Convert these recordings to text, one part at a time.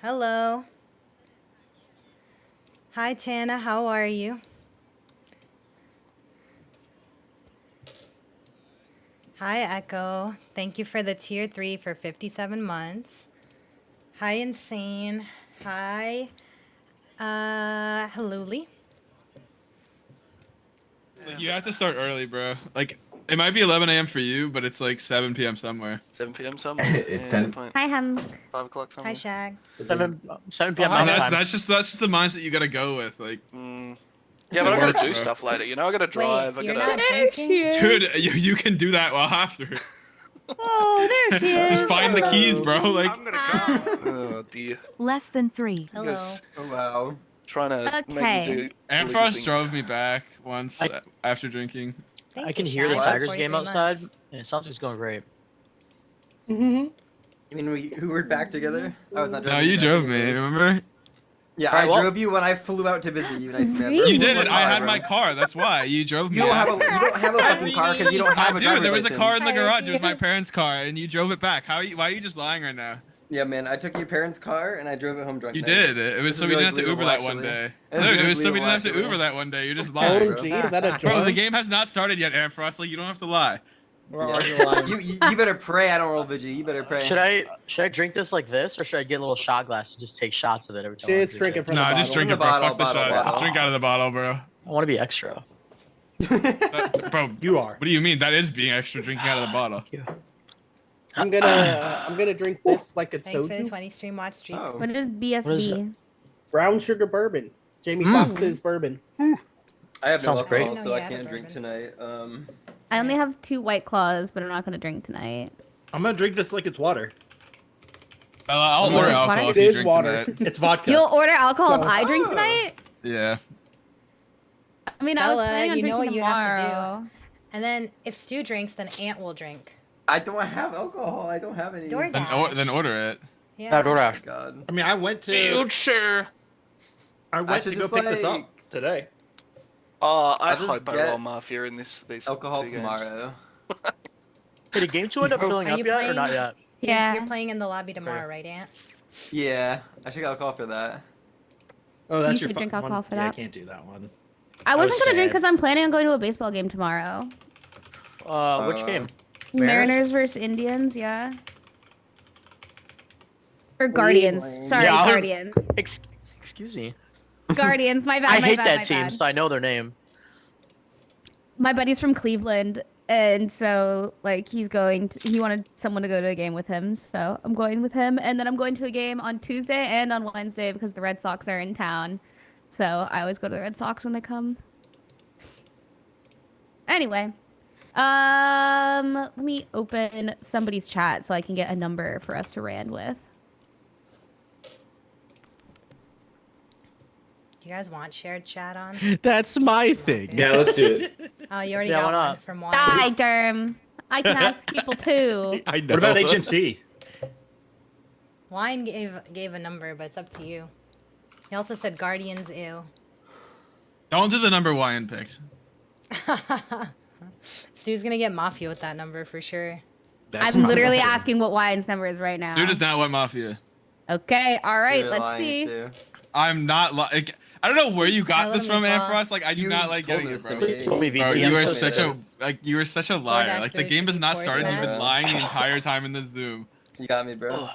Hello. Hi, Tana. How are you? Hi, Echo. Thank you for the tier 3 for 57 months. Hi, Insane. Hi, Haluli. Like, you have to start early, bro. Like, it might be 11 a.m. for you, but it's like 7 p.m. somewhere. 7 p.m. somewhere. It's Yeah, 10. point. Hi, Hem. 5 o'clock Hi, somewhere. Shag. 7 p.m. And Mountain that's Time. that's just the mindset you gotta go with. Like, Yeah, but I gotta works, do bro. stuff later. You know, I gotta drive. Wait, I you're gotta. not drinking? dude, you can do that while after it. Oh, there she is. Just find the keys, bro. Like, I'm gonna go. Oh dear. Less than 3. You Hello. guys Oh wow. trying to make me Okay. do illegal Amphros things. drove me back once I- after drinking. Thank I can you, hear the Shag, for Tigers 43 game outside, months. and it sounds like it's going great. You mean who were back together? I was not No, driving. you drove me. Remember? Yeah, Alright, I well- drove you when I flew out to visit you. Nice man. You You did What it. I car, had bro? my car. That's why you drove me. You don't have a after. you don't have a fucking car because you don't have a I do. driver's There was a car in license. the garage. It was my parents' car, and you drove it back. Why are you just lying right now? Yeah, man. I took your parents' car and I drove it home drunk. You Nice. did. It was This so is we really didn't have to Uber believable, that one actually. day. It's Dude, really it was so we didn't have to believable, Uber actually. that one day. You're just lying. bro. OMG, is that a Bro, the joint? game has not started yet, Amphros. Like, you don't have to lie. Or Yeah. are you lying? You better pray I don't roll Vigi. You better pray. Should I drink this like this, or should I get a little shot glass and just take shots of it every time? Just drink it from the Nah, bottle. just drink From it, the bro. bottle, Fuck the bottle, shots. bottle. Just drink out of the bottle, bro. I want to be extra. Bro, You are. what do you mean? That is being extra drinking out of the bottle. Thank you. I'm gonna drink this like it's Thanks for the soju. 20 stream watch streak. Oh. What is What is BSB? Brown sugar bourbon. Jamie Mm. Foxx's bourbon. I have no Sounds great. alcohol, so I I didn't know you can't drink had a tonight. I only have 2 White Claws, but I'm not going to drink tonight. I'm gonna drink this like it's water. I'll Is order it alcohol water? if It you is drink water. tonight. It's vodka. You'll order alcohol if Oh. I drink tonight? Yeah. I mean, I was Fella, planning on you know drinking what you have to do. tomorrow. And then if Stu drinks, then Ant will drink. I don't have alcohol. I don't have any. DoorDash. Then order it. Yeah. Yeah, Oh my DoorDash. God. I mean, I went to Future. I went should to go just, pick this like- up today. I I'll just hope I get roll Mafia in these Alcohol 2 games. tomorrow. Did the game 2 end up filling Are up you yet, or playing? not yet? Yeah. You're playing in the lobby tomorrow, right, Ant? Yeah, I should get alcohol for that. Oh, that's You your should drink fucking alcohol one. for Yeah, I that. can't do that one. I was wasn't going to drink sad. because I'm planning on going to a baseball game tomorrow. Which game? Mariners versus Indians, yeah. Or Guardians. Cleveland. Sorry, Yeah, I'll- Guardians. Excuse me. Guardians, my bad, I my hate bad, that my team, bad. so I know their name. My buddy's from Cleveland, and so like he wanted someone to go to a game with him, so I'm going with him, and then I'm going to a game on Tuesday and on Wednesday because the Red Sox are in town. So I always go to the Red Sox when they come. Anyway, let me open somebody's chat so I can get a number for us to rand with. Do you guys want shared chat on? That's my thing. Yeah, let's do it. Oh, you already Yeah, got why one not? from one. Die, Derm. I can ask people too. I know. What about HMC? Wine gave a number, but it's up to you. He also said Guardians, ew. Don't do the number Ryan picked. Stu's gonna get Mafia with that number for sure. I'm literally asking what Wyan's number is right now. Stu does not want Mafia. Okay, all right, You're let's lying, see. Stu. I'm not like. I don't know where you I got let this him from, eat Amphros. Like, I do You not like told getting this it, to bro. me. You told me Bro, VG, you I'm are so such sorry. you are such a liar. DoorDash Like, the boost game would has be not poor started. You've been smash. lying the entire time in the Zoom. You got me, bro. Ugh.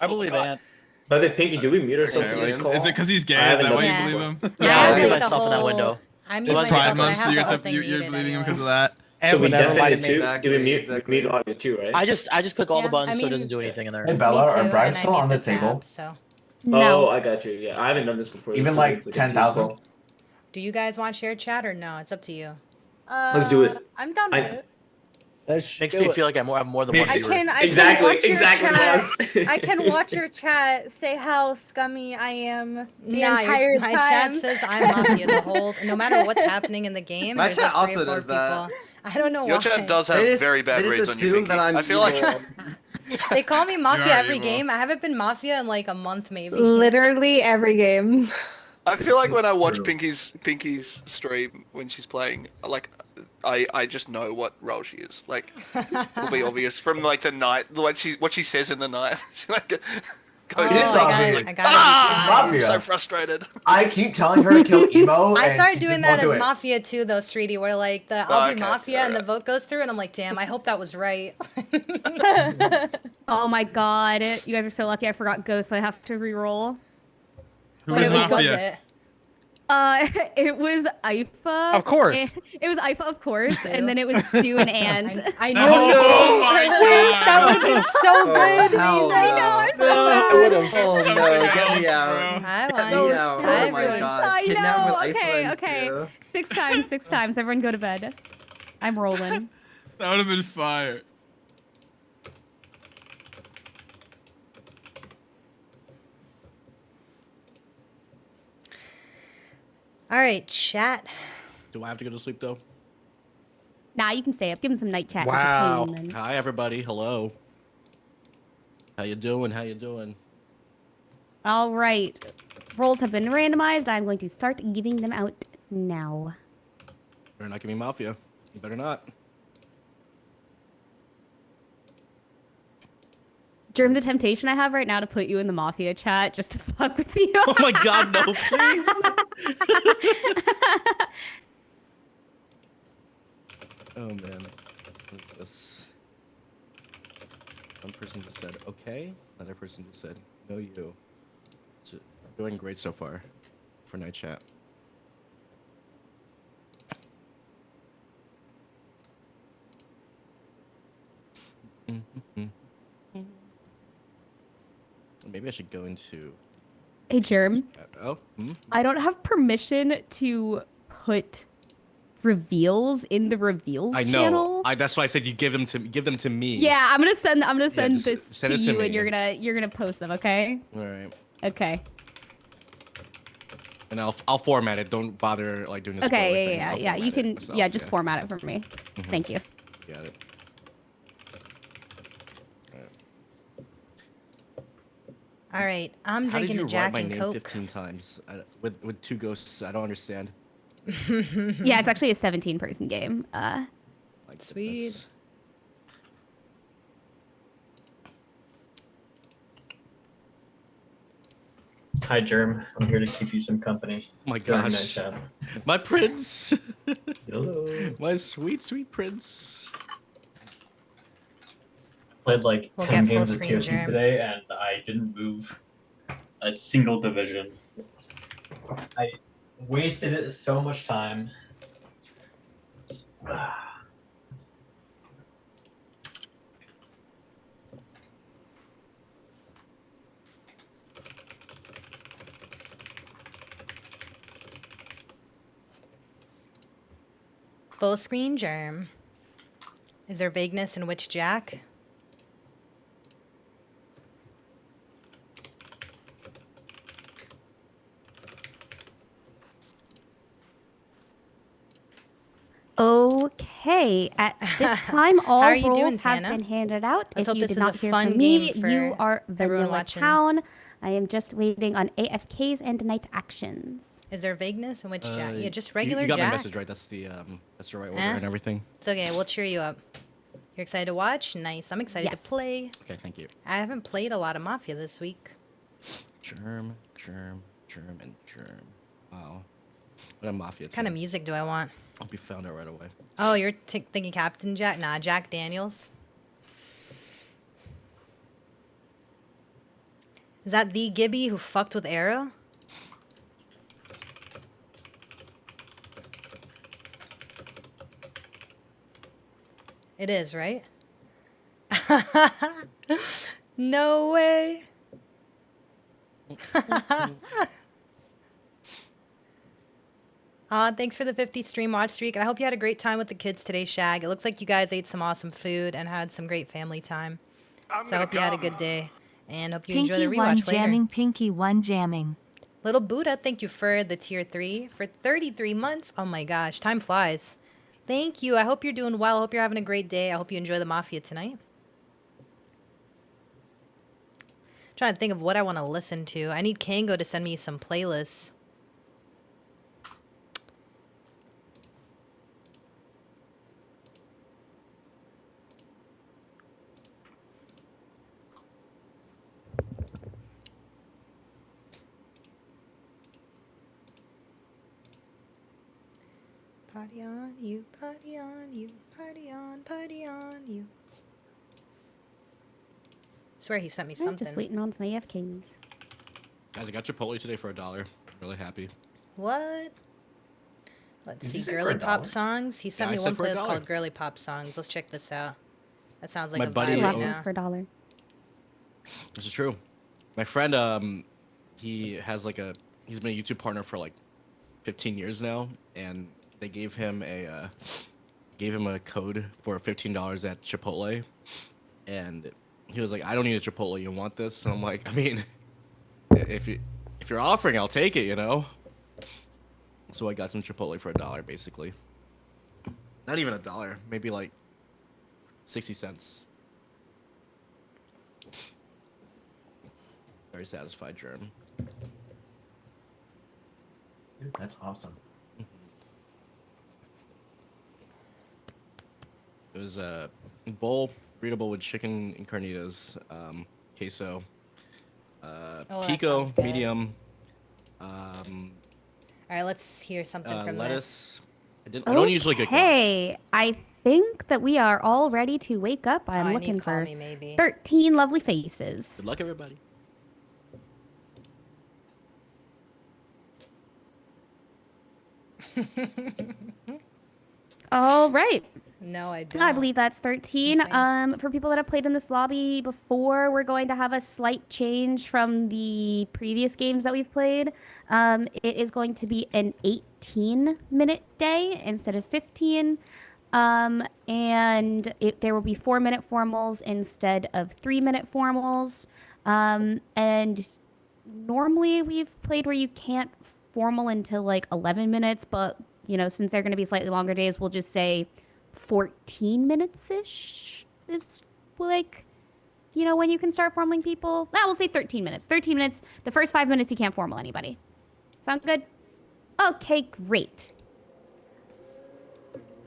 I believe Ant. By the way, Pinky, do we mute ourselves Okay, in this like, call? is it because he's gay? I Is that haven't why you done this believe him? Yeah, I I'll have, mute like, the myself in that whole- window. I mute It was myself, Pride but I month, so have you're, the whole gonna, thing you're muted believing him anyway. because of that. So we would never lie to definitely me. do we mute Exactly. mute audio too, right? I just click all the Yeah, buttons I so it mean- doesn't do anything in there. Hey Me Bella, too, are and bribes I still mute on the this table? app, so. No. Oh, I got you. Yeah, I haven't done this before. Even so like it's a team 10,000? call. Do you guys want shared chat or no? It's up to you. Let's do it. I'm down I- with it. Let's Makes do me it. feel like I'm more than one Makes- viewer. Exactly, exactly, boss. I can watch your chat say how scummy I am the Nah, entire my time. chat says I'm Mafia the whole. No matter what's happening in the game, My there's chat like 3 also or 4 does that. people. I don't know Your why. chat does have They just, very bad they reads just on you, assume Pinky. that I'm I feel like evil. They call me Mafia You are every evil. game. I haven't been Mafia in like a month, maybe. Literally every game. I feel like when I watch True. Pinky's stream when she's playing, like I just know what role she is. Like it'll be obvious from like the night what she says in the night. She like Oh, Ghost It is is Mafia. I gotta be I'm Mafia. so frustrated. I keep telling her to kill Emo. I and started she doing just that won't as do it. Mafia too, though, Streety, where like Oh, I'll be okay. Mafia and the vote goes through, and I'm like, damn, I hope that was right. Oh my god, you guys are so lucky. I forgot Ghost, so I have to re-roll. Who Wait, was what was Mafia? it? It was IFA. Of course. It was IFA, of course, Stu. and then it was Stu and Ant. I knew Oh my Wait, that would god. have been so good. Hell I know, no. I'm so I bad. would have. Oh Something no, get else, me out. bro. Hi, Get Juan. me out. Hi, Oh my everyone. god. I Kidnap know. with Okay, Iceland okay. too. 6 times. Everyone go to bed. I'm rolling. That would have been fire. All right, chat. Do I have to go to sleep though? Nah, you can stay up. Give him some night chat. Wow. Entertainment. Hi everybody. Hello. How you doing? How you doing? All right. Rolls have been randomized. I'm going to start giving them out now. Better not give me Mafia. You better not. Germ, the temptation I have right now to put you in the Mafia chat just to fuck with you. Oh my god, no, please. Oh man. What's this? One person just said, okay. Another person just said, no, you. So, doing great so far for night chat. Maybe I should go into. Hey, Germ. Oh, hmm? I don't have permission to put reveals in the reveals I know. channel. That's why I said you give them to me. Yeah, I'm gonna send just this send to it to you, and me. you're gonna post them, okay? All right. Okay. And I'll format it. Don't bother like doing this. Okay. Yeah. You can. Just format it for me. Mhm. Thank you. Got it. All right, I'm How did drinking you a Jack write and my name Coke. 15 times with two ghosts? I don't understand. Yeah, it's actually a 17-person game. My Sweet. goodness. Hi, Germ. I'm here to keep you some company. Oh my during night gosh. chat. My prince. Hello. My sweet, sweet prince. Played like We'll 10 get full games of screen, TOT Germ. today, and I didn't move a single division. I wasted it so much time. Full screen Germ. Is there vagueness in which Jack? Okay. At this time, all are you roles doing, have Tana? been handed out. Let's hope if you this did is not a hear fun from me, game for you are everyone Vanilla watching. Town. I am just waiting on AFKs and night actions. Is there vagueness in which Jack? Yeah, just regular You got Jack. my message right. That's the right order Eh? and everything. It's okay. We'll cheer you up. You're excited to watch? Nice. I'm excited Yes. to play. Okay, thank you. I haven't played a lot of Mafia this week. Germ, and germ. Wow. What a mafia. What kind of team. music do I want? I'll be found out right away. Oh, you're thinking Captain Jack? Nah, Jack Daniels. Is that the Gibby who fucked with Arrow? It is, right? No way. Thanks for the 50 stream watch streak. And I hope you had a great time with the kids today, Shag. It looks like you guys ate some awesome food and had some great family time. So I hope you had a good day. And hope you enjoy the Pinky one rewatch later. jamming, Pinky one jamming. Little Buddha, thank you for the tier 3 for 33 months. Oh my gosh, time flies. Thank you. I hope you're doing well. I hope you're having a great day. I hope you enjoy the Mafia tonight. Trying to think of what I want to listen to. I need Kango to send me some playlists. Party on you, party on you, party on you. Swear he sent me I'm something. just waiting on some AFKs. Guys, I got Chipotle today for $1. Really happy. What? Let's Did see, you say for girly pop $1? songs. He sent Yeah, I me said one for playlist $1. called Girly Pop Songs. Let's check this out. That sounds like My a buddy vibe I right love now. those for $1. This is true. My friend, he has like he's been a YouTube partner for like 15 years now, and they gave him a code for $15 at Chipotle, and he was like, I don't need a Chipotle, you want this? And I'm like, I mean, if you're offering, I'll take it, you know. So I got some Chipotle for $1 basically. Not even $1, maybe like 60 cents. Very satisfied germ. Dude, that's awesome. It was a bowl burrito with chicken and carnitas, queso, Oh, that pico sounds good. medium, All right, let's hear something from this. lettuce. I don't usually get guac. Hey, I think that we are all ready to wake up. Oh, I'm I need looking Call for Me Maybe. 13 lovely faces. Good luck, everybody. All right. No, I don't. I believe that's 13. Insane. For people that have played in this lobby before, we're going to have a slight change from the previous games that we've played. It is going to be an 18-minute day instead of 15. And there will be 4-minute formals instead of 3-minute formals. And normally we've played where you can't formal until like 11 minutes, but you know, since they're going to be slightly longer days, we'll just say 14 minutes-ish is like, you know, when you can start formaling people. We'll say 13 minutes. 13 minutes. The first 5 minutes you can't formal anybody. Sound good? Okay, great.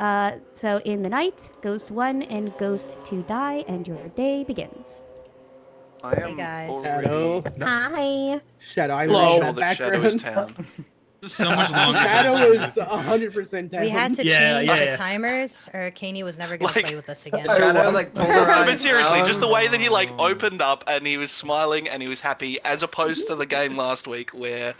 So in the night, Ghost 1 and Ghost 2 die, and your day begins. I Hey am guys. Shadow. Hi. Shadow, I Hello. love that Sure that Shadow is background. town. There's so much longer. Shadow is 100% down. We had to Yeah, change yeah, the yeah. timers, or Kaney was never gonna Like- play with us again. Shadow like polarized. But seriously, just the down. way that he like opened up and he was smiling and he was happy, as opposed to the game last week where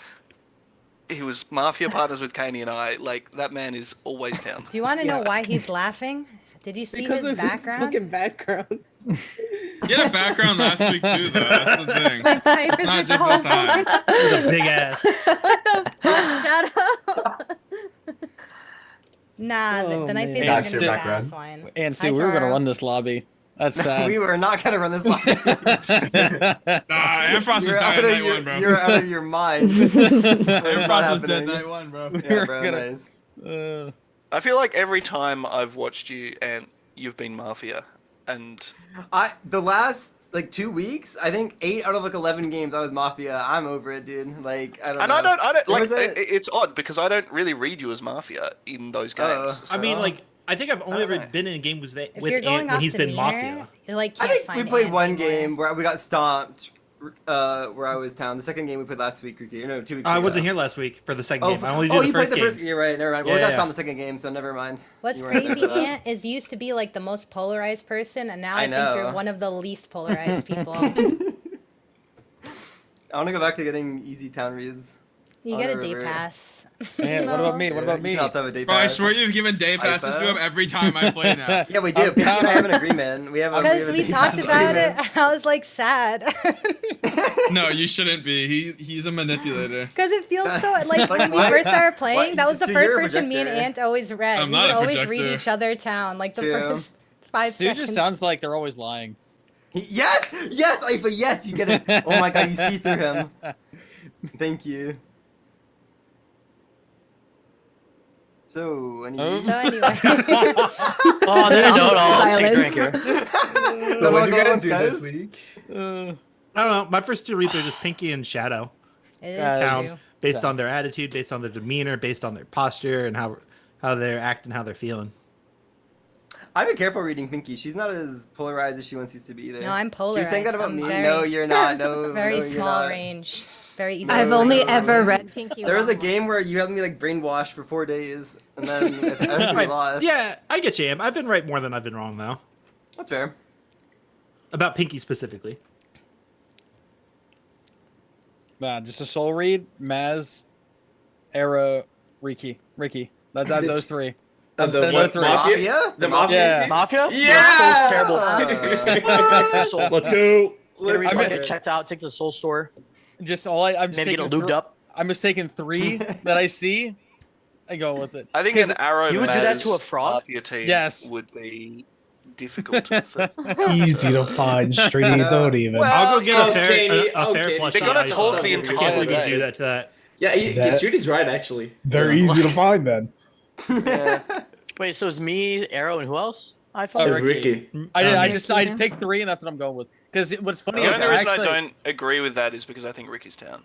he was mafia partners with Kaney and I. Like that man is always down. Do you want to know Yeah. why he's laughing? Did you see Because his of background? his fucking background. He had a background last week too, though. That's the thing. My type is Not a just this time. With a big ass. What the fuck, Shadow? Nah, Oh, the night man. phase Yeah, are it's gonna be your fast background. wine. And see, Hi, we were gonna Tara. run this lobby. That's sad. We were not gonna run this live. Amfrost was You're dead out of night your, one, bro. you're out of your mind. Amfrost was dead night one, bro. Yeah, bro, nice. I feel like every time I've watched you and you've been mafia, and The last like 2 weeks, I think 8 out of like 11 games I was mafia. I'm over it, dude. Like I don't and know. I don't There like. was a- It's odd because I don't really read you as mafia in those games. Oh. so- I mean, like, I think I've only I don't ever know. been in a game with If with you're going Ant off when he's been demeanor, Mafia. you like I can't think we find played Ant one anymore. game where we got stomped. Where I was town. The second game we played last week, Ricky. No, 2 weeks ago. I wasn't here last week for the second Oh, game. I only did oh, the you first played the first. games. You're right. Never mind. Well, Yeah, we got yeah. stomped the second game, so never mind. What's You weren't there crazy, for that. Ant, is you used to be like the most polarized person, and now I I think you're know. one of the least polarized people. I want to go back to getting easy town reads. You On get a the day river. pass. Man, what about me? What about You me? can also have a day Bro, I pass. swear you've given day passes to him every time I play now. Yeah, we do. Pinky and I have an agreement. We have a Because we day talked pass about agreement. it, I was like sad. No, you shouldn't be. He's a manipulator. Because it feels so like when we Why- first started playing, why- that was the so first you're a person me and projector. Ant always read. I'm We not would a always read projector. each other town, like the True. first 5 Stu seconds. just sounds like they're always lying. Yes, yes, Aifa, yes, you get it. Oh my god, you see through him. Thank you. So, any Oh. So anyway, Oh, no, you don't. I'll take a drink Silence. here. No, What'd you go guys on, do guys. this week? I don't know. My first two reads are just Pinky and Shadow. it is Town. true. Based on their attitude, based on their demeanor, based on their posture, and how they're acting, how they're feeling. I've been careful reading Pinky. She's not as polarized as she once used to be either. No, I'm She was saying polarized. that about I'm me. very- No, you're not. No, Very no, you're small not. range. Very easy. I've only ever read Pinky. There was a wrong. game where you had me like brainwashed for 4 days, and then I think we lost. Yeah, I get you, Am. I've been right more than I've been wrong, though. That's fair. About Pinky specifically. Just a soul read, Maz, Arrow, Ricky. Those three. I'm The saying what, those three. Mafia? The Mafia Yeah. team? Mafia? Yeah! Soul's terrible. Let's go. Let's I'm go. gonna get checked out. Take the soul store. Just all I'm just Maybe get taking it lubed up. I'm just taking 3 that I see. I go with it. I think an Arrow You would do that to a Maz frog? Mafia team Yes. would be difficult. Easy to find, Streety. Don't even. Well, I'll go get a fair, Kenny, a fair Kenny. plus. They're gonna size. talk I the can't entire believe you day. do that to that. Yeah, Streety's right, actually. They're easy to find then. Wait, so it's me, Arrow, and who else? I Oh, thought. Ricky. I picked 3, and that's what I'm going with. Because what's funny The is only reason actually, I don't agree with that is because I think Ricky's town.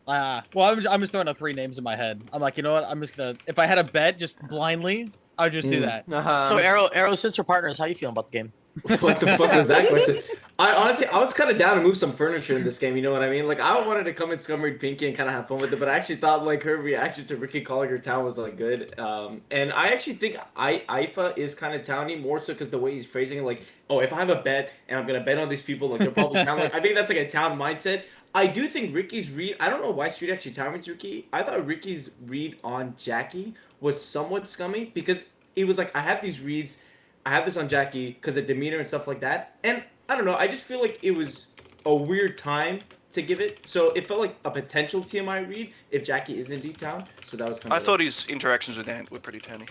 well, I'm just throwing out 3 names in my head. I'm like, you know what? I'm just gonna. If I had a bet, just blindly, I would just do that. So Arrow, since we're partners, how you feeling about the game? What the fuck was that question? I was kind of down to move some furniture in this game. You know what I mean? Like, I wanted to come and scum read Pinky and kind of have fun with it, but I actually thought like her reaction to Ricky calling her town was like good. And I actually think Ifa is kind of towny more so because the way he's phrasing it, like, oh, if I have a bet and I'm gonna bet on these people, like they're probably town. Like, I think that's like a town mindset. I do think Ricky's read. I don't know why Street actually town reads Ricky. I thought Ricky's read on Jackie was somewhat scummy because it was like I have these reads. I have this on Jackie because of demeanor and stuff like that. And I don't know, I just feel like it was a weird time to give it. So it felt like a potential TMI read if Jackie is indeed town. So that was kind of... I thought his interactions with Ant were pretty turny.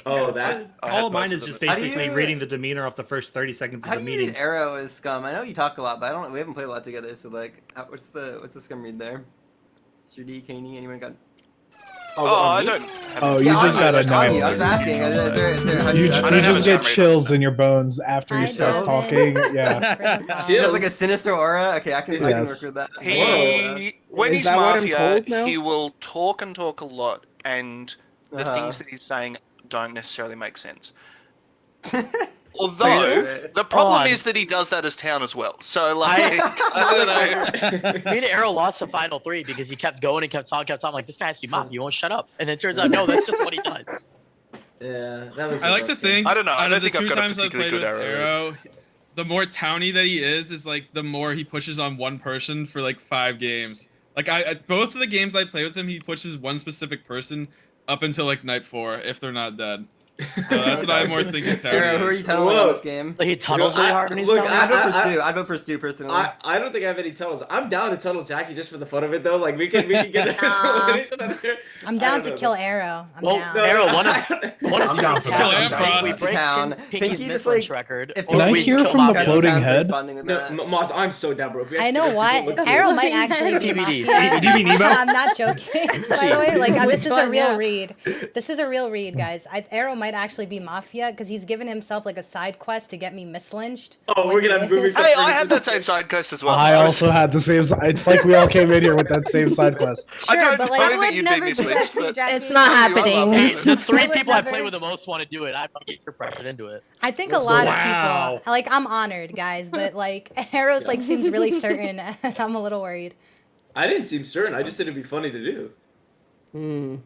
Oh, that... All of mine is just basically reading the demeanor off the first 30 seconds of How the do you meeting. read Arrow as scum? I know you talk a lot, but I don't. We haven't played a lot together. So like, what's the scum read there? Sturdy, Caney, anyone got? I don't. Oh, you just gotta know. I was asking. Is there You I don't just have a get scum chills in your bones after he starts talking. Yeah. He has like a sinister aura. Okay, I can work with that. When Is he's that what I'm Mafia, told now? he will talk and talk a lot, and the Uh-huh. things that he's saying don't necessarily make sense. Although the problem is that he does that as town as well. So like, I don't know. Me and Arrow lost the final 3 because he kept going and kept talking. I'm like, this guy has to be Mafia. He won't shut up. And it turns out, no, that's just what he does. Yeah, that was... I like to think. I don't know. I Out don't of the think I've 2 got a times I've particularly played good with Arrow, the more towny that he is like the more he pushes on one person for like 5 games. Like both of the games I play with him, he pushes one specific person up until like night 4 if they're not dead. So that's what I more think is towny. Arrow, who are you tunneling on this game? Like he tunnels really hard when he's look, tunnel? I'd vote for Stu. I'd vote for Stu personally. I don't think I have any tunnels. I'm down to tunnel Jackie just for the fun of it though. Like we can get explanation out there. I'm down to kill Arrow. I'm Well, down. Arrow, one of I'm down for Kill that. Amfrost. we break Town. Pinky's Pinky just, miss like, record. if Can I we hear kill from the Mafia. floating Town head? responding with that. No, Moss, I'm so down, bro. If we I know what. let's do it. Arrow might actually be DVD. Mafia. Do you mean Nemo? I'm not joking. By the way, like this is a one, real yeah. read. This is a real read, guys. Arrow might actually be Mafia because he's given himself like a side quest to get me mislynched. Oh, we're gonna have movie. Hey, I had that same side quest as well. I also had the same. It's like we all came in here with that same side quest. I Sure, don't but know like I that would you'd be never do that misleading, to you, but Jackie. It's not happening. Hey, the 3 I would people I never- play with the most want to do it. I fucking get pressured into it. I think Let's a lot go. of Wow. people like I'm honored, guys, but like Arrow's like seems really certain, and I'm a little worried. I didn't seem certain. I just said it'd be funny to do.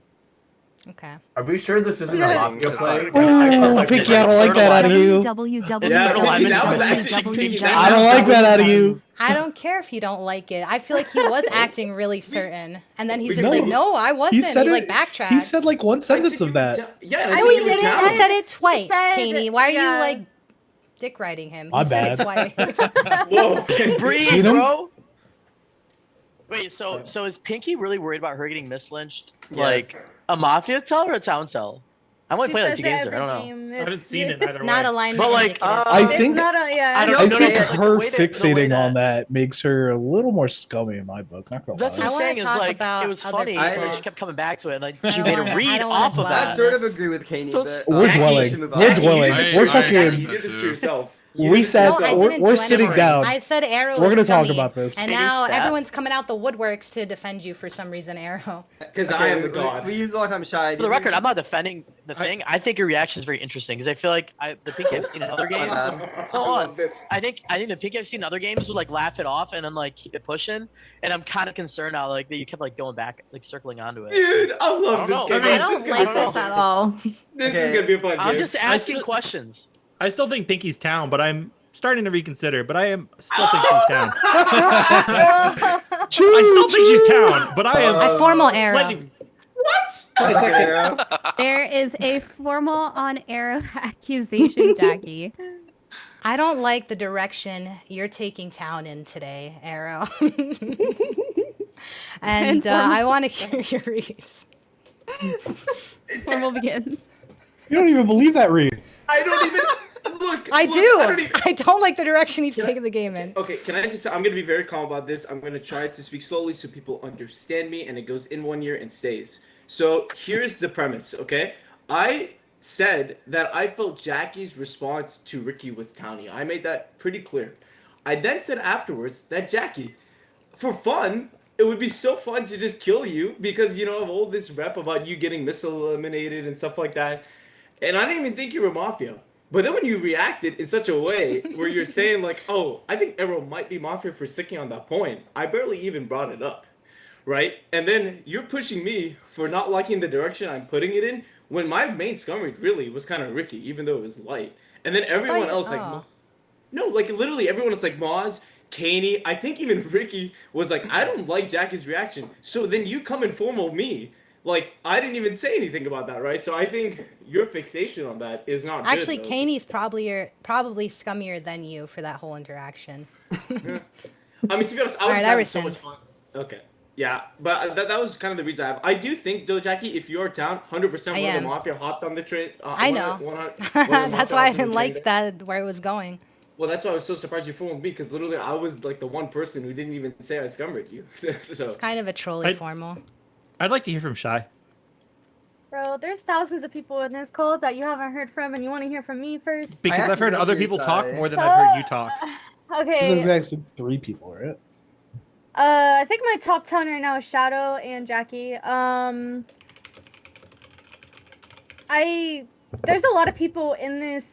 Okay. Are we sure this isn't a mafia play? Oh, Pinky, I don't like that out of you. Yeah, Pinky, that was actually Pinky. I don't like that out of you. I don't care if you don't like it. I feel like he was acting really certain, and then he's just No. like, "No, I wasn't." He like backtracked. He said like one sentence of that. Yeah, I he didn't. Town. He said it twice, said- Kaney. Why are yeah. you like dick riding him? He My said bad. it twice. Whoa. Breathe, Seen him? bro. Wait, so is Pinky really worried about her getting mislynched? Like Yes. a Mafia tell or a town tell? I might She play like says 2 it games there. I every don't know. game. I haven't seen it either way. Not aligned. But, like, I It's think not a, yeah. I don't I know. think Like, the her way that- the way fixating that- on that makes her a little more scummy in my book. Not gonna That's lie. what I'm wanna saying is talk like about it was other funny, people. and then she kept coming back to it, and like I she don't made wanna- a I read don't wanna off of dwell I that. sort of agree with Kaney, So but We're Jackie, dwelling. should move We're on. dwelling. I- We're I- fucking. You did this to yourself. We said No, I we're, didn't we're do sitting anything. down. I said Arrow We're was gonna talk scummy, about this. and It is now sad. everyone's coming out the woodworks to defend you for some reason, Arrow. Because I am the god. We use a lot of time shy. For the record, I'm not defending the thing. I think your reaction is very interesting because I feel like the Pinky I've seen in other games. Hold on. I think the Pinky I've seen in other games would like laugh it off and then like keep it pushing. And I'm kind of concerned now like that you kept like going back, like circling onto it. Dude, I love don't this know. game. I This don't is gonna like be this fun. at all. This is gonna be a fun game. I'm just asking questions. I still think Pinky's town, but I'm starting to reconsider. But I am still think she's town. I still think she's town, but I am A formal Arrow. slightly. What? There is a formal on Arrow accusation, Jackie. I don't like the direction you're taking town in today, Arrow. And I want to hear your reads. Formal begins. You don't even believe that read. I don't even look. I look, do. I I don't like the direction he's taking the game in. Okay, can I just? I'm gonna be very calm about this. I'm gonna try to speak slowly so people understand me, and it goes in 1 year and stays. So here's the premise. Okay, I said that I felt Jackie's response to Ricky was towny. I made that pretty clear. I then said afterwards that Jackie, for fun, it would be so fun to just kill you because you know of all this rep about you getting missile-eliminated and stuff like that. And I didn't even think you were Mafia. But then when you reacted in such a way where you're saying like, oh, I think Arrow might be Mafia for sticking on that point, I barely even brought it up, right? And then you're pushing me for not liking the direction I'm putting it in when my main scum read really was kind of Ricky, even though it was light. And then everyone else like, no, like literally everyone was like Moz, Kaney, I think even Ricky was like, I don't like Jackie's reaction. So then you come and formal me. Like, I didn't even say anything about that, right? So I think your fixation on that is not Actually, good, though. Kaney's probably scummier than you for that whole interaction. I mean, to be honest, I All was right, I having so rescind. much fun. Okay. Yeah, but that was kind of the reason I have. I do think, though, Jackie, if you're town, 100% I one of the am. Mafia hopped on the train. I know. That's why I didn't like that where it was going. Well, that's why I was so surprised you formed me, because literally I was like the one person who didn't even say I scummed you. So It's kind of a trolly formal. I'd like to hear from Shy. Bro, there's thousands of people in this cult that you haven't heard from, and you want to hear from me first. Because I've heard other people talk more than I've heard you talk. Okay. This is actually 3 people, right? I think my top 10 right now is Shadow and Jackie. There's a lot of people in this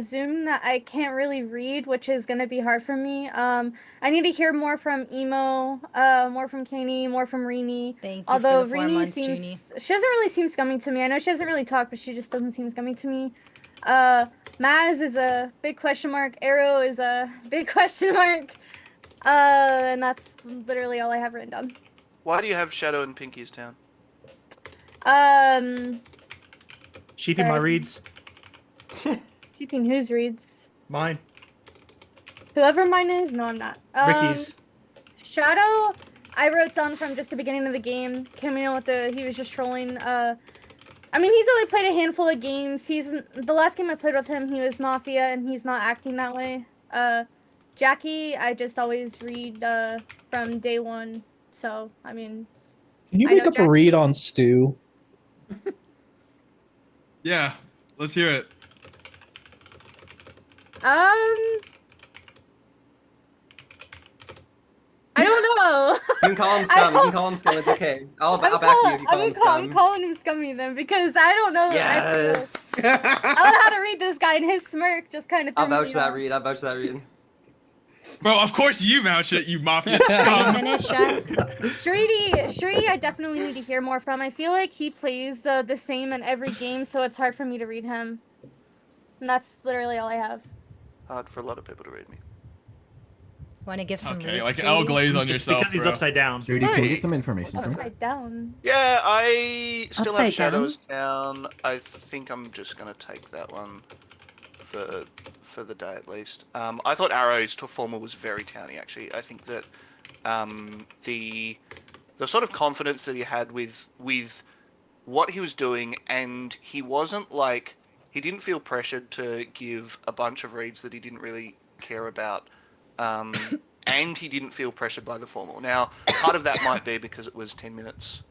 Zoom that I can't really read, which is gonna be hard for me. I need to hear more from Emo, more from Kaney, more from Rini. Thank you Although for the 4 Rini months, seems, Junie. she doesn't really seem scummy to me. I know she doesn't really talk, but she just doesn't seem scummy to me. Maz is a big question mark. Arrow is a big question mark. And that's literally all I have written down. Why do you have Shadow in Pinky's town? Sheeping my reads. Keeping whose reads? Mine. Whoever mine is? No, I'm not. Ricky's. Shadow, I wrote down from just the beginning of the game. Camino with he was just trolling. I mean, he's only played a handful of games. The last game I played with him, he was Mafia, and he's not acting that way. Jackie, I just always read from day one. So, I mean... Can you make up a read on Stu? Yeah, let's hear it. I don't know. You can call him scum. You can call him scum. It's okay. I'll back you if you call him scum. I'm calling him scummy then because I don't know. Yes. I don't know how to read this guy, and his smirk just kind of. I'll vouch that read. I'll vouch that read. Bro, of course you vouch it, you mafia scum. Shree, I definitely need to hear more from. I feel like he plays the same in every game, so it's hard for me to read him. And that's literally all I have. Hard for a lot of people to read me. Want to give some Okay, reads, like L Shree? glaze on yourself, Because he's bro. upside down. Judy, can we get some information from Upside down. Yeah, I still Upside have Shadows down. I think I'm just gonna take that one for the day at least. I thought Arrow's former was very towny actually. I think that the sort of confidence that he had with what he was doing, and he wasn't like, he didn't feel pressured to give a bunch of reads that he didn't really care about. And he didn't feel pressured by the formal. Now, part of that might be because it was 10 minutes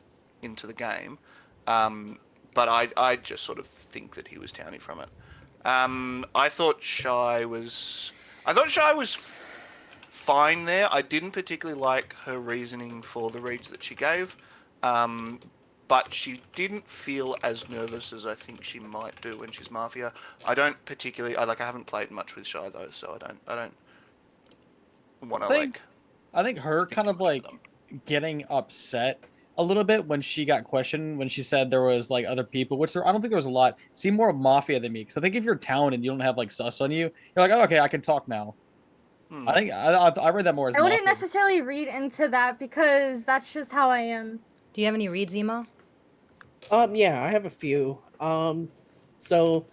into the game, but I just sort of think that he was towny from it. I thought Shy was fine there. I didn't particularly like her reasoning for the reads that she gave, but she didn't feel as nervous as I think she might do when she's Mafia. I don't particularly. I haven't played much with Shy though, so I don't want to like. I think her kind of like getting upset a little bit when she got questioned when she said there was like other people, which I don't think there was a lot. Seem more Mafia than me, because I think if you're town and you don't have like sus on you, you're like, oh, okay, I can talk now. I think I read that more as I wouldn't Mafia. necessarily read into that because that's just how I am. Do you have any reads, Emo? Yeah, I have a few. So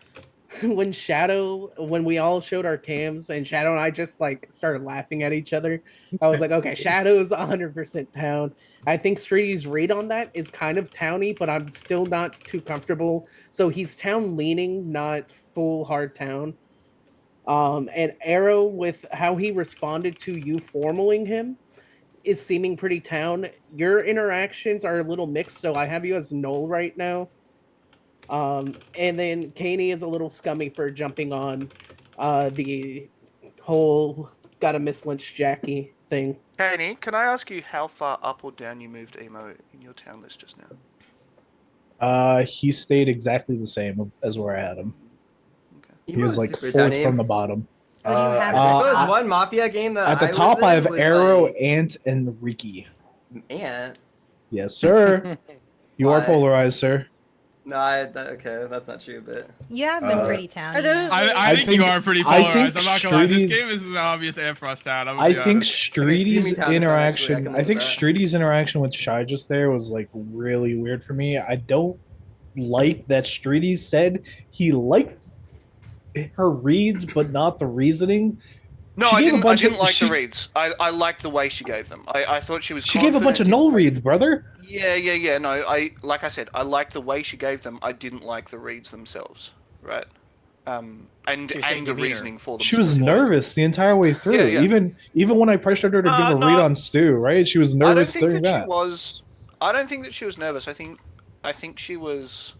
when we all showed our cams and Shadow and I just like started laughing at each other, I was like, okay, Shadow's 100% town. I think Streety's read on that is kind of towny, but I'm still not too comfortable. So he's town leaning, not full hard town. And Arrow, with how he responded to you formaling him, is seeming pretty town. Your interactions are a little mixed, so I have you as null right now. And then Kaney is a little scummy for jumping on the whole gotta miss Lynch Jackie thing. Kaney, can I ask you how far up or down you moved Emo in your town list just now? He stayed exactly the same as where I had him. He Emo was is like super fourth towny. from the bottom. Who do you have? There was one Mafia game that At the I top, was I in have was Arrow, like, Ant, and Riki. Ant. Yes, sir. You are Why? polarized, sir. No, okay, that's not true, but You have been pretty towny. Are those? I think you are pretty I polarized. think I'm not gonna lie. This Streety's- game is an obvious Ampharos town. I'm gonna I be think honest. Streety's Town is not actually, I interaction. can I live think with that. Streety's interaction with Shy just there was like really weird for me. I don't like that Streety said he liked her reads, but not the reasoning. No, She I gave a didn't. I bunch didn't of like she, the reads. I liked the way she gave them. I thought she was. she gave a bunch of confident null in- reads, brother. Yeah. No, like I said, I liked the way she gave them. I didn't like the reads themselves, right? And She was saying the demeanor. reasoning for them. She was specifically. nervous the entire way through. Yeah. Even when I pressured her to give a No, read on Stu, right? She was I don't nervous think during that she that. was. I don't think that she was nervous. I think she was.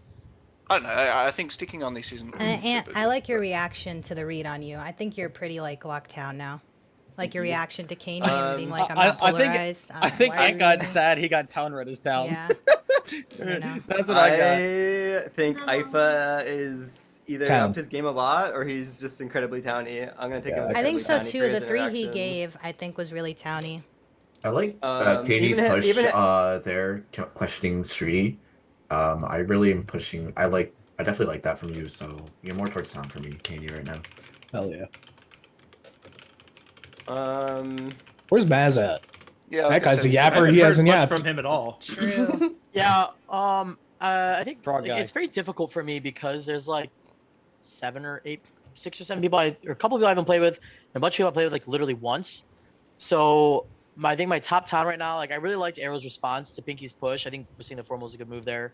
I don't know. I think sticking on this isn't. And I like your reaction to the read on you. I think you're pretty like locked down now. Like your reaction to Kaney and being like, I'm not polarized. I think why are Ant you got reading? sad. He got town red as town. Yeah. I don't know. That's what I got. I think Ifa is either Town. upped his game a lot or he's just incredibly towny. I'm gonna take him. As I think incredibly so towny too. for his The 3 he interactions. gave, I think, was really towny. I like even Katie's if- push even if- there, questioning Streety. I really am pushing. I definitely like that from you. So you're more towards town for me, Katie, right now. Hell yeah. Um, Where's Maz at? Yeah, That guy's a I yapper. haven't He heard hasn't much yapped. from him at all. True. Yeah. I think Frog like, guy. it's very difficult for me because there's like 6 or 7 people, or a couple of people I haven't played with, and a bunch of people I played with like literally once. So I think my top town right now, like I really liked Arrow's response to Pinky's push. I think seeing the formal was a good move there.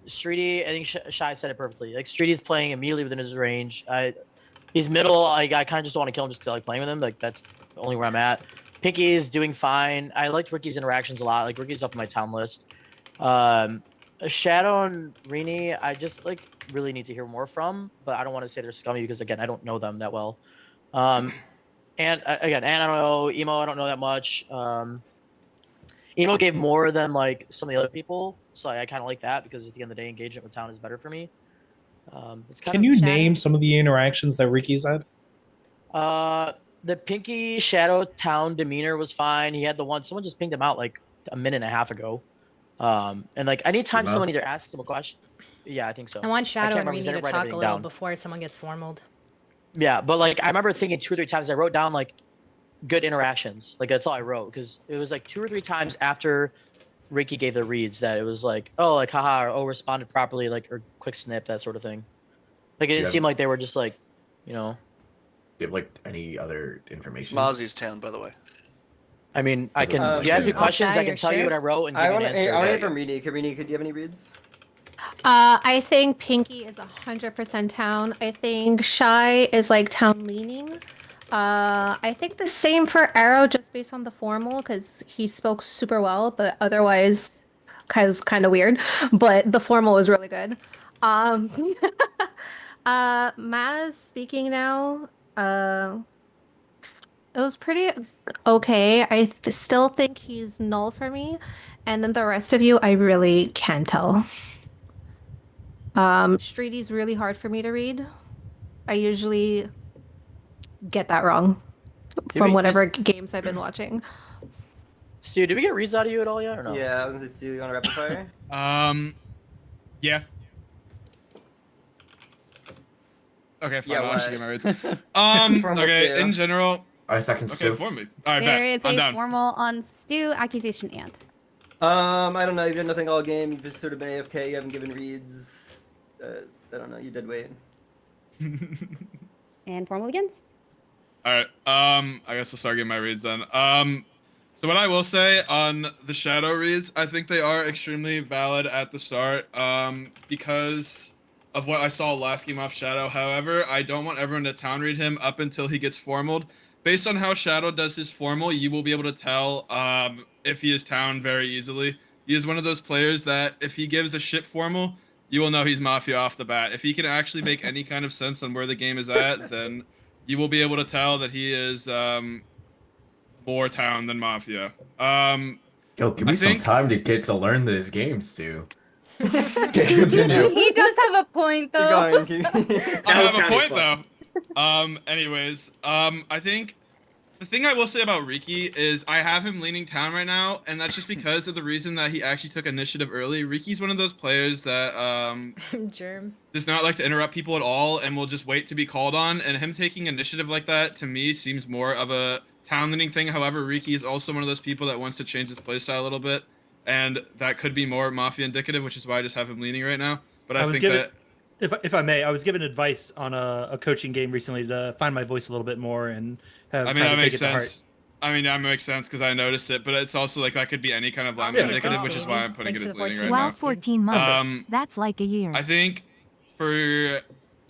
Streety, I think Shy said it perfectly. Like Streety's playing immediately within his range. He's middle. I kind of just don't want to kill him just 'cause I like playing with him. Like that's only where I'm at. Pinky is doing fine. I liked Ricky's interactions a lot. Like Ricky's up on my town list. Shadow and Rini, I just like really need to hear more from, but I don't want to say they're scummy because again, I don't know them that well. And again, and I don't know Emo. I don't know that much. Emo gave more than like some of the other people, so I kind of like that because at the end of the day, engagement with town is better for me. It's kind Can of you Shadow. name some of the interactions that Ricky's had? The Pinky Shadow Town demeanor was fine. He had the one. Someone just pinged him out like a minute and a half ago. And like anytime Emo? someone either asks him a question, yeah, I think so. I want Shadow can't and remember, 'cause I Rini to didn't write talk a everything little down. before someone gets formaled. Yeah, but like I remember thinking 2 or 3 times I wrote down like good interactions. Like that's all I wrote because it was like 2 or 3 times after Ricky gave the reads that it was like, oh, like haha, or oh, responded properly, like or quick snip, that sort of thing. Like it didn't Yes. seem like they were just like, you know. Do you have like any other information? Marzi's town, by the way. I mean, I can. Um, if you ask me I'll questions, try I your can tell you share. what I wrote and give I you want an to. answer. I want to Yeah, hear from Rini. Rini, could you have any reads? I think Pinky is 100% town. I think Shy is like town leaning. I think the same for Arrow, just based on the formal, because he spoke super well, but otherwise, kind of weird. But the formal was really good. Maz speaking now. It was pretty okay. Still think he's null for me, and then the rest of you, I really can't tell. Streety's really hard for me to read. I usually get that wrong from whatever games I've been watching. Stu, did we get reads out of you at all yet or no? Yeah, I was gonna say, Stu, you want a rapid fire? Yeah. Okay, fine. Yeah, I'll actually what? get my reads. Formal Okay, Stu. in general. Seconds Okay, Stu. for me. All right, There bet. is I'm a down. formal on Stu, accusation, and. I don't know. You've done nothing all game. You've just sort of been AFK. You haven't given reads. I don't know. You did wait. And formal begins. All right. I guess I'll start getting my reads then. So what I will say on the shadow reads, I think they are extremely valid at the start. Because of what I saw last game off Shadow. However, I don't want everyone to town read him up until he gets formaled. Based on how Shadow does his formal, you will be able to tell if he is town very easily. He is one of those players that if he gives a shit formal, you will know he's Mafia off the bat. If he can actually make any kind of sense on where the game is at, then you will be able to tell that he is more town than Mafia. Yo, give me some time to get to learn this game, Stu. Continue. He does have a point, though. I have a point though. Anyways, I think the thing I will say about Riki is I have him leaning town right now, and that's just because of the reason that he actually took initiative early. Riki's one of those players that Germ. does not like to interrupt people at all and will just wait to be called on. And him taking initiative like that to me seems more of a town leaning thing. However, Riki is also one of those people that wants to change his playstyle a little bit, and that could be more Mafia indicative, which is why I just have him leaning right now. But I think that. If I may, I was given advice on a coaching game recently to find my voice a little bit more and have I mean, tried that to makes take it to heart. sense. I mean, that makes sense because I noticed it, but it's also like that could be any kind of lineman indicative, which is why I'm putting it as leading right Wow, now. 14 months. That's like a year. I think for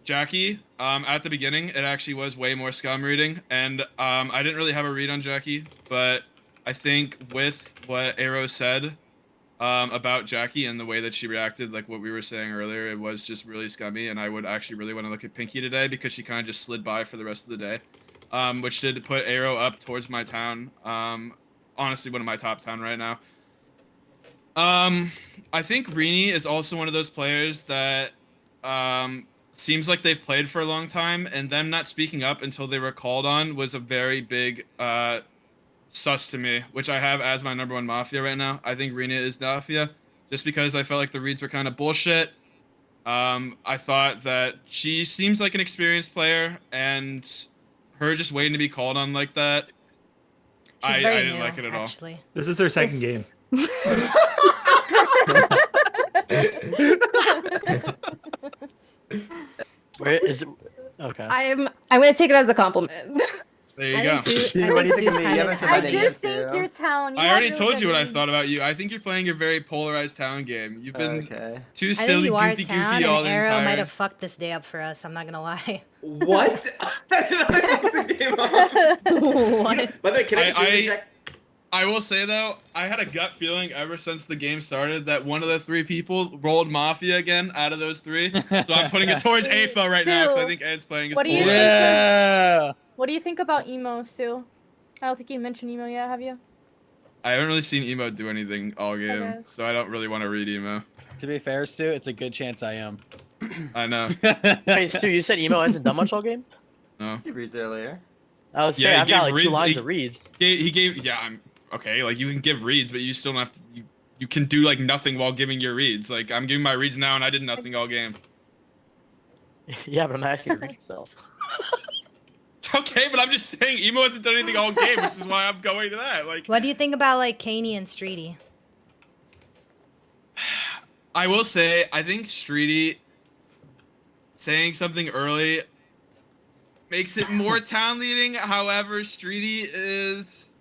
Jackie, at the beginning, it actually was way more scum reading, and I didn't really have a read on Jackie, but I think with what Arrow said about Jackie and the way that she reacted, like what we were saying earlier, it was just really scummy, and I would actually really want to look at Pinky today because she kind of just slid by for the rest of the day. Which did put Arrow up towards my town. Honestly, one of my top town right now. I think Rini is also one of those players that seems like they've played for a long time, and them not speaking up until they were called on was a very big sus to me, which I have as my #1 Mafia right now. I think Rina is Mafia, just because I felt like the reads were kind of bullshit. I thought that she seems like an experienced player, and her just waiting to be called on like that, I didn't like it at all. This is her second game. Where is it? Okay. I'm gonna take it as a compliment. There you go. What do you think of me? You haven't said my I name do yet, think Stu. your town. I already told you what I thought about you. I think you're playing a very polarized town game. You've been too I silly, think you are goofy, town, goofy all and the Arrow entire. might have fucked this day up for us. I'm not gonna lie. What? What? By the way, can I just check? I will say though, I had a gut feeling ever since the game started that one of the 3 people rolled Mafia again out of those 3. So I'm putting it towards AFO right now because I think Ed's playing as What do you polarized. What do you think about emo, Stu? I don't think you mentioned emo yet, have you? I haven't really seen Emo do anything all game, Okay. so I don't really want to read Emo. To be fair, Stu, it's a good chance I am. I know. Hey, Stu, you said emo hasn't done much all game? No. He reads earlier. I was saying, he I've got gave like 2 reads- lines he- of reads. He gave, yeah, I'm okay. Like you can give reads, but you still don't have to. You can do like nothing while giving your reads. Like I'm giving my reads now, and I did nothing all game. Yeah, but I'm asking you to read yourself. Okay, but I'm just saying Emo hasn't done anything all game, which is why I'm going to that. Like What do you think about like Kaney and Streety? I will say, I think Streety saying something early makes it more town leading. However, Streety is,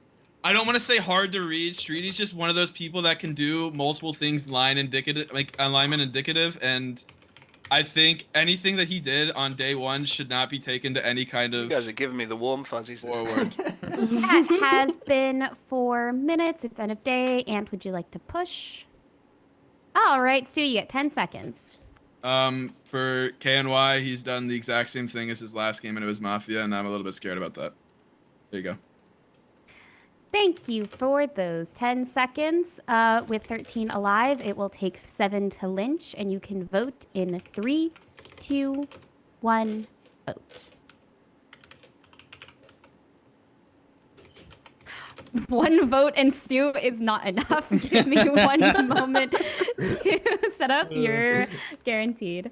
I don't want to say hard to read. Streety's just one of those people that can do multiple things line indicative, like alignment indicative, and I think anything that he did on day 1 should not be taken to any kind of. You guys are giving me the warm fuzzies this forward. That has been 4 minutes. It's end of day. And would you like to push? All right, Stu, you get 10 seconds. For KNY, he's done the exact same thing as his last game, and it was Mafia, and I'm a little bit scared about that. There you go. Thank you for those 10 seconds. With 13 alive, it will take 7 to lynch, and you can vote in 3, 2, 1, vote. One vote and Stu is not enough. Give me one moment to set up your guaranteed.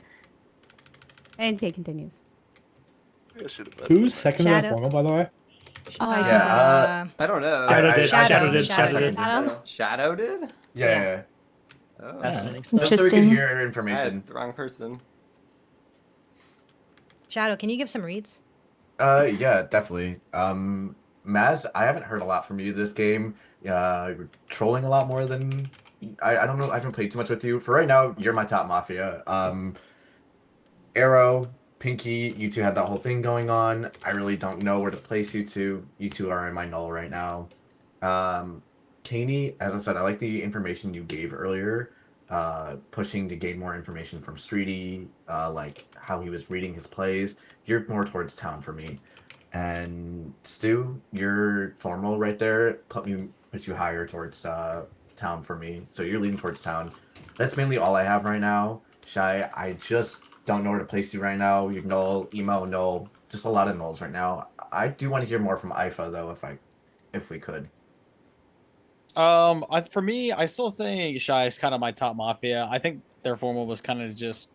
And Jay continues. Who's second in that Shadow. formal, by the way? Oh, I don't know. Shadow did. Shadow did. Shadow did? Yeah. Oh. Fascinating Just so we can Interesting. hear That's information. the wrong person. Shadow, can you give some reads? Yeah, definitely. Maz, I haven't heard a lot from you this game. You're trolling a lot more than I don't know. I haven't played too much with you. For right now, you're my top mafia. Arrow, Pinky, you two had that whole thing going on. I really don't know where to place you two. You two are in my null right now. Kaney, as I said, I like the information you gave earlier. Pushing to gain more information from Streety, like how he was reading his plays. You're more towards town for me. And Stu, your formal right there puts you higher towards town for me. So you're leaning towards town. That's mainly all I have right now. Shy, I just don't know where to place you right now. You're null, emo, null, just a lot of nulls right now. I do want to hear more from Ifa though, if we could. For me, I still think Shy is kind of my top mafia. I think their formal was kind of just,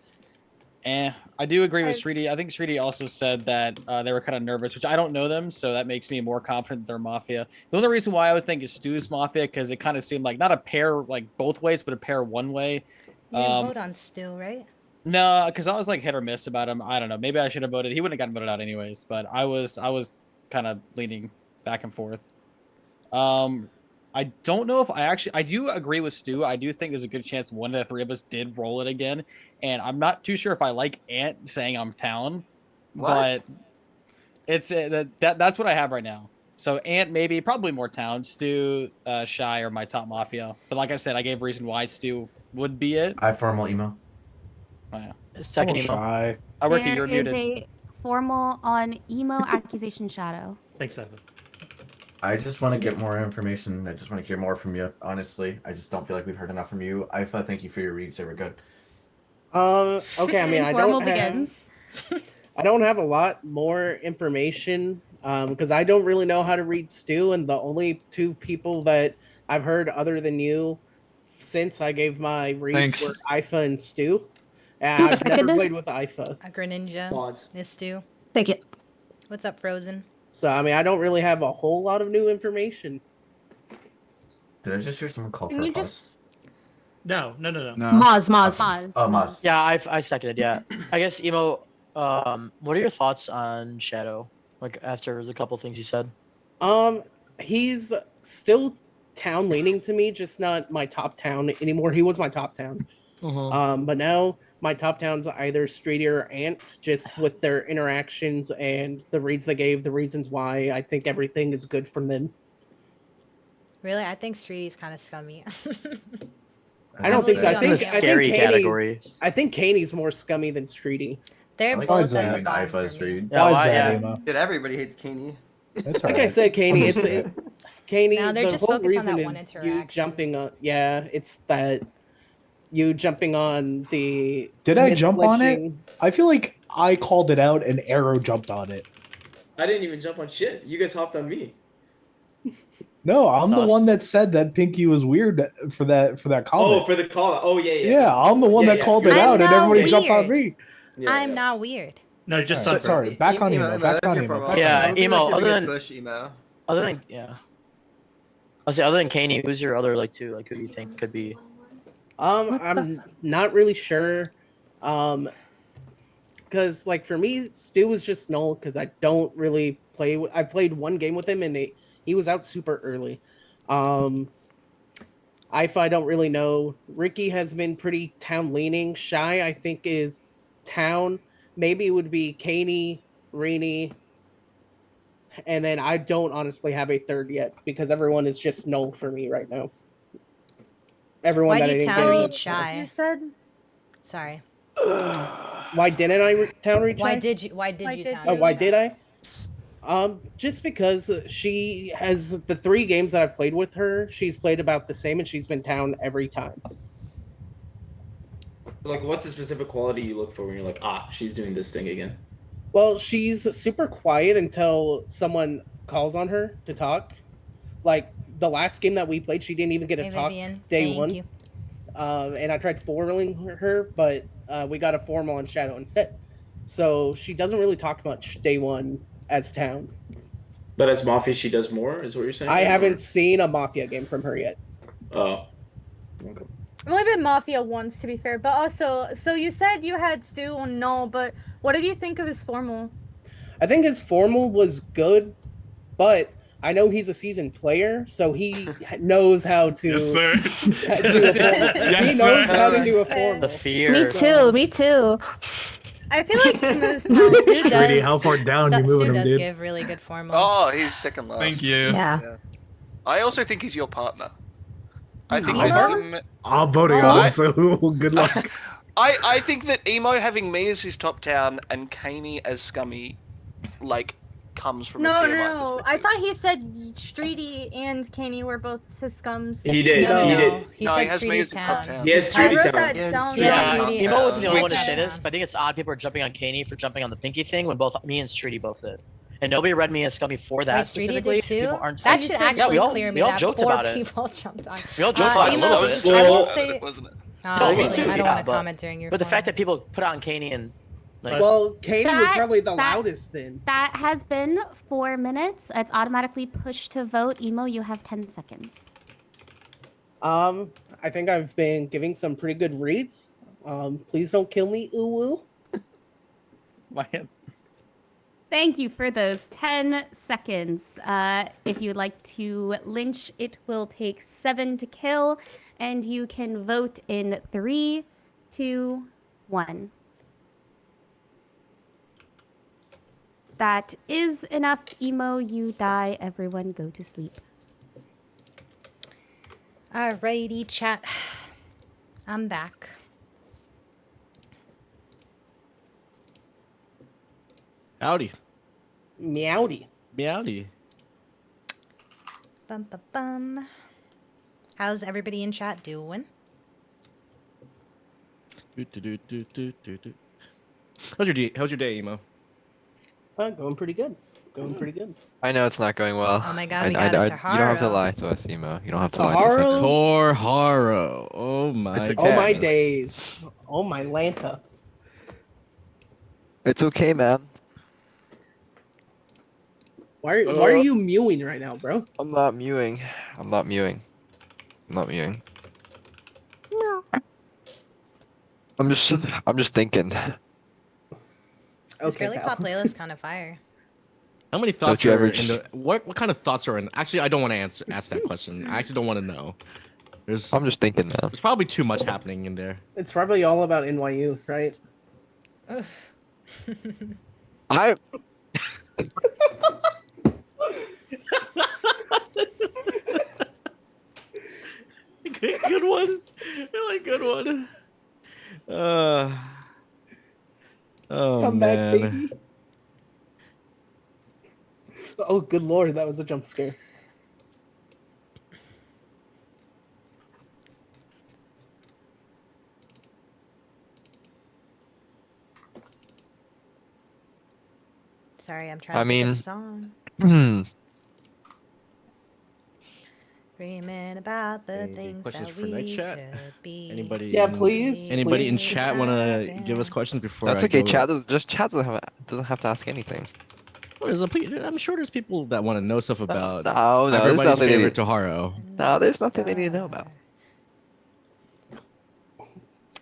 I do agree with Shriti. I think Shriti also said that they were kind of nervous, which I don't know them, so that makes me more confident they're mafia. The only reason why I would think is Stu's mafia because it kind of seemed like not a pair like both ways, but a pair one way. You didn't vote on Stu, right? No, because I was like hit or miss about him. I don't know. Maybe I should have voted. He wouldn't have gotten voted out anyways, but I was kind of leaning back and forth. I don't know if I do agree with Stu. I do think there's a good chance one of the three of us did roll it again, and I'm not too sure if I like Ant saying I'm town, but it's that's what I have right now. So Ant maybe probably more town. Stu, Shy are my top mafia, but like I said, I gave reason why Stu would be it. I formal emo. Oh, yeah. Second email. Shy. Ricky, There you're is muted. a formal on emo accusation Shadow. Thanks, Evan. I just want to get more information. I just want to hear more from you. Honestly, I just don't feel like we've heard enough from you. Ifa, thank you for your reads. They were good. Okay. I mean, Formal begins. I don't have a lot more information because I don't really know how to read Stu, and the only two people that I've heard other than you since I gave my reads were Ifa and Stu. And I've never played with Ifa. A Greninja. Pause. This Stu. Thank you. What's up, Frozen? So, I mean, I don't really have a whole lot of new information. Did I just hear someone call Can for a you pause? just- No. Moz. Oh, Moz. Yeah, I seconded. Yeah, I guess emo. What are your thoughts on Shadow? Like after the couple things you said. He's still town leaning to me, just not my top town anymore. He was my top town. But now my top town's either Streety or Ant, just with their interactions and the reads they gave, the reasons why. I think everything is good from them. Really? I think Streety's kind of scummy. I don't think so. I think category. I think Kaney's more scummy than Streety. They're like both that. at the bottom Ifa's for me. read. Why is that, Emo? Dude, everybody hates Kaney. That's Like I said, Kaney, Kaney. No, they're the just whole focused on reason that one is you interaction. jumping on. Yeah, it's that you jumping on the. Did I jump on it? misglitching. I feel like I called it out and Arrow jumped on it. I didn't even jump on shit. You guys hopped on me. No, I'm the Sus. one that said that Pinky was weird for that comment. Oh, for the call. Oh, yeah. Yeah, I'm the one that called it I'm out, and not everybody jumped on weird. me. I'm not weird. No, just Alright, sorry. Back on emo. Back on emo. Back Yeah, on emo. emo. Like Other the than biggest push, emo. other than yeah. I'll say other than Kaney, who's your other like two? Like who do you think could be? I'm not really sure. Because like for me, Stu was just null because I don't really play. I played one game with him and he was out super early. Ifa, I don't really know. Ricky has been pretty town leaning. Shy, I think, is town. Maybe it would be Kaney, Rini, and then I don't honestly have a third yet because everyone is just null for me right now. Everyone Why that do I you didn't town get read is null. Shy? You said Sorry. Why didn't I town reach? Why Shy? did you? Why did you town? Oh, why reach did Shy? I? Just because she has the 3 games that I've played with her, she's played about the same, and she's been town every time. Like, what's the specific quality you look for when you're like, ah, she's doing this thing again? Well, she's super quiet until someone calls on her to talk. Like the last game that we played, she didn't even get a Hey, talk Vivian. day Thank 1. you. And I tried formaling her, but we got a formal on Shadow instead. So she doesn't really talk much day 1 as town. But as Mafia, she does more, is what you're saying? I then, haven't seen a Mafia game from her yet. Oh. Okay. I've only been Mafia once, to be fair. But also, so you said you had Stu and no, but what did you think of his formal? I think his formal was good, but I know he's a seasoned player, so he knows how to. Yes, sir. He knows how to do a formal. The fear. Me too. Me too. I feel like Timo's town. Stu Sweetie, does. how far down you Stu moving him, does dude? give really good formals. Oh, he's second last. Thank you. Yeah. I also think he's your partner. I think Emo? that him. I'm voting on him, so good luck. I think that Emo having me as his top town and Kaney as Scummy, like, comes from a No, TMI no. I thought he said Streety and Kaney were both his scums. He did. No, He no. did. He No, said he has me Streety's as his top town. town. He has I Streety wrote town. that Yeah, down. yeah, wrong. Streety Emo wasn't the only Wicked one to say town. this, but I think it's odd people are jumping on Kaney for jumping on the Pinky thing when both me and Streety both did. And nobody read me as Scummy for that Wait, Streety specifically. did too? People aren't That should actually we all, clear me we all that joked 4 about it. people jumped on. We all joked about it a Emo, little I was bit. just I will about say. it, wasn't it? No, me Actually, too. I don't yeah, want to but, comment during your. but the fact formal. that people put on Kaney and like, Well, Katie was That- probably the that- loudest then. That has been 4 minutes. It's automatically pushed to vote. Emo, you have 10 seconds. I think I've been giving some pretty good reads. Please don't kill me, ooh woo. My hands. Thank you for those 10 seconds. If you'd like to lynch, it will take 7 to kill, and you can vote in 3, 2, 1. That is enough, Emo. You die. Everyone go to sleep. Alrighty, chat. I'm back. Howdy. Meowdy. Meowdy. Bum, bum, bum. How's everybody in chat doing? How's your day? How's your day, Emo? Going pretty good. Going pretty good. I know it's not going well. Oh my God, we got a you don't have to Taharo. lie to us, Emo. You don't have to lie to us. Taharo? Torharo. Oh my It's okay. Oh my goodness. days. Oh my Lanta. It's okay, man. Why are you mewing right now, bro? I'm not mewing. I'm not mewing. I'm not mewing. I'm just thinking. This Okay, girly pal. pop playlist kind of fire. How many thoughts you are ever in just- the what kind of thoughts are in actually I don't want to ask that question. I actually don't want to know. I'm just thinking, man. There's probably too much happening in there. It's probably all about NYU, right? I Good one. Really good one. Oh Come man. back, baby. Oh, good lord, that was a jump scare. Sorry, I'm trying I to pick a mean- song. Hmm. Dreaming about the Any things questions that for night we chat? could be. Anybody? Yeah, in- please. Anybody in please. chat want to give us questions before? That's I okay. go- Chat doesn't have to ask anything. I'm sure there's people that want to know stuff about No, there's everybody's nothing they favorite need. Taharo. No, there's nothing they need to know about.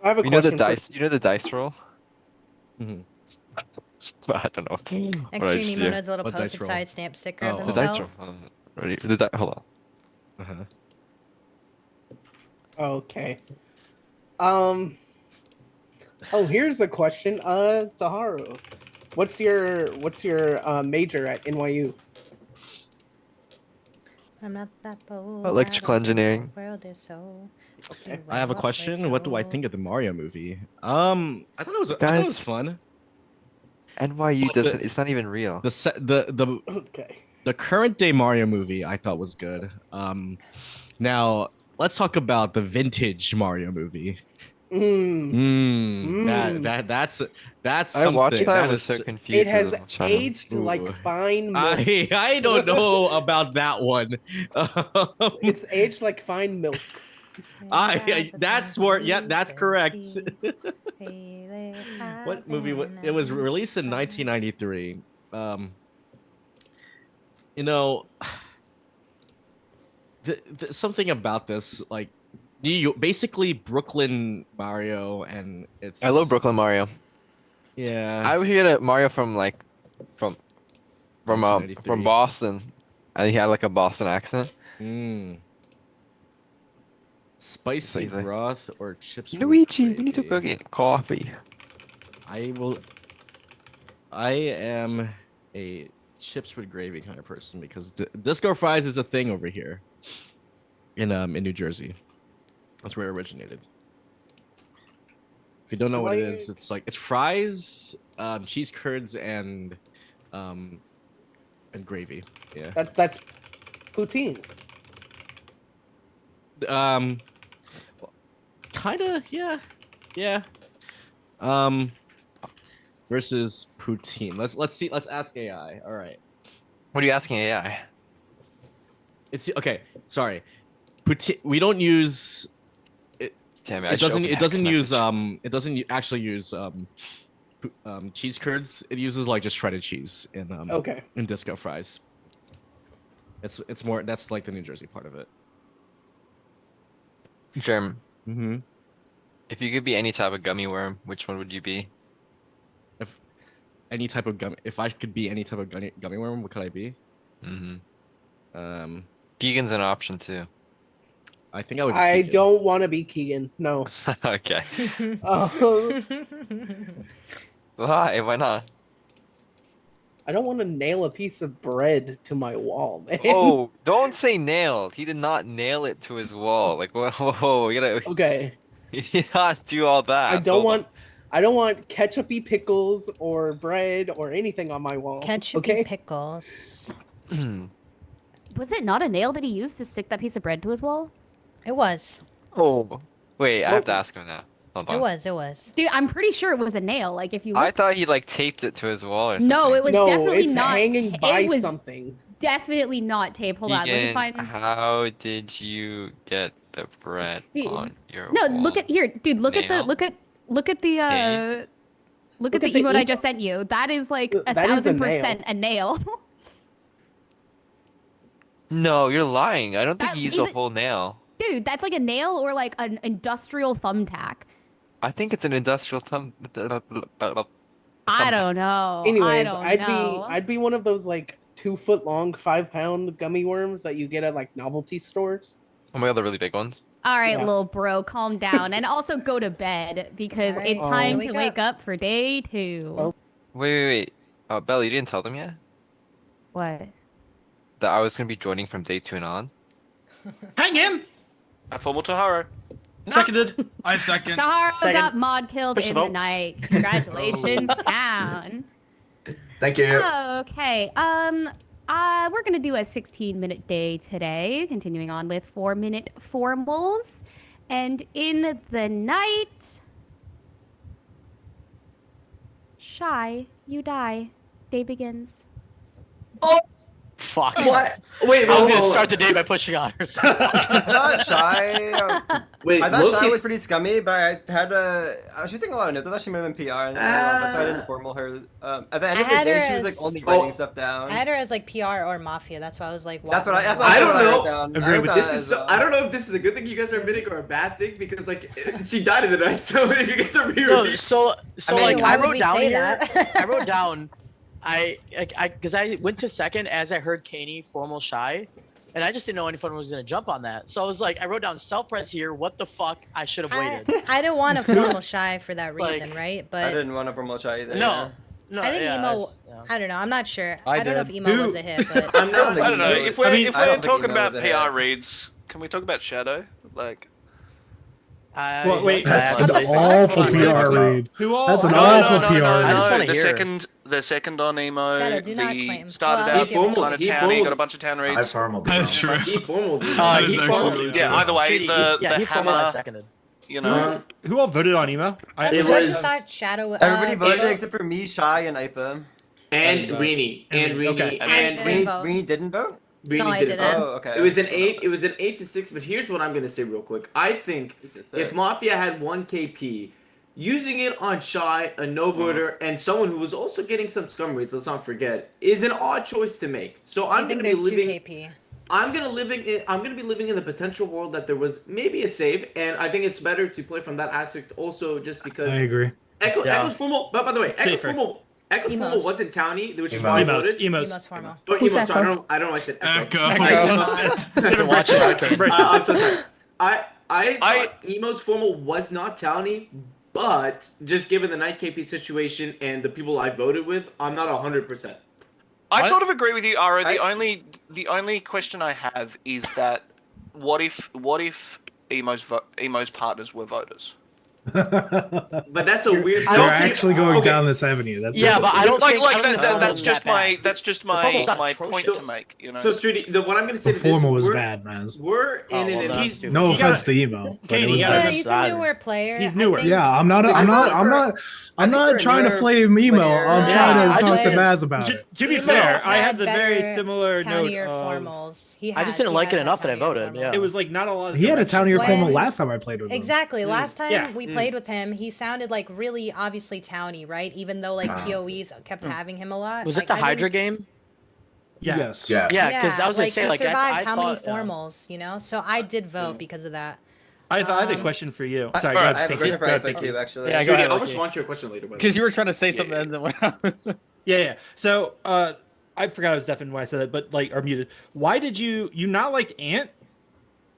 I have a You know the question. dice. You know the dice roll. Mhm. I don't know. what I Extreme just Emo do. knows a little What dice posted roll? side stamp sticker Oh, of The dice himself. roll. Ready? Hold on. Uh-huh. Okay. Oh, here's a question. Taharu, what's your major at NYU? I'm not that bold. Electrical engineering. The world is so. I have a question. What do I think of the Mario movie? I thought it was Guys, fun. NYU But the- doesn't. It's not even real. Okay. The current day Mario movie I thought was good. Now let's talk about the vintage Mario movie. That's I watched something. that That and was is so It confused as has a channel. aged like fine milk. I don't know about that one. It's aged like fine milk. That's where that's correct. What movie? It was released in 1993. You know, something about this, like New York, basically Brooklyn Mario, and it's. I love Brooklyn Mario. Yeah. I would hear that Mario from from 1993. Boston, and he had like a Boston accent. Spicy he's like, broth or chips. with Luigi, we need to gravy. go get coffee. I am a chips with gravy kind of person because disco fries is a thing over here in New Jersey. That's where it originated. If you don't know what it is, it's fries, cheese curds, and gravy. Yeah. That's poutine. Kinda, yeah. Versus poutine. Let's see. Let's ask AI. All right. What are you asking AI? It's okay. Sorry, poutine. We don't use. Damn It doesn't. It doesn't use. It doesn't actually use cheese curds. It uses like just shredded cheese in Okay. in disco fries. It's more. That's like the New Jersey part of it. Germ. Mm-hmm. If you could be any type of gummy worm, which one would you be? If any type of gummy, if I could be any type of gummy worm, what could I be? Mm-hmm. Keegan's an option too. I think I would. I don't want to be Keegan. No. Okay. Oh. Why? Why not? I don't want to nail a piece of bread to my wall, man. Oh, don't say nailed. He did not nail it to his wall. Like, whoa, you gotta. Okay. You did not do all that. I don't want ketchupy pickles or bread or anything on my wall. Ketchupy pickles. Was it not a nail that he used to stick that piece of bread to his wall? It was. Oh, wait, I have to ask him now. Hold on. It was. Dude, I'm pretty sure it was a nail. Like if you look... I thought he like taped it to his wall or something. No, it was definitely it's not. hanging by it was something. definitely not tape. Hold on, let me Keegan, find. how did you get the bread Dude, on your No, wall? look at here, dude. Look at the Nail? look at the look at the emote I just sent you. That is like That is a 1,000% a nail. No, you're lying. I don't think That he used a isn't- whole nail. Dude, that's like a nail or like an industrial thumbtack. I think it's an industrial thumb. I don't know. Anyways, I don't know. I'd be one of those like 2 foot long, 5-pound gummy worms that you get at like novelty stores. Oh my god, the really big ones. All right, Yeah. little bro, calm down, and also go to bed because All right, it's time time to to wake wake up for day 2. Oh. Wait. Bella, you didn't tell them yet What? that I was gonna be joining from day 2 and on. Hang him. A formal Taharo. Seconded. I second. Taharo Second. got mod killed Push the in the vote. night. Congratulations, town. Thank you. Okay. We're gonna do a 16-minute day today, continuing on with 4-minute formals, and in the night, Shy, you die. Day begins. Fuck. What? Wait, I was hold gonna on. start the day by pushing on her. I thought Shy. Wait, I thought Shy Loki- was pretty scummy, but I had to. She was taking a lot of notes. I thought she might have been PR, and that's why I didn't formal her. At the end I of the had day, her she was as- like only writing stuff down. I had her as like PR or mafia. That's why I was like. That's what I. That's what also I don't what I wrote know. down. Agree I wrote with down This as is so, I don't know if this is a good thing you guys are admitting or a bad thing because like she died in the night. So if you guys are being No, so I mean, like why I would wrote we down say here. that? I wrote down. Because I went to second as I heard Kaney formal Shy, and I just didn't know anyone was gonna jump on that. So I was like, I wrote down self-res here. What the fuck? I should have waited. I didn't want a formal Shy for that Like, reason, right? I But didn't want a formal Shy either. No, No, I think yeah, emo. yeah. I don't know. I'm not sure. I I don't know if did. emo was a hit, but I'm not I don't know. If we're if I we're don't think talking emo about was a hit. PR reads, can we talk about Shadow? Like, Well, wait, That's an What the fuck? awful Hold on, PR read. Who all? That's an no, awful no, no, PR no, read. I just no. wanna The hear. second on emo. Shadow, do not claim. Started Well, out if you have a kind of he towny, formal- got a bunch of town I reads. formal. That's true. He formal. He That is formal. actually Yeah. true. Either way, Treaty, the he formal. I hammer. seconded. You know. Who all voted on emo? That's It what I was- just thought. Shadow. Everybody voted it- except for me, Shy, and Ifa. And Rini. And Rini. Okay. And I Rini. didn't vote. Rini didn't vote? Rini No, I didn't. didn't. Oh, okay. It was an 8. It was an 8-6. But here's what I'm gonna say real quick. I think 8-6. if Mafia had 1 KP, using it on Shy, a no voter, and someone who was also getting some scum rates, let's not forget, is an odd choice to make. So I I'm think gonna be there's two living. KP. I'm gonna be living in the potential world that there was maybe a save, and I think it's better to play from that aspect also, just because. I agree. Echo's formal. But by the way, Echo's Safer. formal. Echo's formal Emos. wasn't towny, which is why I voted. Emos formal. Or Who's emo, sorry, Echo? I don't know. I said Echo. Didn't watch it. I'm so sorry. I thought emo's formal was not towny, but just given the 9 KP situation and the people I voted with, I'm not 100%. I sort of agree with you, Aro. The only question I have is that what if emo's partners were voters? But that's a weird. They're actually going down this avenue. That's Yeah, but I don't think that's just my formal's not point atrocious. to make. You know. So, Streety, what I'm going to say The to this, formal was we're- bad, man. We're in well, an. that's stupid. No You offense gotta- to emo, but Katie, it was you Yeah, gotta- bad. he's a newer player. He's I newer. think- Yeah, I'm not they're trying to newer flame emo. player. I'm No, trying I to talk to just- Maz about To, it. to be Emo fair, has I had the very better similar note townier of formals. He I just has- didn't he like has it had enough that I townier voted. formals. Yeah. it was like not a lot of He had a direction. townier When- formal last time I played with him. Exactly. Last time Yeah. we played with him, he sounded like really obviously towny, right? Even though like POEs kept having him a lot. Was like, it the I Hydra think- game? Yeah. Yes. Yeah. Yeah, because I was gonna like, say he like survived I how thought, many formals, you know? So I did vote because of that. I had a question for you. Sorry, Alright, go I ahead. have a Pinky. question for Go ahead, Ifa Pinky. too, actually. Yeah, go Streety, ahead, I'll Ricky. respond to your question later. By the Because way. you were trying to say something, and then when I was. Yeah. So I forgot I was deafened when I said that, but like or muted. Why did you not like Ant?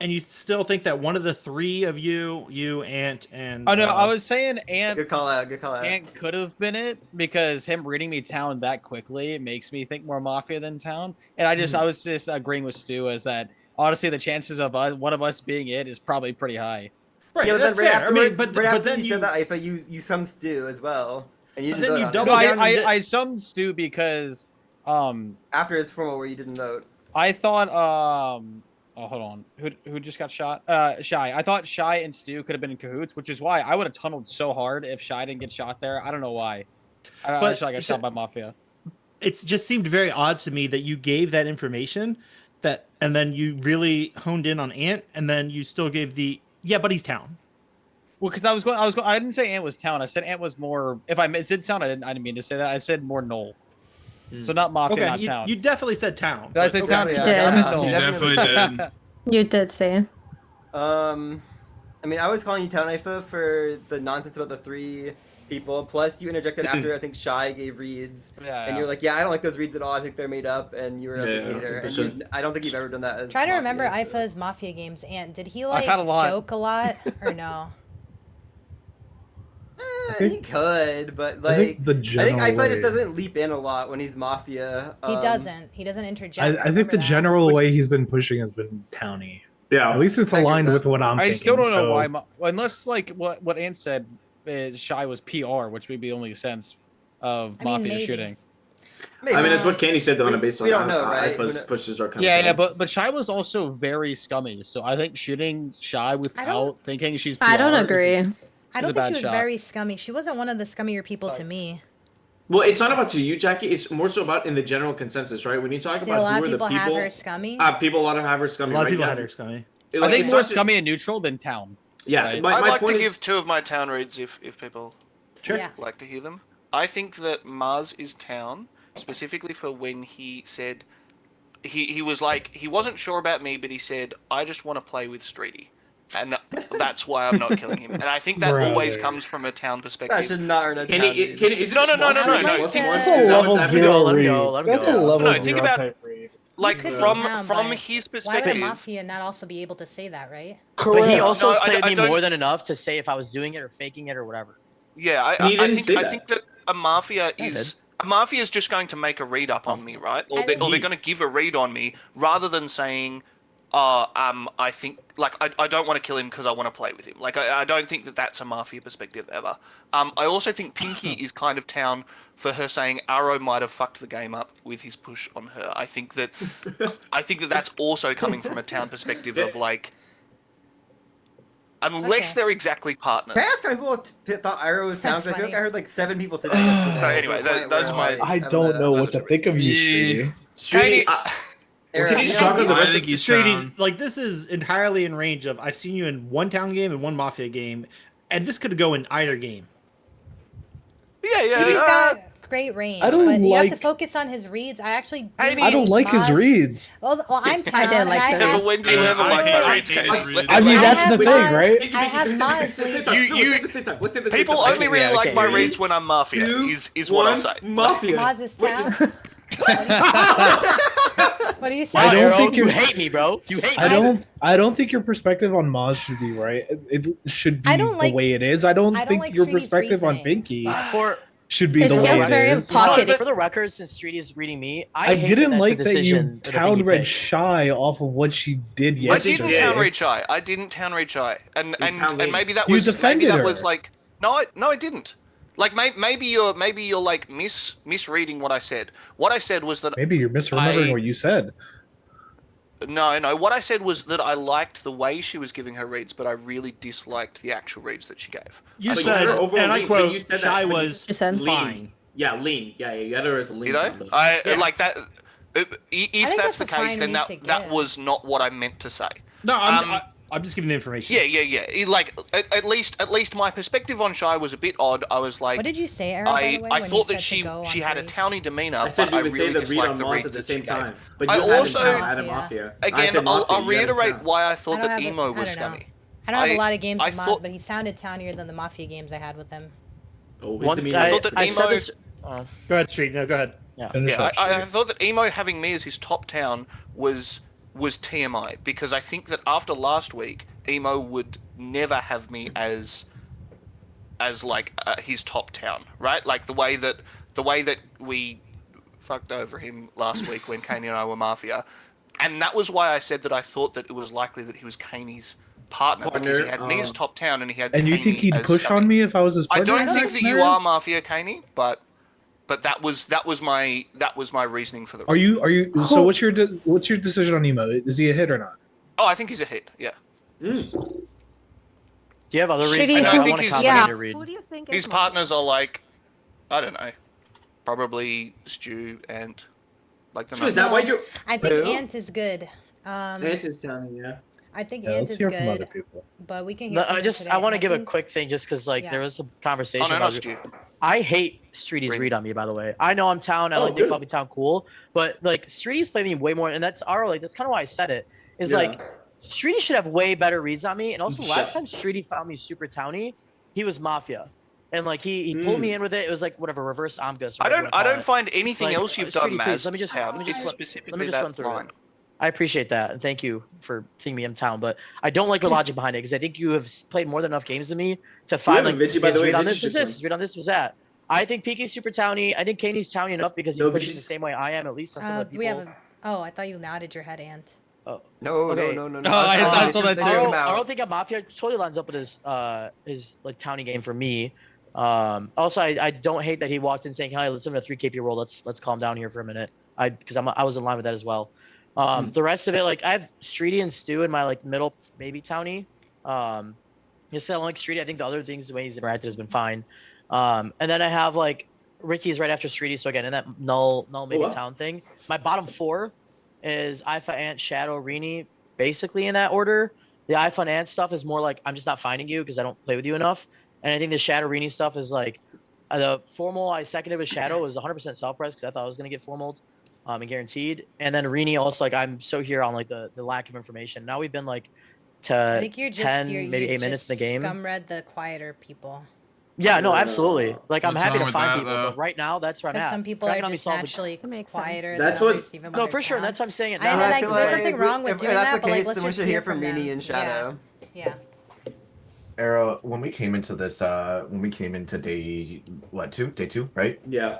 And you still think that one of the three of you, Ant, and Oh no, I was saying Ant. Good call out. Good call out. Ant could have been it because him reading me Town that quickly makes me think more Mafia than Town. And I was just agreeing with Stu as that honestly the chances of one of us being it is probably pretty high. right. Yeah, but then That's right fair. afterwards, I mean, right after then you said that, Ifa, you summed Stu as well, and you But didn't then vote you on it. double No, down and I summed Stu because After his formal where you didn't vote. I thought oh hold on. Who just got shot? Shy. I thought Shy and Stu could have been in cahoots, which is why I would have tunneled so hard if Shy didn't get shot there. I don't know why. I But- just got shot by Mafia. it just seemed very odd to me that you gave that information and then you really honed in on Ant and then you still gave but he's Town. Well, because I didn't say Ant was Town. I said Ant was more. If I said Town, I didn't mean to say that. I said more Knoll. So not Mafia, Okay, not Town. you definitely said Town. Did I say but- Town? okay. Yeah, did. I Knoll. You definitely did. You did say. I mean, I was calling you Town Ifa for the nonsense about the 3 people. Plus, you interjected after I think Shy gave reads, and you're like, "Yeah, I don't like those reads at all. I think they're made up." And you were a big hater. And I don't think you've ever done that. As Try to remember Mafia, so. Ifa's Mafia games. And did he I've like had a lot. joke a lot or no? He could, but I think like the I think general Ifa way- just doesn't leap in a lot when he's Mafia. He doesn't. He doesn't interject. I think the general way he's been pushing has been towny. Yeah. At least it's aligned with what I'm I thinking. still don't know so- why. Unless like what Ant said, Shy was PR, which would be the only sense of I mean, Mafia maybe. shooting. Maybe. I mean, it's what Candy said though, on a We baseline. don't know, right? Alpha's pushes are kind Yeah, of. yeah, but Shy was also very scummy. So I think shooting Shy without thinking she's PR I don't is agree. I a don't think bad she was shot. very scummy. She wasn't one of the scummier people to me. Well, it's not about to you, Jackie. It's more so about in the general consensus, right? When you talk Did a about lot who of are the people people, have her scummy? people a lot of have her scummy. A lot of right? people Yeah. had her scummy. I think it's more not to- scummy and neutral than Town. Yeah, right? my I'd like to point is- give 2 of my Town reads if people Sure. Yeah. like to hear them. I think that Mars is Town, specifically for when he said he was like he wasn't sure about me, but he said I just want to play with Streety, and that's why I'm not killing him. And I think that Brother. always comes from a Town perspective. That should not earn a Can Town it, read. can it, is it No, no, no, no, no, no. Plus Think- one? That's Is a that level what's happening? zero Let him read. go, let him That's go. a level No, zero think about- type read. Like Could be from Town, from but his Why would perspective. Mafia not also be able to say that, right? But he also No, I- played I me don't- more than enough to say if I was doing it or faking it or whatever. Yeah, He didn't say I that. think that a Mafia Yeah, I is Mafia is just going to make a read up on me, right? Or they're going to give a read on me rather than saying, I think, like, I don't want to kill him because I want to play with him. Like, I don't think that that's a Mafia perspective ever. I also think Pinky is kind of town for her saying Arrow might have fucked the game up with his push on her. I think that that's also coming from a town perspective of, like, unless they're exactly partners. Can I ask how people thought Arrow was town? 'Cause I feel like I heard like 7 people say that yesterday. So anyway, those are my. I don't know what to think of you, Streety. Katie, can you just talk about the rest of Streety, like, this is entirely in range of I've seen you in one town game and one Mafia game, and this could go in either game. Steve's got great range, I don't but you have to like- focus on his reads. I actually I don't like his reads. Well, I'm town. I didn't like and them. have- But when do you ever like my reads, Katie? I mean, that's the thing, Maz. right? I have Maz. People only really like my reads when I'm Mafia. Is what I'll say. Mafia. Maz is town. What do you say? I don't think you you're- hate me, bro. You hate me. I don't think your perspective on Maz should be right. It should be I don't the like- way it is. I don't I don't think like your Streety's perspective on reasoning. Pinky For should be It the way feels it very is. pockety. For the record, since Streety's reading me, I I hate didn't that's like the that you decision that town Pinky read picked. Shy off of what she did I yesterday. didn't town read Shy. I didn't town read Shy, and town read. maybe that You was defended maybe that her. was like no, I didn't. Like maybe you're like misreading what I said. What I said was that Maybe you're misremembering what you said. no. What I said was that I liked the way she was giving her reads, but I really disliked the actual reads that she gave. You But said, you're overall and I lean, but quote, you said that Shy when you- was said fine. Yeah, lean. Yeah, you got her as a lean. You know, town, I like that. If think that's that's the a fine case, then read to that give. was not what I meant to say. No, I'm just giving the information. Yeah. Like at least my perspective on Shy was a bit odd. I was like, What did you say, Arrow, by the way, I when thought you that said to go she on had a three? towny demeanor, I said but we I would say really the read disliked on the Maz read at the that same she time. gave. But I you had also in town, I had a Mafia. I again, said Mafia, I'll you had a reiterate town. why I I thought don't that have Emo I was don't know. scummy. I don't have a lot of games I with Maz, thought- but he sounded townier than the Mafia games I had with him. Oh, One, I thought that I Emo. said this. Go ahead, Street. No, go ahead. Finish up, I Street. thought that Emo having me as his top town was TMI because I think that after last week, Emo would never have me as like his top town, right? Like the way that we fucked over him last week when Kaney and I were Mafia, and that was why I said that I thought that it was likely that he was Kaney's partner because he had me as top town and he had. And you think Kaney he'd as push scummy. on me if I was his I partner? don't in think that that you scenario? are Mafia, Kaney, but that was my reasoning for the. Are you? So what's your decision on Emo? Is he a hit or not? Oh, I think he's a hit. Yeah. Do you have other reads? And I I want think to his, comment on your his, read. his partners are like, I don't know, probably Stu and like the. So is that why you're? I think Who? Ant is good. Ant is down, yeah. I think Yeah, Ant let's is hear from other good, people. but we can hear. No, from I him just today, I want to and give a think- quick thing just because like Yeah. there was some conversation. Oh, no, about not Stu. I hate Streety's read on me, by the way. I know I'm town. I like Nick Bobby Town cool, but like Streety's played me way more, and that's our like that's kind of why I said it. Is Yeah. like Streety should have way better reads on me, and also Yeah. last time Streety found me super towny, he was Mafia, and like he pulled me in with it. It was like whatever reverse Amgus. I don't find anything Like, else you've done, Streety, Maz. please, let me just It's let specifically me just that run through line. it. I appreciate that, and thank you for seeing me in town. But I don't like your logic behind it because I think you have played more than enough games than me to find have a like Vinci, by his the way. read on Vinci this should was this, come. his read on this was that. I think Pinky's super towny. I think Kaney's towny enough because he's No, pushing the Vinci's- same way I am, at least on some of the people. we have a. Oh, I thought you nodded your head, Ant. Oh. No, Okay. no. Oh, I saw that They too. took him I out. don't think a Mafia totally lines up with his like towny game for me. Also, I don't hate that he walked in saying, "Hey, let's have a 3 KP roll. Let's calm down here for a minute." Because I was in line with that as well. The rest of it, like I have Streety and Stu in my like middle maybe towny. Just I don't like Streety. I think the other things the way he's interacted has been fine. And then I have like Ricky's right after Streety. So again, in that null maybe wow. town thing. My bottom 4 is Ifa, Ant, Shadow, Rini, basically in that order. The Ifa and Ant stuff is more like I'm just not finding you because I don't play with you enough. And I think the Shadow Rini stuff is like the formal I seconded with Shadow was 100% self press because I thought I was gonna get formaled. And guaranteed. And then Rini also like I'm so here on like the lack of information. Now we've been like to I think you're just 10 you're, maybe you 8 minutes in the game. Scum read the quieter people. Yeah, no, absolutely. Like I'm What's happy wrong to with find that, people, though? but right now that's where I'm Because at. some people Dragon are on me just solved- naturally makes sense. quieter. That's than what- others, even by No, their for sure. town. That's what I'm saying it I now. like, feel there's like nothing wrong with if doing that's that, the but like case, let's then we just should hear from from them. Rini and Shadow. Yeah. Arrow, when we came into this, when we came into day 2, right? Yeah.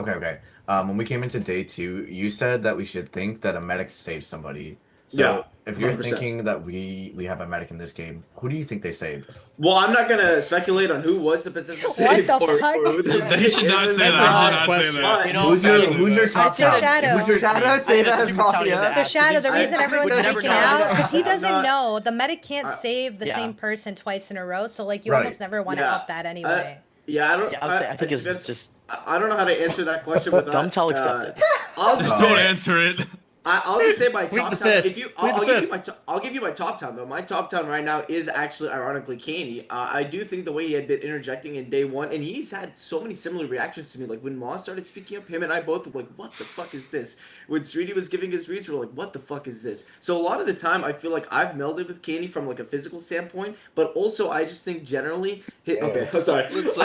Okay. When we came into day 2, you said that we should think that a medic saved somebody. So Yeah, if you're 100%. thinking that we have a medic in this game, who do you think they saved? Well, I'm not gonna speculate on who was the potential What save the or fuck? who the They should not say that. They should not say that. You know, Who's your top So town? Shadow. Who's your Shadow team? say that as Mafia. So Shadow, the reason I everyone's would never freaking know. out because he I'm doesn't not- know the medic can't save the Yeah. same person twice in a row. So like you Right. almost never want to Yeah. up that anyway. Yeah, I don't. Yeah, I think it's guess- just I don't know how to answer that question without. dumb till accepted. I'll just Just say, don't answer it. I'll just say my Plead top the town. fifth. If you, Plead the I'll give fifth. you my, I'll give you my top town though. My top town right now is actually, ironically, Caney. I do think the way he had been interjecting in day 1, and he's had so many similar reactions to me. Like when Moss started speaking up, him and I both were like, "What the fuck is this?" When Sreedy was giving his reads, we were like, "What the fuck is this?" So a lot of the time, I feel like I've melded with Caney from like a physical standpoint, but also I just think generally. Okay, I'm sorry. Let's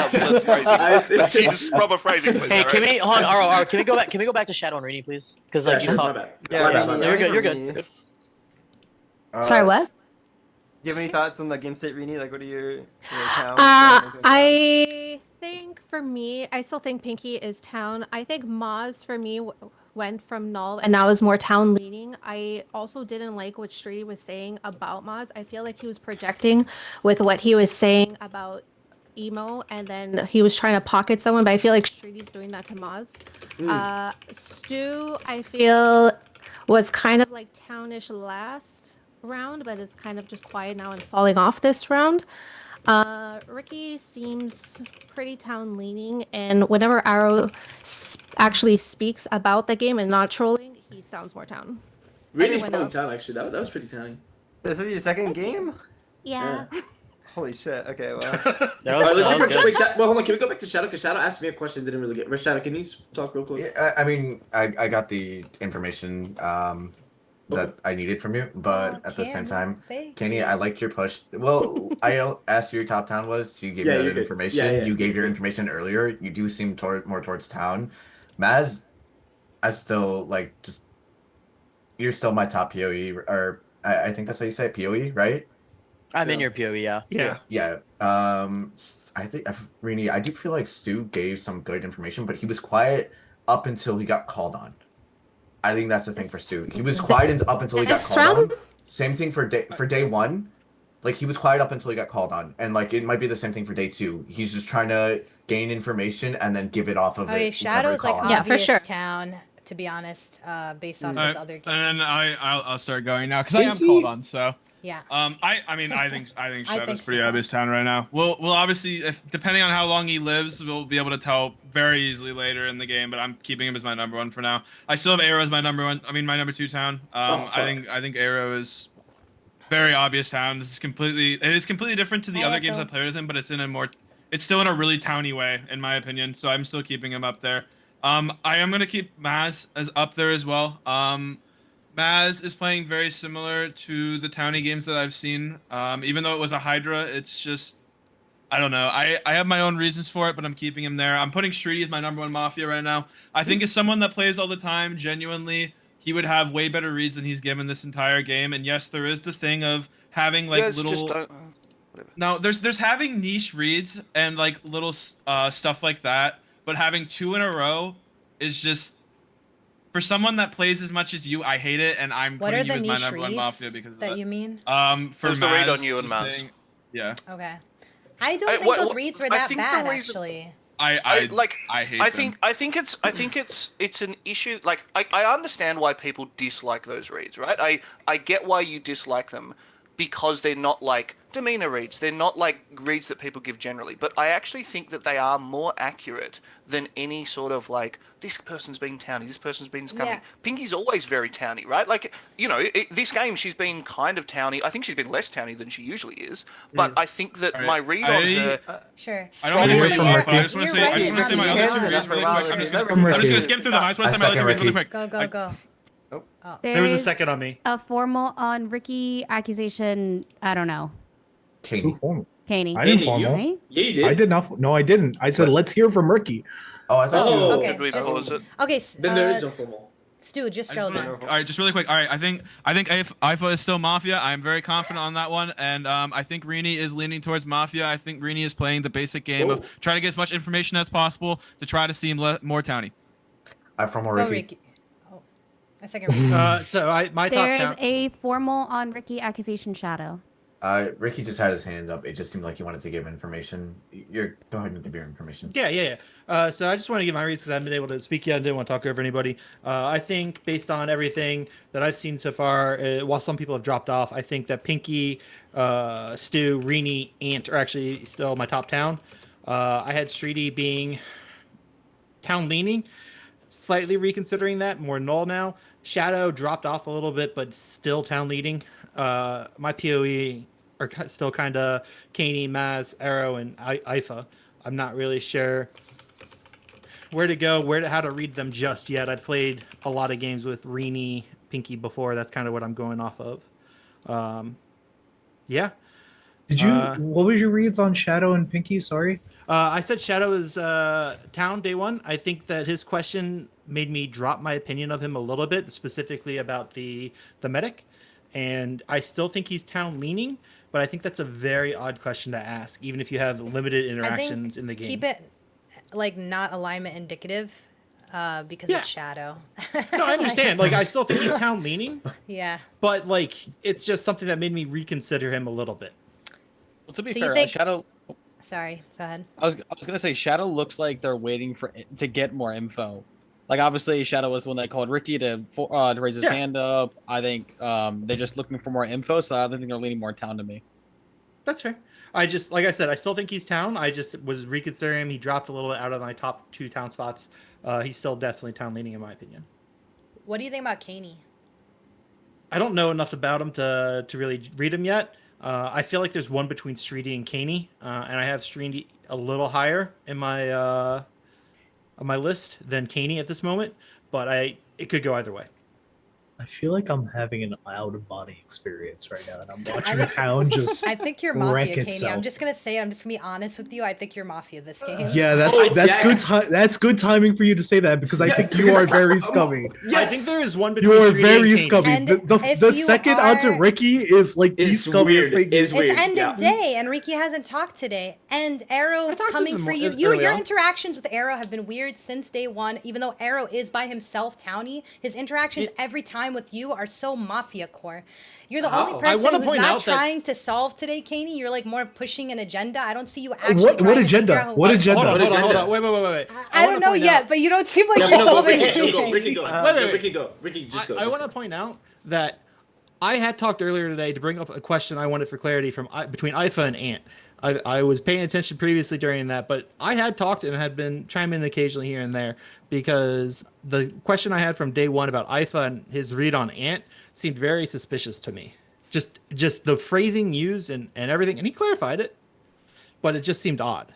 phrasing. Let's use proper phrasing, please. Hey, can Aaron. we hold on, Aro, can we go back? Can we go back to Shadow and Rini, please? Because like Yeah, you sure, talk. my bad. Yeah, My bad, Rini, my You're bad. good. You're Rini. good. Sorry, what? Do you have any thoughts on the game state, Rini? Like, what are your towns? I think for me, I still think Pinky is town. I think Maz for me went from null and now is more town leaning. I also didn't like what Streety was saying about Maz. I feel like he was projecting with what he was saying about emo, and then he was trying to pocket someone, but I feel like Streety's doing that to Maz. Stu, I feel, was kind of like townish last round, but is kind of just quiet now and falling off this round. Ricky seems pretty town leaning, and whenever Arrow actually speaks about the game and not trolling, he sounds more town. Reenie's Everyone probably else. town actually. That was pretty towny. This is your second game? Yeah. Holy shit. Okay, well. All right, let's hear from wait, well, hold on. Can we go back to Shadow? Because Shadow asked me a question. Didn't really get. Shadow, can you talk real quick? Yeah, I mean, I got the information that I needed from you, but at the same time, Kenny, I liked your push. Well, I asked who your top town was. You gave me Yeah, that you're good. information. Yeah, you gave your information earlier. You do seem more towards town. Maz, I still like just. You're still my top POE, or I think that's how you say it, POE, right? I'm in your POV, yeah. Yeah. I think Rini, I do feel like Stu gave some good information, but he was quiet up until he got called on. I think that's the thing for Stu. He was quiet up until he got called on. Same thing for day 1. Like he was quiet up until he got called on, and like it might be the same thing for day 2. He's just trying to gain information and then give it off of Okay, it. Shadow's like yeah, obvious town, to be honest, based off his other games. And then I'll start going now because I am called on. So yeah. I mean I think Shadow's pretty obvious town right now. We'll obviously, if depending on how long he lives, we'll be able to tell very easily later in the game. But I'm keeping him as my number 1 for now. I still have Arrow as my number 1. I mean my number 2 town. I think Arrow is very obvious town. This is completely different to the other games I played with him, but it's still in a really towny way in my opinion. So I'm still keeping him up there. I am gonna keep Maz as up there as well. Maz is playing very similar to the towny games that I've seen. Even though it was a Hydra, it's just I don't know. I have my own reasons for it, but I'm keeping him there. I'm putting Streety as my number 1 Mafia right now. I think as someone that plays all the time, genuinely, he would have way better reads than he's given this entire game. And yes, there is the thing of having like Yes, little. just don't... No, there's having niche reads and like little stuff like that, but having 2 in a row is just for someone that plays as much as you. I hate it, and I'm What are putting you the as my niche number 1 reads Mafia because of that. you mean? For There's the read on Maz, you and just Maz. saying- Yeah. Okay. I don't think those reads were that think bad the reason- actually. I hate them. I think it's an issue. Like I understand why people dislike those reads, right? I get why you dislike them because they're not like demeanor reads. They're not like reads that people give generally. But I actually think that they are more accurate than any sort of like this person's been towny, this person's been scummy. Yeah. Pinky's always very towny, right? Like this game she's been kind of towny. I think she's been less towny than she usually is. But I think that my read on her. Sure. I don't want to You're hear you up, but I right. just want to You're say, I just want to say my right. other 2 reads really quick. I'm just gonna skim through them. I just want to say my other 2 reads really quick. Go. There was a second on me. A formal on Ricky accusation. I don't know. Katie. Caney. I didn't formal. Right? Yeah, you did. I did not. No, I didn't. I said, let's hear from Ricky. Oh, I thought Oh, Okay, Did we just- pause it? Okay. Then there is no formal. Stu, just I go just then. wanna- all right, just really quick. All right, I think IFA is still Mafia. I'm very confident on that one, and I think Rini is leaning towards Mafia. I think Rini is playing the basic game of trying to get as much information as possible to try to seem more towny. Formal Go, Ricky. Ricky. Oh, I second Ricky. So my top There is count. a formal on Ricky accusation shadow. Ricky just had his hand up. It just seemed like he wanted to give information. Go ahead and give your information. Yeah. So I just want to give my reasons because I haven't been able to speak yet. I didn't want to talk over anybody. I think based on everything that I've seen so far, while some people have dropped off, I think that Pinky, Stu, Rini, Ant are actually still my top town. I had Streety being town leaning, slightly reconsidering that, more null now. Shadow dropped off a little bit, but still town leading. My PoE are still kind of Kaney, Maz, Arrow, and Ifa. I'm not really sure where to go, how to read them just yet. I've played a lot of games with Rini, Pinky before. That's kind of what I'm going off of. Yeah. Did you? What was your reads on Shadow and Pinky? Sorry. I said Shadow is town day one. I think that his question made me drop my opinion of him a little bit, specifically about the medic. And I still think he's town leaning, but I think that's a very odd question to ask, even if you have limited interactions in the game. Keep it like not alignment indicative, because it's Shadow. No, I understand. Like I still think he's town leaning. Yeah. But like it's just something that made me reconsider him a little bit. Well, to be So fair, you think- Shadow. Sorry, go ahead. I was gonna say Shadow looks like they're waiting to get more info. Like obviously Shadow was the one that called Ricky to raise his hand up. I think they're just looking for more info, so I think they're leaning more town to me. That's fair. I just, like I said, I still think he's town. I just was reconsidering him. He dropped a little bit out of my top 2 town spots. He's still definitely town leaning in my opinion. What do you think about Kaney? I don't know enough about him to really read him yet. I feel like there's one between Streety and Kaney, and I have Streety a little higher in my on my list than Kaney at this moment, but it could go either way. I feel like I'm having an out of body experience right now, and I'm watching town just. I think you're wreck Mafia, Kaney. itself. I'm just gonna say it. I'm just gonna be honest with you. I think you're Mafia this game. Yeah, that's good. That's good timing for you to say that because I think you are very scummy. I think there is one between You are Streety very and Kaney. scummy. And The you second onto are- Ricky is like the scummiest thing. It's end of day, and Ricky hasn't talked today. And Arrow coming for you. Your interactions with Arrow have been weird since day one. Even though Arrow is by himself towny, his interactions every time with you are so Mafia core. You're the only person who's not trying to solve today, Kaney. You're like more pushing an agenda. I don't see you actually. What agenda? What agenda? Hold on. Wait. I don't know yet, but you don't seem like you're solving anything. Ricky, go. Ricky, just go. I want to point out that I had talked earlier today to bring up a question I wanted for clarity from between Ifa and Ant. I was paying attention previously during that, but I had talked and had been chiming in occasionally here and there because the question I had from day one about Ifa and his read on Ant seemed very suspicious to me. Just the phrasing used and everything, and he clarified it, but it just seemed odd.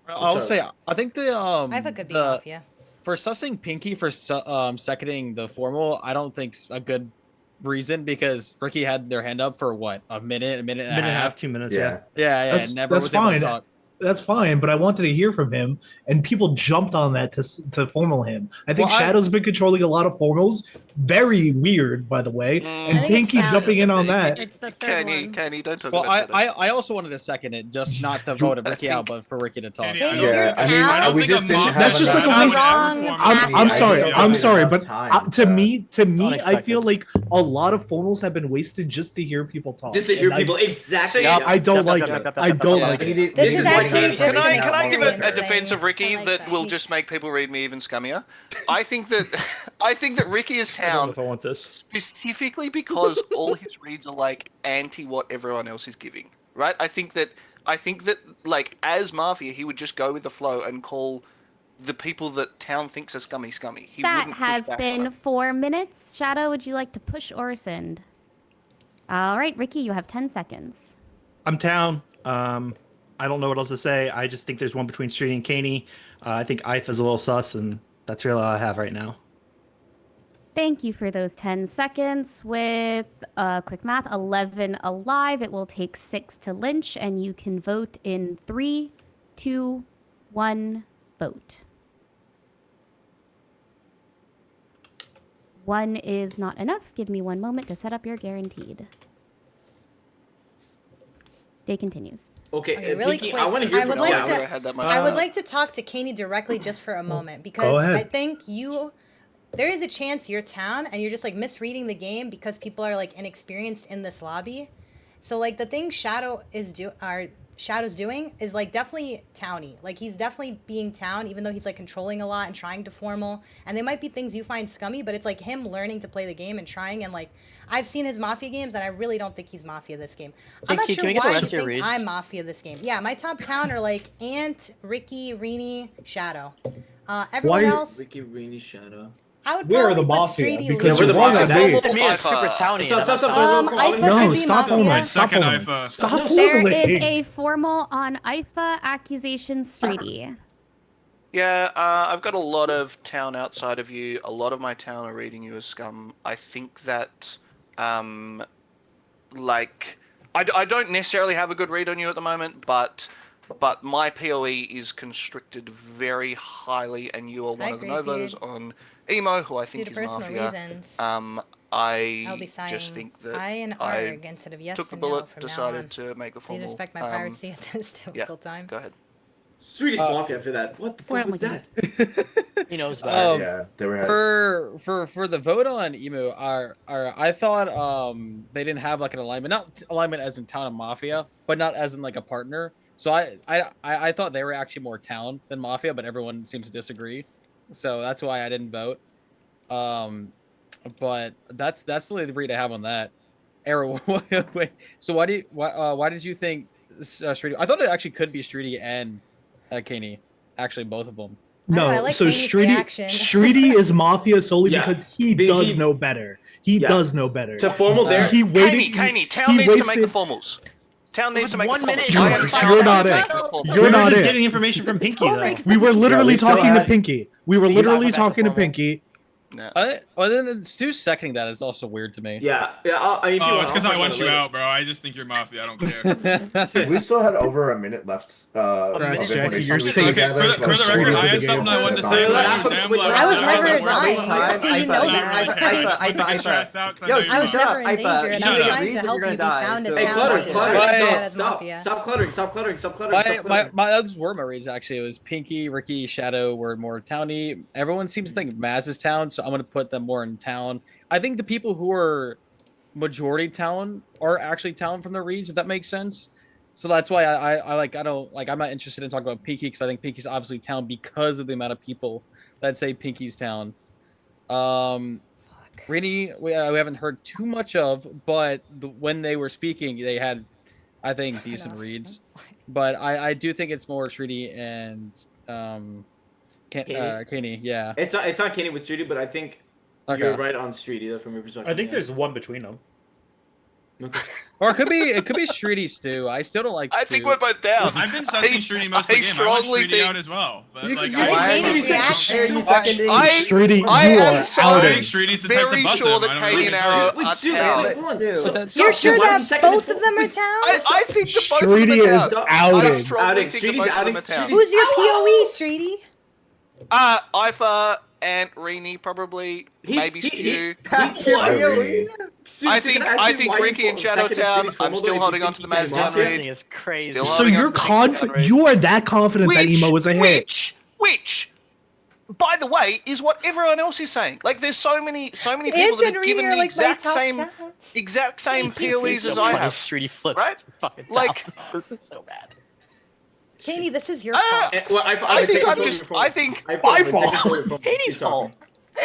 I'll say I think I have a good Mafia. For sussing Pinky for seconding the formal, I don't think a good reason because Ricky had their hand up for what, a minute and a half, 2 minutes. Yeah, That's, never that's was able to fine. talk. That's fine, but I wanted to hear from him, and people jumped on that to formal him. I think Shadow's been controlling a lot of formals. Very weird, by the way. And Pinky jumping in on that. It's the third one. Kenny, don't talk Well, about Shadow. I also wanted to second it, just not to vote Ricky out, but for Ricky to talk. Yeah, I mean, we just didn't have That's just like a waste. I'm sorry, but to me, I feel like a lot of formals have been wasted just to hear people talk. Just to hear And people, exactly. I don't like it. I don't like it. This is actually just Can an I give a experience defense thing. of Ricky that will just make people read me even scummier? I think that Ricky is I don't know town if I want this. specifically because all his reads are like anti what everyone else is giving. Right? I think that like as Mafia, he would just go with the flow and call the people that town thinks are scummy. He That wouldn't push has back on been it. 4 minutes. Shadow, would you like to push or rescind? All right, Ricky, you have 10 seconds. I'm town. I don't know what else to say. I just think there's one between Streety and Kaney. I think Ife is a little sus, and that's really all I have right now. Thank you for those 10 seconds. With quick math, 11 alive. It will take 6 to lynch, and you can vote in 3, 2, 1, vote. 1 is not enough. Give me 1 moment to set up your guaranteed. Day continues. Okay, really Pinky, quick. I want to hear from I Ella. had that I would like to talk to Kaney directly just for a moment because ahead. I think there is a chance you're town and you're just like misreading the game because people are like inexperienced in this lobby. So like the thing Shadow's doing is like definitely towny. Like he's definitely being town, even though he's like controlling a lot and trying to formal. And they might be things you find scummy, but it's like him learning to play the game and trying. And like I've seen his mafia games, and I really don't think he's mafia this game. I'm not sure why you think I'm mafia this game. Yeah, my top town are like Ant, Ricky, Rini, Shadow. Everyone else. Ricky, Rini, Shadow. I would Where are the probably put mafia? Streety Because lead. you're wrong on me. To me, it's super towny. Stop. Ifa No, could be stop mafia. holding. Stop Second holding. Ifa. Stop There holding. is a formal on IFA accusation, Streety. Yeah, I've got a lot of town outside of you. A lot of my town are reading you as scum. I think that, like, I don't necessarily have a good read on you at the moment, but my PoE is constricted very highly, and you are one of the no voters on Emo, who I think is mafia. I'll be just think that I and Arg instead of yes took the and no bullet, from now decided on. to make the formal. Please respect my piracy at this difficult time. Go ahead. Sweetest mafia for that. What the fuck was that? He knows about Yeah, they were. For the vote on Emu, I thought they didn't have like an alignment, not alignment as in town and mafia, but not as in like a partner. So I thought they were actually more town than mafia, but everyone seems to disagree. So that's why I didn't vote. But that's the only read I have on that. Arrow, wait. So why did you think Streety? I thought it actually could be Streety and Kaney. Actually, both of them. No, so Streety is mafia solely because he does know better. He does know better. To formal there. He waited. Kaney, town needs to make the formals. Town needs to make the formals. You're not it. You're not just it. getting information from Pinky though. We were literally talking to Pinky. We were literally talking to Pinky. Well, then Stu's seconding that is also weird to me. Yeah. If you it's because I want you out, bro. I just think you're mafia. I don't care. We still had over a minute left. Congrats, of Jackie, information you're we safe. could gather, For the record, I had something I wanted to say. I was never dying. You know that. Yo, I was never in danger, and I'm trying to help you be found as town. Stop cluttering. My others were my reads actually. It was Pinky, Ricky, Shadow were more towny. Everyone seems to think Maz is town, so I'm gonna put them more in town. I think the people who are majority town are actually town from the reads, if that makes sense. So that's why I'm not interested in talking about Pinky because I think Pinky's obviously town because of the amount of people that say Pinky's town. Rini, we haven't heard too much of, but when they were speaking, they had, I think, decent reads. But I do think it's more Shreedy and Kaney, yeah. It's not Kaney with Streety, but I think you're right on Streety though from your perspective. I think there's one between them. Okay. Or it could be Streety Stu. I still don't like Stu. I think we're both down. I've been sussing Streety most of the game. I want Streety out as well. But like, Streety, you I are am so outed. I think Streety's the type to very bust sure him. that I don't Kaney and know. Arrow are town. You're sure that both of them are town? I think that both Streety of them are is town. outed. I strongly think that both of them are town. Who's your POE, Streety? Ifa and Rini probably. Maybe Stu. That's your POE? I think Ricky and Shadowtown. I'm still holding on to the Mazda read. is crazy. So you're confident? You are that confident that Emo was a hit? Which, by the way, is what everyone else is saying. Like, there's so many people that have given the exact same POEs as I have. Streety flips. Right? Fucking like, this is so bad. Kaney, this is your fault. Well, I think my fault. Katie's fault.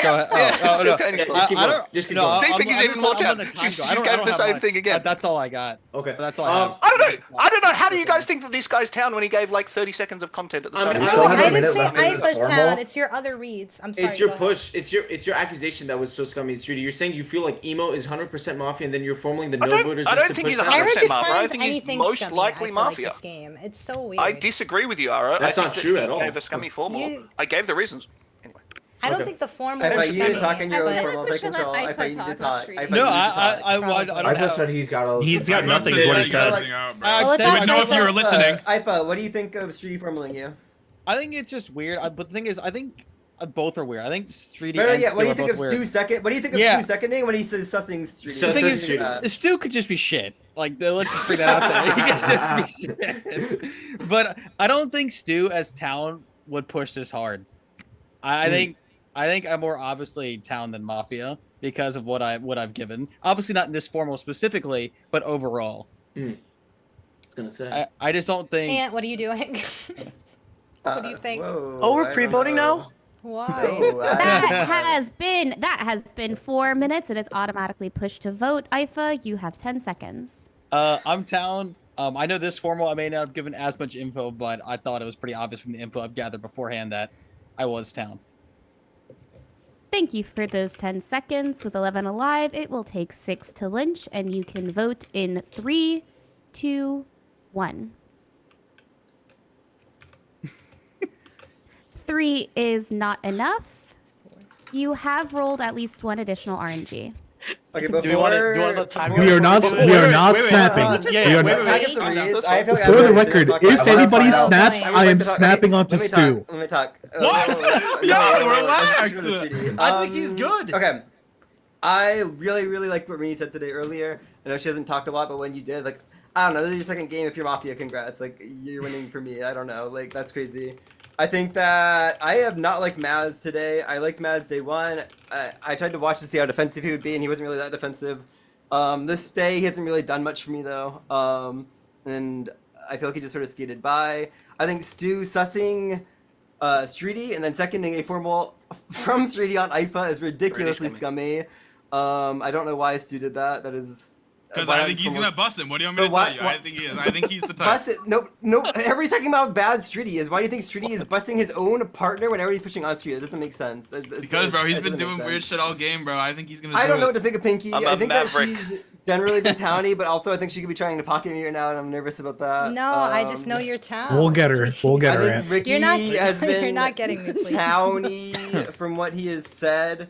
Go ahead. Just keep going. Think is even more town. She's going the same thing again. That's all I got. Okay. That's all I have. I don't know. How do you guys think that this guy's town when he gave like 30 seconds of content at the start? No, I didn't say Ifa's town. It's your other reads. I'm sorry. It's your push. It's your accusation that was so scummy, Streety. You're saying you feel like Emo is 100% mafia, and then you're formuling the no voters. I don't think he's 100% mafia. I think he's most likely mafia. This game. It's so weird. I disagree with you, Ara. That's not true at all. I gave a scummy formal. I gave the reasons. I don't think the formal. I thought you need to talk in your own formal. Take control. I thought you need to talk. No, I don't I just said he's got a. He's got nothing. Is what he said. You would know if you were listening. Ifa, what do you think of Streety formaling you? I think it's just weird. But the thing is, I think both are weird. I think Streety and Stu what do you are think both of weird. Stu's second? What do you think of Stu's seconding when he says sussing Streety? The thing is, Stu could just be shit. Like, let's just bring that out there. He can just be shit. But I don't think Stu as Town would push this hard. I think I'm more obviously Town than Mafia because of what I've given. Obviously not in this formal specifically, but overall. I was gonna say. I just don't think. Ant, what are you doing? What do you think? Oh, we're pre-voting now? Why? That has been 4 minutes. It is automatically pushed to vote. Ifa, you have 10 seconds. I'm Town. I know this formal I may not have given as much info, but I thought it was pretty obvious from the info I've gathered beforehand that I was Town. Thank you for those 10 seconds. With 11 alive, it will take 6 to lynch, and you can vote in 3, 2, 1. 3 is not enough. You have rolled at least 1 additional RNG. Okay, Do we want to time? We are not snapping. For the record, if anybody snaps, I am snapping onto Stu. Let me talk. What? Yo, relax. I think he's good. Okay. I really like what Rini said today earlier. I know she hasn't talked a lot, but when you did, like, I don't know, this is your second game. If you're Mafia, congrats. Like, you're winning for me. I don't know. Like, that's crazy. I think that I have not liked Maz today. I liked Maz day one. I tried to watch to see how defensive he would be, and he wasn't really that defensive. This day, he hasn't really done much for me, though. And I feel like he just sort of skated by. I think Stu sussing Streety and then seconding a formal from Streety on IFA is ridiculously scummy. I don't know why Stu did that. That is... Because I think he's gonna bust him. What do you want me to tell you? I think he is. I think he's the type. Bust it. No. Everybody's talking about bad Streety is. Why do you think Streety is busting his own partner when everybody's pushing on Streety? It doesn't make sense. Because, bro, he's been doing weird shit all game, bro. I think he's gonna. I don't know what to think of Pinky. I think that she's generally been towny, but also I think she could be trying to pocket me right now, and I'm nervous about that. No, I just know you're town. We'll get her. We'll get her. I think Ricky has been you're not getting me, please. towny from what he has said.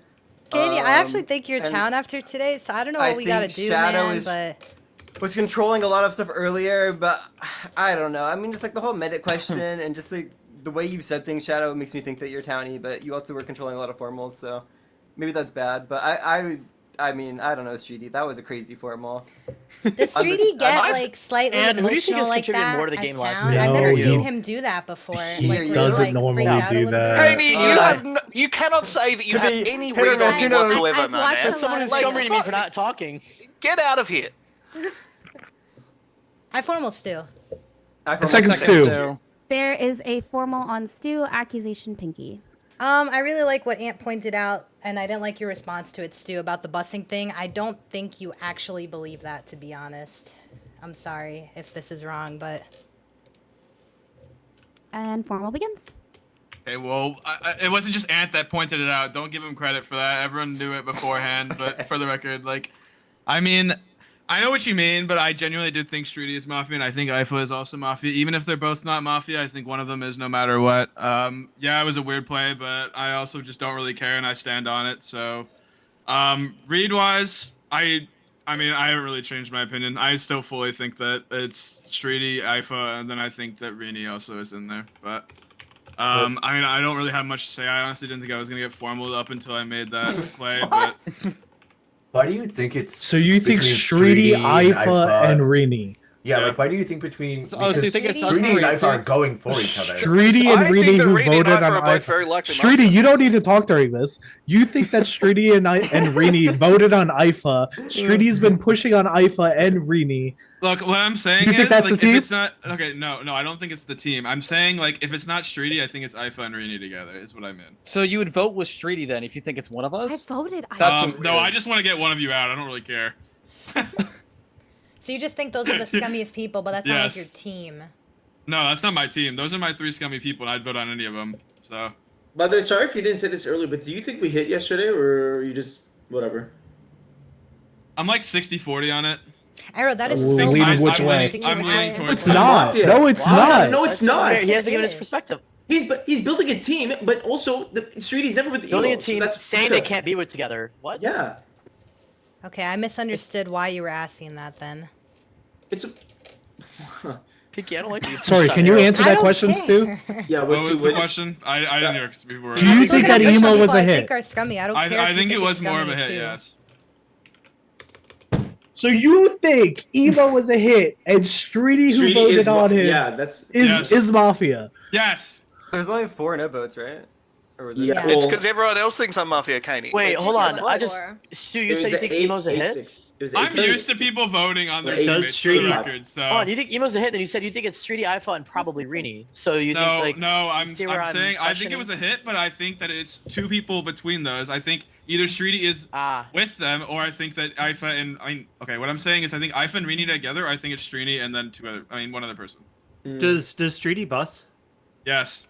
Katie, I actually think you're town after today, so I don't know what we gotta do, man. But was controlling a lot of stuff earlier, but I don't know. I mean, just like the whole medit question and just like the way you've said things, Shadow, makes me think that you're towny, but you also were controlling a lot of formals, so maybe that's bad. But I mean, I don't know, Streety. That was a crazy formal. Does Streety get like slightly emotional like that more to the as game town? I've never seen him do that before. He doesn't normally do that. Katie, you cannot say that you have any read on me whatsoever, man. Someone is scummering me for not talking. Get out of here. I formal Stu. Second Stu. There is a formal on Stu, accusation Pinky. I really like what Ant pointed out, and I didn't like your response to it, Stu, about the busing thing. I don't think you actually believe that, to be honest. I'm sorry if this is wrong, but... And formal begins. Okay, well, it wasn't just Ant that pointed it out. Don't give him credit for that. Everyone knew it beforehand, but for the record, like... I mean... I know what you mean, but I genuinely do think Streety is Mafia, and I think Ifa is also Mafia. Even if they're both not Mafia, I think one of them is no matter what. Yeah, it was a weird play, but I also just don't really care, and I stand on it. So, read-wise, I mean, I haven't really changed my opinion. I still fully think that it's Streety, Ifa, and then I think that Rini also is in there. But, I mean, I don't really have much to say. I honestly didn't think I was going to get formal up until I made that play, but... Why do you think it's... So you think Streety, Ifa, and Rini? Yeah, like, why do you think between... So you think it's Streety and Ifa are going for each other. Streety and Rini who voted on Ifa. Streety, you don't need to talk during this. You think that Streety and Rini voted on Ifa. Streety's been pushing on Ifa and Rini. Look, what I'm saying is, like, if it's not... Okay, no, I don't think it's the team. I'm saying, like, if it's not Streety, I think it's Ifa and Rini together, is what I meant. So you would vote with Streety then, if you think it's one of us? I voted Ifa. No, I just want to get one of you out. I don't really care. So you just think those are the scummiest people, but that's not like your team. No, that's not my team. Those are my 3 scummy people, and I'd vote on any of them, so... By the way, sorry if you didn't say this earlier, but do you think we hit yesterday, or you just... whatever? I'm like 60-40 on it. Arrow, that is so leaning which way? I'm leaning towards It's not. No, it's not. No, it's not. He hasn't given his perspective. He's building a team, but also Streety's never with the building a emo, team, so that's saying they can't be with together. What? Yeah. Okay, I misunderstood why you were asking that then. It's a... Pinky, I don't like you. Sorry, can you answer that question, Stu? Yeah, what was the question? I didn't hear because we were... Do you think that emo was a hit? I think are scummy. I don't care. I think it was more of a hit, yes. So you think Emo was a hit and Streety, who Streety voted is on him, yeah, that's is Mafia? Yes. There's only 4 no votes, right? Or was it? Yeah, It's because everyone else thinks I'm Mafia, Kaney. Wait, hold on. It's I just Stu, you said you think Emo's a hit? I'm used to people voting on their Does teammates for the Streety- record. So. Oh, you think Emo's a hit? Then you said you think it's Streety, Ifa, and probably Rini. So you think like I'm saying I think it was a hit, but I think that it's 2 people between those. I think either Streety is with them, or I think that Ifa and okay, what I'm saying is I think Ifa and Rini together. I think it's Streety and then one other person. Does Streety bus? Yes.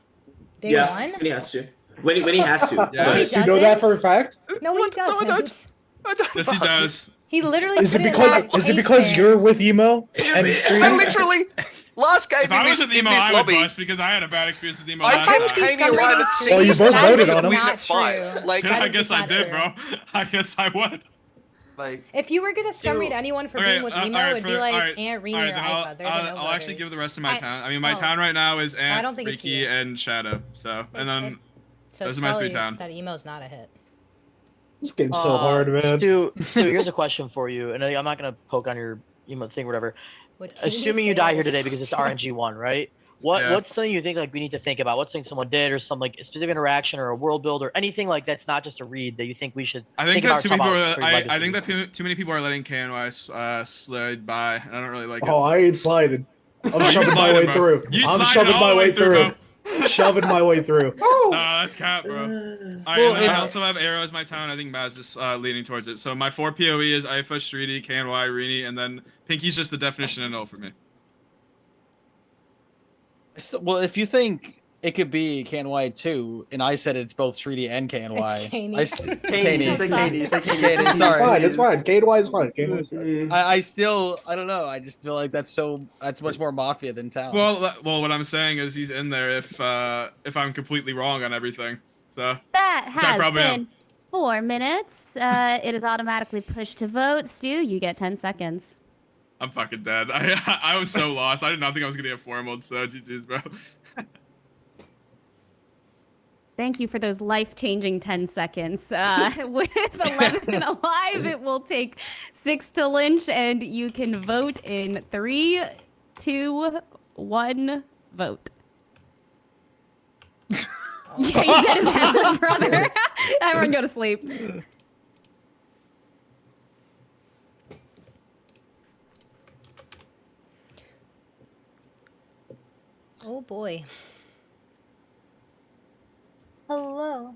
Day one? When he has to. When he has to. No, he Do you know that doesn't. for a fact? No, he doesn't. Yes, he does. He literally Is put it in that because case you're with Emo and I Streety? literally last game If I in was this, with in Emo, this I would lobby. bust because I had a bad experience with Emo I last kept time. Kaney around at 6. Well, you both voted on him. Win Not at 5. true. Like, Yeah, I That is guess I not did, true. bro. I guess I would. Like, If you were gonna scum read anyone for being with Emo, it'd be like Aunt Rini or Ifa. They're the no I'll actually voters. give the rest of my town. I mean, my oh. town right now is Ant, don't think it's Riki, you. and Shadow. So, and then So those it's are my 3 probably town. that Emo's not a hit. This game's so hard, man. Stu, here's a question for you, and I'm not gonna poke on your Emo thing, or whatever. What can Assuming you you say die that here was- today because it's RNG1, right? Yeah. What's something you think like we need to think about? What's something someone did, or some like specific interaction, or a world build, or anything like that's not just a read that you think we should? I think about that or talk about for I Legacy? think that too many people are letting KNY slide by, and I don't really like it. Oh, I ain't sliding. I'm You shoving my sliding, way bro. through. You I'm sliding shoving all my the way through. bro. Shoving my way through. Nah, that's cap, bro. Alright, Well, and then I if- also have Arrow as my town. I think Maz is leaning towards it. So my 4 PoE is Ifa, Streety, KNY, Rini, and then Pinky's just the definition of no for me. Well, if you think it could be KNY too, and I said it's both Streety and KNY. It's Kaney. Kaney, say Kaney, say Kaney. Kaney, It's sorry. fine. It's fine. KNY is fine. KNY is fine. I still, I don't know. I just feel like that's much more Mafia than Town. Well, what I'm saying is he's in there if I'm completely wrong on everything. So That which I has probably been am. 4 minutes. It is automatically pushed to vote. Stu, you get 10 seconds. I'm fucking dead. I was so lost. I did not think I was gonna get 4 mode. So GG's, bro. Thank you for those life-changing 10 seconds. With 11 alive, it will take 6 to lynch, and you can vote in 3, 2, 1, vote. Yeah, he did his half brother. Everyone go to sleep. Oh boy. Hello.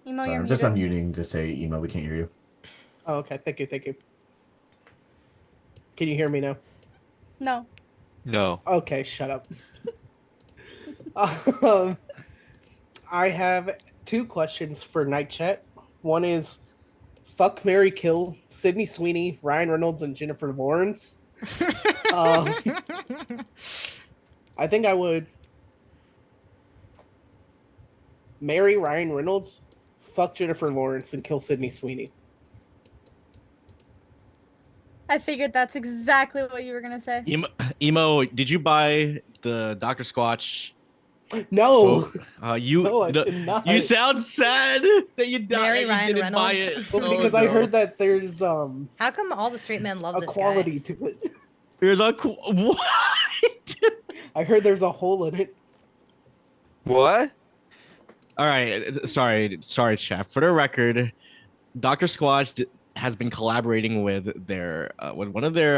Emo, Sorry, you're I'm just muted. unmuting to say, Emo, we can't hear you. Oh, okay. Thank you. Thank you. Can you hear me now? No. No. Okay, shut up. I have 2 questions for Night Chat. One is, fuck, marry, kill Sydney Sweeney, Ryan Reynolds, and Jennifer Lawrence. I think I would marry Ryan Reynolds, fuck Jennifer Lawrence, and kill Sydney Sweeney. I figured that's exactly what you were gonna say. Emo, did you buy the Dr. Squatch? No. You No, I did not. You sound sad that you died. Marry You Ryan didn't buy it. Reynolds. Well, Oh, because I no. heard that there's How come all the straight men love a this quality guy? to it. There's a what? I heard there's a hole in it. What? All right, sorry, chef. For the record, Dr. Squatch has been collaborating with their with one of their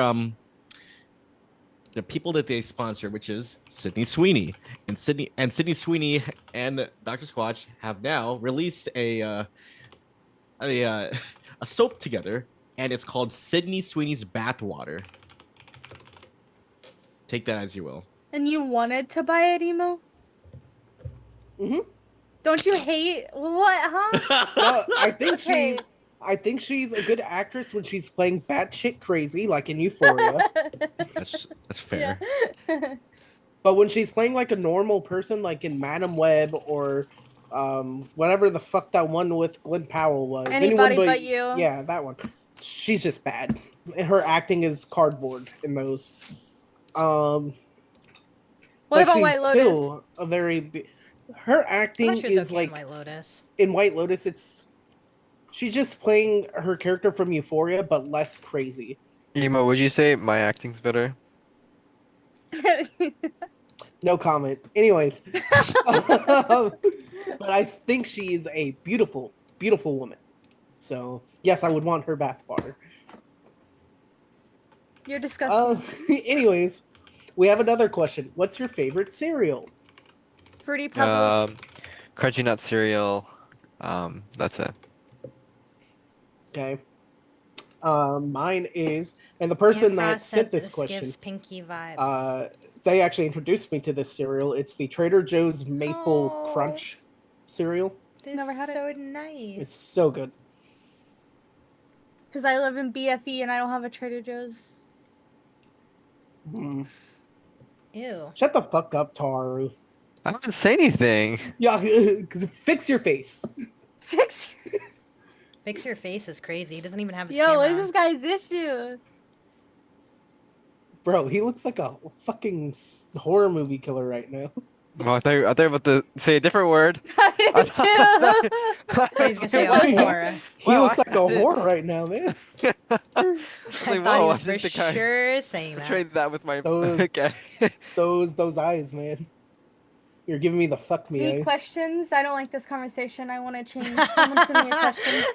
the people that they sponsor, which is Sydney Sweeney, and Sydney Sweeney and Dr. Squatch have now released a soap together, and it's called Sydney Sweeney's Bathwater. Take that as you will. And you wanted to buy it, Emo? Mm-hmm. Don't you hate what, huh? I think she's a good actress when she's playing batshit crazy, like in Euphoria. That's fair. But when she's playing like a normal person, like in Madam Web or whatever the fuck that one with Glenn Powell was. Anybody But You. Yeah, that one. She's just bad. Her acting is cardboard in those. What But about she's White Lotus? still a very. her I acting thought she was is okay in like White Lotus. in White Lotus. She's just playing her character from Euphoria, but less crazy. Emo, would you say my acting's better? No comment. Anyways, but I think she is a beautiful, beautiful woman. So yes, I would want her bath water. You're disgusting. Anyways, we have another question. What's your favorite cereal? Fruity Pebbles. Crunchy nut cereal. That's it. Okay. Mine is, and the person that sent this question, gives Pinky vibes. they actually introduced me to this cereal. It's the Trader Joe's Maple Crunch cereal. Never had it. So nice. It's so good. Because I live in BFE and I don't have a Trader Joe's. Mm. Ew. Shut the fuck up, Taru. I didn't say anything. Yeah, because fix your face. Fix your face is crazy. He doesn't even have his Yo, camera what is on. this guy's issue? Bro, he looks like a fucking horror movie killer right now. Oh, I thought you were about to say a different word. I He's gonna say horror. He looks like a whore right now, man. I I thought he was for sure saying that. Trade that with my Those, okay. those eyes, man. You're giving me the fuck me Any eyes. questions? I don't like this conversation. I want to change. Someone send me a question.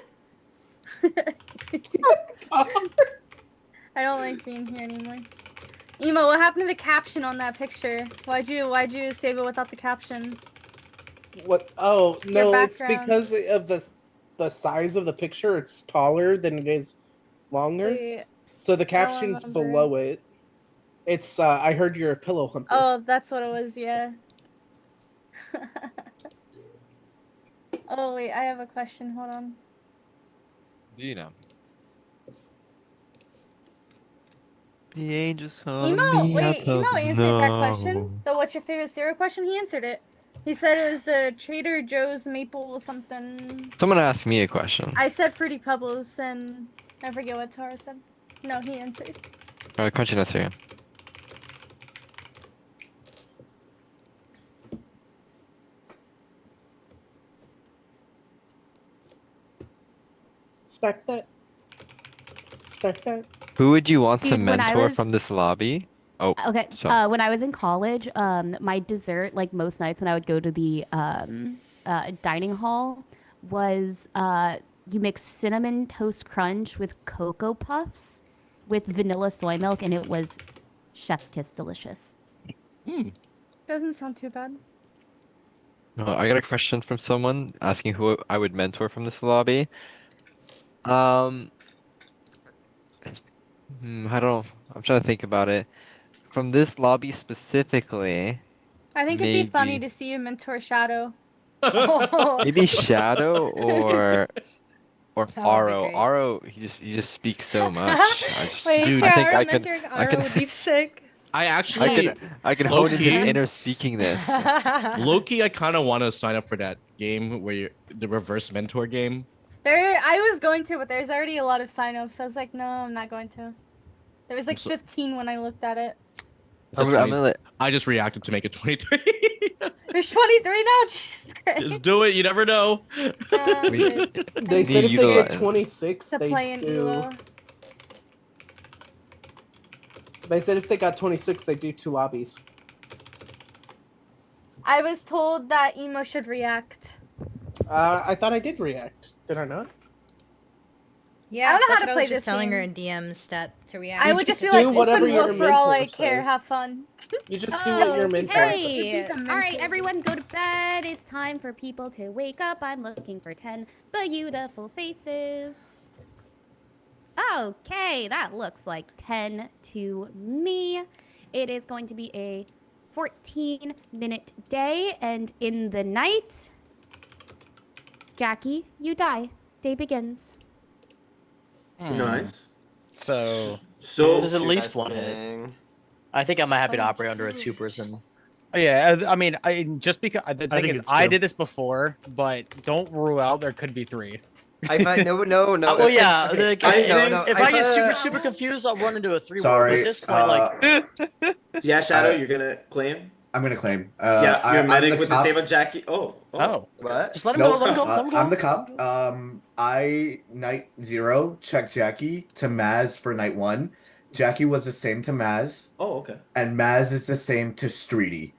I don't like being here anymore. Emo, what happened to the caption on that picture? Why'd you save it without the caption? What? Oh Your no, it's background. because of the size of the picture. It's taller than it is longer. Wait, So the caption's remember. below it. It's I heard you're a pillow hunter. Oh, that's what it was. Yeah. Oh wait, I have a question. Hold on. Do you know? The angels calling Emo, me. wait, Emo answered that question. The what's your favorite cereal question? He answered it. He said it was the Trader Joe's maple something. Someone asked me a question. I said Fruity Pebbles, and I forget what Tara said. No, he answered. Crunchy nut cereal. Expect that. Who would you want to Dude, when I mentor was- from this lobby? Oh, Okay. so When I was in college, my dessert, like most nights when I would go to the dining hall, was you mix cinnamon toast crunch with Cocoa Puffs with vanilla soy milk, and it was chef's kiss delicious. Doesn't sound too bad. I got a question from someone asking who I would mentor from this lobby. I don't. I'm trying to think about it. From this lobby specifically, I think it'd be funny maybe- to see you mentor Shadow. maybe Shadow or That would be Aro. great. Aro, he just speaks so much. I just, Wait, dude, Tara, I think I mentoring can, I Aro can, would be sick. I actually, I can hone in his low-key- inner speakingness. Loki, I kind of want to sign up for that game where the reverse mentor game. I was going to, but there's already a lot of sign-ups. So I was like, no, I'm not going to. There was like 15 when I looked at it. It's a I'm 20 gonna let- I just reacted to make it 23. There's 23 now. Jesus Christ. Just do it. You never know. They said if they get 26, To they play an do. ELO. They said if they got 26, they do 2 lobbies. I was told that Emo should react. I thought I did react. Did I not? Yeah, I don't know that's how to what I play was just this telling game. her in DMs to react. I would just be like, whatever open your book for all I mentor care. says. Have fun. You just do what your mentor says. Hey! All right, everyone, go to bed. It's time for people to wake up. I'm looking for 10 beautiful faces. Okay, that looks like 10 to me. It is going to be a 14-minute day, and in the night, Jackie, you die. Day begins. Nice. So there's at least one hit. I think I'm happy to operate under a 2-person. Yeah, I mean, just because the thing think is, it's I two. did this before, but don't rule out there could be 3. I find no. Well, yeah. Okay, If I get super confused, I'll run into a 3. Sorry, But at this point, like, Yeah, Shadow, you're gonna claim? I'm gonna claim. Yeah, you're a medic I'm with the cop. save on Jackie. Oh. What? Just let him Nope. go. Let him go. Let him go. I'm the cop. I night 0 checked Jackie to Maz for night 1. Jackie was the same to Maz. Oh, okay. And Maz is the same to Streety.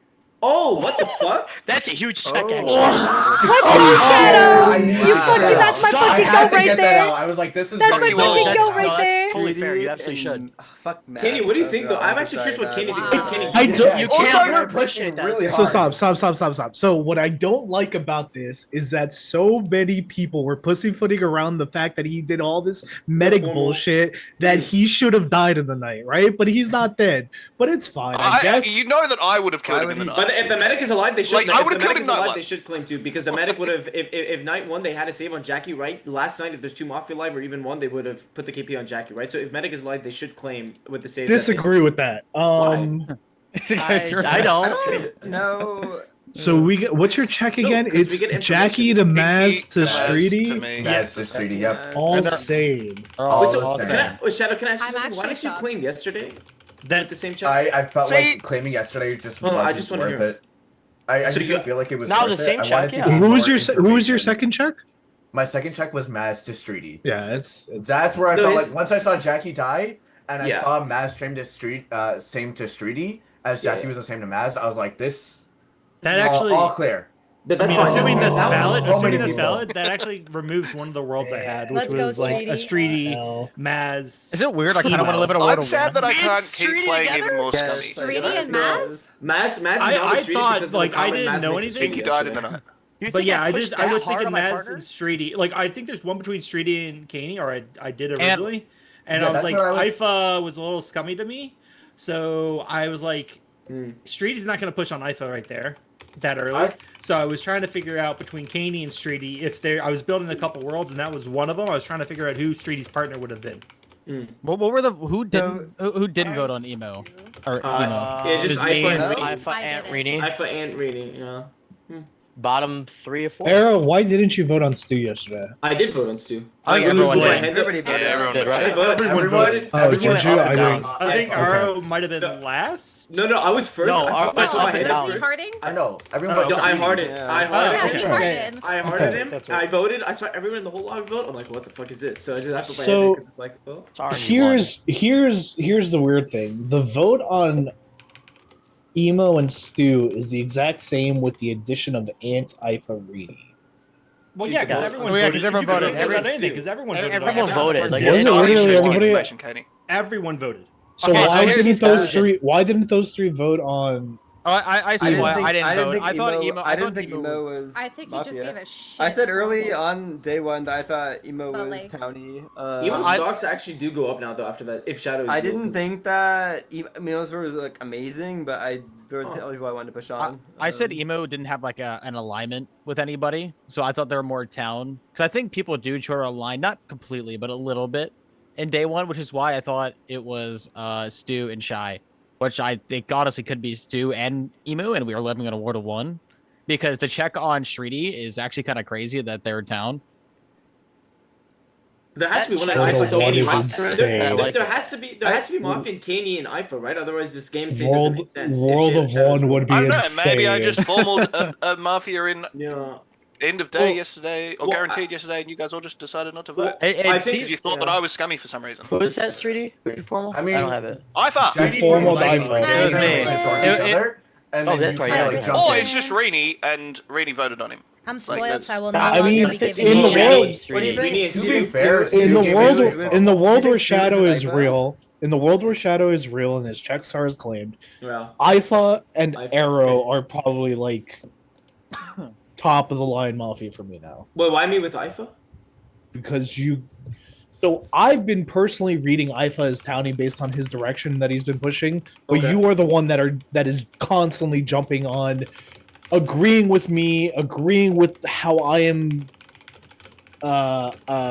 Oh, what the fuck? That's a huge check, actually. Let's go, Shadow! You fucking, that's my I fucking had go to right get that there. out. I was like, this is That's my very fucking bold. go right there. That's totally fair. You absolutely should. Fuck man. Kenny, what do you think though? I'm actually curious what Kenny thinks. Kenny, I don't. You Also, can't we're appreciate pushing that. really So hard. stop. So what I don't like about this is that so many people were pussyfooting around the fact that he did all this medic bullshit that he should have died in the night, right? But he's not dead. But it's fine, I guess. You know that I would have killed him in the night. But if the medic is alive, they should. Like, I if would the have killed medic him is night alive, one. they should claim too, because the medic would have. If night 1 they had a save on Jackie, right? Last night, if there's 2 mafia alive or even 1, they would have put the KP on Jackie, right? So if medic is alive, they should claim with the save. Disagree with that. I don't. No. So we get. What's your check again? 'cause we It's get Jackie to Maz to to Maz Streety. to me. Maz to Streety, yep. All And they're- same. All so, the can same. Shadow, can I ask you I'm something? Why actually didn't you shocked. claim yesterday? That The same check. I felt See? like claiming yesterday just Oh, I wasn't just wanna worth hear. it. I So just you- didn't feel like it was No, worth the same it. I check, wanted to yeah. get Who was more your Who was your information. second check? My second check was Maz to Streety. Yeah, it's That's where I No, felt his- like once I saw Jackie die and I Yeah. saw Maz same to same to Streety as Yeah, Jackie yeah. was the same to Maz, I was like, this that actually. all clear. That's I mean, fine. assuming that's That one- valid, so many assuming that's people. valid, that actually removes one of the worlds I had, which Let's go, was like a Streety. Streety, Maz. Is it weird? I kind of want to live in a world I'm of sad that I Me and can't keep Streety playing together? even more Yes, scummy. Streety and Maz? Maz is not I with Streety thought, because of like, the I comment didn't Maz know made to anything. Streety Pinky died in the yesterday. night. You But think yeah, I pushed did. I that was hard thinking on my Maz partner? and Streety. Like, I think there's one between Streety and Caney, or I did originally. And Yeah, I was that's like, what I was- IFA was a little scummy to me. So I was like, Mm. Streety's not going to push on IFA right there that early. I- So I was trying to figure out between Caney and Streety if there. I was building a couple worlds, and that was one of them. I was trying to figure out who Streety's partner would have been. What were the who didn't vote on emo or emo? It's just It was me iPhone and- and Reedy. IFA and Reedy. IFA and Reedy, yeah. Bottom 3 or 4. Arrow, why didn't you vote on Stu yesterday? I did vote on Stu. I think would lose everyone my did. head. Everybody voted. Yeah, everyone did, voted. right? I voted. Everyone Everyone voted. voted. Oh, Everyone did went you? up I and didn't. down. I think Okay. Aro might have been last. No, I was first. No, I Aro put went my up and head down. first. Harding? I know. Everyone Oh, votes No, I Streety. hearted. Yeah. I hearted Yeah, him. he hearted. I hearted Okay. him. That's I right. voted. I saw everyone in the whole lobby vote. I'm like, what the fuck is this? So I just have to So- my head. It's like, oh. Sorry, you won. Here's the weird thing. The vote on Emo and Stu is the exact same with the addition of Ant, Ifa, Reedy. Well, yeah, because Yeah, everyone 'cause voted. everyone You could voted. say about Everyone- anything because everyone voted. on Everyone it. voted. Like, Was it's it not literally even everybody? Information, Katie. Everyone voted. So Okay, so why here's didn't the those question. three? Why didn't those three vote on? I see why I didn't vote. think I thought emo. I didn't think emo was. I think he just Mafia. gave a shit. I said early on day 1 that I thought emo But, was like- towny. Emo I- stocks actually do go up now though after that. If Shadow. Is I low, didn't 'cause- think that emo's was like amazing, but there was other people I wanted to push on. I said emo didn't have like an alignment with anybody, so I thought they were more town. Because I think people do try to align, not completely, but a little bit in day 1, which is why I thought it was Stu and Shy, which I think honestly could be Stu and emo, and we were living in a world of 1, because the check on Streety is actually kind of crazy that they're town. There has to be one. That I check saw one Caney. is There, insane. there, like there it. has to be. There has to be Mafia and Caney and Ifa, right? Otherwise, this game doesn't World make sense. If World of Shadow's One would be I don't know. insane. Maybe I just formaled a mafia in Yeah. end of day Well, yesterday, or well, guaranteed yesterday, and you guys all just decided not to vote. It I seems- think Because you thought that I was scummy for some reason. Who is that, Streety? Who's your formal? I mean- I don't have it. IFA! Jackie Formal voted Ifa. Ifa. It was me. They voted for each It- other, and Oh, then that's you right, kinda, yeah, like, yeah. jumped Or in. it's just Rainy, and Rainy voted on him. I'm Like, spoiled, that's- so I will no I longer mean, be in giving the you world- shit. What do you think? Reedy and To Stu. be fair, In the Stu world, gave it- in the world You where think Stu's Shadow an is Ifa? real, in the world where Shadow is real and his checks are as claimed, Yeah. Ifa and Ifa, Arrow are probably like top of the line mafia for me now. Wait, why me with Ifa? Because you so I've been personally reading Ifa as Townie based on his direction that he's been pushing, but Okay. you are the one that is constantly jumping on, agreeing with me, agreeing with how I am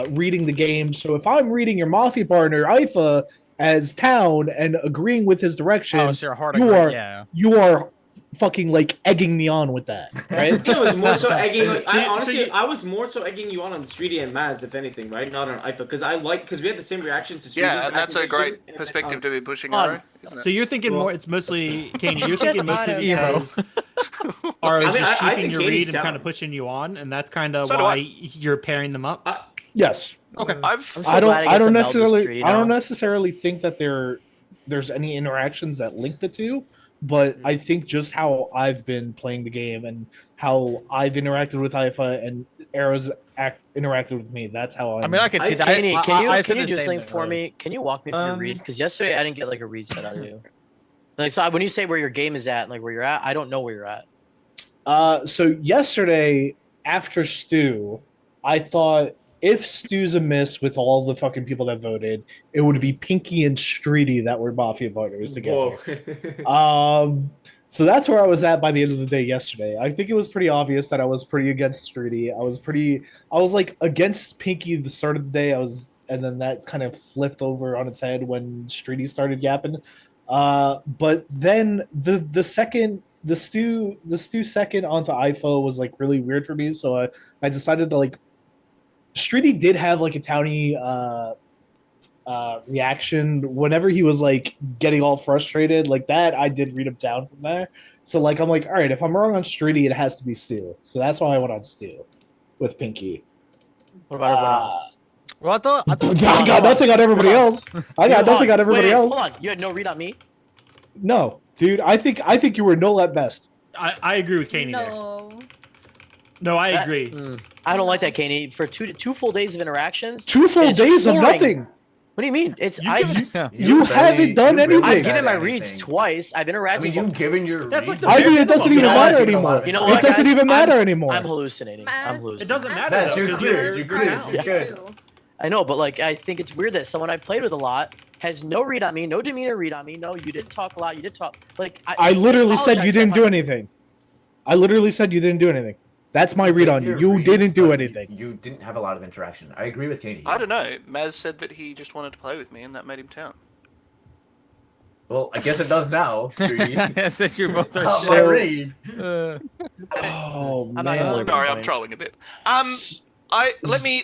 reading the game. So if I'm reading your mafia partner Ifa as Town and agreeing with his direction, Oh, so you're hard you agree- are yeah. you are fucking like egging me on with that, right? It was more so egging. So I was more so egging you on Streety and Maz, if anything, right? Not on IFA, because we had the same reaction to Streety's Yeah, and that's a accusation, great perspective to be pushing on. Arrow. Isn't it? So you're thinking more. It's mostly Kaney. You're thinking mostly Auto, because are just I shooting think your Kaney's read and down. kind of pushing you on, and that's kind of So do why I. you're pairing them up. Yes. Okay. I'm I so don't. glad I get I don't to meld with necessarily. Streety I don't now. necessarily think that there's any interactions that link the two, but I think just how I've been playing the game and how I've interacted with IFA and Arrow's interacted with me. That's how I mean, I can see that. Kenny, can you said do the same something thing for earlier. me? Can you walk me through your reads? Because yesterday I didn't get like a read set out of you. Like, so when you say where your game is at, like where you're at, I don't know where you're at. So yesterday after Stu, I thought if Stu's a miss with all the fucking people that voted, it would be Pinky and Streety that were Mafia voters together. So that's where I was at by the end of the day yesterday. I think it was pretty obvious that I was pretty against Streety. I was like against Pinky the start of the day. And then that kind of flipped over on its head when Streety started yapping. But then the Stu second onto IFO was like really weird for me. So I decided to like Streety did have like a townie reaction whenever he was like getting all frustrated like that. I did read him down from there. So like I'm like, all right, if I'm wrong on Streety, it has to be Stu. So that's why I went on Stu with Pinky. What about everyone else? Well, I got nothing on everybody else. I got nothing on everybody wait, else. Hold on, you had no read on me? No, dude. I think you were null at best. I agree with Kaney there. No, I agree. I don't like that, Kaney. For two full days of interactions. 2 full days of boring. nothing. What do you mean? It's You haven't done anything. I've given my reads twice. I've interacted. I mean, you've given your. That's like the I mean, it doesn't even matter anymore. You know it what, doesn't guys? even matter anymore. I'm hallucinating. It doesn't matter. That's though, you're 'cause clear. You're clear. You're good. I know, but like, I think it's weird that someone I played with a lot has no read on me, no demeanor read on me. No, you didn't talk a lot. You did talk. Like, I literally said you didn't do anything. I literally said you didn't do anything. That's my read on you. You didn't do anything. You didn't have a lot of interaction. I agree with Katie. I don't know. Maz said that he just wanted to play with me, and that made him town. Well, I guess it does now. Since you both are my read. Oh I'm man. Sorry, I'm trolling a bit. Let me.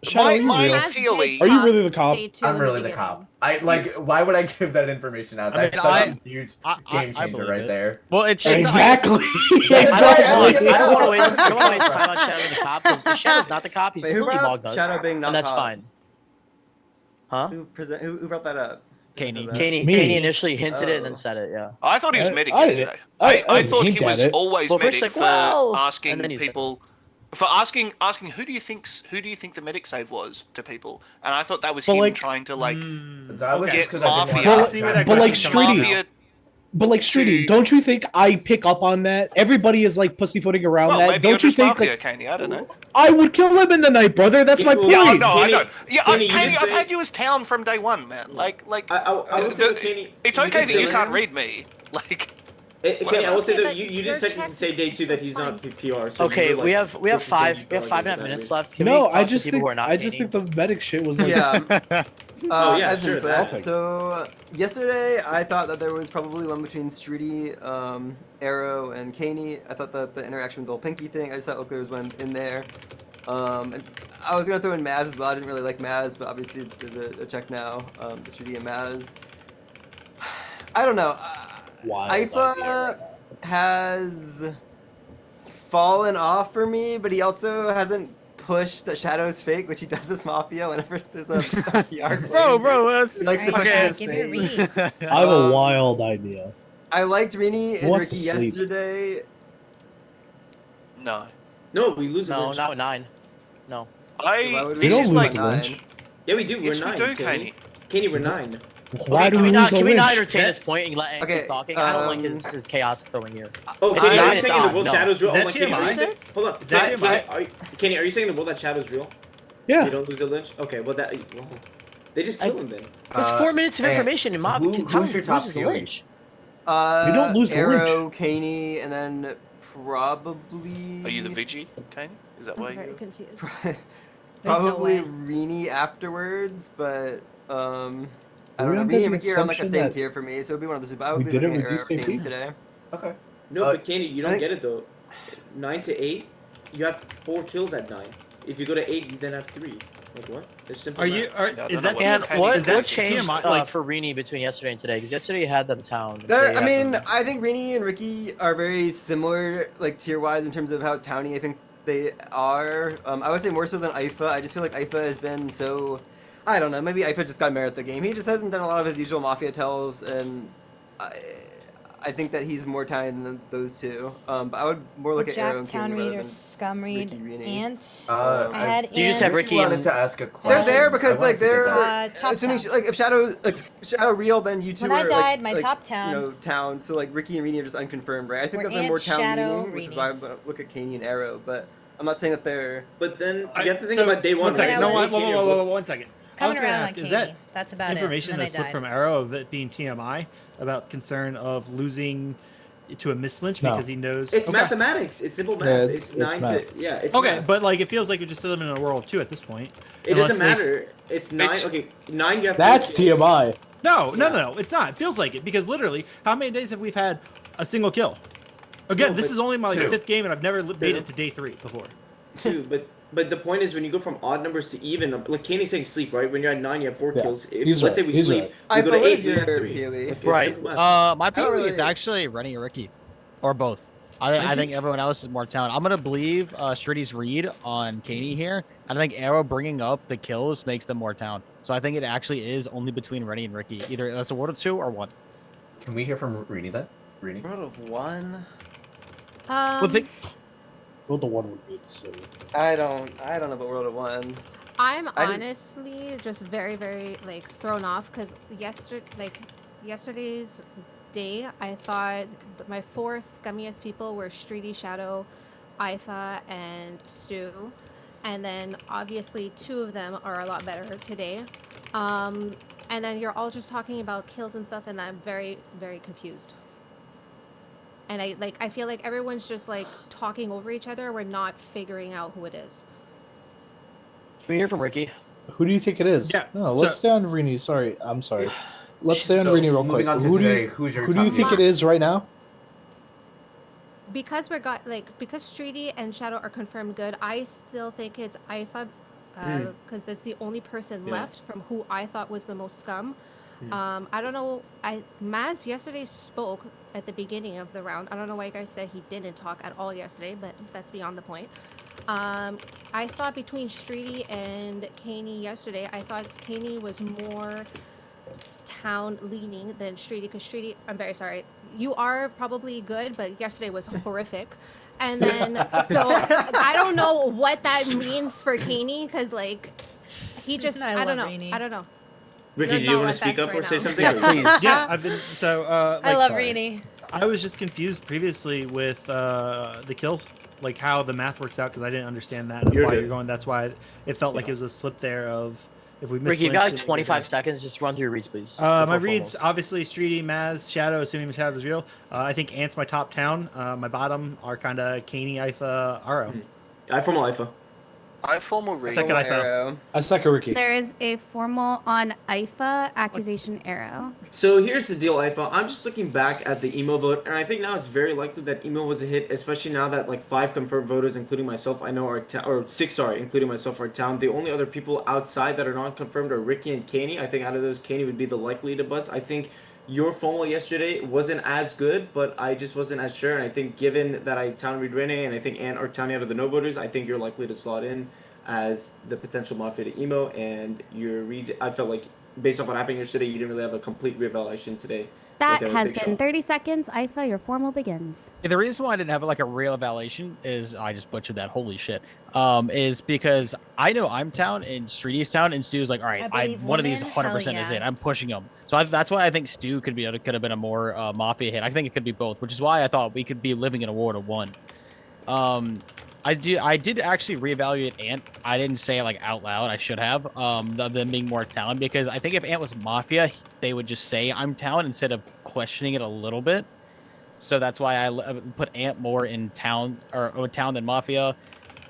Shadow, are you my real? POE. Are you really the cop? I'm really the cop. I like. Why would I give that information out? That's such a huge game changer right there. Well, it's exactly. I don't want to waste time on Shadow the cop because if Shadow's not the cop, he's Wait, who completely brought bogged up us, Shadow being not and that's cop? fine. Huh? Who brought that up? Kaney. Kaney initially hinted it and then said it. Yeah. I thought he was medic I yesterday. didn't- I thought he hint at was it. always Well, first medic like, well, for and asking then he said- people. For asking who do you think the medic save was to people, and I thought that was But, him like- trying to like That was get just because I didn't mafia. want But, to. where that but like question comes Streety, Mafia. but like Streety, don't you think I pick up on that? Everybody is like pussyfooting around Well, that. maybe you're Don't you just think? mafia, Like, Kaney. I don't know. I would kill him in the night, brother. That's my point. Yeah, I know. Kaney- Yeah, Kaney, you Kaney, did I've say- had you as town from day one, man. Like, I will say that Kaney. it's you okay did that say you can't that- read me. Like, Kenny, I will say Okay, that but you you're did technically checking say day me, 2 so that it's he's fine. not PR. So Okay, you were, we like, have 5 pushing we have 5.5 that minutes way. left. Can No, we talk I to just people think who are not I just Kaney? think the medic shit was like. Yeah. Oh, yeah, as sure, input, that. So yesterday, I thought that there was probably one between Streety, Arrow, and Kaney. I thought that the interaction with the whole Pinky thing. I just thought there was one in there. And I was gonna throw in Maz as well. I didn't really like Maz, but obviously there's a check now. The Streety and Maz. I don't know. IFA has fallen off for me, but he also hasn't pushed that Shadow's fake, which he does as Mafia whenever there's a PR bro, that's he likes to push Okay, his give your fake. reads. I have a wild idea. I liked Rini Who and wants Ricky to sleep? yesterday. no. No, we lose. No, Lynch. not 9. No. Why would We This don't is lose like the Lynch. Yeah, we do. We're Yes, we 9. do, Kenny. Kaney. Kenny, we're 9. Why Okay, do we lose a can we not Lynch? entertain his point and let Andy Okay, keep talking? I don't like his chaos throwing here. Oh, It's Kenny, are not- you it's saying in the on, world no. Shadow's real? Is that Oh, my Kenny, are you TMI? saying? Hold up. that Kenny, are you saying in the world that Shadow's real? Yeah. You don't lose a Lynch? Okay, well, well, they just kill him then. There's 4 minutes of and information in mob. who's your top loses a POE? lynch. You don't lose the Arrow, Kaney, and then probably. Are you the VG, Kaney? Is that why I'm very you? confused. Probably no way. Rini afterwards, but I Are we don't know. under Rini the and Ricky are on like the assumption same that tier for me, so it'd be one of those. I would we be looking didn't at Arrow reduce or Kaney KP? today. Okay. No, but Kenny, you don't think- get it though. 9 to 8, you have 4 kills at 9. If you go to 8, you then have 3. Like what? It's simple. Are you? Is that And what changed TMI? Like, for Rini between yesterday and today? Because yesterday you had them town. and There, today I you have mean, them- I think Rini and Ricky are very similar, like tier-wise, in terms of how towny I think they are. I would say more so than Ifa. I just feel like Ifa has been so, I don't know. Maybe Ifa just got merit the game. He just hasn't done a lot of his usual mafia tells, and I think that he's more towny than those two. But I would more look at Jack, Arrow and Town Kenny rather Reader, than Scum Read, Ricky, Rini. Ant. I had Do you just have Ant. Ricky wanted and... to ask a They're question. there because I like wanted to get they're that. top assuming town. like if Shadow real, then you two When I are died, my like, top town. You know, town. So like Ricky and Rini are just unconfirmed, right? I think Were that they're Ant, more town Shadow, leaning, which is Rini. why I'm gonna look at Kaney and Arrow. But I'm not saying that they're. But then you I- have to think so, about day one. One second. right? No, Like, Kenny are both- 1 second. I Coming was gonna around ask, on is Katie. that That's about information it. And that then I slipped died. from Arrow of it being TMI about concern of losing to a mislynch No. because he knows It's okay. mathematics. It's simple math. Yeah, it's it's 9 math. to it's Okay, math. but like it feels like we're just living in a world of 2 at this point. It Unless doesn't they- matter. It's 9. Okay, 9. You have. That's 4 kills. TMI. No, it's not. It feels like it because literally, how many days have we had a single kill? Again, No, this but is only my 2. 5th game, and I've never made 2. it to day 3 before. 2, but the point is when you go from odd numbers to even, like Kenny's saying sleep, right? When you're at 9, you have 4 Yeah, kills. If, he's let's right, say we he's sleep, right. we go to What 8, is we have your 3. POV? It's Right. simple math. My I don't POV is really- actually Rennie or Ricky, or both. I think everyone else is more talent. I'm gonna believe Strudy's read on Kaney here. I think Arrow bringing up the kills makes them more talent. So I think it actually is only between Rennie and Ricky. Either that's a word of 2 or 1. Can we hear from Rini then? Rini? World of one. Well, Well, the one would be silly. I don't know about World of One. I'm I didn't- honestly just very, very like thrown off because yesterday's day, I thought that my 4 scummiest people were Streety, Shadow, Ifa, and Stu, and then obviously 2 of them are a lot better today. And then you're all just talking about kills and stuff, and I'm very, very confused. And I feel like everyone's just like talking over each other. We're not figuring out who it is. Can we hear from Ricky? Who do you think it is? Yeah, No, let's so- stay on Rini. Sorry, I'm sorry. Let's stay on So, Rini real quick. moving on to Who today, do who's your who do you top think user? it is right now? Because because Streety and Shadow are confirmed good, I still think it's Ifa, because that's the only person Yeah. left from who I thought was the most scum. I don't know. Maz yesterday spoke at the beginning of the round. I don't know why you guys said he didn't talk at all yesterday, but that's beyond the point. I thought between Streety and Kaney yesterday, I thought Kaney was more town leaning than Streety, because Streety, I'm very sorry, you are probably good, but yesterday was horrific. And then so I don't know what that means for Kaney, because like he just I don't know. I don't know. Ricky, You're do you not want at to speak best up or right say now. something? Yeah, or- please. Yeah, I've been so. I Like, love sorry. Rini. I was just confused previously with the kill, like how the math works out because I didn't understand that. You're Why good. you're going? That's why it felt like it was a slip there of if we miss. Ricky, you've got like 25 seconds. Just run through your reads, please. My Before reads, formals. obviously, Streety, Maz, Shadow, assuming Shadow is real. I think Ant's my top town. My bottom are kind of Kaney, Ifa, Aro. I formal Ifa. I formal read. Second Ifa. Arrow. I second Ricky. There is a formal on IFA accusation arrow. So here's the deal, Ifa. I'm just looking back at the emo vote, and I think now it's very likely that emo was a hit, especially now that like 5 confirmed voters, including myself, I know are or 6, sorry, including myself, are town. The only other people outside that are non-confirmed are Ricky and Kaney. I think out of those, Kaney would be the likely to bust. I think your FOMO yesterday wasn't as good, but I just wasn't as sure. And I think given that I town read Rene and I think Ant are towning out of the no voters, I think you're likely to slot in as the potential mafia to emo. And your reads, I felt like based off what happened yesterday, you didn't really have a complete reevaluation today. That like a has big been shot. 30 seconds. IFA, your formal begins. Yeah, the reason why I didn't have like a real evaluation is I just butchered that. Holy shit. Is because I know I'm town and Streety's town, and Stu's like, all right, believe one of these women? 100% Hell is yeah. it. I'm pushing him. So that's why I think Stu could have been a more mafia hit. I think it could be both, which is why I thought we could be living in a war of one. I did actually reevaluate Ant. I didn't say it like out loud. I should have. Them being more town, because I think if Ant was mafia, they would just say I'm town instead of questioning it a little bit. So that's why I put Ant more in town or town than mafia.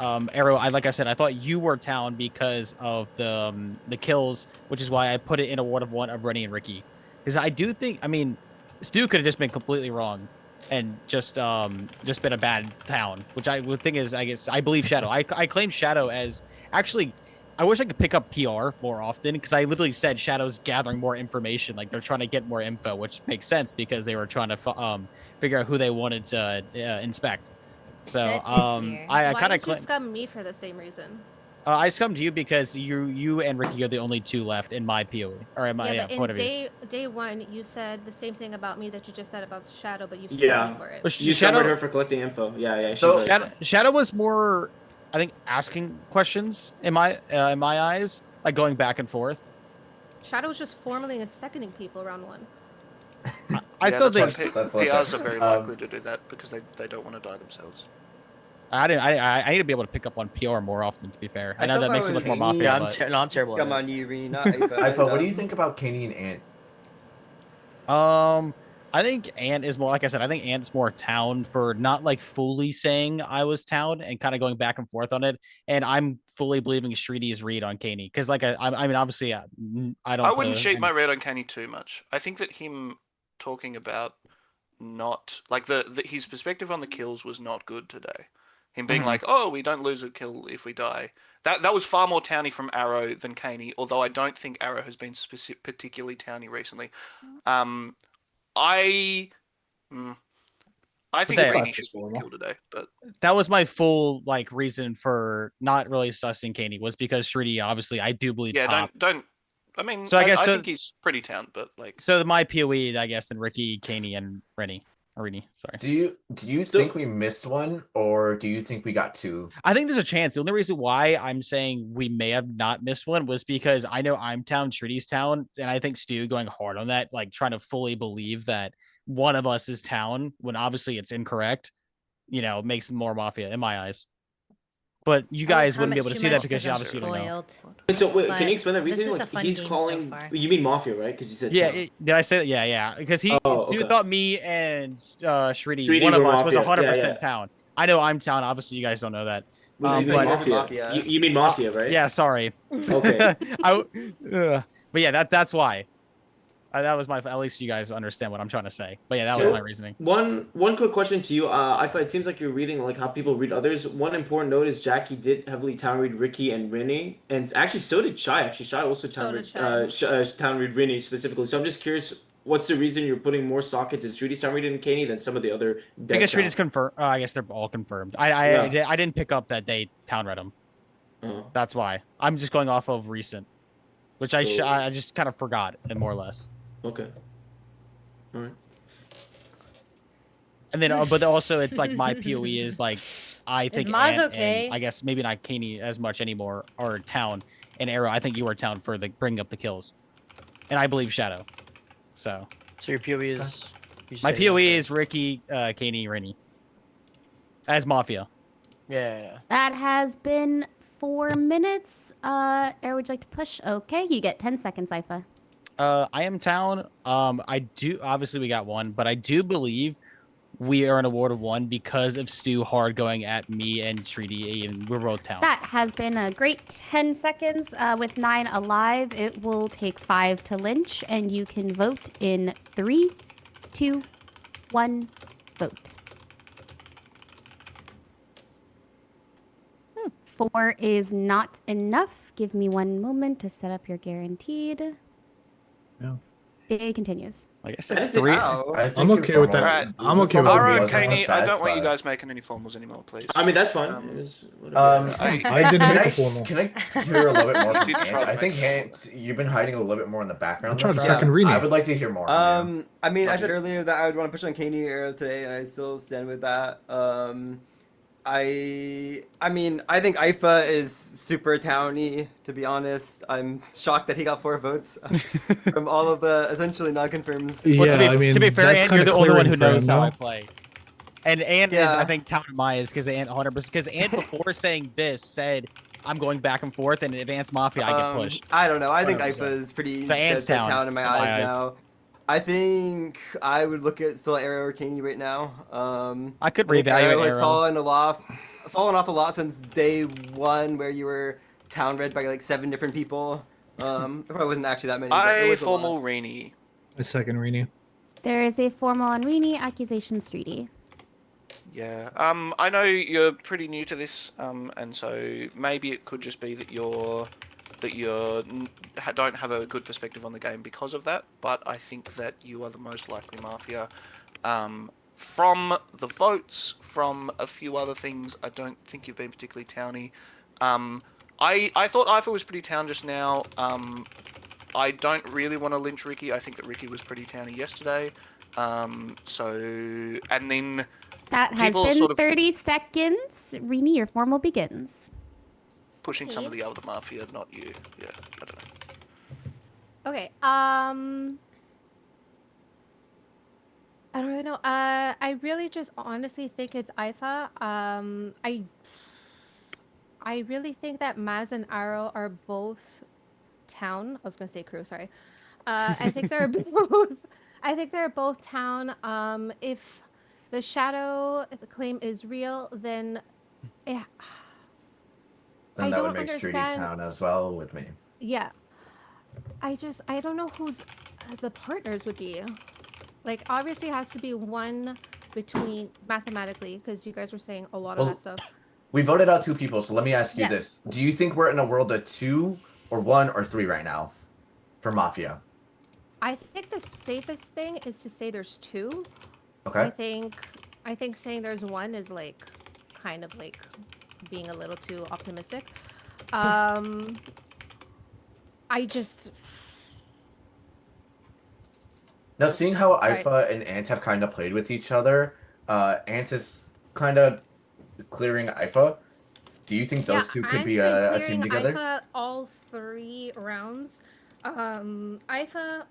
Arrow, like I said, I thought you were town because of the kills, which is why I put it in a ward of one of Rennie and Ricky. Because I do think, I mean, Stu could have just been completely wrong. and just been a bad town, which I would think is, I guess, I believe Shadow. I claim Shadow as actually. I wish I could pick up PR more often because I literally said Shadow's gathering more information. Like they're trying to get more info, which makes sense because they were trying to figure out who they wanted to inspect. So I Why kind of did you scum me for the same reason? I scummed you because you and Ricky are the only two left in my POE or in my But point in of view. day one, you said the same thing about me that you just said about Shadow, but you scummed me for it. You scummed her for collecting info. Yeah, she's right. Shadow was more, I think, asking questions in my eyes, like going back and forth. Shadow was just formaling and seconding people round one. I still think PRs are very likely to do that because they don't want to die themselves. I need to be able to pick up on PR more often. To be fair, I know that makes me look more mafia. Yeah, I'm terrible. Scum on you, Rini, not Ifa. Ifa, what do you think about Katie and Ant? I think Ant is more, like I said, I think Ant's more town for not like fully saying I was town and kind of going back and forth on it. And I'm fully believing Shreedy's read on Kaney because, like, I mean, obviously, I don't. I wouldn't cheat my read on Kaney too much. I think that him talking about not like his perspective on the kills was not good today. Him being like, "Oh, we don't lose a kill if we die." That was far more towny from Arrow than Kaney. Although I don't think Arrow has been particularly towny recently. I think Kaney should win the kill today, but that was my full like reason for not really sussing Kaney was because Shreedy, obviously, I do believe. Yeah, don't. I mean, so I think he's pretty town, but like. So my POE, I guess, then Ricky, Kaney, and Rennie. Sorry. Do you think we missed one, or do you think we got two? I think there's a chance. The only reason why I'm saying we may have not missed one was because I know I'm town, Shreedy's town, and I think Stu going hard on that, like trying to fully believe that one of us is town when obviously it's incorrect, makes more mafia in my eyes. But you guys wouldn't be able to see that because you obviously don't know. So wait, can you explain that reasoning? Like he's calling. You mean mafia, right? Because you said. Yeah, did I say that? Yeah. Because Stu thought me and Shreedy, one of us was 100% town. I know I'm town. Obviously, you guys don't know that. But mafia. You mean mafia, right? Yeah. Sorry. Okay. But yeah, that's why. That was my. At least you guys understand what I'm trying to say. But yeah, that was my reasoning. One quick question to you. I thought it seems like you're reading like how people read others. One important note is Jackie did heavily town read Ricky and Rennie, and actually so did Shy. Actually, Shy also town read town read Rennie specifically. So I'm just curious, what's the reason you're putting more stock into Shreedy's town read and Kaney than some of the other? Because Shreedy's confirmed. I guess they're all confirmed. I didn't pick up that they town read them. That's why I'm just going off of recent, which I just kind of forgot and more or less. Okay. All right. And then, but also it's like my POE is like I think Maz okay? And I guess maybe not Kaney as much anymore or town and Arrow. I think you are town for the bringing up the kills, and I believe Shadow. So your POE is my POE is Ricky, Kaney, Rennie as mafia. Yeah. That has been 4 minutes. Arrow, would you like to push? Okay, you get 10 seconds, Ifa. I am town. I do obviously we got one, but I do believe we are an award of 1 because of Stu hard going at me and Shreedy, and we're both town. That has been a great 10 seconds. With 9 alive, it will take 5 to lynch, and you can vote in 3, 2, 1, vote. 4 is not enough. Give me 1 moment to set up your guaranteed. Yeah. Day continues. I guess that's 3. I'm okay with that. Right. I'm okay with that. Alright, Kaney, I don't want you guys making any formals anymore, please. I mean, that's fine. I didn't make a formal. Can I hear a little bit more? You did try I think you've been hiding a little bit more in the background. I tried to second Renee. I would like to hear more from you. I mean, I said earlier that I would want to push on Kaney Arrow today, and I still stand with that. I mean, I think Ifa is super towny, to be honest. I'm shocked that he got 4 votes from all of the essentially non-confirms. Yeah, to be fair, Ant, you're the only one who knows how I him, play. And Ant is, I think, town of mine is because Ant 100%. Because Ant before saying this said, I'm going back and forth, and if Ant's Mafia, I get pushed. I don't know. I think 100%. Ifa is pretty So Ant's town in my eyes now. I think I would look at still Arrow or Kaney right now. I could think reevaluate Arrow has Arrow. fallen off a lot since day 1, where you were town read by like 7 different people. It probably wasn't actually that many. I formal Rennie. A second Rennie. There is a formal on Rini, accusation Streety. Yeah. I know you're pretty new to this, and so maybe it could just be that don't have a good perspective on the game because of that. But I think that you are the most likely Mafia. From the votes, from a few other things, I don't think you've been particularly towny. I thought Ifa was pretty town just now. I don't really want to lynch Ricky. I think that Ricky was pretty towny yesterday. And then That has people been sort of 30 seconds. Rini, your formal begins. pushing some of the other Mafia, not you. Yeah, I don't know. Okay. I don't really know. I really just honestly think it's Ifa. I really think that Maz and Arrow are both town. I was gonna say crew. Sorry. I think they're both. I think they're both town. If the shadow claim is real, then yeah, Then I that would don't make Streety understand. Town as well with me. Yeah, I don't know who's the partners would be. Like, obviously, it has to be one between mathematically, because you guys were saying a lot of that stuff. We voted out 2 people, so let me ask you Yes. this. Do you think we're in a world of 2 or 1 or 3 right now for Mafia? I think the safest thing is to say there's 2. Okay. I think saying there's 1 is like kind of like being a little too optimistic. I just Now, seeing how Sorry. Ifa and Ant have kind of played with each other, Ant is kind of clearing Ifa. Do you think those two could Ant's be been a clearing team together? Ifa all 3 rounds. Ifa,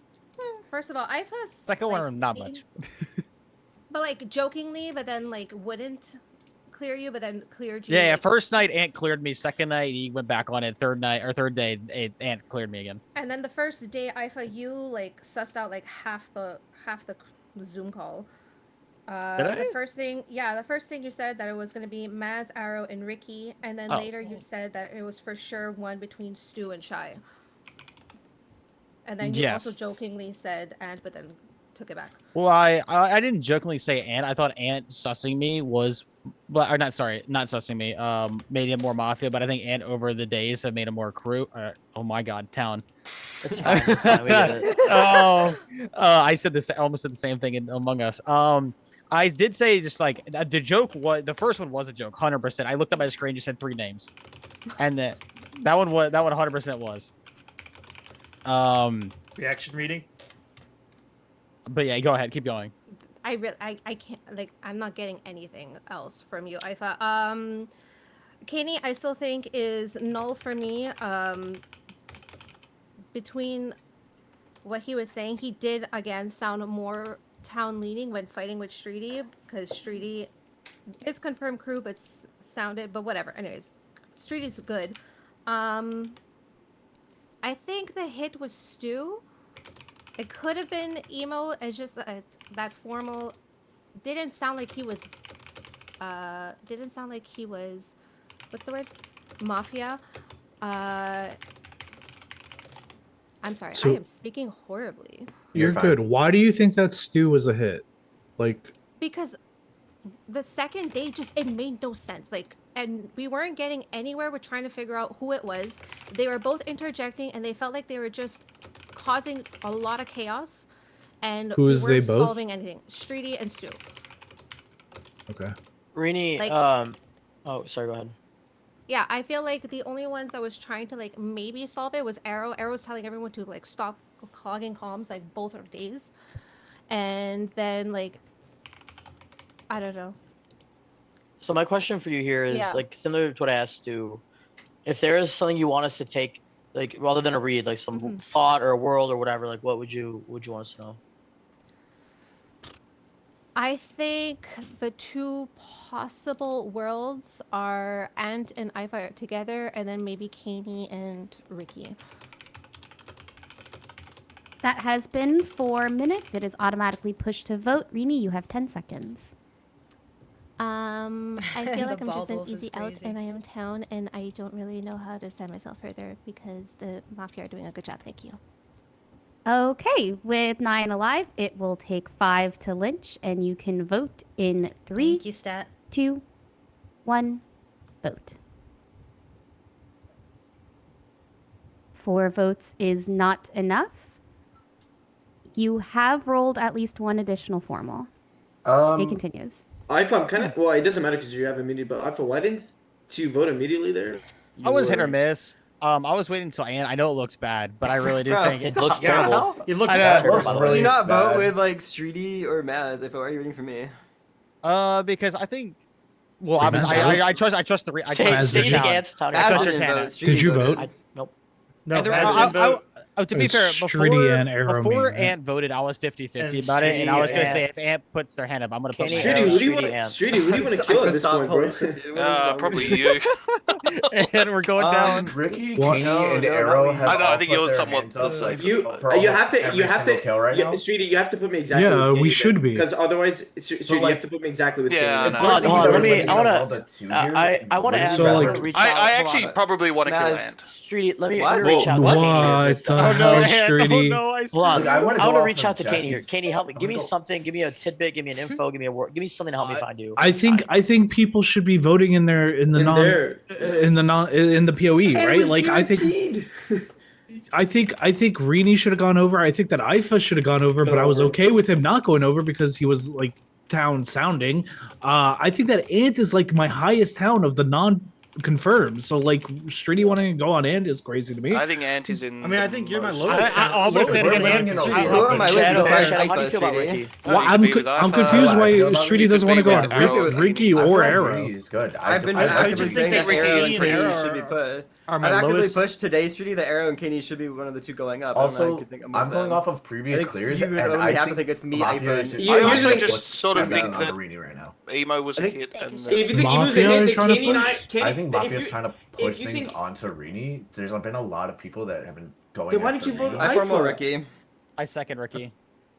first of all, Ifa's Second one, not much. But like jokingly, but then like wouldn't clear you, but then cleared you. Yeah, like, first night Ant cleared me. Second night he went back on it. Third day Ant cleared me again. And then the first day, Ifa, you like sussed out like half the Zoom call. Did I? The first thing you said that it was going to be Maz, Arrow, and Ricky, and then later you said that it was for sure one between Stu and Shy. And then you also jokingly said Ant, but then took it back. Well, I didn't jokingly say Ant. I thought Ant sussing me was, or not sussing me. Made him more Mafia, but I think Ant over the days have made him more crew. Oh my God, town. It's fine. It's fine. We get it. I said this. I almost said the same thing in Among Us. I did say just like the joke was the first one was a joke, 100%. I looked at my screen, just said 3 names, and that one 100% was. Reaction reading. But yeah, go ahead, keep going. I can't, like, I'm not getting anything else from you, Ifa. Kaney, I still think is null for me. Between what he was saying, he did again sound more town leaning when fighting with Streety, because Streety is confirmed crew, but sounded, but whatever. Anyways, Streety's good. I think the hit was Stu. It could have been emo. It's just that formal didn't sound like he was. What's the word? Mafia. I'm sorry. So- I am speaking horribly. You're good. Why do you think that Stu was a hit? Like, Because the second day it made no sense. Like, and we weren't getting anywhere with trying to figure out who it was. They were both interjecting, and they felt like they were just causing a lot of chaos. And Who is we weren't they both? solving anything. Streety and Stu. okay. Rini, Like- oh, sorry, go ahead. Yeah, I feel like the only ones I was trying to like maybe solve it was Arrow. Arrow was telling everyone to like stop clogging comms like both of days. And then like I don't know. So my question for you here is Yeah. like similar to what I asked Stu. If there is something you want us to take, like rather than a read, like some thought or a world or whatever, like what would you want us to know? I think the 2 possible worlds are Ant and Iva together, and then maybe Kaney and Ricky. That has been 4 minutes. It is automatically pushed to vote. Rini, you have 10 seconds. I feel like The I'm just bald an wolf is easy out, crazy. and I am town, and I don't really know how to defend myself further because the Mafia are doing a good job. Thank you. Okay, with 9 alive, it will take 5 to lynch, and you can vote in 3, Thank you, Stat. 2, 1, vote. 4 votes is not enough. You have rolled at least 1 additional formal. He continues. Ifa, I'm kind of well. It doesn't matter because you have immediate. But Ifa, why didn't you vote immediately there? I was hit or miss. I was waiting until Ant. I know it looks bad, but I really do Bro, think it looks terrible. It looks bad. terrible. Did you not vote with like Streety or Maz? If why are you rooting for me? Because I think. Well, Did obviously, Maz vote? I trust. I trust the. I Say- trust say the it town. again, Tony. I trust Maz your didn't town. vote. Streety Did you voted. vote? Nope. No, And there- Maz didn't vote. to be It's fair, Streety and Arrow before me, right? Ant voted, I was 50-50 And about it, and I was gonna Streety say and- if Ant puts their hand up, I'm gonna put my Kenny, hand Arrow, up. Streety, who do you want? Streety, and- Streety, who do you want to kill at this point, bro? Probably you. And we're going down. Ricky, What? Katie, No, and no, Arrow not have I know, I all think put you're their somewhat hands up, the like, safest You for you almost have to every single kill right now. Streety, you have to put me exactly. Yeah, with we Katie, should be. because otherwise, Streety, you like- have to put me exactly with Yeah, Katie. I know. Hold on, If hold on, there let was, me- like, I even wanna- a world of two here, I want to would ask. you So, I like- want to reach I out. Hold actually on. probably want to kill Maz. Ant. Streety, let me What? reach out. to What Katie here. the Oh no, hell, Ant. Oh Streety? no, I Hold screwed on. Look, I wanna I go want to off reach of out to Katie Jackie's- here. Katie, help me. I'm Give me gonna go- something. Give me a tidbit. Give me an info. Give me a word. Give me something to help me find you. I think people should be voting in their in the In non there. in the non in the POE, And it right? was Like guaranteed. I think Rini should have gone over. I think that Ifa should have gone over, but I was okay with him not going over because he was like town sounding. I think that Ant is like my highest town of the non confirmed. So like Streety wanting to go on Ant is crazy to me. I think Ant is in. I mean, I the think you're my most- lowest. I'm gonna say it We're again. living Ant. in a Streety, world who am I of- with Shadow, besides Shadow, how do you Ifa, feel about Streety? Ricky? You can be with I'm Ifa. confused I why feel about Streety you doesn't could want to be go with on Arrow. Ricky I or feel like Arrow. Ricky is good. I've been I actively just saying think that that Arrow Ricky and and Katie Arrow should be put. are I've my actively lowest. pushed today, Streety, that Arrow and Katie should be one of the two going up. I don't know, I Also, could think I'm I'm with going them. off of I previous think clears, you would and only I have to think think it's me, Mafia Ifa, is and just- I usually also just sort of better think than that Rini right now. Emo was a I think- hit, and If you think Emo's a Mafia hit, then trying to Kenny and I. push? Kenny, I think if Mafia's you- trying to if push you things think- onto Rini. There's been a lot of people that have been going. Then why after didn't you vote Rini. I formal Ifa? Ricky. I second Ricky.